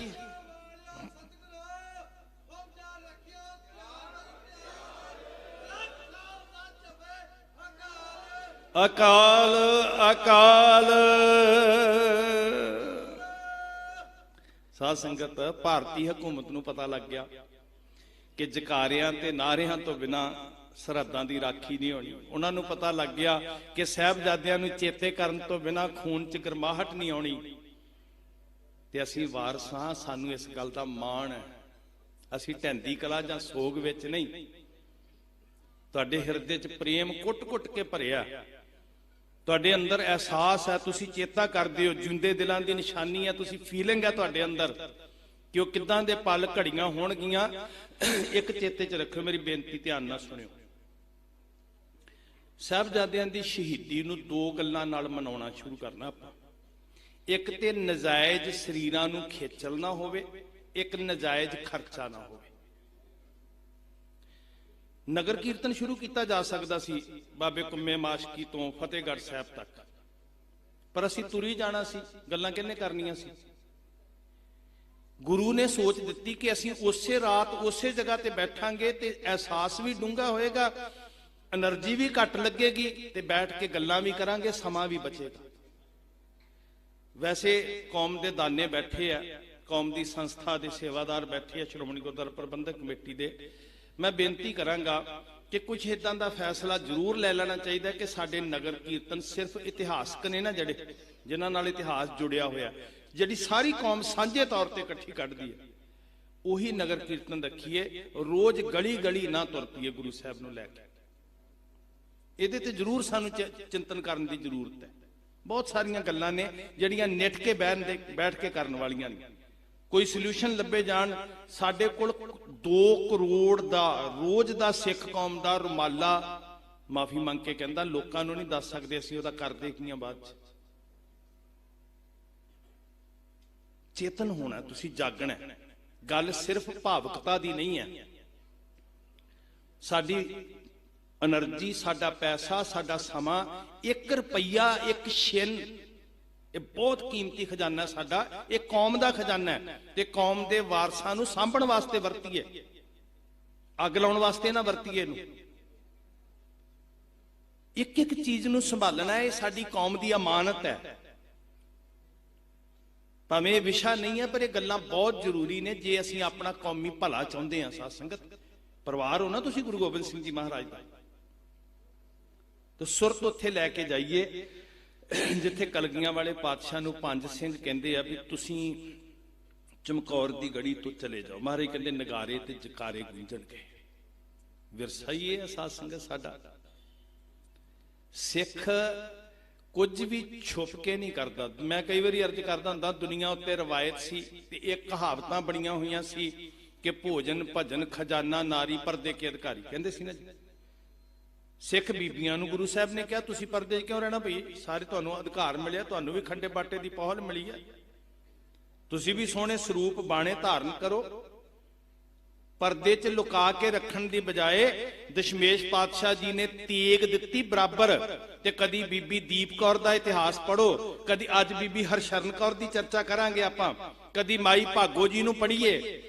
ਅਕਾਲ ਸਾਧ ਸੰਗਤ, ਭਾਰਤੀ ਹਕੂਮਤ ਨੂੰ ਪਤਾ ਲੱਗ ਗਿਆ ਕਿ ਜਕਾਰਿਆਂ ਤੇ ਨਾਅਰਿਆਂ ਤੋਂ ਬਿਨਾਂ ਸਰਹੱਦਾਂ ਦੀ ਰਾਖੀ ਨਹੀਂ ਹੋਣੀ। ਉਹਨਾਂ ਨੂੰ ਪਤਾ ਲੱਗ ਗਿਆ ਕਿ ਸਾਹਿਬਜ਼ਾਦਿਆਂ ਨੂੰ ਚੇਤੇ ਕਰਨ ਤੋਂ ਬਿਨਾਂ ਖੂਨ 'ਚ ਗਰਮਾਹਟ ਨਹੀਂ ਆਉਣੀ। ਤੇ ਅਸੀਂ ਵਾਰਸ ਹਾਂ, ਸਾਨੂੰ ਇਸ ਗੱਲ ਦਾ ਮਾਣ ਹੈ। ਅਸੀਂ ਢੈਂਦੀ ਕਲਾ ਜਾਂ ਸੋਗ ਵਿੱਚ ਨਹੀਂ, ਤੁਹਾਡੇ ਹਿਰਦੇ 'ਚ ਪ੍ਰੇਮ ਕੁੱਟ-ਕੁੱਟ ਕੇ ਭਰਿਆ, ਤੁਹਾਡੇ ਅੰਦਰ ਅਹਿਸਾਸ ਹੈ, ਤੁਸੀਂ ਚੇਤਾ ਕਰਦੇ ਹੋ, ਜਿਉਂਦੇ ਦਿਲਾਂ ਦੀ ਨਿਸ਼ਾਨੀ ਹੈ, ਤੁਸੀਂ ਫੀਲਿੰਗ ਹੈ ਤੁਹਾਡੇ ਅੰਦਰ ਕਿ ਉਹ ਕਿੱਦਾਂ ਦੇ ਪਲ ਘੜੀਆਂ ਹੋਣਗੀਆਂ। ਇੱਕ ਚੇਤੇ 'ਚ ਰੱਖਿਓ, ਮੇਰੀ ਬੇਨਤੀ ਧਿਆਨ ਨਾਲ ਸੁਣਿਓ। ਸਾਹਿਬਜ਼ਾਦਿਆਂ ਦੀ ਸ਼ਹੀਦੀ ਨੂੰ ਦੋ ਗੱਲਾਂ ਨਾਲ ਮਨਾਉਣਾ ਸ਼ੁਰੂ ਕਰਨਾ ਆਪਾਂ। ਇੱਕ ਤੇ ਨਜਾਇਜ਼ ਸਰੀਰਾਂ ਨੂੰ ਖੇਚਲ ਨਾ ਹੋਵੇ, ਇੱਕ ਨਜਾਇਜ਼ ਖਰਚਾ ਨਾ ਹੋਵੇ। ਨਗਰ ਕੀਰਤਨ ਸ਼ੁਰੂ ਕੀਤਾ ਜਾ ਸਕਦਾ ਸੀ ਬਾਬੇ ਕੁੰਮੇ ਮਾਸ਼ਕੀ ਤੋਂ ਫਤਿਹਗੜ੍ਹ ਸਾਹਿਬ ਤੱਕ, ਪਰ ਅਸੀਂ ਤੁਰੀ ਜਾਣਾ ਸੀ, ਗੱਲਾਂ ਕਿਹਨੇ ਕਰਨੀਆਂ ਸੀ। ਗੁਰੂ ਨੇ ਸੋਚ ਦਿੱਤੀ ਕਿ ਅਸੀਂ ਉਸੇ ਰਾਤ ਉਸੇ ਜਗ੍ਹਾ ਤੇ ਬੈਠਾਂਗੇ ਤੇ ਅਹਿਸਾਸ ਵੀ ਡੂੰਘਾ ਹੋਏਗਾ, એનર્ਜੀ ਵੀ ਘੱਟ ਲੱਗੇਗੀ ਤੇ ਬੈਠ ਕੇ ਗੱਲਾਂ ਵੀ ਕਰਾਂਗੇ, ਸਮਾਂ ਵੀ ਬਚੇਗਾ। ਵੈਸੇ ਕੌਮ ਦੇ ਦਾਨੇ ਬੈਠੇ ਆ, ਕੌਮ ਦੀ ਸੰਸਥਾ ਦੇ ਸੇਵਾਦਾਰ ਬੈਠੇ ਆ, ਸ਼੍ਰੋਮਣੀ ਗੁਰਦੁਆਰਾ ਪ੍ਰਬੰਧਕ ਕਮੇਟੀ ਦੇ। ਮੈਂ ਬੇਨਤੀ ਕਰਾਂਗਾ ਕਿ ਕੁਝ ਇਦਾਂ ਦਾ ਫੈਸਲਾ ਜ਼ਰੂਰ ਲੈ ਲੈਣਾ ਚਾਹੀਦਾ ਕਿ ਸਾਡੇ ਨਗਰ ਕੀਰਤਨ ਸਿਰਫ ਇਤਿਹਾਸਕ ਨੇ ਨਾ, ਜਿਹੜੇ ਜਿਨ੍ਹਾਂ ਨਾਲ ਇਤਿਹਾਸ ਜੁੜਿਆ ਹੋਇਆ, ਜਿਹੜੀ ਸਾਰੀ ਕੌਮ ਸਾਂਝੇ ਤੌਰ ਤੇ ਇਕੱਠੀ ਕੱਢਦੀ ਹੈ, ਉਹੀ ਨਗਰ ਕੀਰਤਨ ਰੱਖੀਏ। ਰੋਜ਼ ਗਲੀ ਗਲੀ ਨਾ ਤੁਰ ਪਈਏ ਗੁਰੂ ਸਾਹਿਬ ਨੂੰ ਲੈ ਕੇ। ਇਹਦੇ ਤੇ ਜ਼ਰੂਰ ਸਾਨੂੰ ਚਿੰਤਨ ਕਰਨ ਦੀ ਜ਼ਰੂਰਤ ਹੈ। ਬਹੁਤ ਸਾਰੀਆਂ ਗੱਲਾਂ ਨੇ ਜਿਹੜੀਆਂ ਨਿੱਠ ਕੇ ਬੈਠ ਕੇ ਕਰਨ ਵਾਲੀਆਂ ਨੇ। ਕੋਈ ਸੋਲੂਸ਼ਨ ਲੱਭੇ ਜਾਣ। ਸਾਡੇ ਕੋਲ 2 ਕਰੋੜ ਦਾ ਰੋਜ਼ ਦਾ ਸਿੱਖ ਕੌਮ ਦਾ ਰੁਮਾਲਾ ਮਾਫੀ ਮੰਗ ਕੇ ਕਹਿੰਦਾ ਲੋਕਾਂ ਨੂੰ ਨਹੀਂ ਦੱਸ ਸਕਦੇ ਅਸੀਂ ਉਹਦਾ ਕਰਦੇ ਕੀ ਆ ਬਾਅਦ ਚ। ਚੇਤਨ ਹੋਣਾ, ਤੁਸੀਂ ਜਾਗਣਾ। ਗੱਲ ਸਿਰਫ ਭਾਵੁਕਤਾ ਦੀ ਨਹੀਂ ਹੈ। ਸਾਡੀ એનર્ਜੀ, ਸਾਡਾ ਪੈਸਾ, ਸਾਡਾ ਸਮਾਂ, 1 ਰੁਪਈਆ, 1 ਛਿਨ, ਇਹ ਬਹੁਤ ਕੀਮਤੀ ਖਜ਼ਾਨਾ ਸਾਡਾ। ਇਹ ਕੌਮ ਦਾ ਖਜ਼ਾਨਾ ਹੈ ਤੇ ਕੌਮ ਦੇ ਵਾਰਸਾਂ ਨੂੰ ਸਾਂਭਣ ਵਾਸਤੇ ਵਰਤੀਏ, ਅੱਗ ਲਾਉਣ ਵਾਸਤੇ ਨਾ ਵਰਤੀਏ ਇਹਨੂੰ। ਇੱਕ ਇੱਕ ਚੀਜ਼ ਨੂੰ ਸੰਭਾਲਣਾ ਇਹ ਸਾਡੀ ਕੌਮ ਦੀ ਅਮਾਨਤ ਹੈ। ਭਾਵੇਂ ਇਹ ਵਿਸ਼ਾ ਨਹੀਂ ਹੈ, ਪਰ ਇਹ ਗੱਲਾਂ ਬਹੁਤ ਜ਼ਰੂਰੀ ਨੇ ਜੇ ਅਸੀਂ ਆਪਣਾ ਕੌਮੀ ਭਲਾ ਚਾਹੁੰਦੇ ਹਾਂ। ਸਾਧ ਸੰਗਤ, ਪਰਿਵਾਰ ਹੋ ਨਾ ਤੁਸੀਂ ਗੁਰੂ ਗੋਬਿੰਦ ਸਿੰਘ ਜੀ ਮਹਾਰਾਜ ਦਾ, ਤਾਂ ਸੁਰਤ ਉੱਥੇ ਲੈ ਕੇ ਜਾਈਏ ਜਿੱਥੇ ਕਲਗੀਆਂ ਵਾਲੇ ਪਾਤਸ਼ਾਹ ਨੂੰ ਪੰਜ ਸਿੰਘ ਕਹਿੰਦੇ ਆ ਵੀ ਤੁਸੀਂ ਚਮਕੌਰ ਦੀ ਗੜੀ ਤੋਂ ਚਲੇ ਜਾਓ। ਮਹਾਰਾਜ ਕਹਿੰਦੇ ਨਗਾਰੇ ਤੇ ਜਕਾਰੇ ਗੂੰਜਣਗੇ। ਵਿਰਸਾ ਹੀ ਇਹ ਹੈ ਸਾਧ ਸੰਗਤ ਸਾਡਾ। ਸਿੱਖ ਕੁਝ ਵੀ ਛੁਪ ਕੇ ਨਹੀਂ ਕਰਦਾ। ਮੈਂ ਕਈ ਵਾਰੀ ਅਰਜ਼ ਕਰਦਾ ਹੁੰਦਾ, ਦੁਨੀਆ ਉੱਤੇ ਰਵਾਇਤ ਸੀ ਤੇ ਇਹ ਕਹਾਵਤਾਂ ਬਣੀਆਂ ਹੋਈਆਂ ਸੀ ਕਿ ਭੋਜਨ ਭਜਨ ਖਜ਼ਾਨਾ ਨਾਰੀ ਪਰਦੇ ਕੇ ਅਧਿਕਾਰੀ, ਕਹਿੰਦੇ ਸੀ ਨਾ ਜੀ। ਸਿੱਖ ਬੀਬੀਆਂ ਨੂੰ ਗੁਰੂ ਸਾਹਿਬ ਨੇ ਕਿਹਾ ਤੁਸੀਂ ਪਰਦੇ 'ਚ ਕਿਉਂ ਰਹਿਣਾ ਭਈ, ਸਾਰੇ ਤੁਹਾਨੂੰ ਅਧਿਕਾਰ ਮਿਲਿਆ, ਤੁਹਾਨੂੰ ਵੀ ਖੰਡੇ ਬਾਟੇ ਦੀ ਪਹੁਲ ਮਿਲੀ ਹੈ, ਤੁਸੀਂ ਵੀ ਸੋਹਣੇ ਸਰੂਪ ਬਾਣੇ ਧਾਰਨ ਕਰੋ। ਪਰਦੇ 'ਚ ਲੁਕਾ ਕੇ ਰੱਖਣ ਦੀ ਬਜਾਏ ਦਸ਼ਮੇਸ਼ ਪਾਤਸ਼ਾਹ ਜੀ ਨੇ ਤੇਗ ਦਿੱਤੀ ਬਰਾਬਰ। ਤੇ ਕਦੀ ਬੀਬੀ ਦੀਪ ਕੌਰ ਦਾ ਇਤਿਹਾਸ ਪੜ੍ਹੋ, ਕਦੀ ਅੱਜ ਬੀਬੀ ਹਰਸ਼ਰਨ ਕੌਰ ਦੀ ਚਰਚਾ ਕਰਾਂਗੇ ਆਪਾਂ, ਕਦੀ ਮਾਈ ਭਾਗੋ ਜੀ ਨੂੰ ਪੜ੍ਹੀਏ,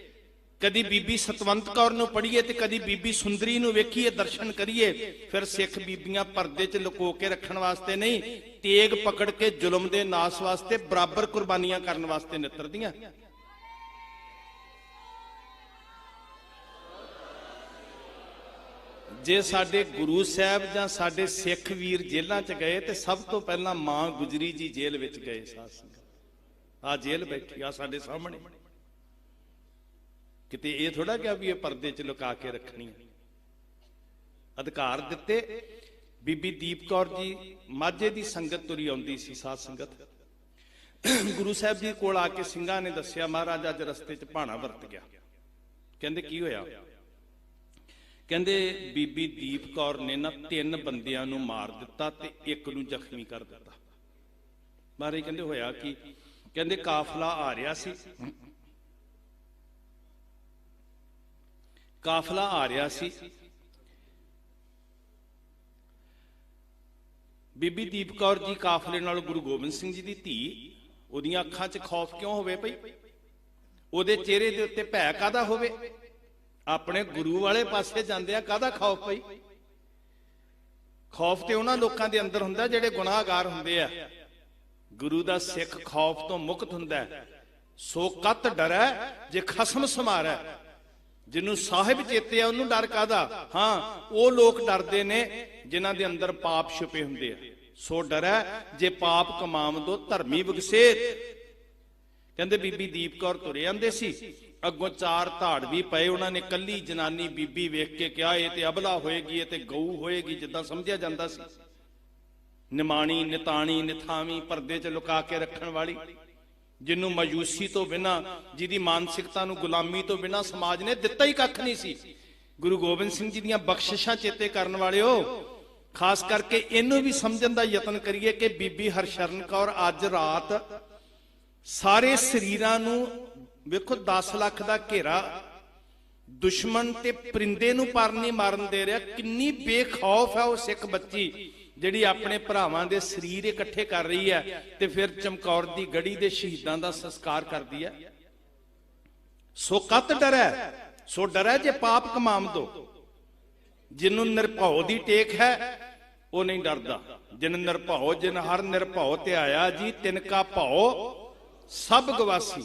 ਕਦੀ ਬੀਬੀ ਸਤਵੰਤ ਕੌਰ ਨੂੰ ਪੜ੍ਹੀਏ ਤੇ ਕਦੀ ਬੀਬੀ ਸੁੰਦਰੀ ਨੂੰ ਵੇਖੀਏ, ਦਰਸ਼ਨ ਕਰੀਏ। ਫਿਰ ਸਿੱਖ ਬੀਬੀਆਂ ਪਰਦੇ 'ਚ ਲੁਕੋ ਕੇ ਰੱਖਣ ਵਾਸਤੇ ਨਹੀਂ, ਤੇਗ ਪਕੜ ਕੇ ਜ਼ੁਲਮ ਦੇ ਨਾਸ ਵਾਸਤੇ ਬਰਾਬਰ ਕੁਰਬਾਨੀਆਂ ਕਰਨ ਵਾਸਤੇ ਨਿੱਤਰਦੀਆਂ। ਜੇ ਸਾਡੇ ਗੁਰੂ ਸਾਹਿਬ ਜਾਂ ਸਾਡੇ ਸਿੱਖ ਵੀਰ ਜੇਲ੍ਹਾਂ 'ਚ ਗਏ ਤੇ ਸਭ ਤੋਂ ਪਹਿਲਾਂ ਮਾਂ ਗੁਜਰੀ ਜੀ ਜੇਲ੍ਹ ਵਿੱਚ ਗਏ। ਸਾਧ ਸੰਗਤ, ਆ ਜੇਲ੍ਹ ਬੈਠੀ ਆ ਸਾਡੇ ਸਾਹਮਣੇ, ਕਿਤੇ ਇਹ ਥੋੜਾ ਕਿਹਾ ਵੀ ਇਹ ਪਰਦੇ 'ਚ ਲੁਕਾ ਕੇ ਰੱਖਣੀ ਹੈ। ਅਧਿਕਾਰ ਦਿੱਤੇ। ਬੀਬੀ ਦੀਪ ਕੌਰ ਜੀ ਮਾਝੇ ਦੀ ਸੰਗਤ ਤੁਰੀ ਆਉਂਦੀ ਸੀ। ਸਾਧ ਸੰਗਤ, ਗੁਰੂ ਸਾਹਿਬ ਜੀ ਕੋਲ ਆ ਕੇ ਸਿੰਘਾਂ ਨੇ ਦੱਸਿਆ ਮਹਾਰਾਜ ਅੱਜ ਰਸਤੇ 'ਚ ਭਾਣਾ ਵਰਤ ਗਿਆ। ਕਹਿੰਦੇ ਕੀ ਹੋਇਆ? ਕਹਿੰਦੇ ਬੀਬੀ ਦੀਪ ਕੌਰ ਨੇ ਨਾ 3 ਬੰਦਿਆਂ ਨੂੰ ਮਾਰ ਦਿੱਤਾ ਤੇ 1 ਨੂੰ ਜ਼ਖਮੀ ਕਰ ਦਿੱਤਾ। ਮਹਾਰਾਜ ਕਹਿੰਦੇ ਹੋਇਆ ਕੀ? ਕਹਿੰਦੇ ਕਾਫਲਾ ਆ ਰਿਹਾ ਸੀ, ਕਾਫਲਾ ਆ ਰਿਹਾ ਸੀ, ਬੀਬੀ ਦੀਪ ਕੌਰ ਜੀ ਕਾਫਲੇ ਨਾਲ ਗੁਰੂ ਗੋਬਿੰਦ ਸਿੰਘ ਜੀ ਦੀ ਧੀ, ਉਹਦੀਆਂ ਅੱਖਾਂ 'ਚ ਖੌਫ ਕਿਉਂ ਹੋਵੇ ਭਈ? ਉਹਦੇ ਚਿਹਰੇ ਦੇ ਉੱਤੇ ਭੈ ਕਾਹਦਾ ਹੋਵੇ? ਆਪਣੇ ਗੁਰੂ ਵਾਲੇ ਪਾਸੇ ਜਾਂਦੇ ਆ, ਕਾਹਦਾ ਖੌਫ ਭਈ? ਖੌਫ ਤੇ ਉਹਨਾਂ ਲੋਕਾਂ ਦੇ ਅੰਦਰ ਹੁੰਦਾ ਜਿਹੜੇ ਗੁਨਾਹਗਾਰ ਹੁੰਦੇ ਆ। ਗੁਰੂ ਦਾ ਸਿੱਖ ਖੌਫ ਤੋਂ ਮੁਕਤ ਹੁੰਦਾ। ਸੋ ਕਤ ਡਰੈ ਜੇ ਖਸਮ ਸਮਾਰੈ, ਜਿਹਨੂੰ ਸਾਹਿਬ ਚੇਤੇ ਆ ਉਹਨੂੰ ਡਰ ਕਾਹਦਾ? ਹਾਂ, ਉਹ ਲੋਕ ਡਰਦੇ ਨੇ ਜਿਨ੍ਹਾਂ ਦੇ ਅੰਦਰ ਪਾਪ ਛੁਪੇ ਹੁੰਦੇ ਆ। ਸੋ ਡਰੈ ਜੇ ਪਾਪ ਕਮਾਮ ਦੋ ਧਰਮੀ ਵਿਗਸੇਤ। ਕਹਿੰਦੇ ਬੀਬੀ ਦੀਪ ਕੌਰ ਤੁਰੇ ਆਂਦੇ ਸੀ, ਅੱਗੋਂ 4 ਧਾੜਵੀ ਪਏ। ਉਹਨਾਂ ਨੇ ਕੱਲੀ ਜਨਾਨੀ ਬੀਬੀ ਵੇਖ ਕੇ ਕਿਹਾ ਇਹ ਤੇ ਅਬਲਾ ਹੋਏਗੀ, ਇਹ ਤੇ ਗਊ ਹੋਏਗੀ, ਜਿੱਦਾਂ ਸਮਝਿਆ ਜਾਂਦਾ ਸੀ। ਨਿਮਾਣੀ, ਨਿਤਾਣੀ, ਨਿਥਾਵੀਂ, ਪਰਦੇ 'ਚ ਲੁਕਾ ਕੇ ਰੱਖਣ ਵਾਲੀ, ਜਿਹਨੂੰ ਮਾਯੂਸੀ ਤੋਂ ਬਿਨਾਂ, ਜਿਹਦੀ ਮਾਨਸਿਕਤਾ ਨੂੰ ਗੁਲਾਮੀ ਤੋਂ ਬਿਨਾਂ ਸਮਾਜ ਨੇ ਦਿੱਤਾ ਹੀ ਕੱਖ ਨਹੀਂ ਸੀ। ਗੁਰੂ ਗੋਬਿੰਦ ਸਿੰਘ ਜੀ ਦੀਆਂ ਬਖਸ਼ਿਸ਼ਾਂ ਚੇਤੇ ਕਰਨ ਵਾਲਿਓ, ਖਾਸ ਕਰਕੇ ਇਹਨੂੰ ਵੀ ਸਮਝਣ ਦਾ ਯਤਨ ਕਰੀਏ ਕਿ ਬੀਬੀ ਹਰਸ਼ਰਨ ਕੌਰ ਅੱਜ ਰਾਤ ਸਾਰੇ ਸਰੀਰਾਂ ਨੂੰ ਵੇਖੋ 10 ਲੱਖ ਦਾ ਘੇਰਾ, ਦੁਸ਼ਮਣ ਤੇ ਪਰਿੰਦੇ ਨੂੰ ਪਰ ਨਹੀਂ ਮਾਰਨ ਦੇ ਰਿਹਾ। ਕਿੰਨੀ ਬੇਖੌਫ ਹੈ ਉਹ ਸਿੱਖ ਬੱਚੀ ਜਿਹੜੀ ਆਪਣੇ ਭਰਾਵਾਂ ਦੇ ਸਰੀਰ ਇਕੱਠੇ ਕਰ ਰਹੀ ਹੈ ਤੇ ਫਿਰ ਚਮਕੌਰ ਦੀ ਗੜੀ ਦੇ ਸ਼ਹੀਦਾਂ ਦਾ ਸੰਸਕਾਰ ਕਰਦੀ ਹੈ। ਸੋ ਕਤ ਡਰੈ, ਸੋ ਡਰੈ ਜੇ ਪਾਪ ਕਮਾਮ ਦੋ। ਜਿਹਨੂੰ ਨਿਰਭਉ ਦੀ ਟੇਕ ਹੈ ਉਹ ਨਹੀਂ ਡਰਦਾ। ਜਿਨ ਨਿਰਭਉ, ਜਿਨ ਹਰ ਨਿਰਭਉ ਤੇ ਆਇਆ ਜੀ, ਤਿਨ ਕਾ ਭਉ ਸਭ ਗਵਾਸੀ।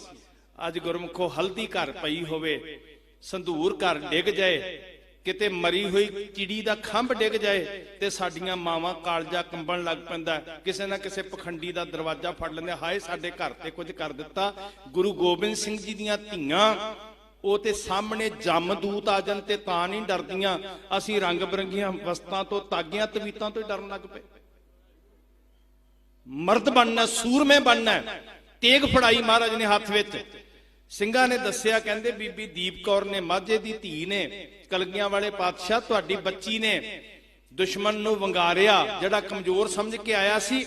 ਅੱਜ ਗੁਰਮੁਖੋ ਹਲਦੀ ਘਰ ਪਈ ਹੋਵੇ, ਸੰਧੂਰ ਘਰ ਡਿੱਗ ਜਾਏ, ਕਿਤੇ ਮਰੀ ਹੋਈ ਚਿੜੀ ਦਾ ਖੰਭ ਡਿੱਗ ਜਾਏ ਤੇ ਸਾਡੀਆਂ ਮਾਵਾਂ ਕਾਲਜਾ ਕੰਬਣ ਲੱਗ ਪੈਂਦਾ। ਕਿਸੇ ਨਾ ਕਿਸੇ ਪਖੰਡੀ ਦਾ ਦਰਵਾਜ਼ਾ ਫੜ ਲੈਂਦੇ, ਹਾਏ ਸਾਡੇ ਘਰ ਤੇ ਕੁਝ ਕਰ ਦਿੱਤਾ। ਗੁਰੂ ਗੋਬਿੰਦ ਸਿੰਘ ਜੀ ਦੀਆਂ ਧੀਆਂ ਉਹ ਤੇ ਸਾਹਮਣੇ ਜਮਦੂਤ ਆ ਜਾਣ ਤੇ ਤਾਂ ਨਹੀਂ ਡਰਦੀਆਂ। ਅਸੀਂ ਰੰਗ ਬਰੰਗੀਆਂ ਵਸਤਾਂ ਤੋਂ, ਤਾਗੀਆਂ ਤਵੀਤਾਂ ਤੋਂ ਹੀ ਡਰਨ ਲੱਗ ਪਏ। ਮਰਦ ਬਣਨਾ, ਸੂਰਮੇ ਬਣਨਾ। ਤੇਗ ਫੜਾਈ ਮਹਾਰਾਜ ਨੇ ਹੱਥ ਵਿੱਚ। ਸਿੰਘਾਂ ਨੇ ਦੱਸਿਆ, ਕਹਿੰਦੇ ਬੀਬੀ ਦੀਪ ਕੌਰ ਨੇ, ਮਾਝੇ ਦੀ ਧੀ ਨੇ, ਕਲਗੀਆਂ ਵਾਲੇ ਪਾਤਸ਼ਾਹ ਤੁਹਾਡੀ ਬੱਚੀ ਨੇ ਦੁਸ਼ਮਣ ਨੂੰ ਵੰਗਾਰਿਆ, ਜਿਹੜਾ ਕਮਜ਼ੋਰ ਸਮਝ ਕੇ ਆਇਆ ਸੀ,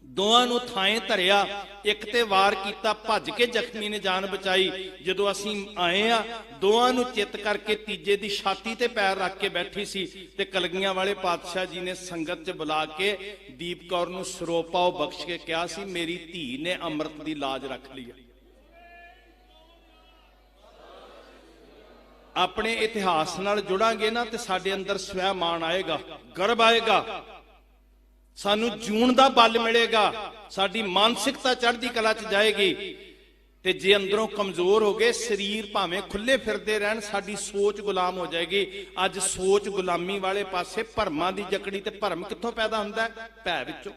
ਦੋਵਾਂ ਨੂੰ ਥਾਂ ਧਰਿਆ, ਇੱਕ ਤੇ ਵਾਰ ਕੀਤਾ, ਭੱਜ ਕੇ ਜ਼ਖਮੀ ਨੇ ਜਾਨ ਬਚਾਈ। ਜਦੋਂ ਅਸੀਂ ਆਏ ਆ, ਦੋਵਾਂ ਨੂੰ ਚਿੱਤ ਕਰਕੇ ਤੀਜੇ ਦੀ ਛਾਤੀ ਤੇ ਪੈਰ ਰੱਖ ਕੇ ਬੈਠੀ ਸੀ ਤੇ ਕਲਗੀਆਂ ਵਾਲੇ ਪਾਤਸ਼ਾਹ ਜੀ ਨੇ ਸੰਗਤ 'ਚ ਬੁਲਾ ਕੇ ਦੀਪ ਕੌਰ ਨੂੰ ਸਰੋਪਾਓ ਬਖਸ਼ ਕੇ ਕਿਹਾ ਸੀ, ਮੇਰੀ ਧੀ ਨੇ ਅੰਮ੍ਰਿਤ ਦੀ ਲਾਜ ਰੱਖ ਲਈ। ਆਪਣੇ ਇਤਿਹਾਸ ਨਾਲ ਜੁੜਾਂਗੇ ਨਾ ਤੇ ਸਾਡੇ ਅੰਦਰ ਸਵੈ ਮਾਣ ਆਏਗਾ, ਗਰਵ ਆਏਗਾ। ਸਾਨੂੰ ਜੂਣ ਦਾ ਬਲ ਮਿਲੇਗਾ, ਸਾਡੀ ਮਾਨਸਿਕਤਾ ਚੜ੍ਹਦੀ ਕਲਾ 'ਚ ਜਾਏਗੀ। ਤੇ ਜੇ ਅੰਦਰੋਂ ਕਮਜ਼ੋਰ ਹੋ ਗਏ, ਸਰੀਰ ਭਾਵੇਂ ਖੁੱਲੇ ਫਿਰਦੇ ਰਹਿਣ, ਸਾਡੀ ਸੋਚ ਗੁਲਾਮ ਹੋ ਜਾਏਗੀ। ਅੱਜ ਸੋਚ ਗੁਲਾਮੀ ਵਾਲੇ ਪਾਸੇ, ਭਰਮਾਂ ਦੀ ਜਕੜੀ। ਤੇ ਭਰਮ ਕਿੱਥੋਂ ਪੈਦਾ ਹੁੰਦਾ ਹੈ? ਭੈ ਵਿੱਚੋਂ।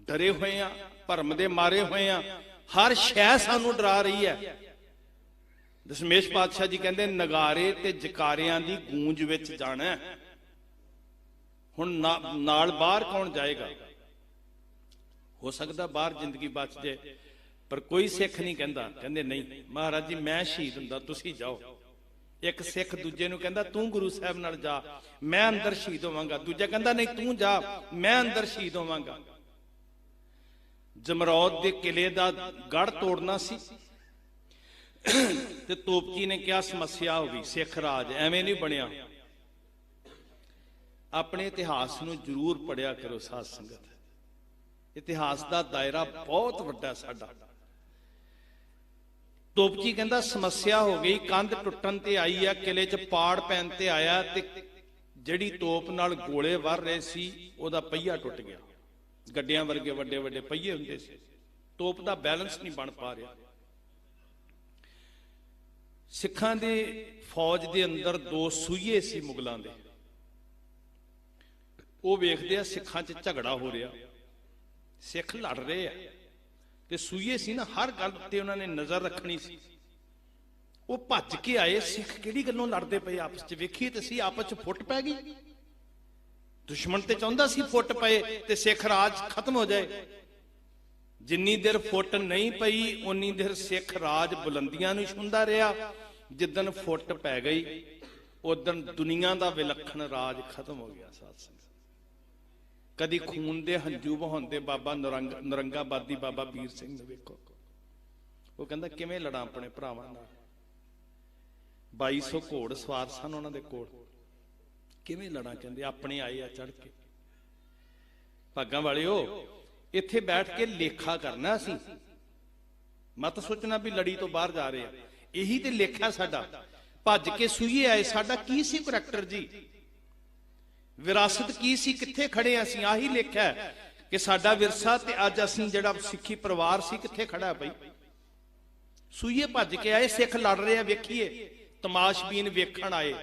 ਡਰੇ ਹੋਏ ਆ, ਭਰਮ ਦੇ ਮਾਰੇ ਹੋਏ ਆ, ਹਰ ਸ਼ੈ ਸਾਨੂੰ ਡਰਾ ਰਹੀ ਹੈ। ਦਸ਼ਮੇਸ਼ ਪਾਤਸ਼ਾਹ ਜੀ ਕਹਿੰਦੇ ਨਗਾਰੇ ਤੇ ਜਕਾਰਿਆਂ ਦੀ ਗੂੰਜ ਵਿੱਚ ਜਾਣਾ। ਹੁਣ ਨਾਲ ਬਾਹਰ ਕੌਣ ਜਾਏਗਾ? ਹੋ ਸਕਦਾ ਬਾਹਰ ਜ਼ਿੰਦਗੀ ਬਚ ਜੇ, ਪਰ ਕੋਈ ਸਿੱਖ ਨਹੀਂ ਕਹਿੰਦਾ। ਕਹਿੰਦੇ ਨਹੀਂ ਮਹਾਰਾਜ ਜੀ ਮੈਂ ਸ਼ਹੀਦ ਹੁੰਦਾ, ਤੁਸੀਂ ਜਾਓ। ਇੱਕ ਸਿੱਖ ਦੂਜੇ ਨੂੰ ਕਹਿੰਦਾ ਤੂੰ ਗੁਰੂ ਸਾਹਿਬ ਨਾਲ ਜਾ, ਮੈਂ ਅੰਦਰ ਸ਼ਹੀਦ ਹੋਵਾਂਗਾ। ਦੂਜਾ ਕਹਿੰਦਾ ਨਹੀਂ ਤੂੰ ਜਾ, ਮੈਂ ਅੰਦਰ ਸ਼ਹੀਦ ਹੋਵਾਂਗਾ। ਜਮਰੌਦ ਦੇ ਕਿਲੇ ਦਾ ਗੜ੍ਹ ਤੋੜਨਾ ਸੀ ਤੇ ਤੋਪਚੀ ਨੇ ਕਿਹਾ ਸਮੱਸਿਆ ਹੋ ਗਈ, ਸਿੱਖ ਰਾਜ ਐਵੇਂ ਨਹੀਂ ਬਣਿਆ। ਆਪਣੇ ਇਤਿਹਾਸ ਨੂੰ ਜ਼ਰੂਰ ਪੜਿਆ ਕਰੋ ਸਾਧ ਸੰਗਤ। ਇਤਿਹਾਸ ਦਾ ਦਾਇਰਾ ਬਹੁਤ ਵੱਡਾ ਸਾਡਾ। ਤੋਪਚੀ ਕਹਿੰਦਾ ਸਮੱਸਿਆ ਹੋ ਗਈ, ਕੰਧ ਟੁੱਟਣ ਤੇ ਆਈ ਆ, ਕਿਲੇ 'ਚ ਪਾੜ ਪੈਣ ਤੇ ਆਇਆ, ਤੇ ਜਿਹੜੀ ਤੋਪ ਨਾਲ ਗੋਲੇ ਵਰ ਰਹੇ ਸੀ ਉਹਦਾ ਪਹੀਆ ਟੁੱਟ ਗਿਆ। ਗੱਡਿਆਂ ਵਰਗੇ ਵੱਡੇ ਵੱਡੇ ਪਹੀਏ ਹੁੰਦੇ ਸੀ, ਤੋਪ ਦਾ ਬੈਲੈਂਸ ਨਹੀਂ ਬਣ ਪਾ ਰਿਹਾ। ਸਿੱਖਾਂ ਦੇ ਫੌਜ ਦੇ ਅੰਦਰ 2 ਸੂਈਏ ਸੀ ਮੁਗਲਾਂ ਦੇ। ਉਹ ਵੇਖਦੇ ਆ ਸਿੱਖਾਂ 'ਚ ਝਗੜਾ ਹੋ ਰਿਹਾ, ਸਿੱਖ ਲੜ ਰਹੇ ਆ, ਤੇ ਸੂਈਏ ਸੀ ਨਾ, ਹਰ ਗੱਲ ਉੱਤੇ ਉਹਨਾਂ ਨੇ ਨਜ਼ਰ ਰੱਖਣੀ ਸੀ। ਉਹ ਭੱਜ ਕੇ ਆਏ, ਸਿੱਖ ਕਿਹੜੀ ਗੱਲੋਂ ਲੜਦੇ ਪਏ ਆਪਸ 'ਚ, ਵੇਖੀਏ ਤੇ ਸੀ ਆਪਸ 'ਚ ਫੁੱਟ ਪੈ ਗਈ। ਦੁਸ਼ਮਣ ਤੇ ਚਾਹੁੰਦਾ ਸੀ ਫੁੱਟ ਪਏ ਤੇ ਸਿੱਖ ਰਾਜ ਖਤਮ ਹੋ ਜਾਏ। ਜਿੰਨੀ ਦੇਰ ਫੁੱਟ ਨਹੀਂ ਪਈ ਉਨੀ ਦੇਰ ਸਿੱਖ ਰਾਜ ਬੁਲੰਦੀਆਂ ਨੂੰ ਛੁੰਦਾ ਰਿਹਾ। ਜਿੱਦਣ ਫੁੱਟ ਪੈ ਗਈ ਉਦਣ ਦੁਨੀਆ ਦਾ ਵਿਲੱਖਣ ਰਾਜ ਖਤਮ ਹੋ ਗਿਆ। ਸਾਧ ਸੰਗਤ, ਕਦੀ ਖੂਨ ਦੇ ਹੰਝੂ ਵਹਾਉਂਦੇ ਬਾਬਾ ਨਰੰਗਾਬਾਦੀ ਬਾਬਾ ਵੀਰ ਸਿੰਘ ਨੂੰ ਵੇਖੋ। ਉਹ ਕਹਿੰਦਾ ਕਿਵੇਂ ਲੜਾਂ ਆਪਣੇ ਭਰਾਵਾਂ ਨਾਲ, 2200 ਘੋੜ ਸਵਾਰ ਸਨ ਉਹਨਾਂ ਦੇ ਕੋਲ, ਕਿਵੇਂ ਲੜਾਂ? ਕਹਿੰਦੇ ਆਪਣੇ ਆਏ ਆ ਚੜ ਕੇ। ਭਾਗਾਂ ਵਾਲਿਓ, ਇੱਥੇ ਬੈਠ ਕੇ ਲੇਖਾ ਕਰਨਾ ਅਸੀਂ, ਮਤ ਸੋਚਣਾ ਵੀ ਲੜੀ ਤੋਂ ਬਾਹਰ ਜਾ ਰਹੇ ਆ। ਇਹੀ ਤੇ ਲੇਖਾ ਸਾਡਾ। ਭੱਜ ਕੇ ਸੂਈਏ ਆਏ, ਸਾਡਾ ਕੀ ਸੀ ਕਰੈਕਟਰ ਜੀ, ਵਿਰਾਸਤ ਕੀ ਸੀ, ਕਿੱਥੇ ਖੜੇ ਅਸੀਂ? ਆਹੀ ਲੇਖਾ ਕਿ ਸਾਡਾ ਵਿਰਸਾ ਤੇ ਅੱਜ ਅਸੀਂ ਜਿਹੜਾ ਸਿੱਖੀ ਪਰਿਵਾਰ ਸੀ ਕਿੱਥੇ ਖੜਾ ਬਈ। ਸੂਈਏ ਭੱਜ ਕੇ ਆਏ, ਸਿੱਖ ਲੜ ਰਹੇ ਆ, ਵੇਖੀਏ। ਤਮਾਸ਼ਬੀਨ ਵੇਖਣ ਆਏ,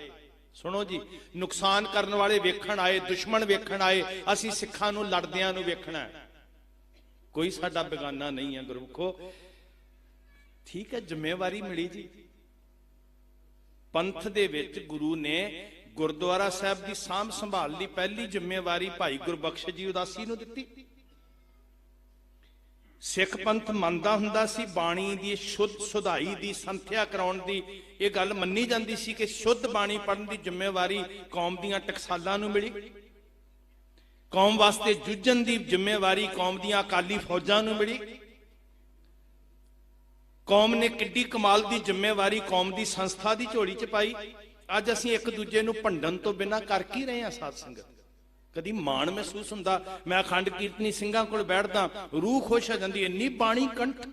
ਸੁਣੋ ਜੀ, ਨੁਕਸਾਨ ਕਰਨ ਵਾਲੇ ਵੇਖਣ ਆਏ, ਦੁਸ਼ਮਣ ਵੇਖਣ ਆਏ। ਅਸੀਂ ਸਿੱਖਾਂ ਨੂੰ ਲੜਦਿਆਂ ਨੂੰ ਵੇਖਣਾ, ਕੋਈ ਸਾਡਾ ਬੇਗਾਨਾ ਨਹੀਂ ਹੈ ਗੁਰਮੁਖੋ। ਠੀਕ ਹੈ, ਜ਼ਿੰਮੇਵਾਰੀ ਮਿਲੀ ਜੀ। ਪੰਥ ਦੇ ਵਿੱਚ ਗੁਰੂ ਨੇ ਗੁਰਦੁਆਰਾ ਸਾਹਿਬ ਦੀ ਸਾਂਭ ਸੰਭਾਲ ਦੀ ਪਹਿਲੀ ਜ਼ਿੰਮੇਵਾਰੀ ਭਾਈ ਗੁਰਬਖਸ਼ ਜੀ ਉਦਾਸੀ ਨੂੰ ਦਿੱਤੀ। ਸਿੱਖ ਪੰਥ ਮੰਨਦਾ ਹੁੰਦਾ ਸੀ ਬਾਣੀ ਦੀ ਸ਼ੁੱਧ ਸੁਧਾਈ ਦੀ, ਸੰਥਿਆ ਕਰਾਉਣ ਦੀ। ਇਹ ਗੱਲ ਮੰਨੀ ਜਾਂਦੀ ਸੀ ਕਿ ਸ਼ੁੱਧ ਬਾਣੀ ਪੜ੍ਹਨ ਦੀ ਜ਼ਿੰਮੇਵਾਰੀ ਕੌਮ ਦੀਆਂ ਟਕਸਾਲਾਂ ਨੂੰ ਮਿਲੀ। ਕੌਮ ਵਾਸਤੇ ਜੂਝਣ ਦੀ ਜ਼ਿੰਮੇਵਾਰੀ ਕੌਮ ਦੀਆਂ ਅਕਾਲੀ ਫੌਜਾਂ ਨੂੰ ਮਿਲੀ। ਕੌਮ ਨੇ ਕਿੱਡੀ ਕਮਾਲ ਦੀ ਜ਼ਿੰਮੇਵਾਰੀ ਕੌਮ ਦੀ ਸੰਸਥਾ ਦੀ ਝੋਲੀ 'ਚ ਪਾਈ। ਅੱਜ ਅਸੀਂ ਇੱਕ ਦੂਜੇ ਨੂੰ ਭੰਡਣ ਤੋਂ ਬਿਨਾਂ ਕਰ ਕੀ ਰਹੇ ਹਾਂ ਸਾਧ ਸੰਗਤ? ਕਦੀ ਮਾਣ ਮਹਿਸੂਸ ਹੁੰਦਾ? ਮੈਂ ਅਖੰਡ ਕੀਰਤਨੀ ਸਿੰਘਾਂ ਕੋਲ ਬੈਠਦਾ, ਰੂਹ ਖੁਸ਼ ਹੋ ਜਾਂਦੀ, ਇੰਨੀ ਬਾਣੀ ਕੰਠ।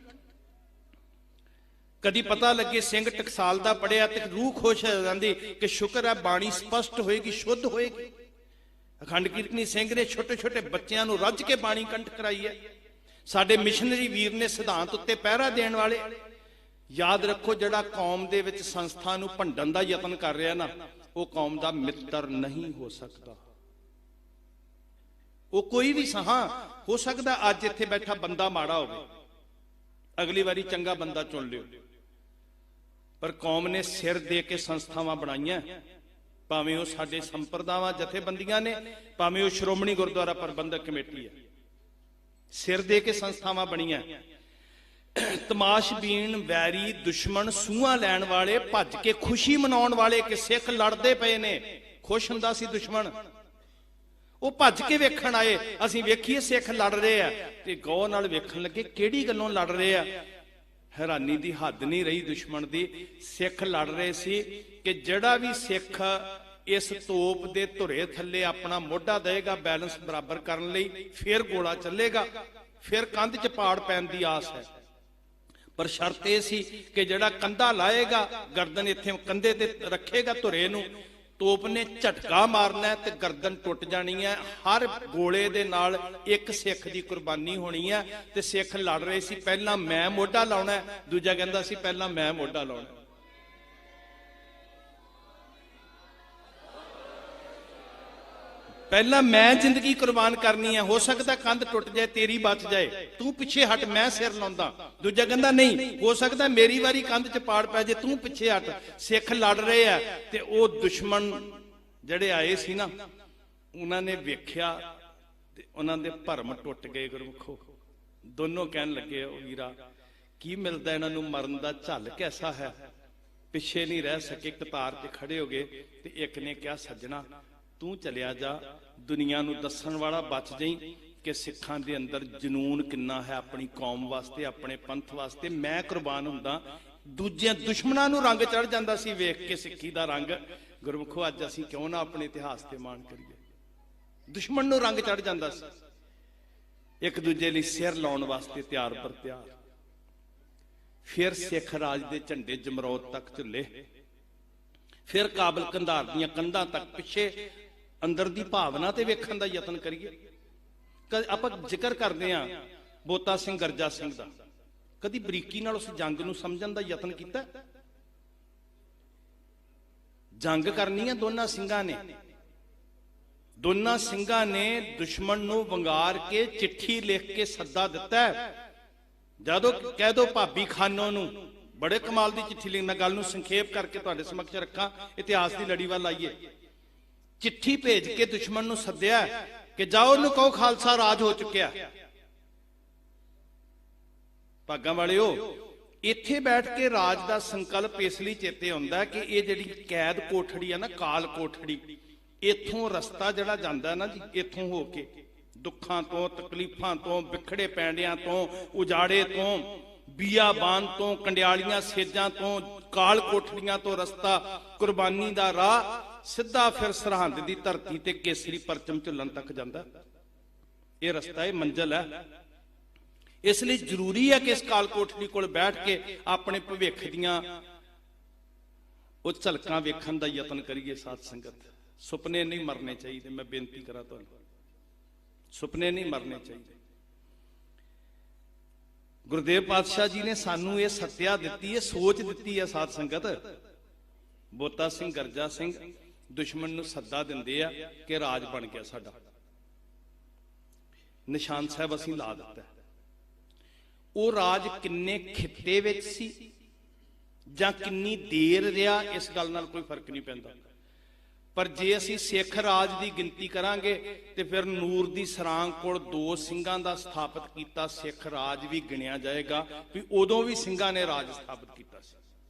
ਕਦੀ ਪਤਾ ਲੱਗੇ ਸਿੰਘ ਟਕਸਾਲ ਦਾ ਪੜਿਆ ਤੇ ਰੂਹ ਖੁਸ਼ ਹੋ ਜਾਂਦੀ ਕਿ ਸ਼ੁਕਰ ਹੈ ਬਾਣੀ ਸਪਸ਼ਟ ਹੋਏਗੀ, ਸ਼ੁੱਧ ਹੋਏਗੀ। ਅਖੰਡ ਕੀਰਤਨੀ ਸਿੰਘ ਨੇ ਛੋਟੇ ਛੋਟੇ ਬੱਚਿਆਂ ਨੂੰ ਰੱਜ ਕੇ ਬਾਣੀ ਕੰਠ ਕਰਾਈ ਹੈ। ਸਾਡੇ ਮਿਸ਼ਨਰੀ ਵੀਰ ਨੇ ਸਿਧਾਂਤ ਉੱਤੇ ਪਹਿਰਾ ਦੇਣ ਵਾਲੇ। ਯਾਦ ਰੱਖੋ, ਜਿਹੜਾ ਕੌਮ ਦੇ ਵਿੱਚ ਸੰਸਥਾ ਨੂੰ ਭੰਡਣ ਦਾ ਯਤਨ ਕਰ ਰਿਹਾ ਨਾ, ਉਹ ਕੌਮ ਦਾ ਮਿੱਤਰ ਨਹੀਂ ਹੋ ਸਕਦਾ। ਉਹ ਕੋਈ ਵੀ ਸਹਾ ਹੋ ਸਕਦਾ ਅੱਜ ਇੱਥੇ ਬੈਠਾ ਬੰਦਾ ਮਾੜਾ ਹੋਵੇ, ਅਗਲੀ ਵਾਰੀ ਚੰਗਾ ਬੰਦਾ ਚੁਣ ਲਿਓ। ਪਰ ਕੌਮ ਨੇ ਸਿਰ ਦੇ ਕੇ ਸੰਸਥਾਵਾਂ ਬਣਾਈਆਂ, ਭਾਵੇਂ ਉਹ ਸਾਡੇ ਸੰਪਰਦਾਵਾਂ ਜਥੇਬੰਦੀਆਂ ਨੇ, ਭਾਵੇਂ ਉਹ ਸ਼੍ਰੋਮਣੀ ਗੁਰਦੁਆਰਾ ਪ੍ਰਬੰਧਕ ਕਮੇਟੀ ਹੈ। ਸਿਰ ਦੇ ਕੇ ਸੰਸਥਾਵਾਂ ਬਣੀਆਂ। ਤਮਾਸ਼ਬੀਨ, ਵੈਰੀ, ਦੁਸ਼ਮਣ, ਸੂਹਾਂ ਲੈਣ ਵਾਲੇ, ਭੱਜ ਕੇ ਖੁਸ਼ੀ ਮਨਾਉਣ ਵਾਲੇ ਕਿ ਸਿੱਖ ਲੜਦੇ ਪਏ ਨੇ। ਖੁਸ਼ ਹੁੰਦਾ ਸੀ ਦੁਸ਼ਮਣ, ਉਹ ਭੱਜ ਕੇ ਵੇਖਣ ਆਏ। ਅਸੀਂ ਵੇਖੀਏ ਸਿੱਖ ਲੜ ਰਹੇ ਆ ਤੇ ਗੌਰ ਨਾਲ ਵੇਖਣ ਲੱਗੇ ਕਿਹੜੀ ਗੱਲੋਂ ਲੜ ਰਹੇ ਆ। ਹੈਰਾਨੀ ਦੀ ਹੱਦ ਨਹੀਂ ਰਹੀ ਦੁਸ਼ਮਣ ਦੀ। ਸਿੱਖ ਲੜ ਰਹੇ ਸੀ ਕਿ ਜਿਹੜਾ ਵੀ ਸਿੱਖ ਇਸ ਤੋਪ ਦੇ ਧੁਰੇ ਥੱਲੇ ਆਪਣਾ ਮੋਢਾ ਦੇਗਾ ਬੈਲੈਂਸ ਬਰਾਬਰ ਕਰਨ ਲਈ, ਫਿਰ ਗੋਲਾ ਚੱਲੇਗਾ, ਫਿਰ ਕੰਧ 'ਚ ਪਾੜ ਪੈਣ ਦੀ ਆਸ ਹੈ। ਪਰ ਸ਼ਰਤ ਇਹ ਸੀ ਕਿ ਜਿਹੜਾ ਕੰਧਾ ਲਾਏਗਾ, ਗਰਦਨ ਇੱਥੇ ਕੰਧੇ ਤੇ ਰੱਖੇਗਾ ਧੁਰੇ ਨੂੰ, ਤੋਪ ਨੇ ਝਟਕਾ ਮਾਰਨਾ ਤੇ ਗਰਦਨ ਟੁੱਟ ਜਾਣੀ ਹੈ। ਹਰ ਗੋਲੇ ਦੇ ਨਾਲ ਇੱਕ ਸਿੱਖ ਦੀ ਕੁਰਬਾਨੀ ਹੋਣੀ ਹੈ। ਤੇ ਸਿੱਖ ਲੜ ਰਹੇ ਸੀ, ਪਹਿਲਾਂ ਮੈਂ ਮੋਢਾ ਲਾਉਣਾ, ਦੂਜਾ ਕਹਿੰਦਾ ਸੀ ਪਹਿਲਾਂ ਮੈਂ ਮੋਢਾ ਲਾਉਣਾ। ਪਹਿਲਾਂ ਮੈਂ ਜ਼ਿੰਦਗੀ ਕੁਰਬਾਨ ਕਰਨੀ ਹੈ। ਹੋ ਸਕਦਾ ਕੰਧ ਟੁੱਟ ਜਾਏ, ਤੇਰੀ ਬਚ ਜਾਏ, ਤੂੰ ਪਿੱਛੇ ਹਟ, ਮੈਂ ਸਿਰ ਲਾਉਂਦਾ। ਦੂਜਾ ਕਹਿੰਦਾ ਨਹੀਂ, ਹੋ ਸਕਦਾ ਮੇਰੀ ਵਾਰੀ ਕੰਧ 'ਚ ਪਾੜ ਪੈ ਜਾਏ, ਤੂੰ ਪਿੱਛੇ ਹਟ। ਸਿੱਖ ਲੜ ਰਹੇ ਆ ਤੇ ਉਹ ਦੁਸ਼ਮਣ ਜਿਹੜੇ ਆਏ ਸੀ ਨਾ, ਉਹਨਾਂ ਨੇ ਵੇਖਿਆ ਤੇ ਉਹਨਾਂ ਦੇ ਭਰਮ ਟੁੱਟ ਗਏ। ਗੁਰਮੁਖੋ, ਦੋਨੋਂ ਕਹਿਣ ਲੱਗੇ, ਉਹ ਵੀਰਾ ਕੀ ਮਿਲਦਾ ਇਹਨਾਂ ਨੂੰ, ਮਰਨ ਦਾ ਝੱਲ ਕੈਸਾ ਹੈ। ਪਿੱਛੇ ਨਹੀਂ ਰਹਿ ਸਕੇ, ਕਤਾਰ 'ਚ ਖੜੇ ਹੋ ਗਏ। ਤੇ ਇੱਕ ਨੇ ਕਿਹਾ, ਸੱਜਣਾ ਤੂੰ ਚਲਿਆ ਜਾ, ਦੁਨੀਆ ਨੂੰ ਦੱਸਣ ਵਾਲਾ ਬਚ ਜਾਈ ਕਿ ਸਿੱਖਾਂ ਦੇ ਅੰਦਰ ਜਨੂਨ ਕਿੰਨਾ ਹੈ ਆਪਣੀ ਕੌਮ ਵਾਸਤੇ, ਆਪਣੇ ਪੰਥ ਵਾਸਤੇ। ਮੈਂ ਕੁਰਬਾਨ ਹੁੰਦਾ। ਦੂਜਿਆਂ ਦੁਸ਼ਮਣਾਂ ਨੂੰ ਰੰਗ ਚੜ ਜਾਂਦਾ ਸੀ ਵੇਖ ਕੇ ਸਿੱਖੀ ਦਾ ਰੰਗ। ਗੁਰਮੁਖੋ, ਅੱਜ ਅਸੀਂ ਕਿਉਂ ਨਾ ਆਪਣੇ ਇਤਿਹਾਸ ਤੇ ਮਾਣ ਕਰੀਏ। ਦੁਸ਼ਮਣ ਨੂੰ ਰੰਗ ਚੜ ਜਾਂਦਾ ਸੀ, ਇੱਕ ਦੂਜੇ ਲਈ ਸਿਰ ਲਾਉਣ ਵਾਸਤੇ ਤਿਆਰ ਬਰ ਤਿਆਰ। ਫਿਰ ਸਿੱਖ ਰਾਜ ਦੇ ਝੰਡੇ ਜਮਰੌਦ ਤੱਕ ਝੁੱਲੇ, ਫਿਰ ਕਾਬਲ ਕੰਧਾਰ ਦੀਆਂ ਕੰਧਾਂ ਤੱਕ ਪਿੱਛੇ। ਅੰਦਰ ਦੀ ਭਾਵਨਾ ਤੇ ਵੇਖਣ ਦਾ ਯਤਨ ਕਰੀਏ। ਆਪਾਂ ਜ਼ਿਕਰ ਕਰਦੇ ਆ ਬੋਤਾ ਸਿੰਘ ਗਰਜਾ ਸਿੰਘ ਦਾ, ਕਦੀ ਬਰੀਕੀ ਨਾਲ ਉਸ ਜੰਗ ਨੂੰ ਸਮਝਣ ਦਾ ਯਤਨ ਕੀਤਾ? ਜੰਗ ਕਰਨੀ ਆ ਦੋਨਾਂ ਸਿੰਘਾਂ ਨੇ। ਦੋਨਾਂ ਸਿੰਘਾਂ ਨੇ ਦੁਸ਼ਮਣ ਨੂੰ ਵੰਗਾਰ ਕੇ ਚਿੱਠੀ ਲਿਖ ਕੇ ਸੱਦਾ ਦਿੱਤਾ। ਜਦੋਂ ਕਹਿ ਦੋ ਭਾਬੀ ਖਾਨੋ ਨੂੰ, ਬੜੇ ਕਮਾਲ ਦੀ ਚਿੱਠੀ ਲਿਖਣਾ। ਗੱਲ ਨੂੰ ਸੰਖੇਪ ਕਰਕੇ ਤੁਹਾਡੇ ਸਮਕਸ਼ ਰੱਖਾਂ, ਇਤਿਹਾਸ ਦੀ ਲੜੀ ਵੱਲ ਆਈਏ। ਚਿੱਠੀ ਭੇਜ ਕੇ ਦੁਸ਼ਮਣ ਨੂੰ ਸੱਦਿਆ ਕਿ ਜਾਓ ਉਹਨੂੰ ਕਹੋ ਖਾਲਸਾ ਰਾਜ ਹੋ ਚੁੱਕਿਆ। ਭਾਗਾਂ ਵਾਲਿਓ, ਇੱਥੇ ਬੈਠ ਕੇ ਰਾਜ ਦਾ ਸੰਕਲਪ ਇਸ ਲਈ ਚੇਤੇ ਆਉਂਦਾ ਕਿ ਇਹ ਜਿਹੜੀ ਕੈਦ ਕੋਠੜੀ ਆ ਨਾ, ਕਾਲ ਕੋਠੜੀ, ਇੱਥੋਂ ਰਸਤਾ ਜਿਹੜਾ ਜਾਂਦਾ ਨਾ ਜੀ, ਇੱਥੋਂ ਹੋ ਕੇ ਦੁੱਖਾਂ ਤੋਂ, ਤਕਲੀਫਾਂ ਤੋਂ, ਵਿਖੜੇ ਪੈਂਡਿਆਂ ਤੋਂ, ਉਜਾੜੇ ਤੋਂ, ਬੀਆਬਾਨ ਤੋਂ, ਕੰਡਿਆਲੀਆਂ ਸੇਜਾਂ ਤੋਂ, ਕਾਲ ਕੋਠੜੀਆਂ ਤੋਂ ਰਸਤਾ, ਕੁਰਬਾਨੀ ਦਾ ਰਾਹ ਸਿੱਧਾ ਫਿਰ ਸਰਹੰਦ ਦੀ ਧਰਤੀ ਤੇ ਕੇਸਰੀ ਪਰਚਮ ਝੁੱਲਣ ਤੱਕ ਜਾਂਦਾ। ਇਹ ਰਸਤਾ, ਇਹ ਮੰਜ਼ਿਲ ਹੈ। ਇਸ ਲਈ ਜ਼ਰੂਰੀ ਹੈ ਕਿ ਇਸ ਕਾਲ ਕੋਠੜੀ ਕੋਲ ਬੈਠ ਕੇ ਆਪਣੇ ਭਵਿੱਖ ਦੀਆਂ ਉਹ ਝਲਕਾਂ ਵੇਖਣ ਦਾ ਯਤਨ ਕਰੀਏ। ਸਾਧ ਸੰਗਤ, ਸੁਪਨੇ ਨਹੀਂ ਮਰਨੇ ਚਾਹੀਦੇ। ਮੈਂ ਬੇਨਤੀ ਕਰਾਂ ਤੁਹਾਨੂੰ, ਸੁਪਨੇ ਨਹੀਂ ਮਰਨੇ ਚਾਹੀਦੇ। ਗੁਰਦੇਵ ਪਾਤਸ਼ਾਹ ਜੀ ਨੇ ਸਾਨੂੰ ਇਹ ਸੱਤਿਆ ਦਿੱਤੀ ਹੈ, ਸੋਚ ਦਿੱਤੀ ਹੈ। ਸਾਧ ਸੰਗਤ, ਬੋਤਾ ਸਿੰਘ ਗਰਜਾ ਸਿੰਘ ਦੁਸ਼ਮਣ ਨੂੰ ਸੱਦਾ ਦਿੰਦੇ ਆ ਕਿ ਰਾਜ ਬਣ ਗਿਆ ਸਾਡਾ, ਨਿਸ਼ਾਨ ਸਾਹਿਬ ਅਸੀਂ ਲਾ ਦਿੱਤਾ। ਉਹ ਰਾਜ ਕਿੰਨੇ ਖਿੱਤੇ ਵਿੱਚ ਸੀ ਜਾਂ ਕਿੰਨੀ ਦੇਰ ਰਿਹਾ, ਇਸ ਗੱਲ ਨਾਲ ਕੋਈ ਫਰਕ ਨਹੀਂ ਪੈਂਦਾ। ਪਰ ਜੇ ਅਸੀਂ ਸਿੱਖ ਰਾਜ ਦੀ ਗਿਣਤੀ ਕਰਾਂਗੇ ਤੇ ਫਿਰ ਨੂਰ ਦੀ ਸਰਾਂਗ ਕੋਲ 2 ਸਿੰਘਾਂ ਦਾ ਸਥਾਪਿਤ ਕੀਤਾ ਸਿੱਖ ਰਾਜ ਵੀ ਗਿਣਿਆ ਜਾਏਗਾ ਵੀ ਉਦੋਂ ਵੀ ਸਿੰਘਾਂ ਨੇ ਰਾਜ ਸਥਾਪਿਤ ਕੀਤਾ ਸੀ,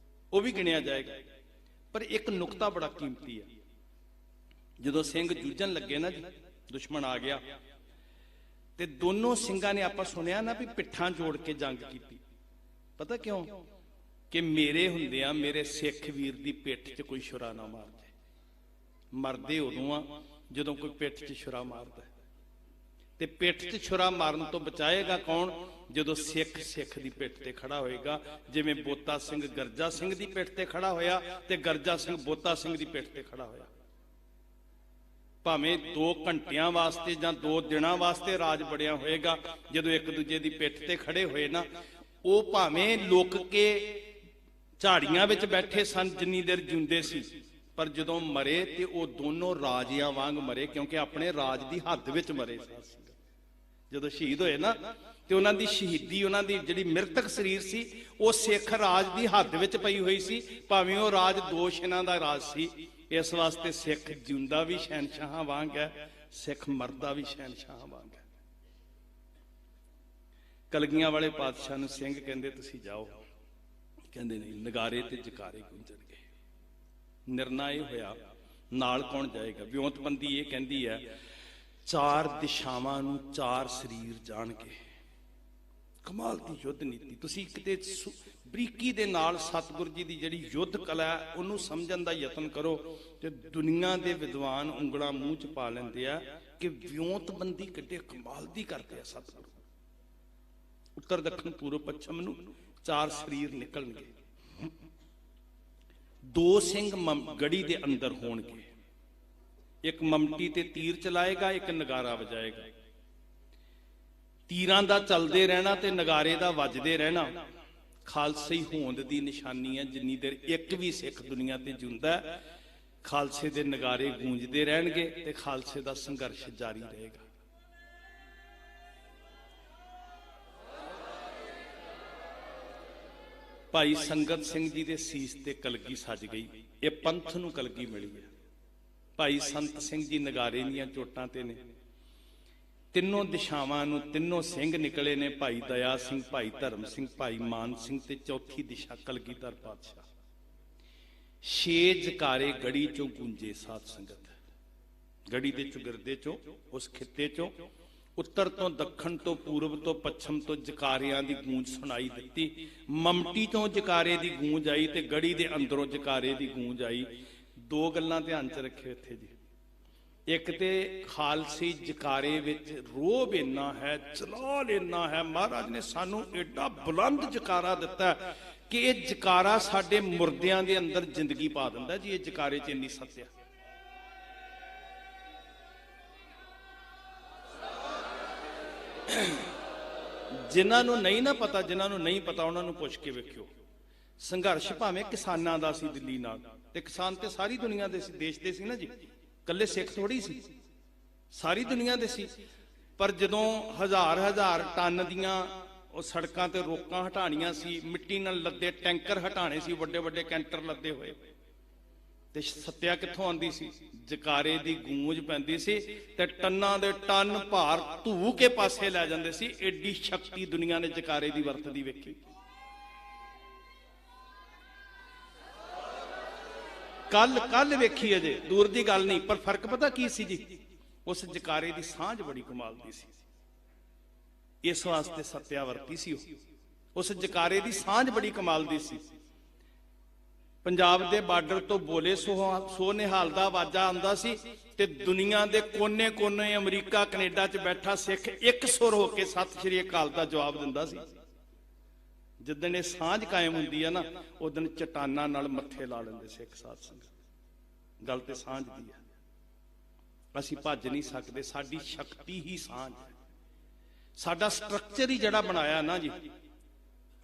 ਉਹ ਵੀ ਗਿਣਿਆ ਜਾਏਗਾ। ਪਰ ਇੱਕ ਨੁਕਤਾ ਬੜਾ ਕੀਮਤੀ ਹੈ। ਜਦੋਂ ਸਿੰਘ ਜੂਝਣ ਲੱਗੇ ਨਾ ਜੀ, ਦੁਸ਼ਮਣ ਆ ਗਿਆ ਤੇ ਦੋਨੋਂ ਸਿੰਘਾਂ ਨੇ, ਆਪਾਂ ਸੁਣਿਆ ਨਾ ਵੀ ਪਿੱਠਾਂ ਜੋੜ ਕੇ ਜੰਗ ਕੀਤੀ। ਪਤਾ ਕਿਉਂ? ਕਿ ਮੇਰੇ ਹੁੰਦਿਆਂ ਮੇਰੇ ਸਿੱਖ ਵੀਰ ਦੀ ਪਿੱਠ 'ਚ ਕੋਈ ਛੁਰਾ ਨਾ ਮਾਰ ਜਾਏ। ਮਰਦੇ ਉਦੋਂ ਆ ਜਦੋਂ ਕੋਈ ਪਿੱਠ 'ਚ ਛੁਰਾ ਮਾਰਦਾ, ਤੇ ਪਿੱਠ 'ਚ ਛੁਰਾ ਮਾਰਨ ਤੋਂ ਬਚਾਏਗਾ ਕੌਣ? ਜਦੋਂ ਸਿੱਖ ਸਿੱਖ ਦੀ ਪਿੱਠ ਤੇ ਖੜਾ ਹੋਏਗਾ। ਜਿਵੇਂ ਬੋਤਾ ਸਿੰਘ ਗਰਜਾ ਸਿੰਘ ਦੀ ਪਿੱਠ ਤੇ ਖੜਾ ਹੋਇਆ ਤੇ ਗਰਜਾ ਸਿੰਘ ਬੋਤਾ ਸਿੰਘ ਦੀ ਪਿੱਠ ਤੇ ਖੜਾ ਹੋਇਆ। ਭਾਵੇਂ 2 ਘੰਟਿਆਂ ਵਾਸਤੇ ਜਾਂ 2 ਦਿਨਾਂ ਵਾਸਤੇ ਰਾਜ ਬੜਿਆ ਹੋਏਗਾ, ਜਦੋਂ ਇੱਕ ਦੂਜੇ ਦੀ ਪਿੱਠ ਤੇ ਖੜੇ ਹੋਏ ਨਾ, ਉਹ ਭਾਵੇਂ ਲੁਕ ਕੇ ਝਾੜੀਆਂ ਵਿੱਚ ਬੈਠੇ ਸਨ ਜਿੰਨੀ ਦੇਰ ਜਿਉਂਦੇ ਸੀ, ਪਰ ਜਦੋਂ ਮਰੇ ਤੇ ਉਹ ਦੋਨੋਂ ਰਾਜਿਆਂ ਵਾਂਗ ਮਰੇ, ਕਿਉਂਕਿ ਆਪਣੇ ਰਾਜ ਦੀ ਹੱਦ ਵਿੱਚ ਮਰੇ। ਜਦੋਂ ਸ਼ਹੀਦ ਹੋਏ ਨਾ ਤੇ ਉਹਨਾਂ ਦੀ ਸ਼ਹੀਦੀ, ਉਹਨਾਂ ਦੀ ਜਿਹੜੀ ਮ੍ਰਿਤਕ ਸਰੀਰ ਸੀ, ਉਹ ਸਿੱਖ ਰਾਜ ਦੀ ਹੱਦ ਵਿੱਚ ਪਈ ਹੋਈ ਸੀ, ਭਾਵੇਂ ਉਹ ਰਾਜ 2 ਸ਼ਿਨਾਂ ਦਾ ਰਾਜ ਸੀ। ਇਸ ਵਾਸਤੇ ਸਿੱਖ ਜਿਉਂਦਾ ਵੀ ਸ਼ਹਿਨਸ਼ਾਹਾਂ ਵਾਂਗ ਹੈ, ਸਿੱਖ ਮਰਦਾ ਵੀ ਸ਼ਹਿਨਸ਼ਾਹਾਂ ਵਾਂਗ ਹੈ। ਕਲਗੀਆਂ ਵਾਲੇ ਪਾਤਸ਼ਾਹ ਨੂੰ ਸਿੰਘ ਕਹਿੰਦੇ ਤੁਸੀਂ ਜਾਓ, ਕਹਿੰਦੇ ਨਹੀਂ, ਨਗਾਰੇ ਤੇ ਜਕਾਰੇ ਗੂੰਜਣਗੇ। ਨਿਰਣਾ ਇਹ ਹੋਇਆ ਨਾਲ ਕੌਣ ਜਾਏਗਾ। ਵਿਉਂਤਬੰਦੀ ਇਹ ਕਹਿੰਦੀ ਹੈ 4 ਦਿਸ਼ਾਵਾਂ ਨੂੰ 4 ਸਰੀਰ ਜਾਣਗੇ। ਕਮਾਲ ਦੀ ਯੁੱਧ ਨੀਤੀ। ਤੁਸੀਂ ਕਿਤੇ ਬਰੀਕੀ ਦੇ ਨਾਲ ਸਤਿਗੁਰੂ ਜੀ ਦੀ ਜਿਹੜੀ ਯੁੱਧ ਕਲਾ ਹੈ ਉਹਨੂੰ ਸਮਝਣ ਦਾ ਯਤਨ ਕਰੋ ਤੇ ਦੁਨੀਆ ਦੇ ਵਿਦਵਾਨ ਉਂਗਲਾਂ ਮੂੰਹ 'ਚ ਪਾ ਲੈਂਦੇ ਆ ਕਿ ਵਿਉਂਤਬੰਦੀ ਕਿੱਡੇ ਕਮਾਲ ਦੀ ਕਰਦੇ ਆ ਸਤਿਗੁਰੂ। ਉੱਤਰ ਦੱਖਣ ਪੂਰਬ ਪੱਛਮ ਨੂੰ 4 ਸਰੀਰ ਨਿਕਲਣਗੇ। 2 ਸਿੰਘ ਗੜੀ ਦੇ ਅੰਦਰ ਹੋਣਗੇ। ਇੱਕ ਮਮਟੀ ਤੇ ਤੀਰ ਚਲਾਏਗਾ, ਇੱਕ ਨਗਾਰਾ ਵਜਾਏਗਾ। ਤੀਰਾਂ ਦਾ ਚੱਲਦੇ ਰਹਿਣਾ ਤੇ ਨਗਾਰੇ ਦਾ ਵੱਜਦੇ ਰਹਿਣਾ ਖਾਲਸਈ ਹੋਂਦ ਦੀ ਨਿਸ਼ਾਨੀ ਹੈ। ਜਿੰਨੀ ਦੇਰ ਇੱਕ ਵੀ ਸਿੱਖ ਦੁਨੀਆ ਤੇ ਜਿਉਂਦਾ ਹੈ, ਖਾਲਸੇ ਦੇ ਨਗਾਰੇ ਗੂੰਜਦੇ ਰਹਿਣਗੇ ਤੇ ਖਾਲਸੇ ਦਾ ਸੰਘਰਸ਼ ਜਾਰੀ ਰਹੇਗਾ। ਭਾਈ ਸੰਗਤ ਸਿੰਘ ਜੀ ਦੇ ਸੀਸ ਤੇ ਕਲਗੀ ਸੱਜ ਗਈ। ਇਹ ਪੰਥ ਨੂੰ ਕਲਗੀ ਮਿਲੀ ਹੈ। ਭਾਈ ਸੰਤ ਸਿੰਘ ਜੀ ਨਗਾਰੇ ਦੀਆਂ ਚੋਟਾਂ ਤੇ ਨੇ। ਤਿੰਨੋਂ ਦਿਸ਼ਾਵਾਂ ਨੂੰ ਤਿੰਨੋਂ ਸਿੰਘ ਨਿਕਲੇ ਨੇ, ਭਾਈ ਦਇਆ ਸਿੰਘ, ਭਾਈ ਧਰਮ ਸਿੰਘ, ਭਾਈ ਮਾਨ ਸਿੰਘ ਤੇ ਚੌਥੀ ਦਿਸ਼ਾ ਕਲਗੀਧਰ ਪਾਤਸ਼ਾਹ। 6 ਜਕਾਰੇ ਗੜੀ ਚੋਂ ਗੂੰਜੇ ਸਾਧ ਸੰਗਤ। ਗੜੀ ਦੇ ਚੁਗਰਦੇ ਚੋਂ, ਉਸ ਖਿੱਤੇ ਚੋਂ ਉੱਤਰ ਤੋਂ ਦੱਖਣ ਤੋਂ ਪੂਰਬ ਤੋਂ ਪੱਛਮ ਤੋਂ ਜਕਾਰਿਆਂ ਦੀ ਗੂੰਜ ਸੁਣਾਈ ਦਿੱਤੀ। ਮਮਟੀ ਤੋਂ ਜਕਾਰੇ ਦੀ ਗੂੰਜ ਆਈ ਤੇ ਗੜੀ ਦੇ ਅੰਦਰੋਂ ਜਕਾਰੇ ਦੀ ਗੂੰਜ ਆਈ। ਦੋ ਗੱਲਾਂ ਧਿਆਨ ਚ ਰੱਖਿਓ ਇੱਥੇ ਜੀ। ਇੱਕ ਤੇ ਖਾਲਸੀ ਜਕਾਰੇ ਵਿੱਚ ਰੋਬ ਇੰਨਾ ਹੈ, ਜਲਾਲ ਇੰਨਾ ਹੈ। ਮਹਾਰਾਜ ਨੇ ਸਾਨੂੰ ਏਡਾ ਬੁਲੰਦ ਜਕਾਰਾ ਦਿੱਤਾ ਕਿ ਇਹ ਜਕਾਰਾ ਸਾਡੇ ਮੁਰਦਿਆਂ ਦੇ ਅੰਦਰ ਜ਼ਿੰਦਗੀ ਪਾ ਦਿੰਦਾ ਜੀ। ਇਹ ਜਕਾਰੇ 'ਚ ਇੰਨੀ ਸੱਤਿਆ। ਜਿਨ੍ਹਾਂ ਨੂੰ ਨਹੀਂ ਨਾ ਪਤਾ, ਜਿਨ੍ਹਾਂ ਨੂੰ ਨਹੀਂ ਪਤਾ ਉਹਨਾਂ ਨੂੰ ਪੁੱਛ ਕੇ ਵੇਖਿਓ। ਸੰਘਰਸ਼ ਭਾਵੇਂ ਕਿਸਾਨਾਂ ਦਾ ਸੀ ਦਿੱਲੀ ਨਾਲ, ਤੇ ਕਿਸਾਨ ਤੇ ਸਾਰੀ ਦੁਨੀਆ ਦੇ ਸੀ, ਦੇਸ਼ ਦੇ ਸੀ ਨਾ ਜੀ, ਕੱਲੇ ਸਿੱਖ ਥੋੜੀ ਸੀ, ਸਾਰੀ ਦੁਨੀਆ ਦੇ ਸੀ। ਪਰ ਜਦੋਂ ਹਜ਼ਾਰ ਹਜ਼ਾਰ ਟਨ ਦੀਆਂ ਉਹ ਸੜਕਾਂ ਤੇ ਰੋਕਾਂ ਹਟਾਣੀਆਂ ਸੀ, ਮਿੱਟੀ ਨਾਲ ਲੱਦੇ ਟੈਂਕਰ ਹਟਾਣੇ ਸੀ, ਵੱਡੇ ਵੱਡੇ ਕੈਂਟਰ ਲੱਦੇ ਹੋਏ, ਤੇ ਸੱਤਿਆ ਕਿੱਥੋਂ ਆਉਂਦੀ ਸੀ? ਜਕਾਰੇ ਦੀ ਗੂੰਜ ਪੈਂਦੀ ਸੀ ਤੇ ਟੰਨਾਂ ਦੇ ਟਨ ਭਾਰ ਧੂ ਕੇ ਪਾਸੇ ਲੈ ਜਾਂਦੇ ਸੀ। ਐਡੀ ਸ਼ਕਤੀ ਦੁਨੀਆ ਨੇ ਜਕਾਰੇ ਦੀ ਵਰਤਦੀ ਵੇਖੀ। ਕੱਲ ਵੇਖੀ ਅਜੇ, ਦੂਰ ਦੀ ਗੱਲ ਨਹੀਂ। ਪਰ ਫਰਕ ਪਤਾ ਕੀ ਸੀ ਜੀ? ਉਸ ਜਕਾਰੇ ਦੀ ਸਾਂਝ ਬੜੀ ਕਮਾਲ ਦੀ ਸੀ। ਇਸ ਵਾਸਤੇ ਸੱਤਿਆ ਵਰਤੀ ਸੀ ਉਸ ਜਕਾਰੇ ਦੀ ਸਾਂਝ ਬੜੀ ਕਮਾਲ ਦੀ ਸੀ। ਪੰਜਾਬ ਦੇ ਬਾਰਡਰ ਤੋਂ ਬੋਲੇ ਸੋ ਨਿਹਾਲ ਦਾ ਆਵਾਜ਼ਾ ਆਉਂਦਾ ਸੀ ਤੇ ਦੁਨੀਆ ਦੇ ਕੋਨੇ-ਕੋਨੇ, ਅਮਰੀਕਾ, ਕੈਨੇਡਾ 'ਚ ਬੈਠਾ ਸਿੱਖ ਇੱਕ ਸੁਰ ਹੋ ਕੇ ਸਤਿ ਸ਼੍ਰੀ ਅਕਾਲ ਦਾ ਜਵਾਬ ਦਿੰਦਾ ਸੀ। ਜਿੱਦਣ ਇਹ ਸਾਂਝ ਕਾਇਮ ਹੁੰਦੀ ਹੈ ਨਾ, ਉਦਣ ਚਟਾਨਾਂ ਨਾਲ ਮੱਥੇ ਲਾ ਲੈਂਦੇ ਸਿੱਖ ਸਾਧ ਸੰਗਤ। ਗੱਲ ਤੇ ਸਾਂਝ ਦੀ ਹੈ। ਅਸੀਂ ਭੱਜ ਨਹੀਂ ਸਕਦੇ, ਸਾਡੀ ਸ਼ਕਤੀ ਹੀ ਸਾਂਝ ਹੈ। ਸਾਡਾ ਸਟਰਕਚਰ ਹੀ ਜਿਹੜਾ ਬਣਾਇਆ ਨਾ ਜੀ,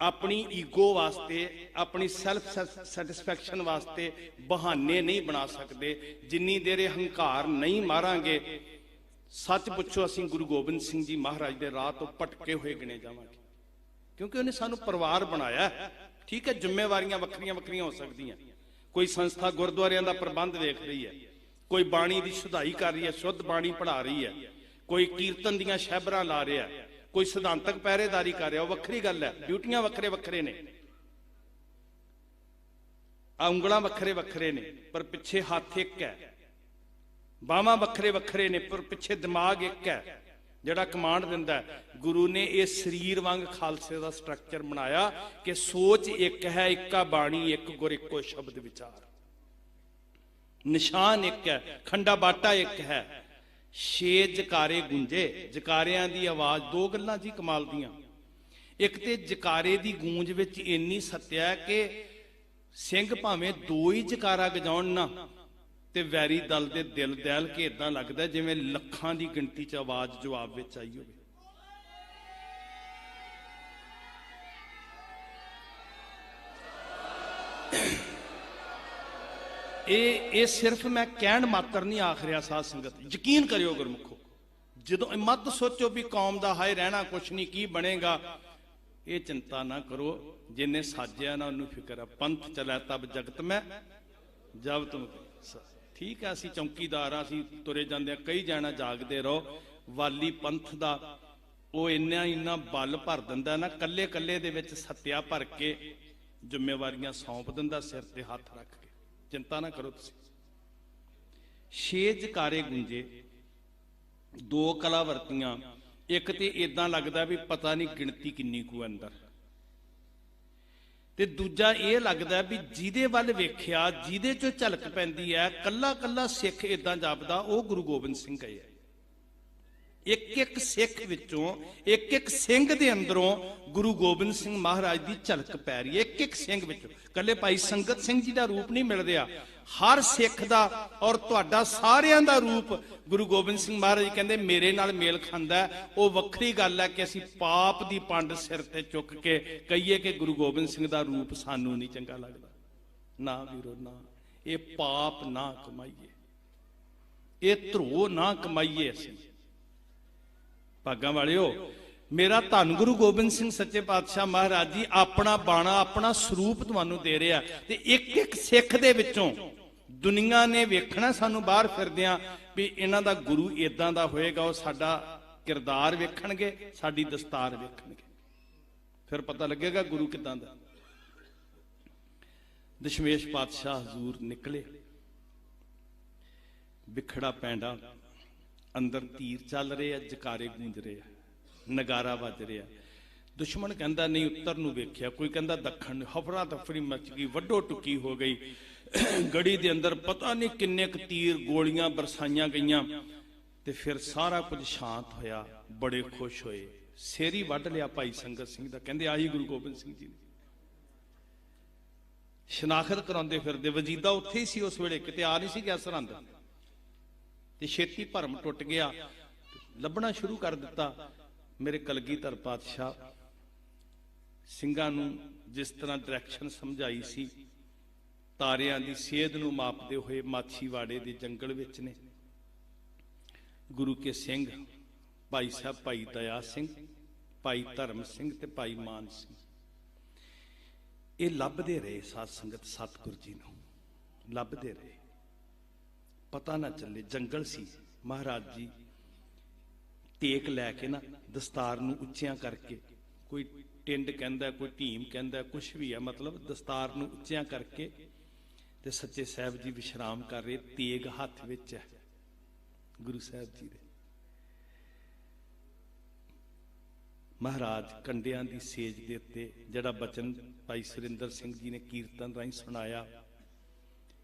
ਆਪਣੀ ਈਗੋ ਵਾਸਤੇ, ਆਪਣੀ ਸੈਲਫ ਸੈਟੀਸਫੈਕਸ਼ਨ ਵਾਸਤੇ ਬਹਾਨੇ ਨਹੀਂ ਬਣਾ ਸਕਦੇ। ਜਿੰਨੀ ਦੇਰ ਇਹ ਹੰਕਾਰ ਨਹੀਂ ਮਾਰਾਂਗੇ, ਸੱਚ ਪੁੱਛੋ, ਅਸੀਂ ਗੁਰੂ ਗੋਬਿੰਦ ਸਿੰਘ ਜੀ ਮਹਾਰਾਜ ਦੇ ਰਾਹ ਤੋਂ ਭਟਕੇ ਹੋਏ ਗਿਣੇ ਜਾਵਾਂਗੇ। ਕਿਉਂਕਿ ਉਹਨੇ ਸਾਨੂੰ ਪਰਿਵਾਰ ਬਣਾਇਆ। ਠੀਕ ਹੈ, ਜ਼ਿੰਮੇਵਾਰੀਆਂ ਵੱਖਰੀਆਂ ਵੱਖਰੀਆਂ ਹੋ ਸਕਦੀਆਂ। ਕੋਈ ਸੰਸਥਾ ਗੁਰਦੁਆਰਿਆਂ ਦਾ ਪ੍ਰਬੰਧ ਵੇਖ ਰਹੀ ਹੈ, ਕੋਈ ਬਾਣੀ ਦੀ ਸੁਧਾਈ ਕਰ ਰਹੀ ਹੈ, ਸ਼ੁੱਧ ਬਾਣੀ ਪੜ੍ਹਾ ਰਹੀ ਹੈ, ਕੋਈ ਕੀਰਤਨ ਦੀਆਂ ਸ਼ਹਿਬਰਾਂ ਲਾ ਰਿਹਾ, ਕੋਈ ਸਿਧਾਂਤਕ ਪਹਿਰੇਦਾਰੀ ਕਰ ਰਿਹਾ, ਉਹ ਵੱਖਰੀ ਗੱਲ ਹੈ। ਡਿਊਟੀਆਂ ਵੱਖਰੇ ਵੱਖਰੇ ਨੇ, ਉਂਗਲਾਂ ਵੱਖਰੇ ਵੱਖਰੇ ਨੇ, ਪਰ ਪਿੱਛੇ ਹੱਥ ਇੱਕ ਹੈ। ਬਾਹਾਂ ਵੱਖਰੇ ਵੱਖਰੇ ਨੇ, ਪਰ ਪਿੱਛੇ ਦਿਮਾਗ ਇੱਕ ਹੈ ਜਿਹੜਾ ਕਮਾਂਡ ਦਿੰਦਾ। ਗੁਰੂ ਨੇ ਇਹ ਸਰੀਰ ਵਾਂਗ ਖਾਲਸੇ ਦਾ ਸਟਰਕਚਰ ਬਣਾਇਆ ਕਿ ਸੋਚ ਇੱਕ ਹੈ, ਇੱਕਾ ਬਾਣੀ, ਇੱਕ ਗੁਰ, ਇੱਕੋ ਸ਼ਬਦ ਵਿਚਾਰ। ਨਿਸ਼ਾਨ ਇੱਕ ਹੈ, ਖੰਡਾ ਬਾਟਾ ਇੱਕ ਹੈ। 6 ਜਕਾਰੇ ਗੂੰਜੇ, ਜਕਾਰਿਆਂ ਦੀ ਆਵਾਜ਼। ਦੋ ਗੱਲਾਂ ਜੀ ਕਮਾਲ ਦੀਆਂ। ਇੱਕ ਤੇ ਜਕਾਰੇ ਦੀ ਗੂੰਜ ਵਿੱਚ ਇੰਨੀ ਸੱਤਿਆ ਕਿ ਸਿੰਘ ਭਾਵੇਂ ਦੋ ਹੀ ਜਕਾਰਾ ਗਜਾਉਣ ਨਾ, ਤੇ ਵੈਰੀ ਦਲ ਦੇ ਦਿਲ ਦਹਿਲ ਕੇ ਇਦਾਂ ਲੱਗਦਾ ਜਿਵੇਂ ਲੱਖਾਂ ਦੀ ਗਿਣਤੀ 'ਚ ਆਵਾਜ਼ ਜਵਾਬ ਵਿੱਚ ਆਈ ਹੋਵੇ। ਇਹ ਸਿਰਫ ਮੈਂ ਕਹਿਣ ਮਾਤਰ ਨਹੀਂ ਆਖ ਰਿਹਾ ਸਾਧ ਸੰਗਤ, ਯਕੀਨ ਕਰਿਓ ਗੁਰਮੁਖੋ। ਜਦੋਂ ਮਤ ਸੋਚੋ ਵੀ ਕੌਮ ਦਾ ਹਾਏ ਰਹਿਣਾ ਕੁਛ ਨਹੀਂ, ਕੀ ਬਣੇਗਾ, ਇਹ ਚਿੰਤਾ ਨਾ ਕਰੋ। ਜਿੰਨੇ ਸਾਜਿਆ ਨਾ ਉਹਨੂੰ ਫਿਕਰ ਹੈ। ਪੰਥ ਚਲਾ ਤਬ ਜਗਤ ਮੈਂ ਜਬ ਤੁਮ। ਠੀਕ ਹੈ, ਅਸੀਂ ਚੌਕੀਦਾਰ ਆ, ਅਸੀਂ ਤੁਰੇ ਜਾਂਦੇ ਆ, ਕਈ ਜਾਣਾ ਜਾਗਦੇ ਰਹੋ। ਵਾਲੀ ਪੰਥ ਦਾ ਉਹ ਇੰਨਾ ਬਲ ਭਰ ਦਿੰਦਾ ਨਾ, ਕੱਲੇ ਕੱਲੇ ਦੇ ਵਿੱਚ ਸੱਤਿਆ ਭਰ ਕੇ ਜ਼ਿੰਮੇਵਾਰੀਆਂ ਸੌਂਪ ਦਿੰਦਾ, ਸਿਰ ਤੇ ਹੱਥ ਰੱਖ ਕੇ। ਚਿੰਤਾ ਨਾ ਕਰੋ ਤੁਸੀਂ। 6 ਜਕਾਰੇ ਗੂੰਜੇ, 2 ਕਲਾ ਵਰਤੀਆਂ। ਇੱਕ ਤੇ ਇਦਾਂ ਲੱਗਦਾ ਵੀ ਪਤਾ ਨਹੀਂ ਗਿਣਤੀ ਕਿੰਨੀ ਕੁ ਅੰਦਰ, ਤੇ ਦੂਜਾ ਇਹ ਲੱਗਦਾ ਵੀ ਜਿਹਦੇ ਵੱਲ ਵੇਖਿਆ, ਜਿਹਦੇ ਚੋਂ ਝਲਕ ਪੈਂਦੀ ਹੈ, ਕੱਲਾ ਕੱਲਾ ਸਿੱਖ ਇਦਾਂ ਜਾਪਦਾ ਉਹ ਗੁਰੂ ਗੋਬਿੰਦ ਸਿੰਘ ਹੈ। ਇੱਕ ਇੱਕ ਸਿੱਖ ਵਿੱਚੋਂ, ਇੱਕ ਇੱਕ ਸਿੰਘ ਦੇ ਅੰਦਰੋਂ ਗੁਰੂ ਗੋਬਿੰਦ ਸਿੰਘ ਮਹਾਰਾਜ ਦੀ ਝਲਕ ਪੈ ਰਹੀ ਹੈ। ਇੱਕ ਇੱਕ ਸਿੰਘ ਵਿੱਚੋਂ, ਕੱਲੇ ਭਾਈ ਸੰਗਤ ਸਿੰਘ ਜੀ ਦਾ ਰੂਪ ਨਹੀਂ ਮਿਲ ਰਿਹਾ, ਹਰ ਸਿੱਖ ਦਾ ਔਰ ਤੁਹਾਡਾ ਸਾਰਿਆਂ ਦਾ ਰੂਪ ਗੁਰੂ ਗੋਬਿੰਦ ਸਿੰਘ ਮਹਾਰਾਜ ਕਹਿੰਦੇ ਮੇਰੇ ਨਾਲ ਮੇਲ ਖਾਂਦਾ ਹੈ। ਉਹ ਵੱਖਰੀ ਗੱਲ ਹੈ ਕਿ ਅਸੀਂ ਪਾਪ ਦੀ ਪੰਡ ਸਿਰ ਤੇ ਚੁੱਕ ਕੇ ਕਹੀਏ ਕਿ ਗੁਰੂ ਗੋਬਿੰਦ ਸਿੰਘ ਦਾ ਰੂਪ ਸਾਨੂੰ ਨਹੀਂ ਚੰਗਾ ਲੱਗਦਾ। ਨਾ ਵੀਰੋ ਨਾ, ਇਹ ਪਾਪ ਨਾ ਕਮਾਈਏ, ਇਹ ਧਰੋ ਨਾ ਕਮਾਈਏ। ਅਸੀਂ ਭਾਗਾਂ ਵਾਲਿਓ, ਮੇਰਾ ਧੰਨ ਗੁਰੂ ਗੋਬਿੰਦ ਸਿੰਘ ਸੱਚੇ ਪਾਤਸ਼ਾਹ ਮਹਾਰਾਜ ਜੀ ਆਪਣਾ ਬਾਣਾ, ਆਪਣਾ ਸਰੂਪ ਤੁਹਾਨੂੰ ਦੇ ਰਿਹਾ, ਤੇ ਇੱਕ ਇੱਕ ਸਿੱਖ ਦੇ ਵਿੱਚੋਂ ਦੁਨੀਆ ਨੇ ਵੇਖਣਾ ਸਾਨੂੰ ਬਾਹਰ ਫਿਰਦਿਆਂ ਵੀ ਇਹਨਾਂ ਦਾ ਗੁਰੂ ਇਦਾਂ ਦਾ ਹੋਏਗਾ। ਉਹ ਸਾਡਾ ਕਿਰਦਾਰ ਵੇਖਣਗੇ, ਸਾਡੀ ਦਸਤਾਰ ਵੇਖਣਗੇ, ਫਿਰ ਪਤਾ ਲੱਗੇਗਾ ਗੁਰੂ ਕਿਦਾਂ ਦਾ। ਦਸ਼ਮੇਸ਼ ਪਾਤਸ਼ਾਹ ਹਜ਼ੂਰ ਨਿਕਲੇ, ਵਿਖੜਾ ਪੈਂਡਾ, ਅੰਦਰ ਤੀਰ ਚੱਲ ਰਹੇ ਆ, ਜਕਾਰੇ ਗੂੰਜ ਰਹੇ ਆ, ਨਗਾਰਾ ਵੱਜ ਰਿਹਾ। ਦੁਸ਼ਮਣ ਕਹਿੰਦਾ ਨਹੀਂ ਉੱਤਰ ਨੂੰ ਵੇਖਿਆ, ਕੋਈ ਕਹਿੰਦਾ ਦੱਖਣ। ਹਫੜਾ ਦਫੜੀ ਮਚ ਗਈ, ਵੱਡੋ ਟੁੱਕੀ ਹੋ ਗਈ। ਗੜੀ ਦੇ ਅੰਦਰ ਪਤਾ ਨਹੀਂ ਕਿੰਨੇ ਕੁ ਤੀਰ ਗੋਲੀਆਂ ਬਰਸਾਈਆਂ ਗਈਆਂ, ਤੇ ਫਿਰ ਸਾਰਾ ਕੁਝ ਸ਼ਾਂਤ ਹੋਇਆ। ਬੜੇ ਖੁਸ਼ ਹੋਏ, ਸਿਰ ਹੀ ਵੱਢ ਲਿਆ ਭਾਈ ਸੰਗਤ ਸਿੰਘ ਦਾ। ਕਹਿੰਦੇ ਆਹੀ ਗੁਰੂ ਗੋਬਿੰਦ ਸਿੰਘ ਜੀ ਨੇ। ਸ਼ਨਾਖਤ ਕਰਾਉਂਦੇ ਫਿਰਦੇ, ਵਜੀਦਾ ਉੱਥੇ ਹੀ ਸੀ ਉਸ ਵੇਲੇ, ਕਿਤੇ ਆ ਨਹੀਂ ਸੀ ਗਿਆ ਸਰਹੰਦ, ਤੇ ਛੇਤੀ ਭਰਮ ਟੁੱਟ ਗਿਆ, ਲੱਭਣਾ ਸ਼ੁਰੂ ਕਰ ਦਿੱਤਾ। ਮੇਰੇ ਕਲਗੀਧਰ ਪਾਤਸ਼ਾਹ ਸਿੰਘਾਂ ਨੂੰ ਜਿਸ ਤਰ੍ਹਾਂ ਡਾਇਰੈਕਸ਼ਨ ਸਮਝਾਈ ਸੀ, ਤਾਰਿਆਂ ਦੀ ਸੇਧ ਨੂੰ ਮਾਪਦੇ ਹੋਏ ਮਾਛੀਵਾੜੇ ਦੇ ਜੰਗਲ ਵਿੱਚ ਨੇ। ਗੁਰੂ ਕੇ ਸਿੰਘ ਭਾਈ ਸਾਹਿਬ, ਭਾਈ ਦਇਆ ਸਿੰਘ, ਭਾਈ ਧਰਮ ਸਿੰਘ ਤੇ ਭਾਈ ਮਾਨ ਸਿੰਘ, ਇਹ ਲੱਭਦੇ ਰਹੇ ਸਾਧ ਸੰਗਤ, ਸਤਿਗੁਰੂ ਜੀ ਨੂੰ ਲੱਭਦੇ ਰਹੇ, ਪਤਾ ਨਾ ਚੱਲੇ। ਜੰਗਲ ਸੀ, ਮਹਾਰਾਜ ਜੀ ਟੇਕ ਲੈ ਕੇ ਨਾ ਦਸਤਾਰ ਨੂੰ ਉੱਚਿਆਂ ਕਰਕੇ, ਕੋਈ ਟਿੰਡ ਕਹਿੰਦਾ, ਕੋਈ ਢੀਮ ਕਹਿੰਦਾ, ਕੁਛ ਵੀ ਹੈ, ਮਤਲਬ ਦਸਤਾਰ ਨੂੰ ਉੱਚਿਆਂ ਕਰਕੇ, ਤੇ ਸੱਚੇ ਸਾਹਿਬ ਜੀ ਵਿਸ਼ਰਾਮ ਕਰ ਰਹੇ, ਤੇਗ ਹੱਥ ਵਿੱਚ ਹੈ ਗੁਰੂ ਸਾਹਿਬ ਜੀ ਦੇ। ਮਹਾਰਾਜ ਕੰਡਿਆਂ ਦੀ ਸੇਜ ਦੇ ਉੱਤੇ ਜਿਹੜਾ ਬਚਨ ਭਾਈ ਸੁਰਿੰਦਰ ਸਿੰਘ ਜੀ ਨੇ ਕੀਰਤਨ ਰਾਹੀਂ ਸੁਣਾਇਆ,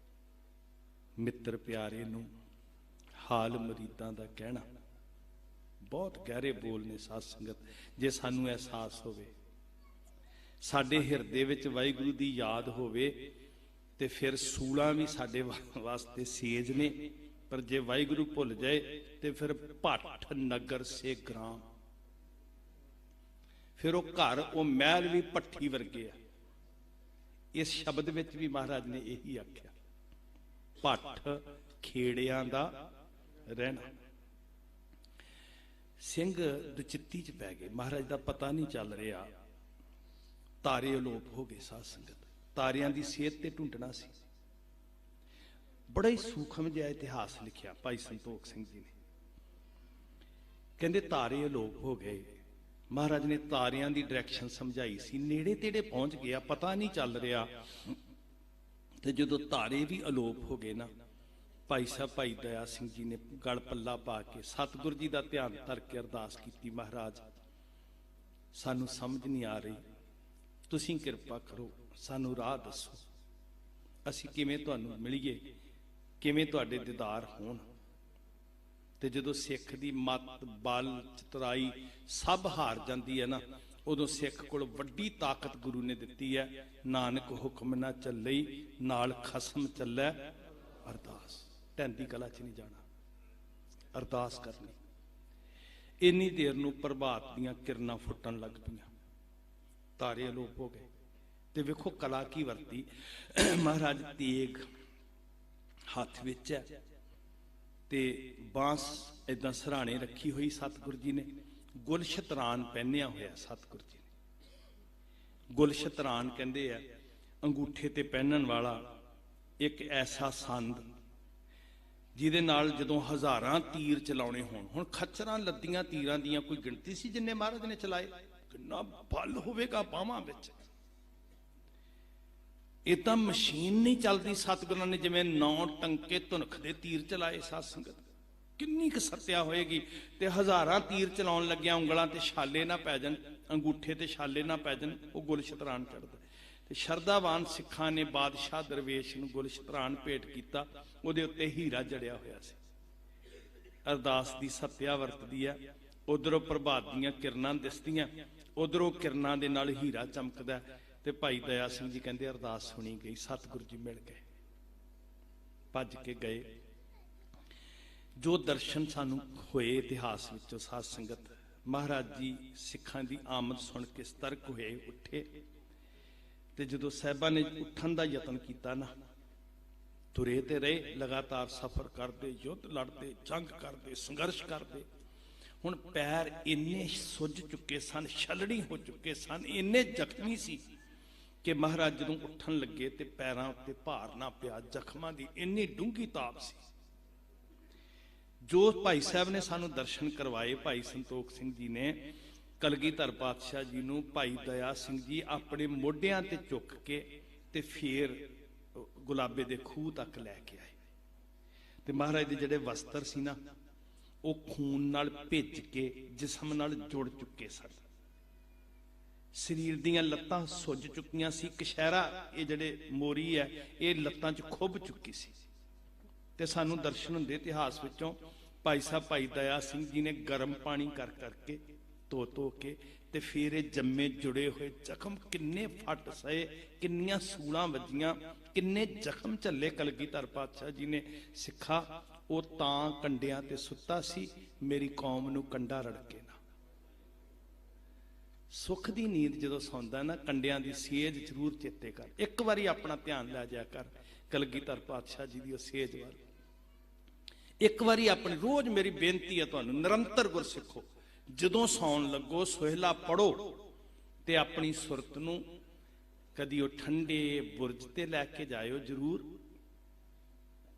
ਮਿੱਤਰ ਪਿਆਰੇ ਨੂੰ ਹਾਲ ਮਰੀਦਾਂ ਦਾ ਕਹਿਣਾ, ਬਹੁਤ ਗਹਿਰੇ ਬੋਲ ਨੇ ਸਾਧ ਸੰਗਤ। ਜੇ ਸਾਨੂੰ ਅਹਿਸਾਸ ਹੋਵੇ, ਸਾਡੇ ਹਿਰਦੇ ਵਿੱਚ ਵਾਹਿਗੁਰੂ ਦੀ ਯਾਦ ਹੋਵੇ, ਤੇ ਫਿਰ ਸੂਲਾਂ ਵੀ ਸਾਡੇ ਵਾਸਤੇ ਸੇਜ ਨੇ। ਪਰ ਜੇ ਵਾਹਿਗੁਰੂ ਭੁੱਲ ਜਾਏ ਤੇ ਫਿਰ ਭੱਠ ਨਗਰ ਸੇ ਗ੍ਰਾਮ, ਫਿਰ ਉਹ ਘਰ, ਉਹ ਮਹਿਲ ਵੀ ਭੱਠੀ ਵਰਗੇ ਆ। ਇਸ ਸ਼ਬਦ ਵਿੱਚ ਵੀ ਮਹਾਰਾਜ ਨੇ ਇਹੀ ਆਖਿਆ, ਭੱਠ ਖੇੜਿਆਂ ਦਾ ਰਹਿਣਾ। ਸਿੰਘ ਦੁਚਿੱਤੀ ਚ ਪੈ ਗਏ, ਮਹਾਰਾਜ ਦਾ ਪਤਾ ਨਹੀਂ ਚੱਲ ਰਿਹਾ। ਤਾਰੇ ਅਲੋਪ ਹੋ ਗਏ ਸਾਧ ਸੰਗਤ, ਤਾਰਿਆਂ ਦੀ ਸੇਧ ਤੇ ਢੂੰਡਣਾ ਸੀ। ਬੜਾ ਹੀ ਸੂਖਮ ਜਿਹਾ ਇਤਿਹਾਸ ਲਿਖਿਆ ਭਾਈ ਸੰਤੋਖ ਸਿੰਘ ਜੀ ਨੇ। ਕਹਿੰਦੇ ਤਾਰੇ ਅਲੋਪ ਹੋ ਗਏ, ਮਹਾਰਾਜ ਨੇ ਤਾਰਿਆਂ ਦੀ ਡਾਇਰੈਕਸ਼ਨ ਸਮਝਾਈ ਸੀ, ਨੇੜੇ ਤੇੜੇ ਪਹੁੰਚ ਗਿਆ, ਪਤਾ ਨਹੀਂ ਚੱਲ ਰਿਹਾ। ਤੇ ਜਦੋਂ ਤਾਰੇ ਵੀ ਅਲੋਪ ਹੋ ਗਏ ਨਾ, ਭਾਈ ਸਾਹਿਬ ਭਾਈ ਦਇਆ ਸਿੰਘ ਜੀ ਨੇ ਗਲ ਪੱਲਾ ਪਾ ਕੇ ਸਤਿਗੁਰ ਜੀ ਦਾ ਧਿਆਨ ਧਰ ਕੇ ਅਰਦਾਸ ਕੀਤੀ, ਮਹਾਰਾਜ ਸਾਨੂੰ ਸਮਝ ਨਹੀਂ ਆ ਰਹੀ, ਤੁਸੀਂ ਕਿਰਪਾ ਕਰੋ, ਸਾਨੂੰ ਰਾਹ ਦੱਸੋ, ਅਸੀਂ ਕਿਵੇਂ ਤੁਹਾਨੂੰ ਮਿਲੀਏ, ਕਿਵੇਂ ਤੁਹਾਡੇ ਦੀਦਾਰ ਹੋਣ। ਤੇ ਜਦੋਂ ਸਿੱਖ ਦੀ ਮਤ, ਬਲ, ਚਤੁਰਾਈ ਸਭ ਹਾਰ ਜਾਂਦੀ ਹੈ ਨਾ, ਉਦੋਂ ਸਿੱਖ ਕੋਲ ਵੱਡੀ ਤਾਕਤ ਗੁਰੂ ਨੇ ਦਿੱਤੀ ਹੈ। ਨਾਨਕ ਹੁਕਮ ਨਾ ਚੱਲਈ, ਨਾਲ ਖਸਮ ਚੱਲੈ ਅਰਦਾਸ। ਢੈਂਦੀ ਕਲਾ ਚ ਨਹੀਂ ਜਾਣਾ, ਅਰਦਾਸ ਕਰਨੀ। ਇੰਨੀ ਦੇਰ ਨੂੰ ਪ੍ਰਭਾਤ ਦੀਆਂ ਕਿਰਨਾਂ ਫੁੱਟਣ ਲੱਗ ਪਈਆਂ, ਤਾਰੇ ਅਲੋਪ ਹੋ ਗਏ। ਤੇ ਵੇਖੋ ਕਲਾ ਕੀ ਵਰਤੀ ਮਹਾਰਾਜ, ਤੇਗ ਹੱਥ ਵਿੱਚ ਹੈ ਤੇ ਬਾਂਸ ਏਦਾਂ ਸਰਾਣੇ ਰੱਖੀ ਹੋਈ ਸਤਿਗੁਰੂ ਜੀ ਨੇ, ਗੁਲਸ਼ਤਰਾਨ ਪਹਿਨਿਆ ਹੋਇਆ ਸਤਿਗੁਰੂ ਜੀ ਨੇ। ਗੁਲਸ਼ਤਰਾਨ ਕਹਿੰਦੇ ਆ ਅੰਗੂਠੇ ਤੇ ਪਹਿਨਣ ਵਾਲਾ ਇੱਕ ਐਸਾ ਸੰਦ ਜਿਹਦੇ ਨਾਲ ਜਦੋਂ ਹਜ਼ਾਰਾਂ ਤੀਰ ਚਲਾਉਣੇ ਹੋਣ, ਹੁਣ ਖੱਚਰਾਂ ਲੱਦੀਆਂ ਤੀਰਾਂ ਦੀਆਂ ਕੋਈ ਗਿਣਤੀ ਸੀ ਜਿੰਨੇ ਮਹਾਰਾਜ ਨੇ ਚਲਾਏ, ਕਿੰਨਾ ਬਲ ਹੋਵੇਗਾ ਬਾਹਾਂ ਵਿੱਚ। ਇਹ ਤਾਂ ਮਸ਼ੀਨ ਨਹੀਂ ਚੱਲਦੀ, ਸਤਿਗੁਰਾਂ ਨੇ ਜਿਵੇਂ 9 ਟੰਕੇ ਧੁਨਖ ਦੇ ਤੀਰ ਚਲਾਏ ਸਾਧ ਸੰਗਤ, ਕਿੰਨੀ ਕੁ ਸੱਤਿਆ ਹੋਏਗੀ। ਤੇ ਹਜ਼ਾਰਾਂ ਤੀਰ ਚਲਾਉਣ ਲੱਗਿਆ ਉਂਗਲਾਂ ਤੇ ਛਾਲੇ ਨਾ ਪੈ ਜਾਣ, ਅੰਗੂਠੇ ਤੇ ਛਾਲੇ ਨਾ ਪੈ ਜਾਣ, ਉਹ ਗੁਲਸ਼ਤਰਾਨ ਚੜ੍ਹਦਾ। ਤੇ ਸ਼ਰਧਾਵਾਨ ਸਿੱਖਾਂ ਨੇ ਬਾਦਸ਼ਾਹ ਦਰਵੇਸ਼ ਨੂੰ ਗੁਲਸ਼ਤਰਾਨ ਭੇਟ ਕੀਤਾ, ਉਹਦੇ ਉੱਤੇ ਹੀਰਾ ਜੜਿਆ ਹੋਇਆ ਸੀ। ਅਰਦਾਸ ਦੀ ਸੱਤਿਆ ਵਰਤਦੀ ਆ। ਉਧਰੋਂ ਪ੍ਰਭਾਤ ਦੀਆਂ ਕਿਰਨਾਂ ਦਿਸਦੀਆਂ, ਉਧਰੋਂ ਕਿਰਨਾਂ ਦੇ ਨਾਲ ਹੀਰਾ ਚਮਕਦਾ। ਤੇ ਭਾਈ ਦਇਆ ਸਿੰਘ ਜੀ ਕਹਿੰਦੇ ਅਰਦਾਸ ਸੁਣੀ ਗਈ, ਸਤਿਗੁਰੂ ਜੀ ਮਿਲ ਗਏ, ਭੱਜ ਕੇ ਗਏ। ਜੋ ਦਰਸ਼ਨ ਸਾਨੂੰ ਹੋਏ ਇਤਿਹਾਸ ਵਿੱਚੋਂ ਸਾਧ ਸੰਗਤ, ਮਹਾਰਾਜ ਜੀ ਸਿੱਖਾਂ ਦੀ ਆਮਦ ਸੁਣ ਕੇ ਸਤਰਕ ਹੋਏ, ਉੱਠੇ। ਤੇ ਜਦੋਂ ਸਾਹਿਬਾਂ ਨੇ ਉੱਠਣ ਦਾ ਯਤਨ ਕੀਤਾ ਨਾ, ਤੁਰੇ ਤੇ ਰਹੇ, ਲਗਾਤਾਰ ਸਫ਼ਰ ਕਰਦੇ, ਯੁੱਧ ਲੜਦੇ, ਜੰਗ ਕਰਦੇ, ਸੰਘਰਸ਼ ਕਰਦੇ। ਹੁਣ ਪੈਰ ਇੰਨੇ ਸੁੱਜ ਚੁੱਕੇ ਸਨ, ਛਲੜੀ ਹੋ ਚੁੱਕੇ ਸਨ, ਇੰਨੇ ਜ਼ਖਮੀ ਸੀ ਕਿ ਮਹਾਰਾਜ ਜਦੋਂ ਉੱਠਣ ਲੱਗੇ ਤੇ ਪੈਰਾਂ ਉੱਤੇ ਭਾਰ ਨਾ ਪਿਆ। ਜ਼ਖਮਾਂ ਦੀ ਇੰਨੀ ਡੂੰਘੀ ਤਾਪ ਸੀ। ਜੋ ਭਾਈ ਸਾਹਿਬ ਨੇ ਸਾਨੂੰ ਦਰਸ਼ਨ ਕਰਵਾਏ, ਭਾਈ ਸੰਤੋਖ ਸਿੰਘ ਜੀ ਨੇ ਕਲਗੀਧਰ ਪਾਤਸ਼ਾਹ ਜੀ ਨੂੰ ਭਾਈ ਦਇਆ ਸਿੰਘ ਜੀ ਆਪਣੇ ਮੋਢਿਆਂ ਤੇ ਚੁੱਕ ਕੇ ਤੇ ਫੇਰ ਗੁਲਾਬੇ ਦੇ ਖੂਹ ਤੱਕ ਲੈ ਕੇ ਆਏ। ਤੇ ਮਹਾਰਾਜ ਦੇ ਜਿਹੜੇ ਵਸਤਰ ਸੀ ਨਾ, ਉਹ ਖੂਨ ਨਾਲ ਭਿੱਜ ਕੇ ਜਿਸਮ ਨਾਲ ਜੁੜ ਚੁੱਕੇ ਸਨ। ਸਰੀਰ ਦੀਆਂ ਲੱਤਾਂ ਸੁੱਜ ਚੁੱਕੀਆਂ ਸੀ। ਕਸ਼ਹਿਰਾ, ਇਹ ਜਿਹੜੇ ਮੋਰੀ ਹੈ, ਇਹ ਲੱਤਾਂ 'ਚ ਖੁੱਭ ਚੁੱਕੀ ਸੀ। ਤੇ ਸਾਨੂੰ ਦਰਸ਼ਨ ਹੁੰਦੇ ਇਤਿਹਾਸ ਵਿੱਚੋਂ, ਭਾਈ ਸਾਹਿਬ ਭਾਈ ਦਇਆ ਸਿੰਘ ਜੀ ਨੇ ਗਰਮ ਪਾਣੀ ਕਰ ਕਰਕੇ ਧੋ ਕੇ ਤੇ ਫਿਰ ਇਹ ਜੰਮੇ ਜੁੜੇ ਹੋਏ ਜ਼ਖਮ, ਕਿੰਨੇ ਫੱਟ ਸਏ, ਕਿੰਨੀਆਂ ਸੂਲਾਂ ਵੱਜੀਆਂ, ਕਿੰਨੇ ਜ਼ਖਮ ਝੱਲੇ ਕਲਗੀਧਰ ਪਾਤਸ਼ਾਹ ਜੀ ਨੇ। ਸਿੱਖਾ ਉਹ ਤਾਂ ਕੰਡਿਆਂ ਤੇ ਸੁੱਤਾ ਸੀ, ਮੇਰੀ ਕੌਮ ਨੂੰ ਕੰਡਾ ਰੜਕੇ ਨਾ। ਸੁੱਖ ਦੀ ਨੀਂਦ ਜਦੋਂ ਸੌਂਦਾ ਨਾ, ਕੰਡਿਆਂ ਦੀ ਸੇਜ ਜ਼ਰੂਰ ਚੇਤੇ ਕਰ। ਇੱਕ ਵਾਰੀ ਆਪਣਾ ਧਿਆਨ ਲੈ ਜਾਇਆ ਕਰ ਕਲਗੀਧਰ ਪਾਤਸ਼ਾਹ ਜੀ ਦੀ ਉਹ ਸੇਜ ਵੱਲ। ਇੱਕ ਵਾਰੀ ਆਪਣੀ, ਰੋਜ਼ ਮੇਰੀ ਬੇਨਤੀ ਹੈ ਤੁਹਾਨੂੰ, ਨਿਰੰਤਰ ਗੁਰਸਿੱਖੋ, ਜਦੋਂ ਸੌਣ ਲੱਗੋ ਸੋਹਿਲਾ ਪੜੋ ਤੇ ਆਪਣੀ ਸੁਰਤ ਨੂੰ ਕਦੀ ਉਹ ਠੰਡੇ ਬੁਰਜ ਤੇ ਲੈ ਕੇ ਜਾਇਓ ਜ਼ਰੂਰ।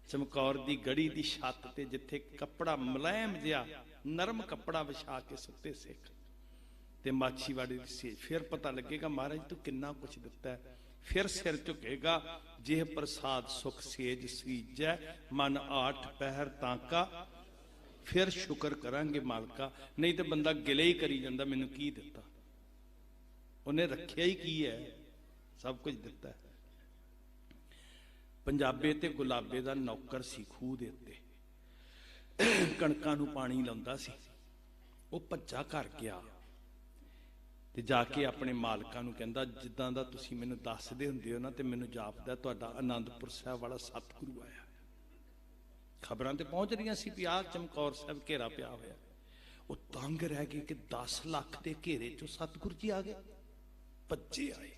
ਚਮਕੌਰ ਦੀ ਗੜੀ ਦੀ ਛੱਤ ਤੇ ਜਿੱਥੇ ਕੱਪੜਾ ਮੁਲਾਇਮ ਜਿਹਾ ਨਰਮ ਕੱਪੜਾ ਵਿਛਾ ਕੇ ਸੁੱਤੇ ਸਿੱਖ, ਤੇ ਮਾਛੀਵਾੜੇ ਦੀ ਸੇਜ, ਫਿਰ ਪਤਾ ਲੱਗੇਗਾ ਮਹਾਰਾਜ ਤੂੰ ਕਿੰਨਾ ਕੁਛ ਦਿੱਤਾ ਹੈ। ਫਿਰ ਸਿਰ ਝੁਕੇਗਾ, ਜਿਹ ਪ੍ਰਸਾਦ ਸੁਖ ਸੇਜ ਸੀਜੈ, ਮਨ ਆਠ ਪਹਿਰ ਤਾਂਕਾ, ਫਿਰ ਸ਼ੁਕਰ ਕਰਾਂਗੇ ਮਾਲਕਾ। ਨਹੀਂ ਤੇ ਬੰਦਾ ਗਿਲੇ ਹੀ ਕਰੀ ਜਾਂਦਾ, ਮੈਨੂੰ ਕੀ ਦਿੱਤਾ, ਉਹਨੇ ਰੱਖਿਆ ਹੀ ਕੀ ਹੈ, ਸਭ ਕੁਝ ਦਿੱਤਾ ਹੈ। ਪੰਜਾਬੇ ਤੇ ਗੁਲਾਬੇ ਦਾ ਨੌਕਰ ਸੀ ਖੂਹ ਦੇ ਉੱਤੇ, ਕਣਕਾਂ ਨੂੰ ਪਾਣੀ ਲਾਉਂਦਾ ਸੀ। ਉਹ ਭੱਜਾ ਘਰ ਗਿਆ ਤੇ ਜਾ ਕੇ ਆਪਣੇ ਮਾਲਕਾਂ ਨੂੰ ਕਹਿੰਦਾ, ਜਿੱਦਾਂ ਦਾ ਤੁਸੀਂ ਮੈਨੂੰ ਦੱਸਦੇ ਹੁੰਦੇ ਹੋ ਨਾ, ਤੇ ਮੈਨੂੰ ਜਾਪਦਾ ਤੁਹਾਡਾ ਆਨੰਦਪੁਰ ਸਾਹਿਬ ਵਾਲਾ ਸਤਿਗੁਰੂ ਆਇਆ। ਖਬਰਾਂ ਤੇ ਪਹੁੰਚ ਰਹੀਆਂ ਸੀ ਵੀ ਆਹ ਚਮਕੌਰ ਸਾਹਿਬ ਘੇਰਾ ਪਿਆ ਹੋਇਆ। ਉਹ ਤੰਗ ਰਹਿ ਗਏ ਕਿ 10 ਲੱਖ ਦੇ ਘੇਰੇ ਚੋਂ ਸਤਿਗੁਰੂ ਜੀ ਆ ਗਏ, ਭੱਜੇ ਆਏ,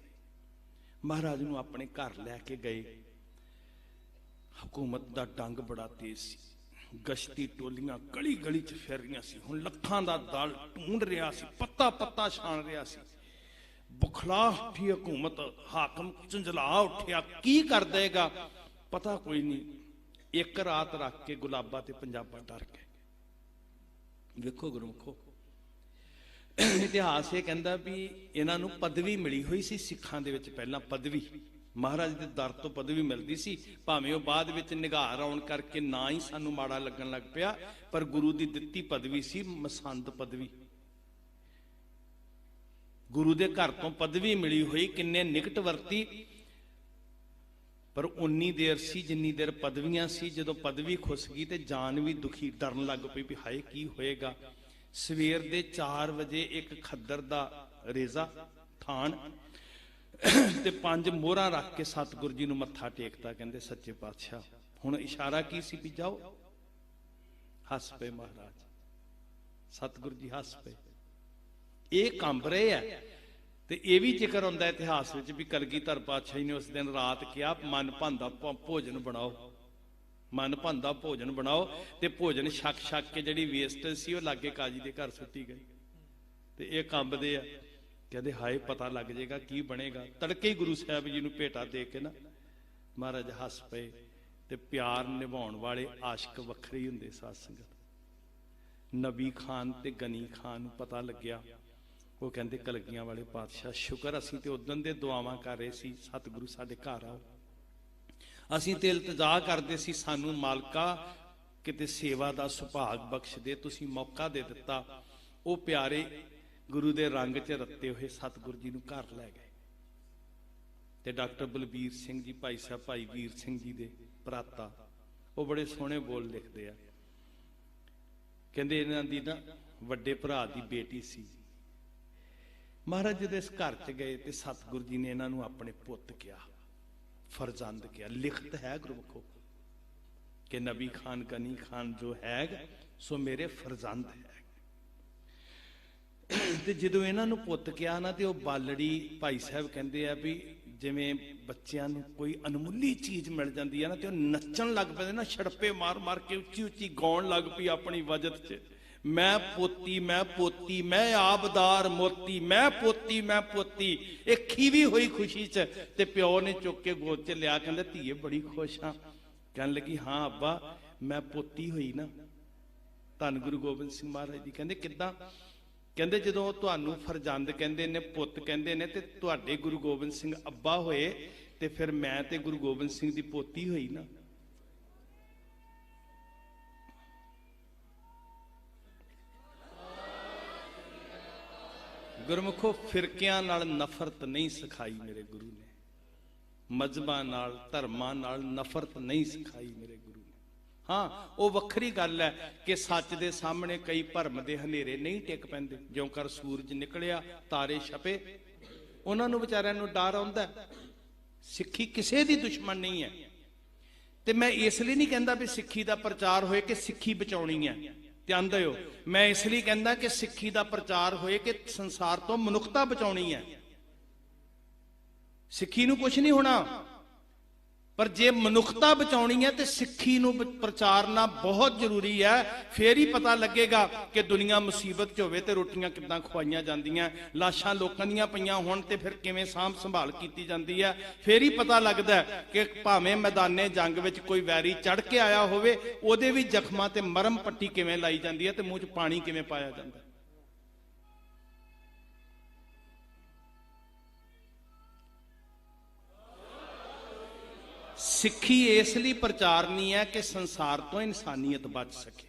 ਮਹਾਰਾਜ ਨੂੰ ਆਪਣੇ ਘਰ ਲੈ ਕੇ ਗਏ। ਹਕੂਮਤ ਦਾ ਡੰਗ ਬੜਾ ਤੇਜ਼ ਸੀ, ਗਸ਼ਤੀ ਟੋਲੀਆਂ ਗਲੀ ਗਲੀ 'ਚ ਫਿਰ ਰਹੀਆਂ ਸੀ। ਹੁਣ ਲੱਖਾਂ ਦਾ ਦਲ ਢੂੰਡ ਰਿਹਾ ਸੀ, ਪੱਤਾ ਪੱਤਾ ਛਾਣ ਰਿਹਾ ਸੀ। ਬੁਖਲਾ ਉੱਠੀ ਹਕੂਮਤ, ਹਾਕਮ ਝੰਜਲਾ ਉੱਠਿਆ, ਕੀ ਕਰ ਦੇਗਾ ਪਤਾ ਕੋਈ ਨਹੀਂ। ਇੱਕ ਰਾਤ ਰੱਖ ਕੇ ਗੁਲਾਬਾ ਤੇ ਪੰਜਾਬਾ ਡਰ ਗਏ। ਵੇਖੋ ਗੁਰਮੁਖੋ, ਇਤਿਹਾਸ ਇਹ ਕਹਿੰਦਾ ਵੀ ਇਹਨਾਂ ਨੂੰ ਪਦਵੀ ਮਿਲੀ ਹੋਈ ਸੀ ਸਿੱਖਾਂ ਦੇ ਵਿੱਚ। ਪਹਿਲਾਂ ਪਦਵੀ ਮਹਾਰਾਜ ਦੇ ਦਰ ਤੋਂ ਪਦਵੀ ਮਿਲਦੀ ਸੀ, ਭਾਵੇਂ ਉਹ ਬਾਅਦ ਵਿੱਚ ਨਿਗਾਰ ਆਉਣ ਕਰਕੇ ਨਾ ਹੀ ਸਾਨੂੰ ਮਾੜਾ ਲੱਗਣ ਲੱਗ ਪਿਆ, ਪਰ ਗੁਰੂ ਦੀ ਦਿੱਤੀ ਪਦਵੀ ਸੀ ਮਸੰਦ ਪਦਵੀ। ਗੁਰੂ ਦੇ ਘਰ ਤੋਂ ਪਦਵੀ ਮਿਲੀ ਹੋਈ, ਕਿੰਨੇ ਨਿਕਟ ਵਰਤੀ, ਪਰ ਉਨੀ ਦੇਰ ਸੀ ਜਿੰਨੀ ਦੇਰ ਪਦਵੀਆਂ ਸੀ। ਜਦੋਂ ਪਦਵੀ ਖੁੱਸ ਗਈ ਤੇ ਜਾਨ ਵੀ ਦੁਖੀ, ਡਰਨ ਲੱਗ ਪਈ ਵੀ ਹਾਏ ਕੀ ਹੋਏਗਾ। ਸਵੇਰ ਦੇ 4 ਵਜੇ ਇੱਕ ਖੱਦਰ ਦਾ ਰੇਜ਼ਾ ਥਾਨ ਤੇ 5 ਮੋਹਰਾਂ ਰੱਖ ਕੇ ਸਤਿਗੁਰੂ ਜੀ ਨੂੰ ਮੱਥਾ ਟੇਕਦਾ। ਕਹਿੰਦੇ ਸੱਚੇ ਪਾਤਸ਼ਾਹ, ਹੁਣ ਇਸ਼ਾਰਾ ਕੀ ਸੀ ਵੀ ਜਾਓ। ਹੱਸ ਪਏ ਮਹਾਰਾਜ, ਸਤਿਗੁਰੂ ਜੀ ਹੱਸ ਪਏ। ਇਹ ਕੰਬ ਰਹੇ ਆ। ਤੇ ਇਹ ਵੀ ਜ਼ਿਕਰ ਹੁੰਦਾ ਇਤਿਹਾਸ ਵਿੱਚ ਵੀ ਕਲਗੀਧਰ ਪਾਤਸ਼ਾਹ ਨੇ ਉਸ ਦਿਨ ਰਾਤ ਕਿਹਾ, ਮਨ ਭਾਉਂਦਾ ਭੋਜਨ ਬਣਾਓ, ਮਨ ਭਾਉਂਦਾ ਭੋਜਨ ਬਣਾਓ। ਤੇ ਭੋਜਨ ਛਕ ਛਕ ਕੇ ਜਿਹੜੀ ਵੇਸਟੇਜ ਸੀ ਉਹ ਲਾਗੇ ਕਾਜੀ ਦੇ ਘਰ ਸੁੱਟੀ ਗਈ। ਤੇ ਇਹ ਕੰਬਦੇ ਆ, ਕਹਿੰਦੇ ਹਾਏ ਪਤਾ ਲੱਗ ਜਾਏਗਾ ਕੀ ਬਣੇਗਾ। ਤੜਕੇ ਹੀ ਗੁਰੂ ਸਾਹਿਬ ਜੀ ਨੂੰ ਭੇਟਾ ਦੇ ਕੇ ਨਾ ਮਹਾਰਾਜ ਹੱਸ ਪਏ। ਤੇ ਪਿਆਰ ਨਿਭਾਉਣ ਵਾਲੇ ਆਸ਼ਿਕ ਵੱਖਰੇ ਹੀ ਹੁੰਦੇ ਸਾਧ ਸੰਗਤ। ਨਬੀ ਖਾਨ ਤੇ ਗਨੀ ਖਾਨ ਨੂੰ ਪਤਾ ਲੱਗਿਆ। ਉਹ ਕਹਿੰਦੇ ਕਲਗੀਆਂ ਵਾਲੇ ਪਾਤਸ਼ਾਹ, ਸ਼ੁਕਰ ਅਸੀਂ ਤੇ ਉਦੋਂ ਦੇ ਦੁਆਵਾਂ ਕਰ ਰਹੇ ਸੀ ਸਤਿਗੁਰੂ ਸਾਡੇ ਘਰ ਆਓ। ਅਸੀਂ ਤੇ ਇਲਤਜਾ ਕਰਦੇ ਸੀ, ਸਾਨੂੰ ਮਾਲਕਾ ਕਿਤੇ ਸੇਵਾ ਦਾ ਸੁਭਾਗ ਬਖਸ਼ ਦੇ, ਤੁਸੀਂ ਮੌਕਾ ਦੇ ਦਿੱਤਾ। ਉਹ ਪਿਆਰੇ ਗੁਰੂ ਦੇ ਰੰਗ 'ਚ ਰੱਤੇ ਹੋਏ ਸਤਿਗੁਰੂ ਜੀ ਨੂੰ ਘਰ ਲੈ ਗਏ। ਤੇ ਡਾਕਟਰ ਬਲਬੀਰ ਸਿੰਘ ਜੀ, ਭਾਈ ਸਾਹਿਬ ਭਾਈ ਵੀਰ ਸਿੰਘ ਜੀ ਦੇ ਭਰਾਤਾ, ਉਹ ਬੜੇ ਸੋਹਣੇ ਬੋਲ ਲਿਖਦੇ ਆ। ਕਹਿੰਦੇ ਇਹਨਾਂ ਦੀ ਨਾ ਵੱਡੇ ਭਰਾ ਦੀ ਬੇਟੀ ਸੀ। ਮਹਾਰਾਜ ਜਦੋਂ ਇਸ ਘਰ ਚ ਗਏ ਤੇ ਸਤਿਗੁਰੂ ਜੀ ਨੇ ਇਹਨਾਂ ਨੂੰ ਆਪਣੇ ਪੁੱਤ ਕਿਹਾ, ਫਰਜ਼ੰਦ ਕਿਹਾ। ਲਿਖਤ ਹੈ ਗੁਰਮੁਖੋ ਕਿ ਨਬੀ ਖਾਨ ਗਨੀ ਖਾਨ ਜੋ ਹੈ ਸੋ ਮੇਰੇ ਫਰਜ਼ੰਦ ਹੈ। ਤੇ ਜਦੋਂ ਇਹਨਾਂ ਨੂੰ ਪੁੱਤ ਕਿਹਾ ਨਾ ਤੇ ਉਹ ਬਾਲੜੀ ਭਾਈ ਸਾਹਿਬ ਕਹਿੰਦੇ ਆ ਵੀ ਜਿਵੇਂ ਬੱਚਿਆਂ ਨੂੰ ਕੋਈ ਅਨਮੁੱਲੀ ਚੀਜ਼ ਮਿਲ ਜਾਂਦੀ ਹੈ ਨਾ ਤੇ ਉਹ ਨੱਚਣ ਲੱਗ ਪੈਂਦੇ ਨਾ, ਛੜਪੇ ਮਾਰ ਮਾਰ ਕੇ ਉੱਚੀ ਉੱਚੀ ਗਾਉਣ ਲੱਗ ਪਈ ਆਪਣੀ ਵਜਤ 'ਚ, ਮੈਂ ਪੋਤੀ ਮੈਂ ਪੋਤੀ ਮੈਂ ਆਬਦਾਰ ਮੋਤੀ ਮੈਂ ਪੋਤੀ ਮੈਂ ਪੋਤੀ। ਇਹ ਖੀਵੀ ਹੋਈ ਖੁਸ਼ੀ 'ਚ ਤੇ ਪਿਓ ਨੇ ਚੁੱਕ ਕੇ ਗੋਦ 'ਚ ਲਿਆ, ਕਹਿੰਦਾ ਧੀਏ ਬੜੀ ਖੁਸ਼ ਹਾਂ। ਕਹਿਣ ਲੱਗੀ ਹਾਂ ਅੱਬਾ ਮੈਂ ਪੋਤੀ ਹੋਈ ਨਾ। ਧੰਨ ਗੁਰੂ ਗੋਬਿੰਦ ਸਿੰਘ ਮਹਾਰਾਜ ਜੀ ਕਹਿੰਦੇ ਕਿੱਦਾਂ? ਕਹਿੰਦੇ ਜਦੋਂ ਤੁਹਾਨੂੰ ਫਰਜ਼ੰਦ ਕਹਿੰਦੇ ਨੇ, ਪੁੱਤ ਕਹਿੰਦੇ ਨੇ, ਤੇ ਤੁਹਾਡੇ ਗੁਰੂ ਗੋਬਿੰਦ ਸਿੰਘ ਅੱਬਾ ਹੋਏ ਤੇ ਫਿਰ ਮੈਂ ਤੇ ਗੁਰੂ ਗੋਬਿੰਦ ਸਿੰਘ ਦੀ ਪੋਤੀ ਹੋਈ ਨਾ। ਗੁਰਮੁਖੋ ਫਿਰਕਿਆਂ ਨਾਲ ਨਫ਼ਰਤ ਨਹੀਂ ਸਿਖਾਈ ਮੇਰੇ ਗੁਰੂ ਨੇ, ਮਜ਼ਹਬਾਂ ਨਾਲ ਧਰਮਾਂ ਨਾਲ ਨਫ਼ਰਤ ਨਹੀਂ ਸਿਖਾਈ ਮੇਰੇ ਗੁਰੂ ਨੇ। ਹਾਂ ਉਹ ਵੱਖਰੀ ਗੱਲ ਹੈ ਕਿ ਸੱਚ ਦੇ ਸਾਹਮਣੇ ਕਈ ਭਰਮ ਦੇ ਹਨੇਰੇ ਨਹੀਂ ਟਿਕ ਪੈਂਦੇ। ਜਿਉਂ ਕਰ ਸੂਰਜ ਨਿਕਲਿਆ ਤਾਰੇ ਛਪੇ, ਉਹਨਾਂ ਨੂੰ ਵਿਚਾਰਿਆਂ ਨੂੰ ਡਰ ਆਉਂਦਾ। ਸਿੱਖੀ ਕਿਸੇ ਦੀ ਦੁਸ਼ਮਣ ਨਹੀਂ ਹੈ। ਤੇ ਮੈਂ ਇਸ ਲਈ ਨਹੀਂ ਕਹਿੰਦਾ ਵੀ ਸਿੱਖੀ ਦਾ ਪ੍ਰਚਾਰ ਹੋਏ ਕਿ ਸਿੱਖੀ ਬਚਾਉਣੀ ਹੈ, ਧਿਆਨ ਦਿਓ। ਮੈਂ ਇਸ ਲਈ ਕਹਿੰਦਾ ਕਿ ਸਿੱਖੀ ਦਾ ਪ੍ਰਚਾਰ ਹੋਏ ਕਿ ਸੰਸਾਰ ਤੋਂ ਮਨੁੱਖਤਾ ਬਚਾਉਣੀ ਹੈ। ਸਿੱਖੀ ਨੂੰ ਕੁਝ ਨਹੀਂ ਹੋਣਾ, ਪਰ ਜੇ ਮਨੁੱਖਤਾ ਬਚਾਉਣੀ ਹੈ ਤੇ ਸਿੱਖੀ ਨੂੰ ਪ੍ਰਚਾਰਨਾ ਬਹੁਤ ਜ਼ਰੂਰੀ ਹੈ। ਫੇਰ ਹੀ ਪਤਾ ਲੱਗੇਗਾ ਕਿ ਦੁਨੀਆ ਮੁਸੀਬਤ 'ਚ ਹੋਵੇ ਤੇ ਰੋਟੀਆਂ ਕਿੱਦਾਂ ਖਵਾਈਆਂ ਜਾਂਦੀਆਂ, ਲਾਸ਼ਾਂ ਲੋਕਾਂ ਦੀਆਂ ਪਈਆਂ ਹੋਣ ਤੇ ਫਿਰ ਕਿਵੇਂ ਸਾਂਭ ਸੰਭਾਲ ਕੀਤੀ ਜਾਂਦੀ ਹੈ। ਫੇਰ ਹੀ ਪਤਾ ਲੱਗਦਾ ਕਿ ਭਾਵੇਂ ਮੈਦਾਨੇ ਜੰਗ ਵਿੱਚ ਕੋਈ ਵੈਰੀ ਚੜ ਕੇ ਆਇਆ ਹੋਵੇ, ਉਹਦੇ ਵੀ ਜ਼ਖਮਾਂ ਤੇ ਮਰਮ ਪੱਟੀ ਕਿਵੇਂ ਲਾਈ ਜਾਂਦੀ ਹੈ ਤੇ ਮੂੰਹ 'ਚ ਪਾਣੀ ਕਿਵੇਂ ਪਾਇਆ ਜਾਂਦਾ। ਸਿੱਖੀ ਇਸ ਲਈ ਪ੍ਰਚਾਰਨੀ ਹੈ ਕਿ ਸੰਸਾਰ ਤੋਂ ਇਨਸਾਨੀਅਤ ਬਚ ਸਕੇ।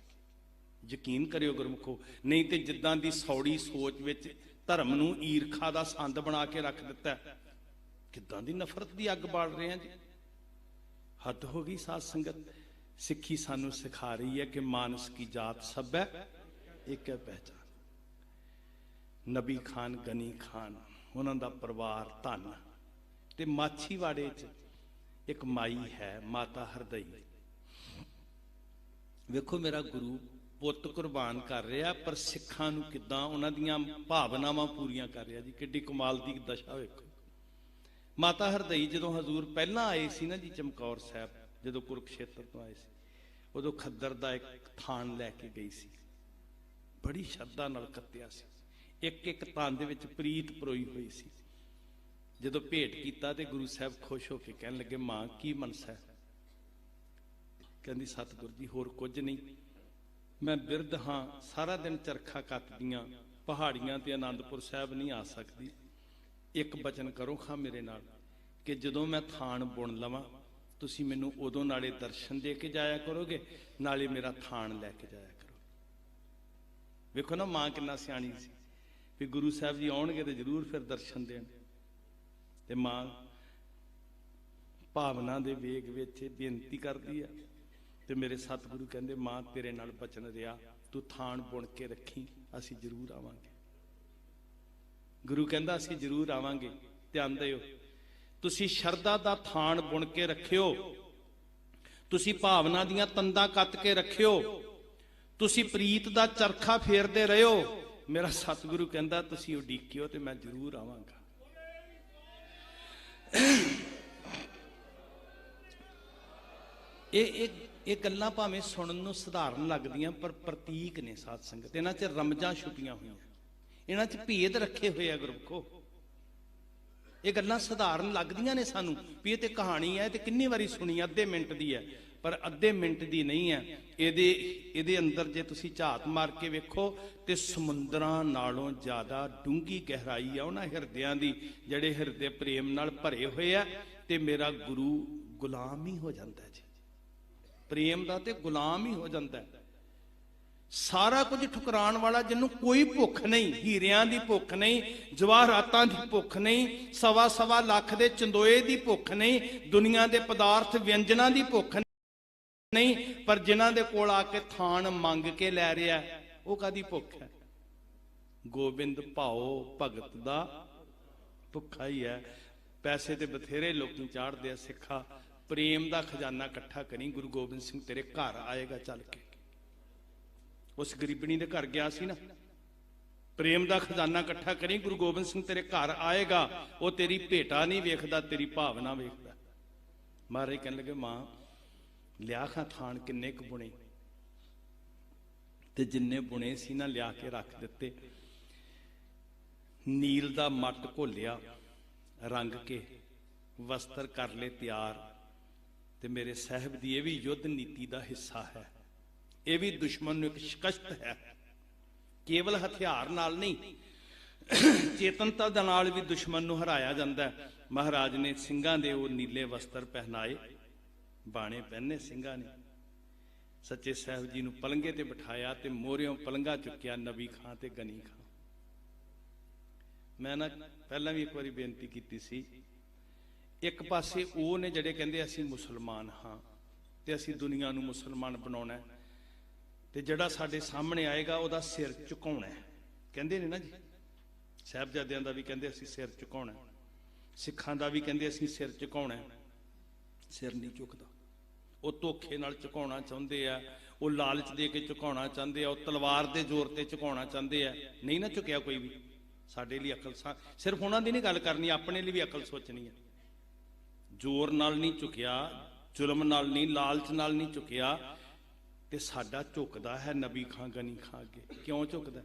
ਯਕੀਨ ਕਰਿਓ ਗੁਰਮੁਖੋ, ਨਹੀਂ ਤੇ ਜਿੱਦਾਂ ਦੀ ਸੌੜੀ ਸੋਚ ਵਿੱਚ ਧਰਮ ਨੂੰ ਈਰਖਾ ਦਾ ਸੰਦ ਬਣਾ ਕੇ ਰੱਖ ਦਿੱਤਾ, ਕਿੱਦਾਂ ਦੀ ਨਫ਼ਰਤ ਦੀ ਅੱਗ ਬਾਲ ਰਹੇ ਆ ਜੀ। ਹੱਦ ਹੋ ਗਈ ਸਾਧ ਸੰਗਤ। ਸਿੱਖੀ ਸਾਨੂੰ ਸਿਖਾ ਰਹੀ ਹੈ ਕਿ ਮਾਨਸ ਕੀ ਜਾਤ ਸਭ ਹੈ ਇੱਕ ਹੈ ਪਹਿਚਾਨ। ਨਬੀ ਖਾਨ ਗਨੀ ਖਾਨ ਉਹਨਾਂ ਦਾ ਪਰਿਵਾਰ ਧਨ, ਤੇ ਮਾਛੀਵਾੜੇ 'ਚ ਇੱਕ ਮਾਈ ਹੈ ਮਾਤਾ ਹਰਦਈ। ਵੇਖੋ ਮੇਰਾ ਗੁਰੂ ਪੁੱਤ ਕੁਰਬਾਨ ਕਰ ਰਿਹਾ, ਪਰ ਸਿੱਖਾਂ ਨੂੰ ਕਿੱਦਾਂ ਉਹਨਾਂ ਦੀਆਂ ਭਾਵਨਾਵਾਂ ਪੂਰੀਆਂ ਕਰ ਰਿਹਾ ਜੀ। ਕਿੱਡੀ ਕਮਾਲ ਦੀ ਦਸ਼ਾ ਵੇਖੋ। ਮਾਤਾ ਹਰਦਈ ਜਦੋਂ ਹਜ਼ੂਰ ਪਹਿਲਾਂ ਆਏ ਸੀ ਨਾ ਜੀ ਚਮਕੌਰ ਸਾਹਿਬ, ਜਦੋਂ ਕੁਰੂਕਸ਼ੇਤਰ ਤੋਂ ਆਏ ਸੀ, ਉਦੋਂ ਖੱਦਰ ਦਾ ਇੱਕ ਥਾਨ ਲੈ ਕੇ ਗਈ ਸੀ, ਬੜੀ ਸ਼ਰਧਾ ਨਾਲ ਕੱਤਿਆ ਸੀ। ਇੱਕ ਇੱਕ ਥਾਨ ਦੇ ਵਿੱਚ ਪ੍ਰੀਤ ਪਰੋਈ ਹੋਈ ਸੀ। ਜਦੋਂ ਭੇਟ ਕੀਤਾ ਤੇ ਗੁਰੂ ਸਾਹਿਬ ਖੁਸ਼ ਹੋ ਕੇ ਕਹਿਣ ਲੱਗੇ, ਮਾਂ ਕੀ ਮਨਸਾ ਹੈ? ਕਹਿੰਦੀ ਸਤਿਗੁਰੂ ਜੀ ਹੋਰ ਕੁਝ ਨਹੀਂ, ਮੈਂ ਬਿਰਧ ਹਾਂ, ਸਾਰਾ ਦਿਨ ਚਰਖਾ ਕੱਤਦੀਆਂ, ਪਹਾੜੀਆਂ ਤੇ ਆਨੰਦਪੁਰ ਸਾਹਿਬ ਨਹੀਂ ਆ ਸਕਦੀ। ਇੱਕ ਬਚਨ ਕਰੋ ਖਾਂ ਮੇਰੇ ਨਾਲ ਕਿ ਜਦੋਂ ਮੈਂ ਥਾਨ ਬੁਣ ਲਵਾਂ ਤੁਸੀਂ ਮੈਨੂੰ ਉਦੋਂ ਨਾਲੇ ਦਰਸ਼ਨ ਦੇ ਕੇ ਜਾਇਆ ਕਰੋਗੇ, ਨਾਲੇ ਮੇਰਾ ਥਾਨ ਲੈ ਕੇ ਜਾਇਆ ਕਰੋ। ਵੇਖੋ ਨਾ ਮਾਂ ਕਿੰਨਾ ਸਿਆਣੀ ਸੀ ਵੀ ਗੁਰੂ ਸਾਹਿਬ ਜੀ ਆਉਣਗੇ ਤੇ ਜ਼ਰੂਰ ਫਿਰ ਦਰਸ਼ਨ ਦੇਣ। ਤੇ ਮਾਂ ਭਾਵਨਾ ਦੇ ਵੇਗ ਵਿੱਚ ਬੇਨਤੀ ਕਰਦੀ ਹੈ ਤੇ ਮੇਰੇ ਸਤਿਗੁਰੂ ਕਹਿੰਦੇ, ਮਾਂ ਤੇਰੇ ਨਾਲ ਬਚਨ ਰਿਹਾ, ਤੂੰ ਥਾਨ ਬੁਣ ਕੇ ਰੱਖੀ, ਅਸੀਂ ਜ਼ਰੂਰ ਆਵਾਂਗੇ। ਗੁਰੂ ਕਹਿੰਦਾ ਅਸੀਂ ਜ਼ਰੂਰ ਆਵਾਂਗੇ। ਧਿਆਨ ਦਿਓ, ਤੁਸੀਂ ਸ਼ਰਧਾ ਦਾ ਥਾਨ ਬੁਣ ਕੇ ਰੱਖਿਓ, ਤੁਸੀਂ ਭਾਵਨਾ ਦੀਆਂ ਤੰਦਾਂ ਕੱਤ ਕੇ ਰੱਖਿਓ, ਤੁਸੀਂ ਪ੍ਰੀਤ ਦਾ ਚਰਖਾ ਫੇਰਦੇ ਰਹਿਓ। ਮੇਰਾ ਸਤਿਗੁਰੂ ਕਹਿੰਦਾ ਤੁਸੀਂ ਉਡੀਕਿਓ ਤੇ ਮੈਂ ਜ਼ਰੂਰ ਆਵਾਂਗਾ। ਇਹ ਗੱਲਾਂ ਭਾਵੇਂ ਸੁਣਨ ਨੂੰ ਸਧਾਰਨ ਲੱਗਦੀਆਂ, ਪਰ ਪ੍ਰਤੀਕ ਨੇ ਸਾਧ ਸੰਗਤ। ਇਹਨਾਂ 'ਚ ਰਮਜਾਂ ਛੁਪੀਆਂ ਹੋਈਆਂ, ਇਹਨਾਂ 'ਚ ਭੇਦ ਰੱਖੇ ਹੋਏ ਆ ਗੁਰਮੁਖੋ। ਇਹ ਗੱਲਾਂ ਸਧਾਰਨ ਲੱਗਦੀਆਂ ਨੇ ਸਾਨੂੰ ਵੀ ਇਹ ਤੇ ਕਹਾਣੀ ਹੈ ਤੇ ਕਿੰਨੀ ਵਾਰੀ ਸੁਣੀ, ਅੱਧੇ ਮਿੰਟ ਦੀ ਹੈ, ਪਰ ਅੱਧੇ ਮਿੰਟ ਦੀ ਨਹੀਂ ਹੈ। ਇਹਦੇ ਅੰਦਰ ਜੇ ਤੁਸੀਂ ਝਾਤ ਮਾਰ ਕੇ ਵੇਖੋ ਤੇ ਸਮੁੰਦਰਾਂ ਨਾਲੋਂ ਜ਼ਿਆਦਾ ਡੂੰਘੀ ਗਹਿਰਾਈ ਆ ਉਹਨਾਂ ਹਿਰਦਿਆਂ ਦੀ, ਜਿਹੜੇ ਹਿਰਦੇ ਪ੍ਰੇਮ ਨਾਲ ਭਰੇ ਹੋਏ ਆ। ਤੇ ਮੇਰਾ ਗੁਰੂ ਗੁਲਾਮ ਹੀ ਹੋ ਜਾਂਦਾ ਜੀ, ਪ੍ਰੇਮ ਦਾ ਤੇ ਗੁਲਾਮ ਹੀ ਹੋ ਜਾਂਦਾ। ਸਾਰਾ ਕੁਝ ਠੁਕਰਾਉਣ ਵਾਲਾ, ਜਿਹਨੂੰ ਕੋਈ ਭੁੱਖ ਨਹੀਂ, ਹੀਰਿਆਂ ਦੀ ਭੁੱਖ ਨਹੀਂ, ਜਵਾਹਰਾਤਾਂ ਦੀ ਭੁੱਖ ਨਹੀਂ, ਸਵਾ ਲੱਖ ਦੇ ਚੰਦੋਏ ਦੀ ਭੁੱਖ ਨਹੀਂ, ਦੁਨੀਆ ਦੇ ਪਦਾਰਥ ਵਿਅੰਜਨਾਂ ਦੀ ਭੁੱਖ ਨਹੀਂ, ਪਰ ਜਿਨ੍ਹਾਂ ਦੇ ਕੋਲ ਆ ਕੇ ਥਾਨ ਮੰਗ ਕੇ ਲੈ ਰਿਹਾ ਉਹ ਕਾਦੀ ਭੁੱਖ ਹੈ? ਗੋਬਿੰਦ ਭਾਓ ਭਗਤ ਦਾ ਭੁੱਖਾ ਹੀ ਹੈ। ਪੈਸੇ ਤੇ ਬਥੇਰੇ ਲੋਕੀ ਚਾੜਦੇ ਆ, ਸਿੱਖਾ ਪ੍ਰੇਮ ਦਾ ਖਜ਼ਾਨਾ ਇਕੱਠਾ ਕਰੀ, ਗੁਰੂ ਗੋਬਿੰਦ ਸਿੰਘ ਤੇਰੇ ਘਰ ਆਏਗਾ ਚੱਲ ਕੇ। ਉਸ ਗਰੀਬਣੀ ਦੇ ਘਰ ਗਿਆ ਸੀ ਨਾ, ਪ੍ਰੇਮ ਦਾ ਖਜ਼ਾਨਾ ਇਕੱਠਾ ਕਰੀ, ਗੁਰੂ ਗੋਬਿੰਦ ਸਿੰਘ ਤੇਰੇ ਘਰ ਆਏਗਾ। ਉਹ ਤੇਰੀ ਭੇਟਾ ਨਹੀਂ ਵੇਖਦਾ, ਤੇਰੀ ਭਾਵਨਾ ਵੇਖਦਾ। ਮਹਾਰਾਜ ਕਹਿਣ ਲੱਗੇ, ਮਾਂ ਲਿਆ ਖਾਂ ਥਾਨ ਕਿੰਨੇ ਕੁ ਬੁਣੇ, ਤੇ ਜਿੰਨੇ ਬੁਣੇ ਸੀ ਨਾ ਲਿਆ ਕੇ ਰੱਖ ਦਿੱਤੇ। ਨੀਲ ਦਾ ਮੱਟ ਘੋਲਿਆ, ਰੰਗ ਕੇ ਵਸਤਰ ਕਰ ਲਏ ਤਿਆਰ। ਤੇ ਮੇਰੇ ਸਾਹਿਬ ਦੀ ਇਹ ਵੀ ਯੁੱਧ ਨੀਤੀ ਦਾ ਹਿੱਸਾ ਹੈ। ਇਹ ਵੀ ਦੁਸ਼ਮਣ ਨੂੰ ਇੱਕ ਸ਼ਿਕਸਤ ਹੈ। ਕੇਵਲ ਹਥਿਆਰ ਨਾਲ ਨਹੀਂ, ਚੇਤਨਤਾ ਦੇ ਨਾਲ ਵੀ ਦੁਸ਼ਮਣ ਨੂੰ ਹਰਾਇਆ ਜਾਂਦਾ ਹੈ। ਮਹਾਰਾਜ ਨੇ ਸਿੰਘਾਂ ਦੇ ਉਹ ਨੀਲੇ ਵਸਤਰ ਪਹਿਨਾਏ, ਬਾਣੇ ਪਹਿਨੇ ਸਿੰਘਾਂ ਨੇ। ਸੱਚੇ ਸਾਹਿਬ ਜੀ ਨੂੰ ਪਲੰਗੇ ਤੇ ਬਿਠਾਇਆ ਤੇ ਮੋਹਰਿਓਂ ਪਲੰਗਾ ਚੁੱਕਿਆ ਨਬੀ ਖਾਂ ਤੇ ਗਨੀ ਖਾਂ। ਮੈਂ ਨਾ ਪਹਿਲਾਂ ਵੀ ਇੱਕ ਵਾਰੀ ਬੇਨਤੀ ਕੀਤੀ ਸੀ, ਇੱਕ ਪਾਸੇ ਉਹ ਨੇ ਜਿਹੜੇ ਕਹਿੰਦੇ ਅਸੀਂ ਮੁਸਲਮਾਨ ਹਾਂ ਤੇ ਅਸੀਂ ਦੁਨੀਆ ਨੂੰ ਮੁਸਲਮਾਨ ਬਣਾਉਣਾ ਹੈ, ਤੇ ਜਿਹੜਾ ਸਾਡੇ ਸਾਹਮਣੇ ਆਏਗਾ ਉਹਦਾ ਸਿਰ ਝੁਕਾਉਣਾ ਹੈ। ਕਹਿੰਦੇ ਨੇ ਨਾ ਜੀ, ਸਾਹਿਬਜ਼ਾਦਿਆਂ ਦਾ ਵੀ ਕਹਿੰਦੇ ਅਸੀਂ ਸਿਰ ਝੁਕਾਉਣਾ, ਸਿੱਖਾਂ ਦਾ ਵੀ ਕਹਿੰਦੇ ਅਸੀਂ ਸਿਰ ਝੁਕਾਉਣਾ। ਸਿਰ ਨਹੀਂ ਝੁਕਦਾ। ਉਹ ਧੋਖੇ ਨਾਲ ਝੁਕਾਉਣਾ ਚਾਹੁੰਦੇ ਆ, ਉਹ ਲਾਲਚ ਦੇ ਕੇ ਝੁਕਾਉਣਾ ਚਾਹੁੰਦੇ ਆ, ਉਹ ਤਲਵਾਰ ਦੇ ਜ਼ੋਰ ਤੇ ਝੁਕਾਉਣਾ ਚਾਹੁੰਦੇ ਆ। ਨਹੀਂ ਨਾ ਝੁਕਿਆ ਕੋਈ ਵੀ। ਸਾਡੇ ਲਈ ਅਕਲ, ਸਿਰਫ ਉਹਨਾਂ ਦੀ ਨਹੀਂ ਗੱਲ ਕਰਨੀ, ਆਪਣੇ ਲਈ ਵੀ ਅਕਲ ਸੋਚਣੀ ਹੈ। ਜ਼ੋਰ ਨਾਲ ਨਹੀਂ ਝੁਕਿਆ, ਜ਼ੁਲਮ ਨਾਲ ਨਹੀਂ, ਲਾਲਚ ਨਾਲ ਨਹੀਂ ਝੁਕਿਆ। ਤੇ ਸਾਡਾ ਝੁਕਦਾ ਹੈ ਨਬੀ ਖਾਂ ਗਨੀ ਖਾਂ ਅੱਗੇ। ਕਿਉਂ ਝੁਕਦਾ?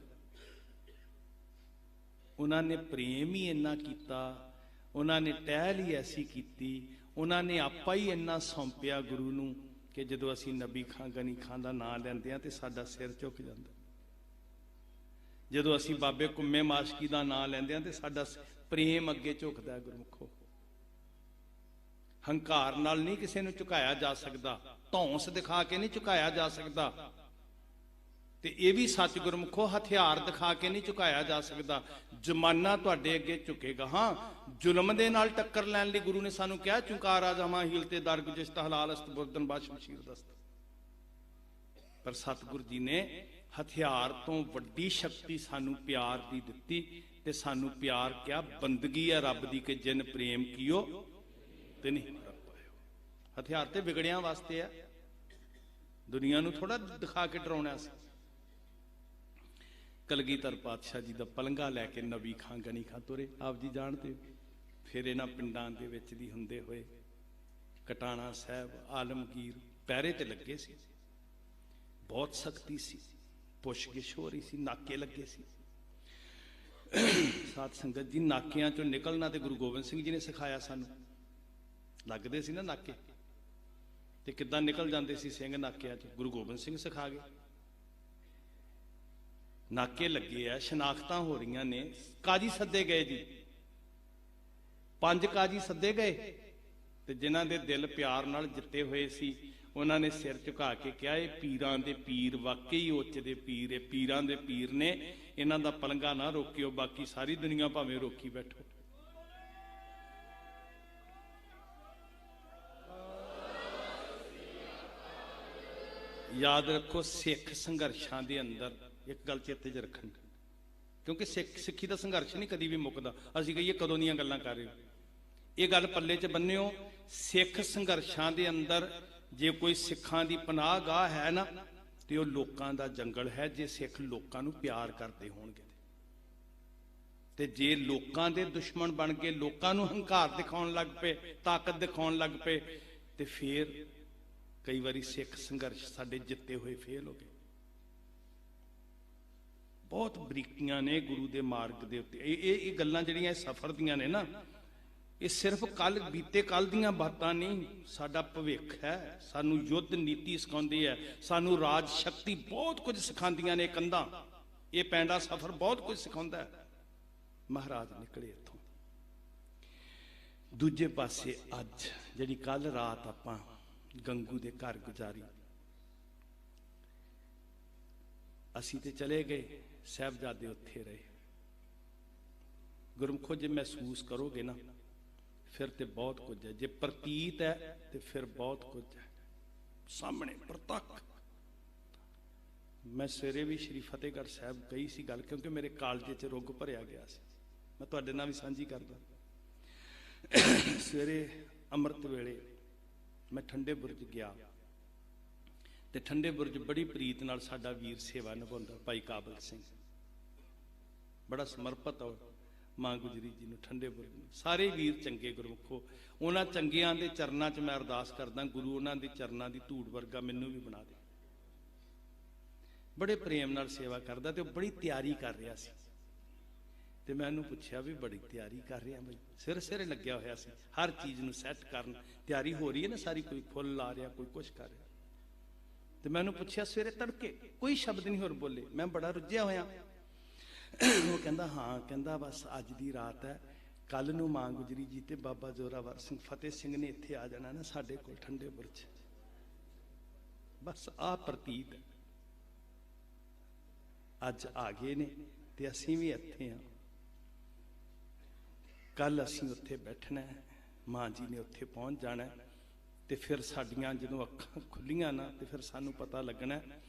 ਉਹਨਾਂ ਨੇ ਪ੍ਰੇਮ ਹੀ ਇੰਨਾ ਕੀਤਾ, ਉਹਨਾਂ ਨੇ ਟਹਿਲ ਹੀ ਐਸੀ ਕੀਤੀ, ਉਹਨਾਂ ਨੇ ਆਪਾ ਹੀ ਇੰਨਾ ਸੌਂਪਿਆ ਗੁਰੂ ਨੂੰ ਕਿ ਜਦੋਂ ਅਸੀਂ ਨਬੀ ਖਾਂ ਗਨੀ ਖਾਂ ਦਾ ਨਾਂ ਲੈਂਦੇ ਹਾਂ ਤੇ ਸਾਡਾ ਸਿਰ ਝੁਕ ਜਾਂਦਾ। ਜਦੋਂ ਅਸੀਂ ਬਾਬੇ ਕੁੰਮੇ ਮਾਸ਼ਕੀ ਦਾ ਨਾਂ ਲੈਂਦੇ ਹਾਂ ਤੇ ਸਾਡਾ ਪ੍ਰੇਮ ਅੱਗੇ ਝੁਕਦਾ। ਗੁਰਮੁਖੋ, ਹੰਕਾਰ ਨਾਲ ਨਹੀਂ ਕਿਸੇ ਨੂੰ ਝੁਕਾਇਆ ਜਾ ਸਕਦਾ, ਧੌਂਸ ਦਿਖਾ ਕੇ ਨਹੀਂ ਝੁਕਾਇਆ ਜਾ ਸਕਦਾ। ਤੇ ਇਹ ਵੀ ਸੱਚ ਗੁਰਮੁਖੋ, ਹਥਿਆਰ ਦਿਖਾ ਕੇ ਨਹੀਂ ਝੁਕਾਇਆ ਜਾ ਸਕਦਾ। ਜ਼ਮਾਨਾ ਤੁਹਾਡੇ ਅੱਗੇ ਝੁਕੇਗਾ। ਹਾਂ, ਜ਼ੁਲਮ ਦੇ ਨਾਲ ਟੱਕਰ ਲੈਣ ਲਈ ਗੁਰੂ ਨੇ ਸਾਨੂੰ ਕਿਹਾ, ਚੁੰਕਾਰ ਆ ਜਾਵਾਂ ਹੀਲ ਤੇ ਦਰ ਗੁਜਿਸ਼ਤ ਹਲਾਲ ਅਸਤ ਬੁਰਦਨ ਬਾਦ ਸ਼ਮਸ਼ੀਰ ਦਸਤ। ਪਰ ਸਤਿਗੁਰੂ ਜੀ ਨੇ ਹਥਿਆਰ ਤੋਂ ਵੱਡੀ ਸ਼ਕਤੀ ਸਾਨੂੰ ਪਿਆਰ ਦੀ ਦਿੱਤੀ, ਤੇ ਸਾਨੂੰ ਪਿਆਰ ਕਿਹਾ ਬੰਦਗੀ ਹੈ ਰੱਬ ਦੀ, ਕਿ ਜਿਨ ਪ੍ਰੇਮ ਕੀਓ ਤੇ ਨਹੀਂ ਮਰ ਪਾਇਓ। ਹਥਿਆਰ ਤੇ ਵਿਗੜਿਆਂ ਵਾਸਤੇ ਆ, ਦੁਨੀਆ ਨੂੰ ਥੋੜਾ ਦਿਖਾ ਕੇ ਡਰਾਉਣਾ ਸੀ। ਕਲਗੀਧਰ ਪਾਤਸ਼ਾਹ ਜੀ ਦਾ ਪਲੰਗਾ ਲੈ ਕੇ ਨਬੀ ਖਾਂ ਗਨੀ ਖਾਂ ਤੁਰੇ, ਆਪ ਜੀ ਜਾਣਦੇ ਹੋ। ਫਿਰ ਇਹਨਾਂ ਪਿੰਡਾਂ ਦੇ ਵਿੱਚ ਦੀ ਹੁੰਦੇ ਹੋਏ ਕਟਾਣਾ ਸਾਹਿਬ, ਆਲਮਗੀਰ ਪਹਿਰੇ ਤੇ ਲੱਗੇ ਸੀ। ਬਹੁਤ ਸਖਤੀ ਸੀ, ਪੁੱਛਗਿਛ ਹੋ ਰਹੀ ਸੀ, ਨਾਕੇ ਲੱਗੇ ਸੀ। ਸਾਧ ਸੰਗਤ ਜੀ, ਨਾਕਿਆਂ ਚੋਂ ਨਿਕਲਣਾ ਤੇ ਗੁਰੂ ਗੋਬਿੰਦ ਸਿੰਘ ਜੀ ਨੇ ਸਿਖਾਇਆ ਸਾਨੂੰ। ਲੱਗਦੇ ਸੀ ਨਾ ਨਾਕੇ, ਤੇ ਕਿੱਦਾਂ ਨਿਕਲ ਜਾਂਦੇ ਸੀ ਸਿੰਘ ਨਾਕਿਆਂ ਚ, ਗੁਰੂ ਗੋਬਿੰਦ ਸਿੰਘ ਸਿਖਾ ਗਏ। ਨਾਕੇ ਲੱਗੇ ਆ, ਸ਼ਨਾਖਤਾਂ ਹੋ ਰਹੀਆਂ ਨੇ। ਕਾਜੀ ਸੱਦੇ ਗਏ ਜੀ, 5 ਕਾਜੀ ਸੱਦੇ ਗਏ, ਤੇ ਜਿਨ੍ਹਾਂ ਦੇ ਦਿਲ ਪਿਆਰ ਨਾਲ ਜਿੱਤੇ ਹੋਏ ਸੀ ਉਹਨਾਂ ਨੇ ਸਿਰ ਝੁਕਾ ਕੇ ਕਿਹਾ, ਇਹ ਪੀਰਾਂ ਦੇ ਪੀਰ, ਵਾਕਈ ਉੱਚ ਦੇ ਪੀਰ, ਇਹ ਪੀਰਾਂ ਦੇ ਪੀਰ ਨੇ, ਇਹਨਾਂ ਦਾ ਪਲੰਗਾ ਨਾ ਰੋਕਿਓ, ਬਾਕੀ ਸਾਰੀ ਦੁਨੀਆ ਭਾਵੇਂ ਰੋਕੀ ਬੈਠੋ। ਯਾਦ ਰੱਖੋ, ਸਿੱਖ ਸੰਘਰਸ਼ਾਂ ਦੇ ਅੰਦਰ ਇੱਕ ਗੱਲ ਚੇਤੇ 'ਚ ਰੱਖਣ, ਕਿਉਂਕਿ ਸਿੱਖੀ ਦਾ ਸੰਘਰਸ਼ ਨਹੀਂ ਕਦੀ ਵੀ ਮੁੱਕਦਾ। ਅਸੀਂ ਕਹੀਏ ਕਦੋਂ ਦੀਆਂ ਗੱਲਾਂ ਕਰ ਰਹੇ ਹੋ, ਇਹ ਗੱਲ ਪੱਲੇ 'ਚ ਬੰਨਿਓ। ਸਿੱਖ ਸੰਘਰਸ਼ਾਂ ਦੇ ਅੰਦਰ ਜੇ ਕੋਈ ਸਿੱਖਾਂ ਦੀ ਪਨਾਹ ਗਾਹ ਹੈ ਨਾ, ਤੇ ਉਹ ਲੋਕਾਂ ਦਾ ਜੰਗਲ ਹੈ। ਜੇ ਸਿੱਖ ਲੋਕਾਂ ਨੂੰ ਪਿਆਰ ਕਰਦੇ ਹੋਣਗੇ, ਤੇ ਜੇ ਲੋਕਾਂ ਦੇ ਦੁਸ਼ਮਣ ਬਣ ਕੇ ਲੋਕਾਂ ਨੂੰ ਹੰਕਾਰ ਦਿਖਾਉਣ ਲੱਗ ਪਏ, ਤਾਕਤ ਦਿਖਾਉਣ ਲੱਗ ਪਏ, ਤੇ ਫੇਰ ਕਈ ਵਾਰੀ ਸਿੱਖ ਸੰਘਰਸ਼ ਸਾਡੇ ਜਿੱਤੇ ਹੋਏ ਫੇਲ ਹੋ ਗਏ। ਬਹੁਤ ਬਰੀਕੀਆਂ ਨੇ ਗੁਰੂ ਦੇ ਮਾਰਗ ਦੇ ਉੱਤੇ। ਇਹ ਗੱਲਾਂ ਜਿਹੜੀਆਂ ਸਫ਼ਰ ਦੀਆਂ ਨੇ ਨਾ, ਇਹ ਸਿਰਫ ਕੱਲ ਬੀਤੇ ਕੱਲ ਦੀਆਂ ਬਾਤਾਂ ਨਹੀਂ, ਸਾਡਾ ਭਵਿੱਖ ਹੈ। ਸਾਨੂੰ ਯੁੱਧ ਨੀਤੀ ਸਿਖਾਉਂਦੀ ਹੈ, ਸਾਨੂੰ ਰਾਜ ਸ਼ਕਤੀ ਬਹੁਤ ਕੁਝ ਸਿਖਾਉਂਦੀਆਂ ਨੇ ਕੰਧਾਂ। ਇਹ ਪੈਂਡਾ ਸਫ਼ਰ ਬਹੁਤ ਕੁਝ ਸਿਖਾਉਂਦਾ ਹੈ। ਮਹਾਰਾਜ ਨਿਕਲੇ ਇੱਥੋਂ। ਦੂਜੇ ਪਾਸੇ ਅੱਜ ਜਿਹੜੀ ਕੱਲ ਰਾਤ ਆਪਾਂ ਗੰਗੂ ਦੇ ਘਰ ਗੁਜ਼ਾਰੀ, ਅਸੀਂ ਤੇ ਚਲੇ ਗਏ, ਸਾਹਿਬਜ਼ਾਦੇ ਉੱਥੇ ਰਹੇ। ਗੁਰਮੁਖੋ, ਜੇ ਮਹਿਸੂਸ ਕਰੋਗੇ ਨਾ ਫਿਰ ਤੇ ਬਹੁਤ ਕੁਝ ਹੈ, ਜੇ ਪ੍ਰਤੀਤ ਹੈ ਤੇ ਫਿਰ ਬਹੁਤ ਕੁਝ ਹੈ। ਸਾਹਮਣੇ ਪ੍ਰਤੱਖ ਮੈਂ ਸਵੇਰੇ ਵੀ ਸ਼੍ਰੀ ਫਤਿਹਗੜ੍ਹ ਸਾਹਿਬ ਕਹੀ ਸੀ ਗੱਲ, ਕਿਉਂਕਿ ਮੇਰੇ ਕਾਲਜੇ 'ਚ ਰੁੱਗ ਭਰਿਆ ਗਿਆ ਸੀ। ਮੈਂ ਤੁਹਾਡੇ ਨਾਲ ਵੀ ਸਾਂਝੀ ਕਰਦਾ। ਸਵੇਰੇ ਅੰਮ੍ਰਿਤ ਵੇਲੇ ਮੈਂ ਠੰਡੇ ਬੁਰਜ ਗਿਆ, ਤੇ ਠੰਡੇ ਬੁਰਜ ਬੜੀ ਪ੍ਰੀਤ ਨਾਲ ਸਾਡਾ ਵੀਰ ਸੇਵਾ ਨਿਭਾਉਂਦਾ, ਭਾਈ ਕਾਬਲ ਸਿੰਘ, ਬੜਾ ਸਮਰਪਿਤ ਆ ਮਾਂ ਗੁਜਰੀ ਜੀ ਨੂੰ, ਠੰਡੇ ਬੁਰਜ ਨੂੰ। ਸਾਰੇ ਵੀਰ ਚੰਗੇ ਗੁਰਮੁਖੋ, ਉਹਨਾਂ ਚੰਗਿਆਂ ਦੇ ਚਰਨਾਂ 'ਚ ਮੈਂ ਅਰਦਾਸ ਕਰਦਾ, ਗੁਰੂ ਉਹਨਾਂ ਦੇ ਚਰਨਾਂ ਦੀ ਧੂੜ ਵਰਗਾ ਮੈਨੂੰ ਵੀ ਬਣਾ ਦੇ। ਬੜੇ ਪ੍ਰੇਮ ਨਾਲ ਸੇਵਾ ਕਰਦਾ, ਤੇ ਉਹ ਬੜੀ ਤਿਆਰੀ ਕਰ ਰਿਹਾ ਸੀ। ਤੇ ਮੈਂ ਉਹਨੂੰ ਪੁੱਛਿਆ ਵੀ ਬੜੀ ਤਿਆਰੀ ਕਰ ਰਿਹਾ ਬਈ? ਸਿਰੇ ਲੱਗਿਆ ਹੋਇਆ ਸੀ, ਹਰ ਚੀਜ਼ ਨੂੰ ਸੈੱਟ ਕਰਨ, ਤਿਆਰੀ ਹੋ ਰਹੀ ਹੈ ਨਾ ਸਾਰੀ, ਕੋਈ ਫੁੱਲ ਲਾ ਰਿਹਾ, ਕੋਈ ਕੁਛ ਕਰ ਰਿਹਾ। ਤੇ ਮੈਂ ਉਹਨੂੰ ਪੁੱਛਿਆ ਸਵੇਰੇ ਤੜਕੇ, ਕੋਈ ਸ਼ਬਦ ਨਹੀਂ ਹੋਰ ਬੋਲੇ, ਮੈਂ ਬੜਾ ਰੁੱਝਿਆ ਹੋਇਆ। ਉਹ ਕਹਿੰਦਾ ਹਾਂ, ਕਹਿੰਦਾ ਬਸ ਅੱਜ ਦੀ ਰਾਤ ਹੈ, ਕੱਲ ਨੂੰ ਮਾਂ ਗੁਜਰੀ ਜੀ ਤੇ ਬਾਬਾ ਜ਼ੋਰਾਵਰ ਸਿੰਘ ਫਤਿਹ ਸਿੰਘ ਨੇ ਇੱਥੇ ਆ ਜਾਣਾ ਨਾ ਸਾਡੇ ਕੋਲ ਠੰਡੇ ਬੁਰਜ। ਬਸ ਆਹ ਪ੍ਰਤੀਤ ਅੱਜ ਆ ਗਏ ਨੇ, ਤੇ ਅਸੀਂ ਵੀ ਇੱਥੇ ਹਾਂ। ਕੱਲ ਅਸੀਂ ਉੱਥੇ ਬੈਠਣਾ, ਮਾਂ ਜੀ ਨੇ ਉੱਥੇ ਪਹੁੰਚ ਜਾਣਾ, ਤੇ ਫਿਰ ਸਾਡੀਆਂ ਜਦੋਂ ਅੱਖਾਂ ਖੁੱਲੀਆਂ ਨਾ, ਤੇ ਫਿਰ ਸਾਨੂੰ ਪਤਾ ਲੱਗਣਾ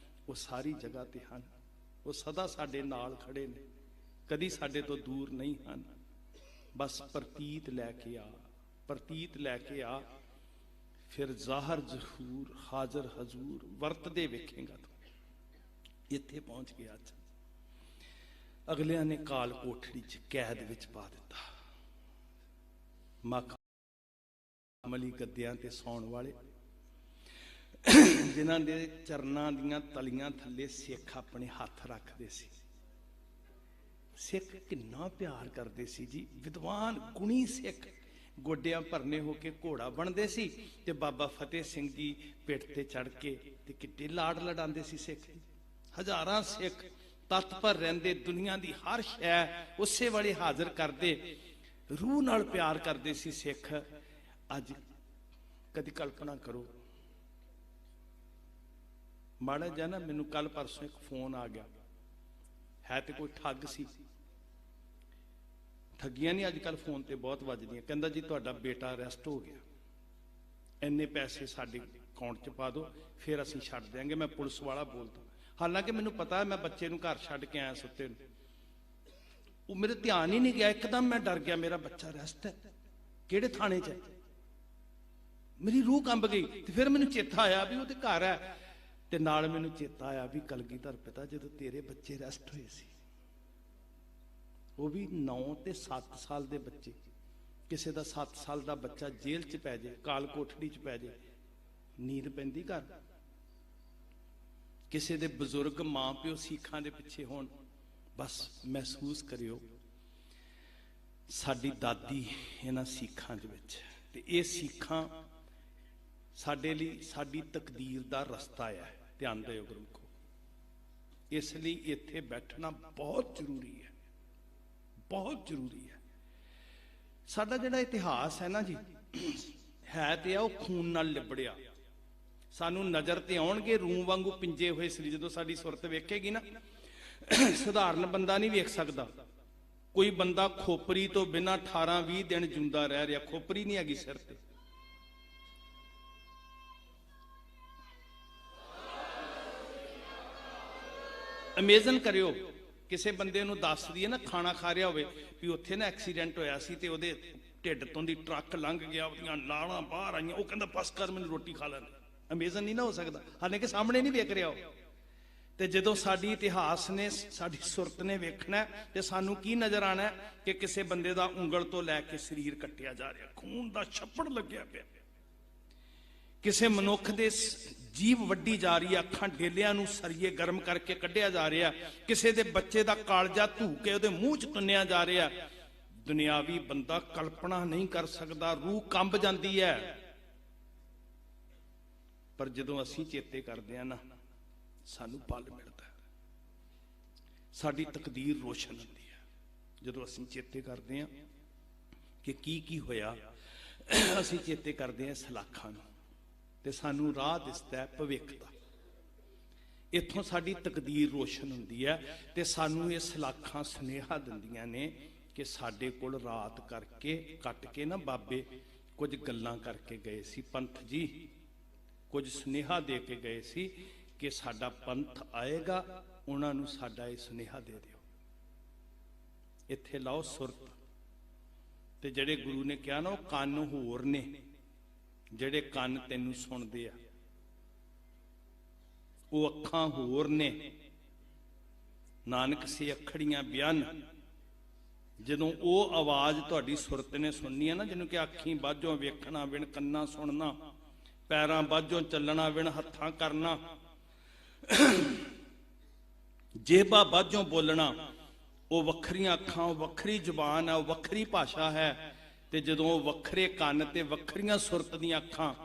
ਉਹ ਸਾਰੀ ਜਗ੍ਹਾ ਤੇ ਹਨ, ਉਹ ਸਦਾ ਸਾਡੇ ਨਾਲ ਖੜੇ ਨੇ, ਕਦੀ ਸਾਡੇ ਤੋਂ ਦੂਰ ਨਹੀਂ ਹਨ। ਬਸ ਪ੍ਰਤੀਤ ਲੈ ਕੇ ਆ, ਪ੍ਰਤੀਤ ਲੈ ਕੇ ਆ, ਫਿਰ ਜ਼ਾਹਰ ਜ਼ਹੂਰ ਹਾਜ਼ਰ ਹਜ਼ੂਰ ਵਰਤਦੇ ਵੇਖੇਗਾ ਤੂੰ। ਇੱਥੇ ਪਹੁੰਚ ਗਿਆ ਅੱਜ। ਅਗਲਿਆਂ ਨੇ ਕਾਲ ਕੋਠੜੀ 'ਚ ਕੈਦ ਵਿੱਚ ਪਾ ਦਿੱਤਾ, ਮਖਮਲੀ ਗੱਦਿਆਂ ਤੇ ਸੌਣ ਵਾਲੇ, ਜਿਨ੍ਹਾਂ ਦੇ ਚਰਨਾਂ ਦੀਆਂ ਤਲੀਆਂ ਥੱਲੇ ਸਿੱਖ ਆਪਣੇ ਹੱਥ ਰੱਖਦੇ ਸੀ। ਸਿੱਖ ਕਿੰਨਾ ਪਿਆਰ ਕਰਦੇ ਸੀ ਜੀ, ਵਿਦਵਾਨ ਗੁਣੀ ਸਿੱਖ ਗੋਡਿਆਂ ਭਰਨੇ ਹੋ ਕੇ ਘੋੜਾ ਬਣਦੇ ਸੀ, ਤੇ ਬਾਬਾ ਫਤਿਹ ਸਿੰਘ ਜੀ ਪਿੱਠ ਤੇ ਚੜ ਕੇ ਤੇ ਕਿੱਡੇ ਲਾਡ ਲਡਾਉਂਦੇ ਸੀ ਸਿੱਖ। ਹਜ਼ਾਰਾਂ ਸਿੱਖ ਤਤਪਰ ਰਹਿੰਦੇ, ਦੁਨੀਆ ਦੀ ਹਰ ਸ਼ੈ ਉਸੇ ਵੇਲੇ ਹਾਜ਼ਰ ਕਰਦੇ, ਰੂਹ ਨਾਲ ਪਿਆਰ ਕਰਦੇ ਸੀ ਸਿੱਖ। ਅੱਜ ਕਦੀ ਕਲਪਨਾ ਕਰੋ, ਮਾੜਾ ਜਿਹਾ ਨਾ ਮੈਨੂੰ ਕੱਲ ਪਰਸੋਂ ਇੱਕ ਫੋਨ ਆ ਗਿਆ, ਹੈ ਤੇ ਕੋਈ ਠੱਗ ਸੀ। ਠੱਗੀਆਂ ਨਹੀਂ ਅੱਜ ਕੱਲ ਫੋਨ ਤੇ ਬਹੁਤ ਵੱਜਦੀਆਂ। ਕਹਿੰਦਾ ਜੀ ਤੁਹਾਡਾ ਬੇਟਾ ਅਰੈਸਟ ਹੋ ਗਿਆ, ਇੰਨੇ ਪੈਸੇ ਸਾਡੇ ਅਕਾਊਂਟ 'ਚ ਪਾ ਦਿਓ, ਫਿਰ ਅਸੀਂ ਛੱਡ ਦਿਆਂਗੇ। ਮੈਂ ਪੁਲਿਸ ਵਾਲਾ ਬੋਲਦਾ, ਹਾਲਾਂਕਿ ਮੈਨੂੰ ਪਤਾ ਮੈਂ ਬੱਚੇ ਨੂੰ ਘਰ ਛੱਡ ਕੇ ਆਇਆ ਸੁੱਤੇ ਨੂੰ। ਉਹ ਮੇਰੇ ਧਿਆਨ ਹੀ ਨਹੀਂ ਗਿਆ, ਇੱਕਦਮ ਮੈਂ ਡਰ ਗਿਆ, ਮੇਰਾ ਬੱਚਾ ਅਰੈਸਟ ਹੈ, ਕਿਹੜੇ ਥਾਣੇ 'ਚ ਹੈ? ਮੇਰੀ ਰੂਹ ਕੰਬ ਗਈ। ਤੇ ਫਿਰ ਮੈਨੂੰ ਚੇਤਾ ਆਇਆ ਵੀ ਉਹ ਤੇ ਘਰ ਹੈ, ਤੇ ਨਾਲ ਮੈਨੂੰ ਚੇਤਾ ਆਇਆ ਵੀ ਕਲਗੀਧਰ ਪਿਤਾ ਜਦੋਂ ਤੇਰੇ ਬੱਚੇ ਅਰੈਸਟ ਹੋਏ ਸੀ, ਉਹ ਵੀ 9 ਤੇ 7 ਸਾਲ ਦੇ ਬੱਚੇ, ਕਿਸੇ ਦਾ 7 ਸਾਲ ਦਾ ਬੱਚਾ ਜੇਲ੍ਹ 'ਚ ਪੈ ਜਾਏ, ਕਾਲ ਕੋਠੜੀ 'ਚ ਪੈ ਜਾਏ, ਨੀਂਦ ਪੈਂਦੀ ਘਰ? ਕਿਸੇ ਦੇ ਬਜ਼ੁਰਗ ਮਾਂ ਪਿਓ ਸਿੱਖਾਂ ਦੇ ਪਿੱਛੇ ਹੋਣ, ਬਸ ਮਹਿਸੂਸ ਕਰਿਓ ਸਾਡੀ ਦਾਦੀ ਇਹਨਾਂ ਸਿੱਖਾਂ ਦੇ ਵਿੱਚ, ਤੇ ਇਹ ਸਿੱਖਾਂ ਸਾਡੇ ਲਈ ਸਾਡੀ ਤਕਦੀਰ ਦਾ ਰਸਤਾ ਹੈ। ਧਿਆਨ ਦਿਓ ਗੁਰਮੁਖੋ, ਇਸ ਲਈ ਇੱਥੇ ਬੈਠਣਾ ਬਹੁਤ ਜ਼ਰੂਰੀ ਹੈ, ਬਹੁਤ ਜ਼ਰੂਰੀ ਹੈ। ਸਾਡਾ ਜਿਹੜਾ ਇਤਿਹਾਸ ਹੈ ਨਾ ਜੀ, ਹੈ ਤੇ ਆ ਉਹ ਖੂਨ ਨਾਲ ਲਿਬੜਿਆ। ਸਾਨੂੰ ਨਜ਼ਰ ਤੇ ਆਉਣਗੇ ਰੂੰ ਵਾਂਗੂ ਪਿੰਜੇ ਹੋਏ ਸਰੀਰ, ਜਦੋਂ ਸਾਡੀ ਸੁਰਤ ਵੇਖੇਗੀ ਨਾ, ਸਧਾਰਨ ਬੰਦਾ ਨਹੀਂ ਵੇਖ ਸਕਦਾ। ਕੋਈ ਬੰਦਾ ਖੋਪਰੀ ਤੋਂ ਬਿਨਾਂ 18-20 ਦਿਨ ਜਿਉਂਦਾ ਰਹਿ ਰਿਹਾ, ਖੋਪਰੀ ਨਹੀਂ ਹੈਗੀ ਸਿਰ ਤੇ। ਇਮੇਜਿਨ ਕਰਿਓ, ਕਿਸੇ ਬੰਦੇ ਨੂੰ ਦੱਸ ਦਈਏ ਨਾ, ਖਾਣਾ ਖਾ ਰਿਹਾ ਹੋਵੇ ਵੀ ਉੱਥੇ ਨਾ ਐਕਸੀਡੈਂਟ ਹੋਇਆ ਸੀ, ਤੇ ਉਹਦੇ ਢਿੱਡ ਤੋਂ ਦੀ ਟਰੱਕ ਲੰਘ ਗਿਆ, ਉਹਦੀਆਂ ਲਾਲਾਂ ਬਾਹਰ ਆਈਆਂ, ਉਹ ਕਹਿੰਦਾ ਬਸ ਕਰ ਮੈਨੂੰ ਰੋਟੀ ਖਾ ਲੈਣ। ਇਮੇਜਿਨ ਨਹੀਂ ਨਾ ਹੋ ਸਕਦਾ, ਹਾਲਾਂਕਿ ਸਾਹਮਣੇ ਨਹੀਂ ਵੇਖ ਰਿਹਾ ਉਹ। ਤੇ ਜਦੋਂ ਸਾਡੀ ਇਤਿਹਾਸ ਨੇ, ਸਾਡੀ ਸੁਰਤ ਨੇ ਵੇਖਣਾ, ਤੇ ਸਾਨੂੰ ਕੀ ਨਜ਼ਰ ਆਣਾ ਕਿ ਕਿਸੇ ਬੰਦੇ ਦਾ ਉਂਗਲ ਤੋਂ ਲੈ ਕੇ ਸਰੀਰ ਕੱਟਿਆ ਜਾ ਰਿਹਾ, ਖੂਨ ਦਾ ਛੱਪੜ ਲੱਗਿਆ ਪਿਆ, ਕਿਸੇ ਮਨੁੱਖ ਦੇ ਜੀਭ ਵੱਡੀ ਜਾ ਰਹੀ ਹੈ, ਅੱਖਾਂ ਡੇਲਿਆਂ ਨੂੰ ਸਰੀਏ ਗਰਮ ਕਰਕੇ ਕੱਢਿਆ ਜਾ ਰਿਹਾ, ਕਿਸੇ ਦੇ ਬੱਚੇ ਦਾ ਕਾਲਜਾ ਧੂ ਕੇ ਉਹਦੇ ਮੂੰਹ 'ਚ ਤੁੰਨਿਆ ਜਾ ਰਿਹਾ। ਦੁਨਿਆਵੀ ਬੰਦਾ ਕਲਪਨਾ ਨਹੀਂ ਕਰ ਸਕਦਾ, ਰੂਹ ਕੰਬ ਜਾਂਦੀ ਹੈ। ਪਰ ਜਦੋਂ ਅਸੀਂ ਚੇਤੇ ਕਰਦੇ ਹਾਂ ਨਾ, ਸਾਨੂੰ ਬਲ ਮਿਲਦਾ, ਸਾਡੀ ਤਕਦੀਰ ਰੋਸ਼ਨ ਹੁੰਦੀ ਹੈ। ਜਦੋਂ ਅਸੀਂ ਚੇਤੇ ਕਰਦੇ ਹਾਂ ਕਿ ਕੀ ਹੋਇਆ, ਅਸੀਂ ਚੇਤੇ ਕਰਦੇ ਹਾਂ ਸਲਾਖਾਂ ਨੂੰ, ਤੇ ਸਾਨੂੰ ਰਾਹ ਦਿਸਦਾ ਹੈ ਭਵਿੱਖ ਦਾ। ਇੱਥੋਂ ਸਾਡੀ ਤਕਦੀਰ ਰੋਸ਼ਨ ਹੁੰਦੀ ਹੈ, ਤੇ ਸਾਨੂੰ ਇਹ ਸਲਾਖਾਂ ਸੁਨੇਹਾ ਦਿੰਦੀਆਂ ਨੇ ਕਿ ਸਾਡੇ ਕੋਲ ਰਾਤ ਕਰਕੇ ਕੱਟ ਕੇ ਨਾ ਬਾਬੇ ਕੁਝ ਗੱਲਾਂ ਕਰਕੇ ਗਏ ਸੀ, ਪੰਥ ਜੀ ਕੁਝ ਸੁਨੇਹਾ ਦੇ ਕੇ ਗਏ ਸੀ ਕਿ ਸਾਡਾ ਪੰਥ ਆਏਗਾ, ਉਹਨਾਂ ਨੂੰ ਸਾਡਾ ਇਹ ਸੁਨੇਹਾ ਦੇ ਦਿਓ। ਇੱਥੇ ਲਾਓ ਸੁਰਤ। ਤੇ ਜਿਹੜੇ ਗੁਰੂ ਨੇ ਕਿਹਾ ਨਾ, ਉਹ ਕੰਨ ਹੋਰ ਨੇ, ਜਿਹੜੇ ਕੰਨ ਤੈਨੂੰ ਸੁਣਦੇ ਆ, ਉਹ ਅੱਖਾਂ ਹੋਰ ਨੇ। ਨਾਨਕ ਸੇ ਅੱਖੜੀਆਂ ਬਿਆਨ। ਜਦੋਂ ਉਹ ਆਵਾਜ਼ ਤੁਹਾਡੀ ਸੁਰਤ ਨੇ ਸੁਣਨੀ ਹੈ ਨਾ, ਜਿਹਨੂੰ ਕਿ ਅੱਖੀਂ ਬਾਝੋਂ ਵੇਖਣਾ ਵਿਣ ਕੰਨਾਂ ਸੁਣਨਾ, ਪੈਰਾਂ ਬਾਝੋਂ ਚੱਲਣਾ ਵਿਣ ਹੱਥਾਂ ਕਰਨਾ, ਜੇਬਾਂ ਬਾਝੋਂ ਬੋਲਣਾ, ਉਹ ਵੱਖਰੀਆਂ ਅੱਖਾਂ, ਉਹ ਵੱਖਰੀ ਜ਼ੁਬਾਨ ਹੈ, ਉਹ ਵੱਖਰੀ ਭਾਸ਼ਾ ਹੈ। ਤੇ ਜਦੋਂ ਉਹ ਵੱਖਰੇ ਕੰਨ ਤੇ ਵੱਖਰੀਆਂ ਸੁਰਤ ਦੀਆਂ ਅੱਖਾਂ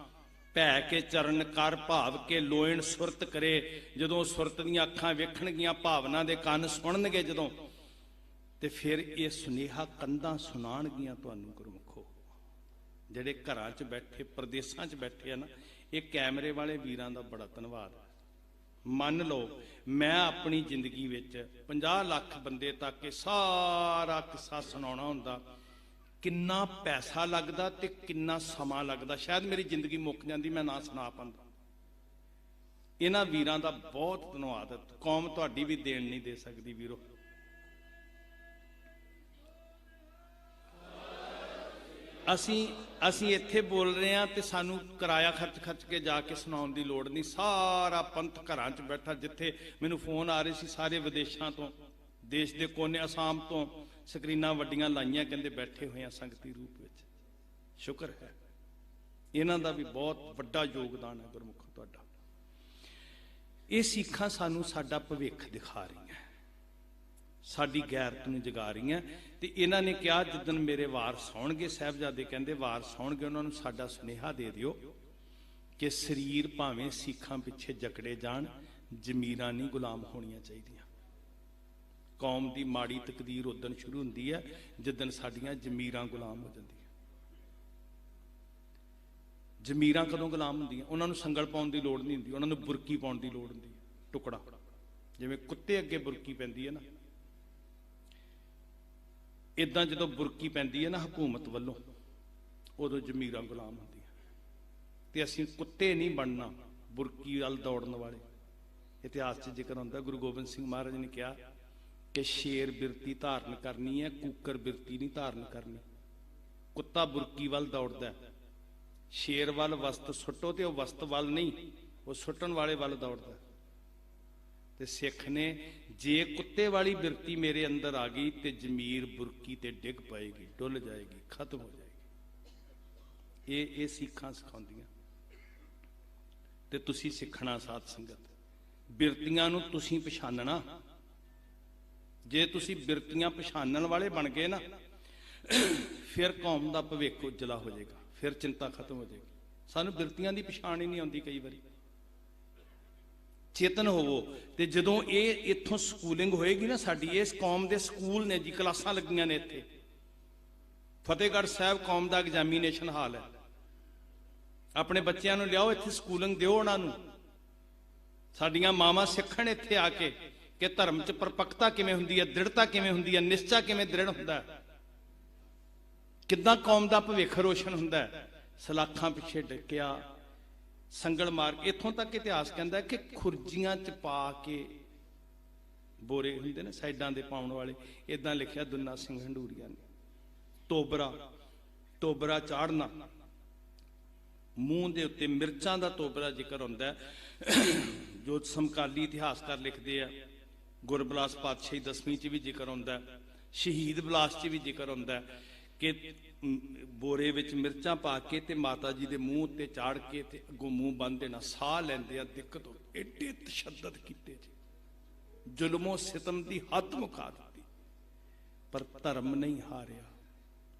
ਭੈ ਕੇ ਚਰਨ ਕਰ ਭਾਵ ਕੇ ਲੋਇਣ ਸੁਰਤ ਕਰੇ, ਜਦੋਂ ਸੁਰਤ ਦੀਆਂ ਅੱਖਾਂ ਵੇਖਣਗੀਆਂ, ਭਾਵਨਾ ਦੇ ਕੰਨ ਸੁਣਨਗੇ ਜਦੋਂ, ਤੇ ਫਿਰ ਇਹ ਸੁਨੇਹਾ ਕੰਧਾਂ ਸੁਣਾਣਗੀਆਂ ਤੁਹਾਨੂੰ ਗੁਰਮੁਖੋ। ਜਿਹੜੇ ਘਰਾਂ 'ਚ ਬੈਠੇ, ਪ੍ਰਦੇਸਾਂ 'ਚ ਬੈਠੇ ਆ ਨਾ, ਇਹ ਕੈਮਰੇ ਵਾਲੇ ਵੀਰਾਂ ਦਾ ਬੜਾ ਧੰਨਵਾਦ। ਮੰਨ ਲਓ ਮੈਂ ਆਪਣੀ ਜ਼ਿੰਦਗੀ ਵਿੱਚ 50 ਲੱਖ ਬੰਦੇ ਤੱਕ ਇਹ ਸਾਰਾ ਕਿੱਸਾ ਸੁਣਾਉਣਾ ਹੁੰਦਾ, ਕਿੰਨਾ ਪੈਸਾ ਲੱਗਦਾ ਤੇ ਕਿੰਨਾ ਸਮਾਂ ਲੱਗਦਾ। ਸ਼ਾਇਦ ਮੇਰੀ ਜ਼ਿੰਦਗੀ ਮੁੱਕ ਜਾਂਦੀ, ਮੈਂ ਨਾ ਸੁਣਾ ਪਾਉਂਦਾ। ਇਹਨਾਂ ਵੀਰਾਂ ਦਾ ਬਹੁਤ ਧੰਨਵਾਦ। ਕੌਮ ਤੁਹਾਡੀ ਵੀ ਦੇਣ ਨਹੀਂ ਦੇ ਸਕਦੀ ਵੀਰੋ। ਅਸੀਂ ਇੱਥੇ ਬੋਲ ਰਹੇ ਹਾਂ ਤੇ ਸਾਨੂੰ ਕਿਰਾਇਆ ਖਰਚ ਕੇ ਜਾ ਕੇ ਸੁਣਾਉਣ ਦੀ ਲੋੜ ਨਹੀਂ। ਸਾਰਾ ਪੰਥ ਘਰਾਂ 'ਚ ਬੈਠਾ। ਜਿੱਥੇ ਮੈਨੂੰ ਫੋਨ ਆ ਰਹੇ ਸੀ ਸਾਰੇ ਵਿਦੇਸ਼ਾਂ ਤੋਂ, ਦੇਸ਼ ਦੇ ਕੋਨੇ, ਅਸਾਮ ਤੋਂ, ਸਕਰੀਨਾਂ ਵੱਡੀਆਂ ਲਾਈਆਂ, ਕਹਿੰਦੇ ਬੈਠੇ ਹੋਏ ਆ ਸੰਗਤੀ ਰੂਪ ਵਿੱਚ। ਸ਼ੁਕਰ ਹੈ, ਇਹਨਾਂ ਦਾ ਵੀ ਬਹੁਤ ਵੱਡਾ ਯੋਗਦਾਨ ਹੈ ਗੁਰਮੁਖੋ ਤੁਹਾਡਾ। ਇਹ ਸਿੱਖਾਂ ਸਾਨੂੰ ਸਾਡਾ ਭਵਿੱਖ ਦਿਖਾ ਰਹੀਆਂ, ਸਾਡੀ ਗੈਰਤ ਨੂੰ ਜਗਾ ਰਹੀਆਂ। ਤੇ ਇਹਨਾਂ ਨੇ ਕਿਹਾ ਜਿੱਦਣ ਮੇਰੇ ਵਾਰਸ ਆਉਣਗੇ, ਸਾਹਿਬਜ਼ਾਦੇ ਕਹਿੰਦੇ ਵਾਰਸ ਆਉਣਗੇ, ਉਹਨਾਂ ਨੂੰ ਸਾਡਾ ਸੁਨੇਹਾ ਦੇ ਦਿਓ ਕਿ ਸਰੀਰ ਭਾਵੇਂ ਸਿੱਖਾਂ ਪਿੱਛੇ ਜਕੜੇ ਜਾਣ, ਜ਼ਮੀਰਾਂ ਨਹੀਂ ਗੁਲਾਮ ਹੋਣੀਆਂ ਚਾਹੀਦੀਆਂ। ਕੌਮ ਦੀ ਮਾੜੀ ਤਕਦੀਰ ਉਦਣ ਸ਼ੁਰੂ ਹੁੰਦੀ ਹੈ ਜਿੱਦਣ ਸਾਡੀਆਂ ਜ਼ਮੀਰਾਂ ਗੁਲਾਮ ਹੋ ਜਾਂਦੀਆਂ। ਜ਼ਮੀਰਾਂ ਕਦੋਂ ਗੁਲਾਮ ਹੁੰਦੀਆਂ? ਉਹਨਾਂ ਨੂੰ ਸੰਗਲ ਪਾਉਣ ਦੀ ਲੋੜ ਨਹੀਂ ਹੁੰਦੀ, ਉਹਨਾਂ ਨੂੰ ਬੁਰਕੀ ਪਾਉਣ ਦੀ ਲੋੜ ਹੁੰਦੀ, ਟੁਕੜਾ। ਜਿਵੇਂ ਕੁੱਤੇ ਅੱਗੇ ਬੁਰਕੀ ਪੈਂਦੀ ਹੈ ਨਾ, ਇਦਾਂ ਜਦੋਂ ਬੁਰਕੀ ਪੈਂਦੀ ਹੈ ਨਾ ਹਕੂਮਤ ਵੱਲੋਂ, ਉਦੋਂ ਜ਼ਮੀਰਾਂ ਗੁਲਾਮ ਹੁੰਦੀਆਂ। ਤੇ ਅਸੀਂ ਕੁੱਤੇ ਨਹੀਂ ਬਣਨਾ, ਬੁਰਕੀ ਵੱਲ ਦੌੜਨ ਵਾਲੇ। ਇਤਿਹਾਸ 'ਚ ਜ਼ਿਕਰ ਹੁੰਦਾ, ਗੁਰੂ ਗੋਬਿੰਦ ਸਿੰਘ ਮਹਾਰਾਜ ਨੇ ਕਿਹਾ ਕਿ ਸ਼ੇਰ ਬਿਰਤੀ ਧਾਰਨ ਕਰਨੀ ਹੈ, ਕੂਕਰ ਬਿਰਤੀ ਨਹੀਂ ਧਾਰਨ ਕਰਨੀ। ਕੁੱਤਾ ਬੁਰਕੀ ਵੱਲ ਦੌੜਦਾ, ਸ਼ੇਰ ਵੱਲ ਵਸਤ ਸੁੱਟੋ ਤੇ ਉਹ ਵਸਤ ਵੱਲ ਨਹੀਂ, ਉਹ ਸੁੱਟਣ ਵਾਲੇ ਵੱਲ ਦੌੜਦਾ। ਤੇ ਸਿੱਖ ਨੇ ਜੇ ਕੁੱਤੇ ਵਾਲੀ ਬਿਰਤੀ ਮੇਰੇ ਅੰਦਰ ਆ ਗਈ ਤੇ ਜ਼ਮੀਰ ਬੁਰਕੀ ਤੇ ਡਿੱਗ ਪਏਗੀ, ਡੁੱਲ ਜਾਏਗੀ, ਖਤਮ ਹੋ ਜਾਏਗੀ। ਇਹ ਸਿੱਖਾਂ ਸਿਖਾਉਂਦੀਆਂ। ਤੇ ਤੁਸੀਂ ਸਿੱਖਣਾ ਸਾਧ ਸੰਗਤ, ਬਿਰਤੀਆਂ ਨੂੰ ਤੁਸੀਂ ਪਛਾਨਣਾ। ਜੇ ਤੁਸੀਂ ਬਿਰਤੀਆਂ ਪਛਾਣਨ ਵਾਲੇ ਬਣ ਗਏ ਨਾ, ਫਿਰ ਕੌਮ ਦਾ ਭਵਿੱਖ ਉਜਲਾ ਹੋ ਜਾਏਗਾ, ਫਿਰ ਚਿੰਤਾ ਖਤਮ ਹੋ ਜਾਏਗੀ। ਸਾਨੂੰ ਬਿਰਤੀਆਂ ਦੀ ਪਛਾਣ ਹੀ ਨਹੀਂ ਆਉਂਦੀ ਕਈ ਵਾਰੀ। ਚੇਤਨ ਹੋਵੋ। ਤੇ ਜਦੋਂ ਇਹ ਇੱਥੋਂ ਸਕੂਲਿੰਗ ਹੋਏਗੀ ਨਾ ਸਾਡੀ, ਇਸ ਕੌਮ ਦੇ ਸਕੂਲ ਨੇ ਜੀ, ਕਲਾਸਾਂ ਲੱਗੀਆਂ ਨੇ ਇੱਥੇ। ਫਤਿਹਗੜ੍ਹ ਸਾਹਿਬ ਕੌਮ ਦਾ ਐਗਜ਼ਾਮੀਨੇਸ਼ਨ ਹਾਲ ਹੈ। ਆਪਣੇ ਬੱਚਿਆਂ ਨੂੰ ਲਿਆਓ ਇੱਥੇ, ਸਕੂਲਿੰਗ ਦਿਓ ਉਹਨਾਂ ਨੂੰ। ਸਾਡੀਆਂ ਮਾਵਾਂ ਸਿੱਖਣ ਇੱਥੇ ਆ ਕੇ ਕਿ ਧਰਮ 'ਚ ਪਰਪੱਕਤਾ ਕਿਵੇਂ ਹੁੰਦੀ ਹੈ, ਦ੍ਰਿੜਤਾ ਕਿਵੇਂ ਹੁੰਦੀ ਹੈ, ਨਿਸ਼ਚਾ ਕਿਵੇਂ ਦ੍ਰਿੜ ਹੁੰਦਾ ਹੈ, ਕਿੱਦਾਂ ਕੌਮ ਦਾ ਭਵਿੱਖ ਰੋਸ਼ਨ ਹੁੰਦਾ ਹੈ। ਸਲਾਖਾਂ ਪਿੱਛੇ ਡਿੱਕਿਆ, ਸੰਗਲ ਮਾਰ ਕੇ। ਇੱਥੋਂ ਤੱਕ ਇਤਿਹਾਸ ਕਹਿੰਦਾ ਕਿ ਖੁਰਜੀਆਂ 'ਚ ਪਾ ਕੇ, ਬੋਰੇ ਹੁੰਦੇ ਨੇ ਸਾਈਡਾਂ ਦੇ ਪਾਉਣ ਵਾਲੇ, ਇਦਾਂ ਲਿਖਿਆ ਦੁੰਨਾ ਸਿੰਘ ਹੰਡੂਰੀਆ ਨੇ। ਤੋਬਰਾ ਚਾੜਨਾ, ਮੂੰਹ ਦੇ ਉੱਤੇ ਮਿਰਚਾਂ ਦਾ ਤੋਬਰਾ ਜ਼ਿਕਰ ਹੁੰਦਾ ਹੈ। ਜੋ ਸਮਕਾਲੀ ਇਤਿਹਾਸਕਾਰ ਲਿਖਦੇ ਆ, ਗੁਰਬਲਾਸ ਪਾਤਸ਼ਾਹੀ 10ਵੀਂ 'ਚ ਵੀ ਜ਼ਿਕਰ ਹੁੰਦਾ ਹੈ, ਸ਼ਹੀਦ ਬਲਾਸ 'ਚ ਵੀ ਜ਼ਿਕਰ ਹੁੰਦਾ ਹੈ ਕਿ ਬੋਰੇ ਵਿੱਚ ਮਿਰਚਾਂ ਪਾ ਕੇ ਤੇ ਮਾਤਾ ਜੀ ਦੇ ਮੂੰਹ ਤੇ ਚਾੜ ਕੇ ਤੇ ਅੱਗੋਂ ਮੂੰਹ ਬੰਦ ਦੇਣਾ। ਸਾਹ ਲੈਂਦੇ ਆ ਦਿੱਕਤ ਹੋ, ਏਡੇ ਤਸ਼ੱਦਦ ਕੀਤੇ ਜੀ, ਜ਼ੁਲਮੋ ਸਿਤਮ ਦੀ ਹੱਦ ਮੁਕਾ ਦਿੱਤੀ, ਪਰ ਧਰਮ ਨਹੀਂ ਹਾਰਿਆ।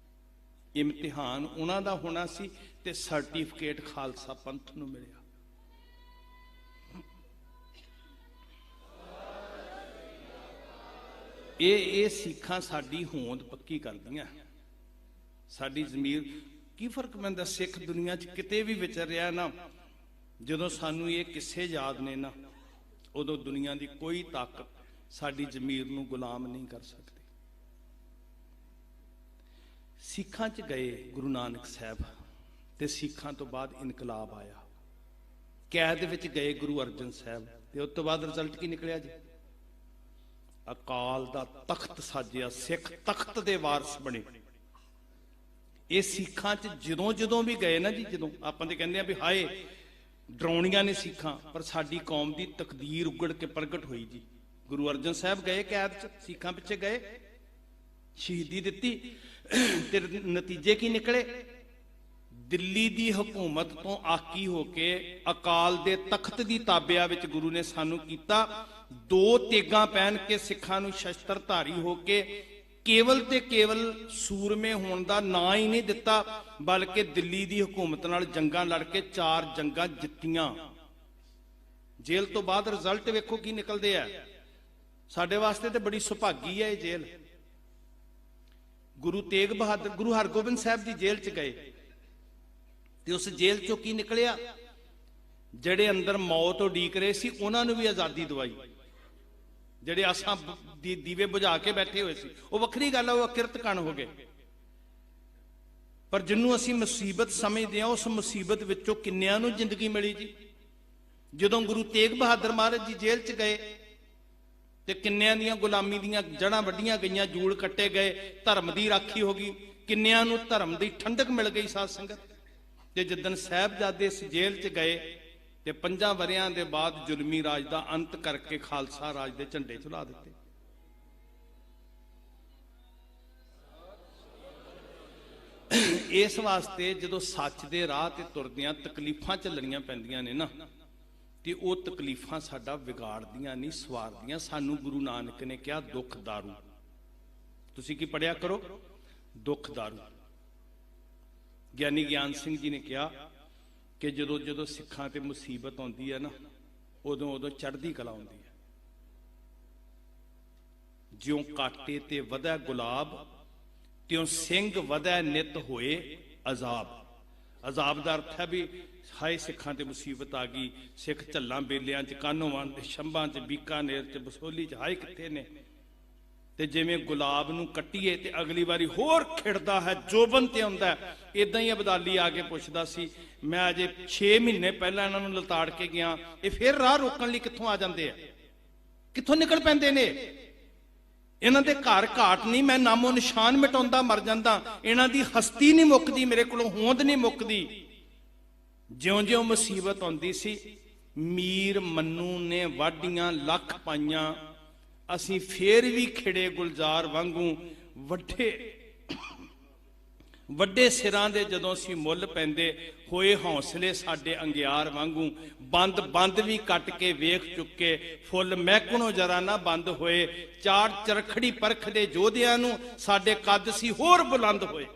ਇਮਤਿਹਾਨ ਉਹਨਾਂ ਦਾ ਹੋਣਾ ਸੀ ਤੇ ਸਰਟੀਫਿਕੇਟ ਖਾਲਸਾ ਪੰਥ ਨੂੰ ਮਿਲਿਆ। ਇਹ ਸਿੱਖਾਂ ਸਾਡੀ ਹੋਂਦ ਪੱਕੀ ਕਰਦੀਆਂ। ਸਾਡੀ ਜ਼ਮੀਰ ਕੀ ਫਰਕ ਪੈਂਦਾ? ਸਿੱਖ ਦੁਨੀਆ 'ਚ ਕਿਤੇ ਵੀ ਵਿਚਰ ਰਿਹਾ ਨਾ, ਜਦੋਂ ਸਾਨੂੰ ਇਹ ਕਿੱਸੇ ਯਾਦ ਨੇ ਨਾ, ਉਦੋਂ ਦੁਨੀਆ ਦੀ ਕੋਈ ਤਾਕਤ ਸਾਡੀ ਜ਼ਮੀਰ ਨੂੰ ਗੁਲਾਮ ਨਹੀਂ ਕਰ ਸਕਦੀ। ਸਿੱਖਾਂ 'ਚ ਗਏ ਗੁਰੂ ਨਾਨਕ ਸਾਹਿਬ, ਤੇ ਸਿੱਖਾਂ ਤੋਂ ਬਾਅਦ ਇਨਕਲਾਬ ਆਇਆ। ਕੈਦ ਵਿੱਚ ਗਏ ਗੁਰੂ ਅਰਜਨ ਸਾਹਿਬ, ਤੇ ਉਸ ਤੋਂ ਬਾਅਦ ਰਿਜ਼ਲਟ ਕੀ ਨਿਕਲਿਆ ਜੀ? ਅਕਾਲ ਦਾ ਤਖਤ ਸਾਜਿਆ, ਸਿੱਖ ਤਖਤ ਦੇ ਵਾਰਸ ਬਣੇ। ਇਹ ਸਿੱਖਾਂ 'ਚ ਜਦੋਂ ਵੀ ਗਏ ਨਾ ਜੀ, ਜਦੋਂ ਆਪਾਂ ਤੇ ਕਹਿੰਦੇ ਆ ਵੀ ਹਾਏ ਡਰਾਉਣੀਆਂ ਨੇ ਸਿੱਖਾਂ, ਪਰ ਸਾਡੀ ਕੌਮ ਦੀ ਤਕਦੀਰ ਉਗੜ ਕੇ ਪ੍ਰਗਟ ਹੋਈ ਜੀ। ਗੁਰੂ ਅਰਜਨ ਸਾਹਿਬ ਗਏ ਕੈਦ 'ਚ, ਸਿੱਖਾਂ ਪਿੱਛੇ ਗਏ, ਸ਼ਹੀਦੀ ਦਿੱਤੀ, ਤੇ ਨਤੀਜੇ ਕੀ ਨਿਕਲੇ? ਦਿੱਲੀ ਦੀ ਹਕੂਮਤ ਤੋਂ ਆਕੀ ਹੋ ਕੇ ਅਕਾਲ ਦੇ ਤਖਤ ਦੀ ਤਾਬਿਆ ਵਿੱਚ ਗੁਰੂ ਨੇ ਸਾਨੂੰ ਕੀਤਾ। 2 ਤੇਗਾਂ ਪਹਿਨ ਕੇ ਸਿੱਖਾਂ ਨੂੰ ਸ਼ਸਤਰਧਾਰੀ ਹੋ ਕੇ ਕੇਵਲ ਤੇ ਕੇਵਲ ਸੂਰਮੇ ਹੋਣ ਦਾ ਨਾਂ ਹੀ ਨਹੀਂ ਦਿੱਤਾ, ਬਲਕਿ ਦਿੱਲੀ ਦੀ ਹਕੂਮਤ ਨਾਲ ਜੰਗਾਂ ਲੜ ਕੇ 4 ਜੰਗਾਂ ਜਿੱਤੀਆਂ। ਜੇਲ੍ਹ ਤੋਂ ਬਾਅਦ ਰਿਜ਼ਲਟ ਵੇਖੋ ਕੀ ਨਿਕਲਦੇ ਆ। ਸਾਡੇ ਵਾਸਤੇ ਤੇ ਬੜੀ ਸੁਭਾਗੀ ਹੈ ਇਹ ਜੇਲ੍ਹ। ਗੁਰੂ ਤੇਗ ਬਹਾਦਰ, ਗੁਰੂ ਹਰਗੋਬਿੰਦ ਸਾਹਿਬ ਦੀ ਜੇਲ੍ਹ 'ਚ ਗਏ ਤੇ ਉਸ ਜੇਲ੍ਹ 'ਚੋਂ ਕੀ ਨਿਕਲਿਆ? ਜਿਹੜੇ ਅੰਦਰ ਮੌਤ ਉਡੀਕ ਰਹੇ ਸੀ ਉਹਨਾਂ ਨੂੰ ਵੀ ਆਜ਼ਾਦੀ ਦਵਾਈ। ਜਿਹੜੇ ਆਸਾਂ ਦੀ ਦੀਵੇ ਬੁਝਾ ਕੇ ਬੈਠੇ ਹੋਏ ਸੀ, ਉਹ ਵੱਖਰੀ ਗੱਲ ਹੈ, ਉਹ ਅਕਿਰਤ ਕਣ ਹੋ ਗਏ। ਪਰ ਜਿਹਨੂੰ ਅਸੀਂ ਮੁਸੀਬਤ ਸਮਝਦੇ ਹਾਂ, ਉਸ ਮੁਸੀਬਤ ਵਿੱਚੋਂ ਕਿੰਨਿਆਂ ਨੂੰ ਜ਼ਿੰਦਗੀ ਮਿਲੀ ਜੀ। ਜਦੋਂ ਗੁਰੂ ਤੇਗ ਬਹਾਦਰ ਮਹਾਰਾਜ ਜੀ ਜੇਲ੍ਹ 'ਚ ਗਏ ਤੇ ਕਿੰਨਿਆਂ ਦੀਆਂ ਗੁਲਾਮੀ ਦੀਆਂ ਜੜ੍ਹਾਂ ਵੱਢੀਆਂ ਗਈਆਂ, ਜੂੜ ਕੱਟੇ ਗਏ, ਧਰਮ ਦੀ ਰਾਖੀ ਹੋ ਗਈ, ਕਿੰਨਿਆਂ ਨੂੰ ਧਰਮ ਦੀ ਠੰਡਕ ਮਿਲ ਗਈ ਸਾਧ ਸੰਗਤ। ਤੇ ਜਿੱਦਣ ਸਾਹਿਬਜ਼ਾਦੇ ਇਸ ਜੇਲ੍ਹ 'ਚ ਗਏ ਤੇ 5 ਵਰਿਆਂ ਦੇ ਬਾਅਦ ਜ਼ੁਲਮੀ ਰਾਜ ਦਾ ਅੰਤ ਕਰਕੇ ਖਾਲਸਾ ਰਾਜ ਦੇ ਝੰਡੇ ਝੁਲਾ ਦਿੱਤੇ। ਇਸ ਵਾਸਤੇ ਜਦੋਂ ਸੱਚ ਦੇ ਰਾਹ ਤੇ ਤੁਰਦਿਆਂ ਤਕਲੀਫਾਂ ਝੱਲਣੀਆਂ ਪੈਂਦੀਆਂ ਨੇ ਨਾ, ਤੇ ਉਹ ਤਕਲੀਫਾਂ ਸਾਡਾ ਵਿਗਾੜਦੀਆਂ ਨਹੀਂ, ਸਵਾਰਦੀਆਂ। ਸਾਨੂੰ ਗੁਰੂ ਨਾਨਕ ਨੇ ਕਿਹਾ ਦੁੱਖ ਦਾਰੂ। ਤੁਸੀਂ ਕੀ ਪੜਿਆ ਕਰੋ? ਦੁੱਖ ਦਾਰੂ। ਗਿਆਨੀ ਗਿਆਨ ਸਿੰਘ ਜੀ ਨੇ ਕਿਹਾ ਕਿ ਜਦੋਂ ਸਿੱਖਾਂ ਤੇ ਮੁਸੀਬਤ ਆਉਂਦੀ ਹੈ ਨਾ, ਉਦੋਂ ਚੜ੍ਹਦੀ ਕਲਾ ਆਉਂਦੀ ਹੈ। ਜਿਉਂ ਕਾਟੇ ਤੇ ਵਧੈ ਗੁਲਾਬ, ਤਿਉਂ ਸਿੰਘ ਵਧੈ ਨਿਤ ਹੋਏ ਅਜ਼ਾਬ। ਅਜ਼ਾਬ ਦਾ ਅਰਥ ਹੈ ਵੀ ਹਾਏ ਸਿੱਖਾਂ ਤੇ ਮੁਸੀਬਤ ਆ ਗਈ, ਸਿੱਖ ਝੱਲਾਂ ਬੇਲਿਆਂ 'ਚ, ਕਾਨੋਵਾਨ ਦੇ ਸ਼ੰਭਾਂ 'ਚ, ਬੀਕਾਨੇਰ 'ਚ, ਬਸੋਲੀ 'ਚ, ਹਾਏ ਕਿੱਥੇ ਨੇ। ਤੇ ਜਿਵੇਂ ਗੁਲਾਬ ਨੂੰ ਕੱਟੀਏ ਤੇ ਅਗਲੀ ਵਾਰੀ ਹੋਰ ਖਿੜਦਾ ਹੈ, ਜੋਬਨ ਤੇ ਆਉਂਦਾ। ਇਦਾਂ ਹੀ ਅਬਦਾਲੀ ਆ ਕੇ ਪੁੱਛਦਾ ਸੀ, ਮੈਂ ਅਜੇ 6 ਮਹੀਨੇ ਪਹਿਲਾਂ ਇਹਨਾਂ ਨੂੰ ਲਤਾੜ ਕੇ ਗਿਆ, ਇਹ ਫਿਰ ਰਾਹ ਰੋਕਣ ਲਈ ਕਿੱਥੋਂ ਆ ਜਾਂਦੇ ਆ, ਕਿੱਥੋਂ ਨਿਕਲ ਪੈਂਦੇ ਨੇ। ਇਹਨਾਂ ਦੇ ਘਰ ਘਾਟ ਨਹੀਂ, ਮੈਂ ਨਾਮੋ ਨਿਸ਼ਾਨ ਮਿਟਾਉਂਦਾ ਮਰ ਜਾਂਦਾ। ਇਹਨਾਂ ਦੀ ਹਸਤੀ ਨਹੀਂ ਮੁੱਕਦੀ, ਮੇਰੇ ਕੋਲੋਂ ਹੋਂਦ ਨਹੀਂ ਮੁੱਕਦੀ। ਜਿਉਂ-ਜਿਉਂ ਮੁਸੀਬਤ ਆਉਂਦੀ ਸੀ, ਮੀਰ ਮੰਨੂ ਨੇ ਵਾਢੀਆਂ ਲੱਖ ਪਾਈਆਂ, ਅਸੀਂ ਫੇਰ ਵੀ ਖਿੜੇ ਗੁਲਜ਼ਾਰ ਵਾਂਗੂ ਵੱਡੇ ਸਿਰਾਂ ਦੇ ਜਦੋਂ ਅਸੀਂ ਮੁੱਲ ਪੈਂਦੇ ਹੋਏ, ਹੌਸਲੇ ਸਾਡੇ ਅੰਗਿਆਰ ਵਾਂਗੂ। ਬੰਦ ਵੀ ਕੱਟ ਕੇ ਵੇਖ ਚੁੱਕੇ, ਫੁੱਲ ਮਹਿਕਣੋਂ ਜਰਾ ਨਾ ਬੰਦ ਹੋਏ। ਚਾੜ ਚਰਖੜੀ ਪਰਖ ਦੇ ਯੋਧਿਆਂ ਨੂੰ ਸਾਡੇ ਕੱਦ ਸੀ ਹੋਰ ਬੁਲੰਦ ਹੋਏ।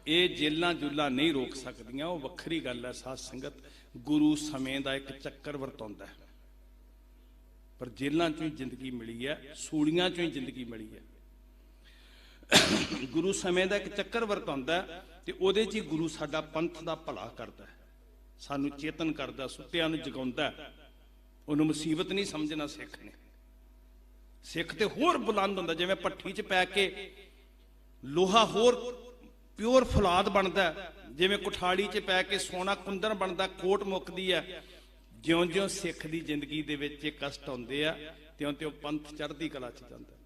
ਇਹ ਜੇਲਾਂ ਜੁਲਾਂ ਨਹੀਂ ਰੋਕ ਸਕਦੀਆਂ, ਉਹ ਵੱਖਰੀ ਗੱਲ ਹੈ ਸਾਧ ਸੰਗਤ। ਗੁਰੂ ਸਮੇਂ ਦਾ ਇੱਕ ਚੱਕਰ ਵਰਤਾਉਂਦਾ ਹੈ, ਪਰ ਜੇਲਾਂ ਚੋਂ ਹੀ ਜ਼ਿੰਦਗੀ ਮਿਲੀ ਹੈ, ਸੂਲੀਆਂ ਚੋਂ ਹੀ ਜ਼ਿੰਦਗੀ ਮਿਲੀ ਹੈ। ਗੁਰੂ ਸਮੇਂ ਦਾ ਇੱਕ ਚੱਕਰ ਵਰਤਾਉਂਦਾ ਤੇ ਉਹਦੇ 'ਚ ਹੀ ਗੁਰੂ ਸਾਡਾ ਪੰਥ ਦਾ ਭਲਾ ਕਰਦਾ, ਸਾਨੂੰ ਚੇਤਨ ਕਰਦਾ, ਸੁੱਤਿਆਂ ਨੂੰ ਜਗਾਉਂਦਾ। ਉਹਨੂੰ ਮੁਸੀਬਤ ਨਹੀਂ ਸਮਝਣਾ ਸਿੱਖ ਨੇ। ਸਿੱਖ ਤੇ ਹੋਰ ਬੁਲੰਦ ਹੁੰਦਾ, ਜਿਵੇਂ ਭੱਠੀ 'ਚ ਪੈ ਕੇ ਲੋਹਾ ਹੋਰ ਪਿਓਰ ਫੌਲਾਦ ਬਣਦਾ, ਜਿਵੇਂ ਕੁਠਾੜੀ 'ਚ ਪੈ ਕੇ ਸੋਨਾ ਕੁੰਦਨ ਬਣਦਾ, ਕੋਟ ਮੁੱਕਦੀ ਹੈ। ਜਿਉਂ-ਜਿਉਂ ਸਿੱਖ ਦੀ ਜ਼ਿੰਦਗੀ ਦੇ ਵਿੱਚ ਇਹ ਕਸ਼ਟ ਆਉਂਦੇ ਆ, ਤਿਉਂ-ਤਿਉਂ ਪੰਥ ਚੜ੍ਹਦੀ ਕਲਾ 'ਚ ਜਾਂਦਾ।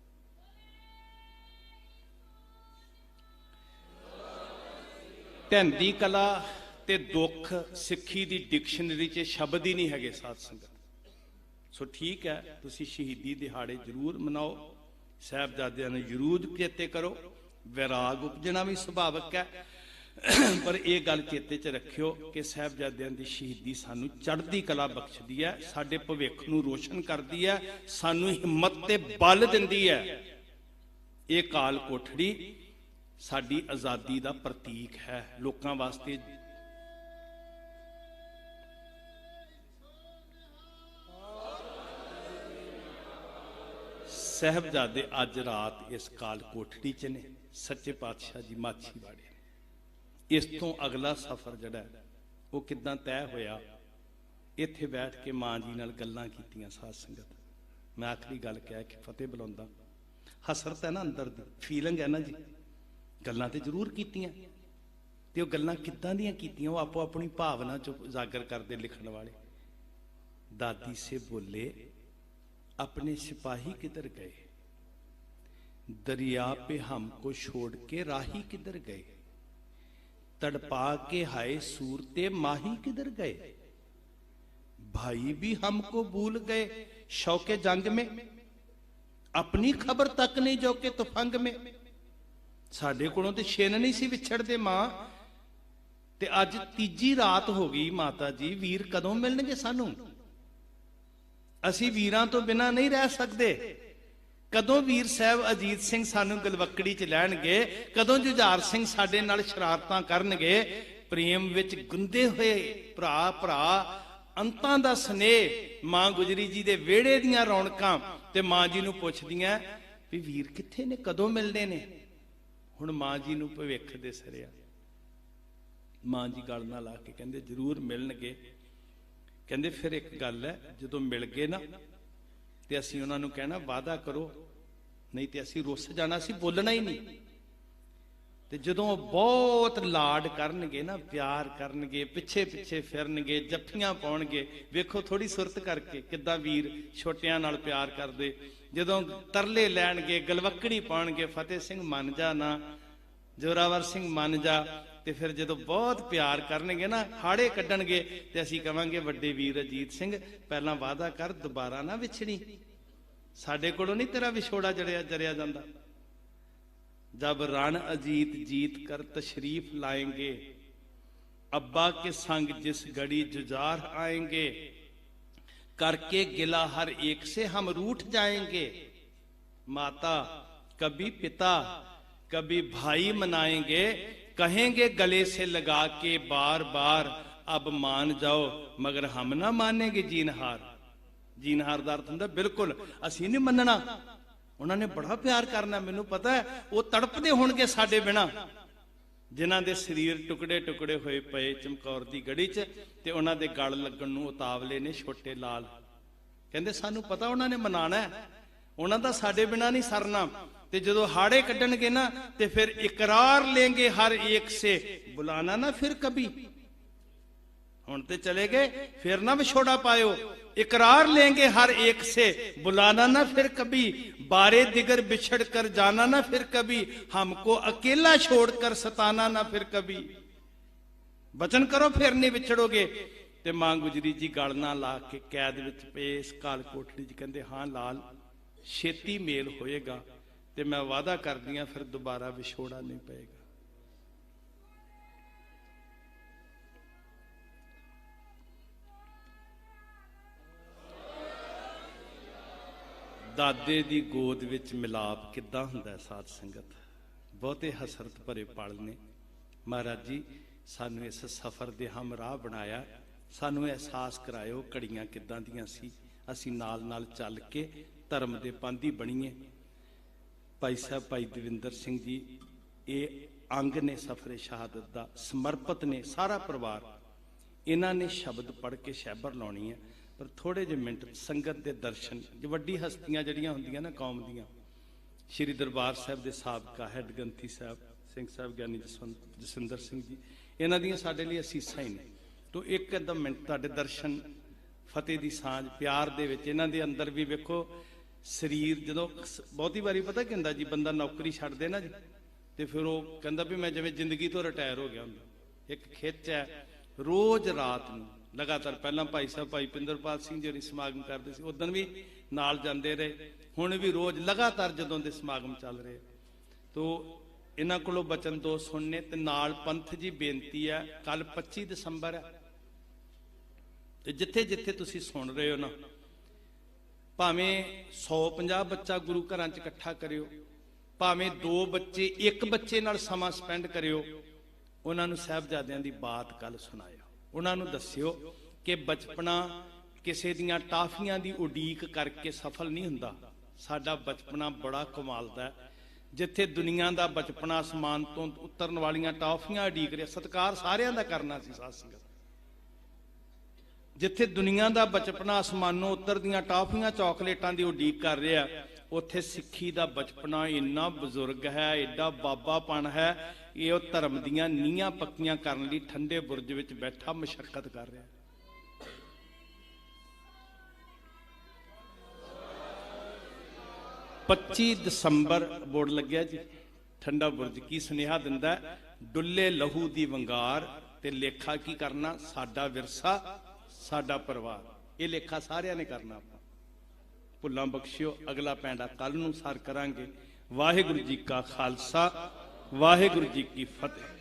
ਢਹਿੰਦੀ ਕਲਾ ਤੇ ਦੁੱਖ ਸਿੱਖੀ ਦੀ ਡਿਕਸ਼ਨਰੀ 'ਚ ਸ਼ਬਦ ਹੀ ਨਹੀਂ ਹੈਗੇ ਸਾਧ ਸੰਗਤ। ਸੋ ਠੀਕ ਹੈ, ਤੁਸੀਂ ਸ਼ਹੀਦੀ ਦਿਹਾੜੇ ਜ਼ਰੂਰ ਮਨਾਓ, ਸਾਹਿਬਜ਼ਾਦਿਆਂ ਨੂੰ ਜ਼ਰੂਰ ਚੇਤੇ ਕਰੋ। ਵਿਰਾਗ ਉਪਜਣਾ ਵੀ ਸੁਭਾਵਿਕ ਹੈ, ਪਰ ਇਹ ਗੱਲ ਚੇਤੇ 'ਚ ਰੱਖਿਓ ਕਿ ਸਾਹਿਬਜ਼ਾਦਿਆਂ ਦੀ ਸ਼ਹੀਦੀ ਸਾਨੂੰ ਚੜ੍ਹਦੀ ਕਲਾ ਬਖਸ਼ਦੀ ਹੈ, ਸਾਡੇ ਭਵਿੱਖ ਨੂੰ ਰੋਸ਼ਨ ਕਰਦੀ ਹੈ, ਸਾਨੂੰ ਹਿੰਮਤ ਤੇ ਬਲ ਦਿੰਦੀ ਹੈ। ਇਹ ਕਾਲ ਕੋਠੜੀ ਸਾਡੀ ਆਜ਼ਾਦੀ ਦਾ ਪ੍ਰਤੀਕ ਹੈ। ਲੋਕਾਂ ਵਾਸਤੇ ਸਾਹਿਬਜ਼ਾਦੇ ਅੱਜ ਰਾਤ ਇਸ ਕਾਲ ਕੋਠੜੀ 'ਚ ਨੇ, ਸੱਚੇ ਪਾਤਸ਼ਾਹ ਜੀ ਮਾਛੀ ਵਾੜੇ। ਇਸ ਤੋਂ ਅਗਲਾ ਸਫ਼ਰ ਜਿਹੜਾ ਉਹ ਕਿੱਦਾਂ ਤੈਅ ਹੋਇਆ, ਇੱਥੇ ਬੈਠ ਕੇ ਮਾਂ ਜੀ ਨਾਲ ਗੱਲਾਂ ਕੀਤੀਆਂ ਸਾਧ ਸੰਗਤ। ਮੈਂ ਆਖਰੀ ਗੱਲ ਕਹਿ ਕੇ ਫਤਿਹ ਬੁਲਾਉਂਦਾ। ਹਸਰਤ ਹੈ ਨਾ ਅੰਦਰ ਦੀ, ਫੀਲਿੰਗ ਹੈ ਨਾ ਜੀ, ਗੱਲਾਂ ਤੇ ਜ਼ਰੂਰ ਕੀਤੀਆਂ, ਤੇ ਉਹ ਗੱਲਾਂ ਕਿੱਦਾਂ ਦੀਆਂ ਕੀਤੀਆਂ, ਉਹ ਆਪੋ ਆਪਣੀ ਭਾਵਨਾ ਚ ਉਜਾਗਰ ਕਰਦੇ ਲਿਖਣ ਵਾਲੇ। ਦਾਦੀ ਸੇ ਬੋਲੇ अपने सिपाही किधर गए, दरिया पे हमको छोड़ के राही किधर गए, तड़पा के हाय सूरते माही किधर गए, भाई भी हमको भूल गए शौके जंग में, अपनी खबर तक नहीं जो के तुफंग में। साडे कोलों ते छिन नहीं सी विछड़दे मां, ते अज तीजी रात हो गई माता जी, वीर कदों मिलणगे सानू? ਅਸੀਂ ਵੀਰਾਂ ਤੋਂ ਬਿਨਾਂ ਨਹੀਂ ਰਹਿ ਸਕਦੇ। ਕਦੋਂ ਵੀਰ ਸਾਹਿਬ ਅਜੀਤ ਸਿੰਘ ਸਾਨੂੰ ਗਲਵੱਕੜੀ ਚ ਲੈਣਗੇ? ਕਦੋਂ ਜੁਝਾਰ ਸਿੰਘ ਸਾਡੇ ਨਾਲ ਸ਼ਰਾਰਤਾਂ ਕਰਨਗੇ? ਪ੍ਰੇਮ ਵਿੱਚ ਗੁੰਦੇ ਹੋਏ ਭਰਾ ਭਰਾ, ਅੰਤਾਂ ਦਾ ਸਨੇਹ, ਮਾਂ ਗੁਜਰੀ ਜੀ ਦੇ ਵਿਹੜੇ ਦੀਆਂ ਰੌਣਕਾਂ, ਤੇ ਮਾਂ ਜੀ ਨੂੰ ਪੁੱਛਦੀਆਂ ਵੀ ਵੀਰ ਕਿੱਥੇ ਨੇ, ਕਦੋਂ ਮਿਲਦੇ ਨੇ? ਹੁਣ ਮਾਂ ਜੀ ਨੂੰ ਭਵਿੱਖ ਦਿਸ ਰਿਹਾ। ਮਾਂ ਜੀ ਗਲ ਨਾਲ ਲਾ ਕੇ ਕਹਿੰਦੇ ਜ਼ਰੂਰ ਮਿਲਣਗੇ। ਕਹਿੰਦੇ ਫਿਰ ਇੱਕ ਗੱਲ ਹੈ, ਜਦੋਂ ਮਿਲ ਗਏ ਨਾ ਤੇ ਅਸੀਂ ਉਹਨਾਂ ਨੂੰ ਕਹਿਣਾ ਵਾਅਦਾ ਕਰੋ, ਨਹੀਂ ਤੇ ਅਸੀਂ ਰੁੱਸ ਜਾਣਾ, ਅਸੀਂ ਬੋਲਣਾ ਹੀ ਨਹੀਂ। ਤੇ ਜਦੋਂ ਉਹ ਬਹੁਤ ਲਾਡ ਕਰਨਗੇ ਨਾ, ਪਿਆਰ ਕਰਨਗੇ, ਪਿੱਛੇ ਪਿੱਛੇ ਫਿਰਨਗੇ, ਜੱਫੀਆਂ ਪਾਉਣਗੇ, ਵੇਖੋ ਥੋੜੀ ਸੁਰਤ ਕਰਕੇ ਕਿੱਦਾਂ ਵੀਰ ਛੋਟਿਆਂ ਨਾਲ ਪਿਆਰ ਕਰਦੇ। ਜਦੋਂ ਤਰਲੇ ਲੈਣਗੇ, ਗਲਵੱਕੜੀ ਪਾਉਣਗੇ, ਫਤਿਹ ਸਿੰਘ ਮੰਨ ਜਾ ਨਾ, ਜ਼ੋਰਾਵਰ ਸਿੰਘ ਮੰਨ ਜਾ, ਤੇ ਫਿਰ ਜਦੋਂ ਬਹੁਤ ਪਿਆਰ ਕਰਨਗੇ ਨਾ, ਹਾੜੇ ਕੱਢਣਗੇ, ਤੇ ਅਸੀਂ ਕਵਾਂਗੇ ਵੱਡੇ ਵੀਰ ਅਜੀਤ ਸਿੰਘ ਪਹਿਲਾਂ ਵਾਅਦਾ ਕਰ ਦੁਬਾਰਾ ਨਾ ਵਿਛੜੀ, ਸਾਡੇ ਕੋਲੋਂ ਨਹੀਂ ਤੇਰਾ ਵਿਛੋੜਾ ਜਰਿਆ ਜਾਂਦਾ। जब रण अजीत जीत कर तशरीफ लाएंगे, अब्बा के संग जिस घड़ी जुजार आएंगे, करके गिला हर एक से हम रूठ जाएंगे। माता कभी पिता कभी भाई मनाएंगे, कहेंगे गले से लगा के बार बार अब मान जाओ, मगर हम ना मानेंगे जीनहार। जीनहार दा अर्थ हुंदा बिल्कुल असीं नहीं मनना। उन्होंने बड़ा प्यार करना, मैनू पता है वो तड़पते होणगे साडे बिना, जिन्हां दे शरीर टुकड़े टुकड़े होए पे चमकौर दी गड़ी च, ते उन्हां दे गल लगण नूं उतावले ने छोटे लाल। कहंदे सानू पता उन्होंने मनाना है, उन्हां दा साडे बिना नहीं सरना। ते जदों हाड़े कड्डणगे ना, ते फिर इकरार लेंगे हर एक से, बुलाना ना फिर कभी। हुण ते चले गए, फिर ना विछोड़ा पायो। इकरार लेंगे हर एक से, बुलाना ना फिर कभी, बारे दिगर बिछड़ कर जाना ना फिर कभी, हमको अकेला छोड़कर सताना ना फिर कभी। वचन करो फिर नहीं विछड़ोगे। ते मां गुजरी जी गल ना ला के कैद विच पेश काल कोठड़ी च कहंदे हां लाल छेती मेल होएगा, ते मैं वादा करदी हां फिर दोबारा विछोड़ा नहीं पएगा। ਦਾਦੇ ਦੀ ਗੋਦ ਵਿੱਚ ਮਿਲਾਪ ਕਿੱਦਾਂ ਹੁੰਦਾ ਹੈ ਸਾਧ ਸੰਗਤ, ਬਹੁਤੇ ਹਸਰਤ ਭਰੇ ਪਲ ਨੇ। ਮਹਾਰਾਜ ਜੀ ਸਾਨੂੰ ਇਸ ਸਫ਼ਰ ਦੇ ਹਮਰਾਹ ਬਣਾਇਆ, ਸਾਨੂੰ ਅਹਿਸਾਸ ਕਰਾਇਓ ਘੜੀਆਂ ਕਿੱਦਾਂ ਦੀਆਂ ਸੀ, ਅਸੀਂ ਨਾਲ ਨਾਲ ਚੱਲ ਕੇ ਧਰਮ ਦੇ ਪਾਂਧੀ ਬਣੀਏ। ਭਾਈ ਸਾਹਿਬ ਭਾਈ ਦਵਿੰਦਰ ਸਿੰਘ ਜੀ ਇਹ ਅੰਗ ਨੇ ਸਫ਼ਰੇ ਸ਼ਹਾਦਤ ਦਾ, ਸਮਰਪਿਤ ਨੇ ਸਾਰਾ ਪਰਿਵਾਰ। ਇਹਨਾਂ ਨੇ ਸ਼ਬਦ ਪੜ੍ਹ ਕੇ ਸ਼ਹਿਬਰ ਲਾਉਣੀ ਹੈ, पर थोड़े जे मिनट संगत के दर्शन। जो वड्डी हस्तियां जड़ियां हुंदियां ना कौम दियां, श्री दरबार साहब के साबका हैड गंथी साहब सिंह साहब ज्ञानी जसविंदर सिंह जी, इन्हां दियां साडे लई असीसां ही ने। तो एक अद्धा मिनट तुहाडे दर्शन फतेह दी सांझ प्यार दे विच इन्हां दे अंदर भी वेखो शरीर जदों बहुती वारी पता की हुंदा जी, बंदा नौकरी छड्ड दे ना जी, ते फिर वो कहंदा भी मैं जिवें जिंदगी तो रिटायर हो गया हुंदा। एक खिच है, रोज रात नूं लगातार, पहला भाई साहब भाई पिंदरपाल सिंह जी समागम करते सी, उदन भी नाल जाते रहे, हुण भी रोज लगातार जदों दे समागम चल रहे। तो इन्हां कोलों बचन दो सुनने, ते नाल पंथ जी बेनती है, कल 25 दसंबर है, ते जिथे जिथे तुसीं सुन रहे हो ना, भावें 150 बच्चा गुरु घरां च इकट्ठा करियो, भावें 2 बच्चे 1 बच्चे नाल समां स्पेंड करियो, उन्हां नूं साहिबजादियां दी बात कल सुनायो। उन्होंने दस्यो कि बचपना किसी दियां टाफियां दी उडीक करके सफल नहीं हुंदा, साडा बचपना बड़ा कमाल दा है। जिथे दुनिया दा बचपना आसमान तो उतरन वालियां टाफियां उडीक रहा, सत्कार सारियां दा करना सी साध संगत। जिथे दुनिया दा बचपना आसमानों उतरदियां टाफियां चॉकलेटां दी उडीक कर रहा, उत्थे सिੱਖੀ ਦਾ बचपना इन्ना बजुर्ग है, एडा बाबापन है, ਇਹ ਉਹ ਧਰਮ ਦੀਆਂ ਨੀਹਾਂ ਪੱਕੀਆਂ ਕਰਨ ਲਈ ਠੰਡੇ ਬੁਰਜ ਵਿੱਚ ਬੈਠਾ ਮਸ਼ੱਕਤ ਕਰ ਰਿਹਾ। ਪੱਚੀ ਦਸੰਬਰ ਬੋਰਡ ਲੱਗਿਆ ਜੀ ਠੰਡਾ ਬੁਰਜ। ਕੀ ਸੁਨੇਹਾ ਦਿੰਦਾ? ਡੁੱਲੇ ਲਹੂ ਦੀ ਵੰਗਾਰ ਤੇ ਲੇਖਾ ਕੀ ਕਰਨਾ? ਸਾਡਾ ਵਿਰਸਾ, ਸਾਡਾ ਪਰਿਵਾਰ। ਇਹ ਲੇਖਾ ਸਾਰਿਆਂ ਨੇ ਕਰਨਾ। ਆਪਾਂ ਭੁੱਲਾਂ ਬਖਸ਼ਿਓ, ਅਗਲਾ ਪੈਂਡਾ ਕੱਲ ਨੂੰ ਸਰ ਕਰਾਂਗੇ। ਵਾਹਿਗੁਰੂ ਜੀ ਕਾ ਖਾਲਸਾ, ਵਾਹਿਗੁਰੂ ਜੀ ਕੀ ਫਤਿਹ।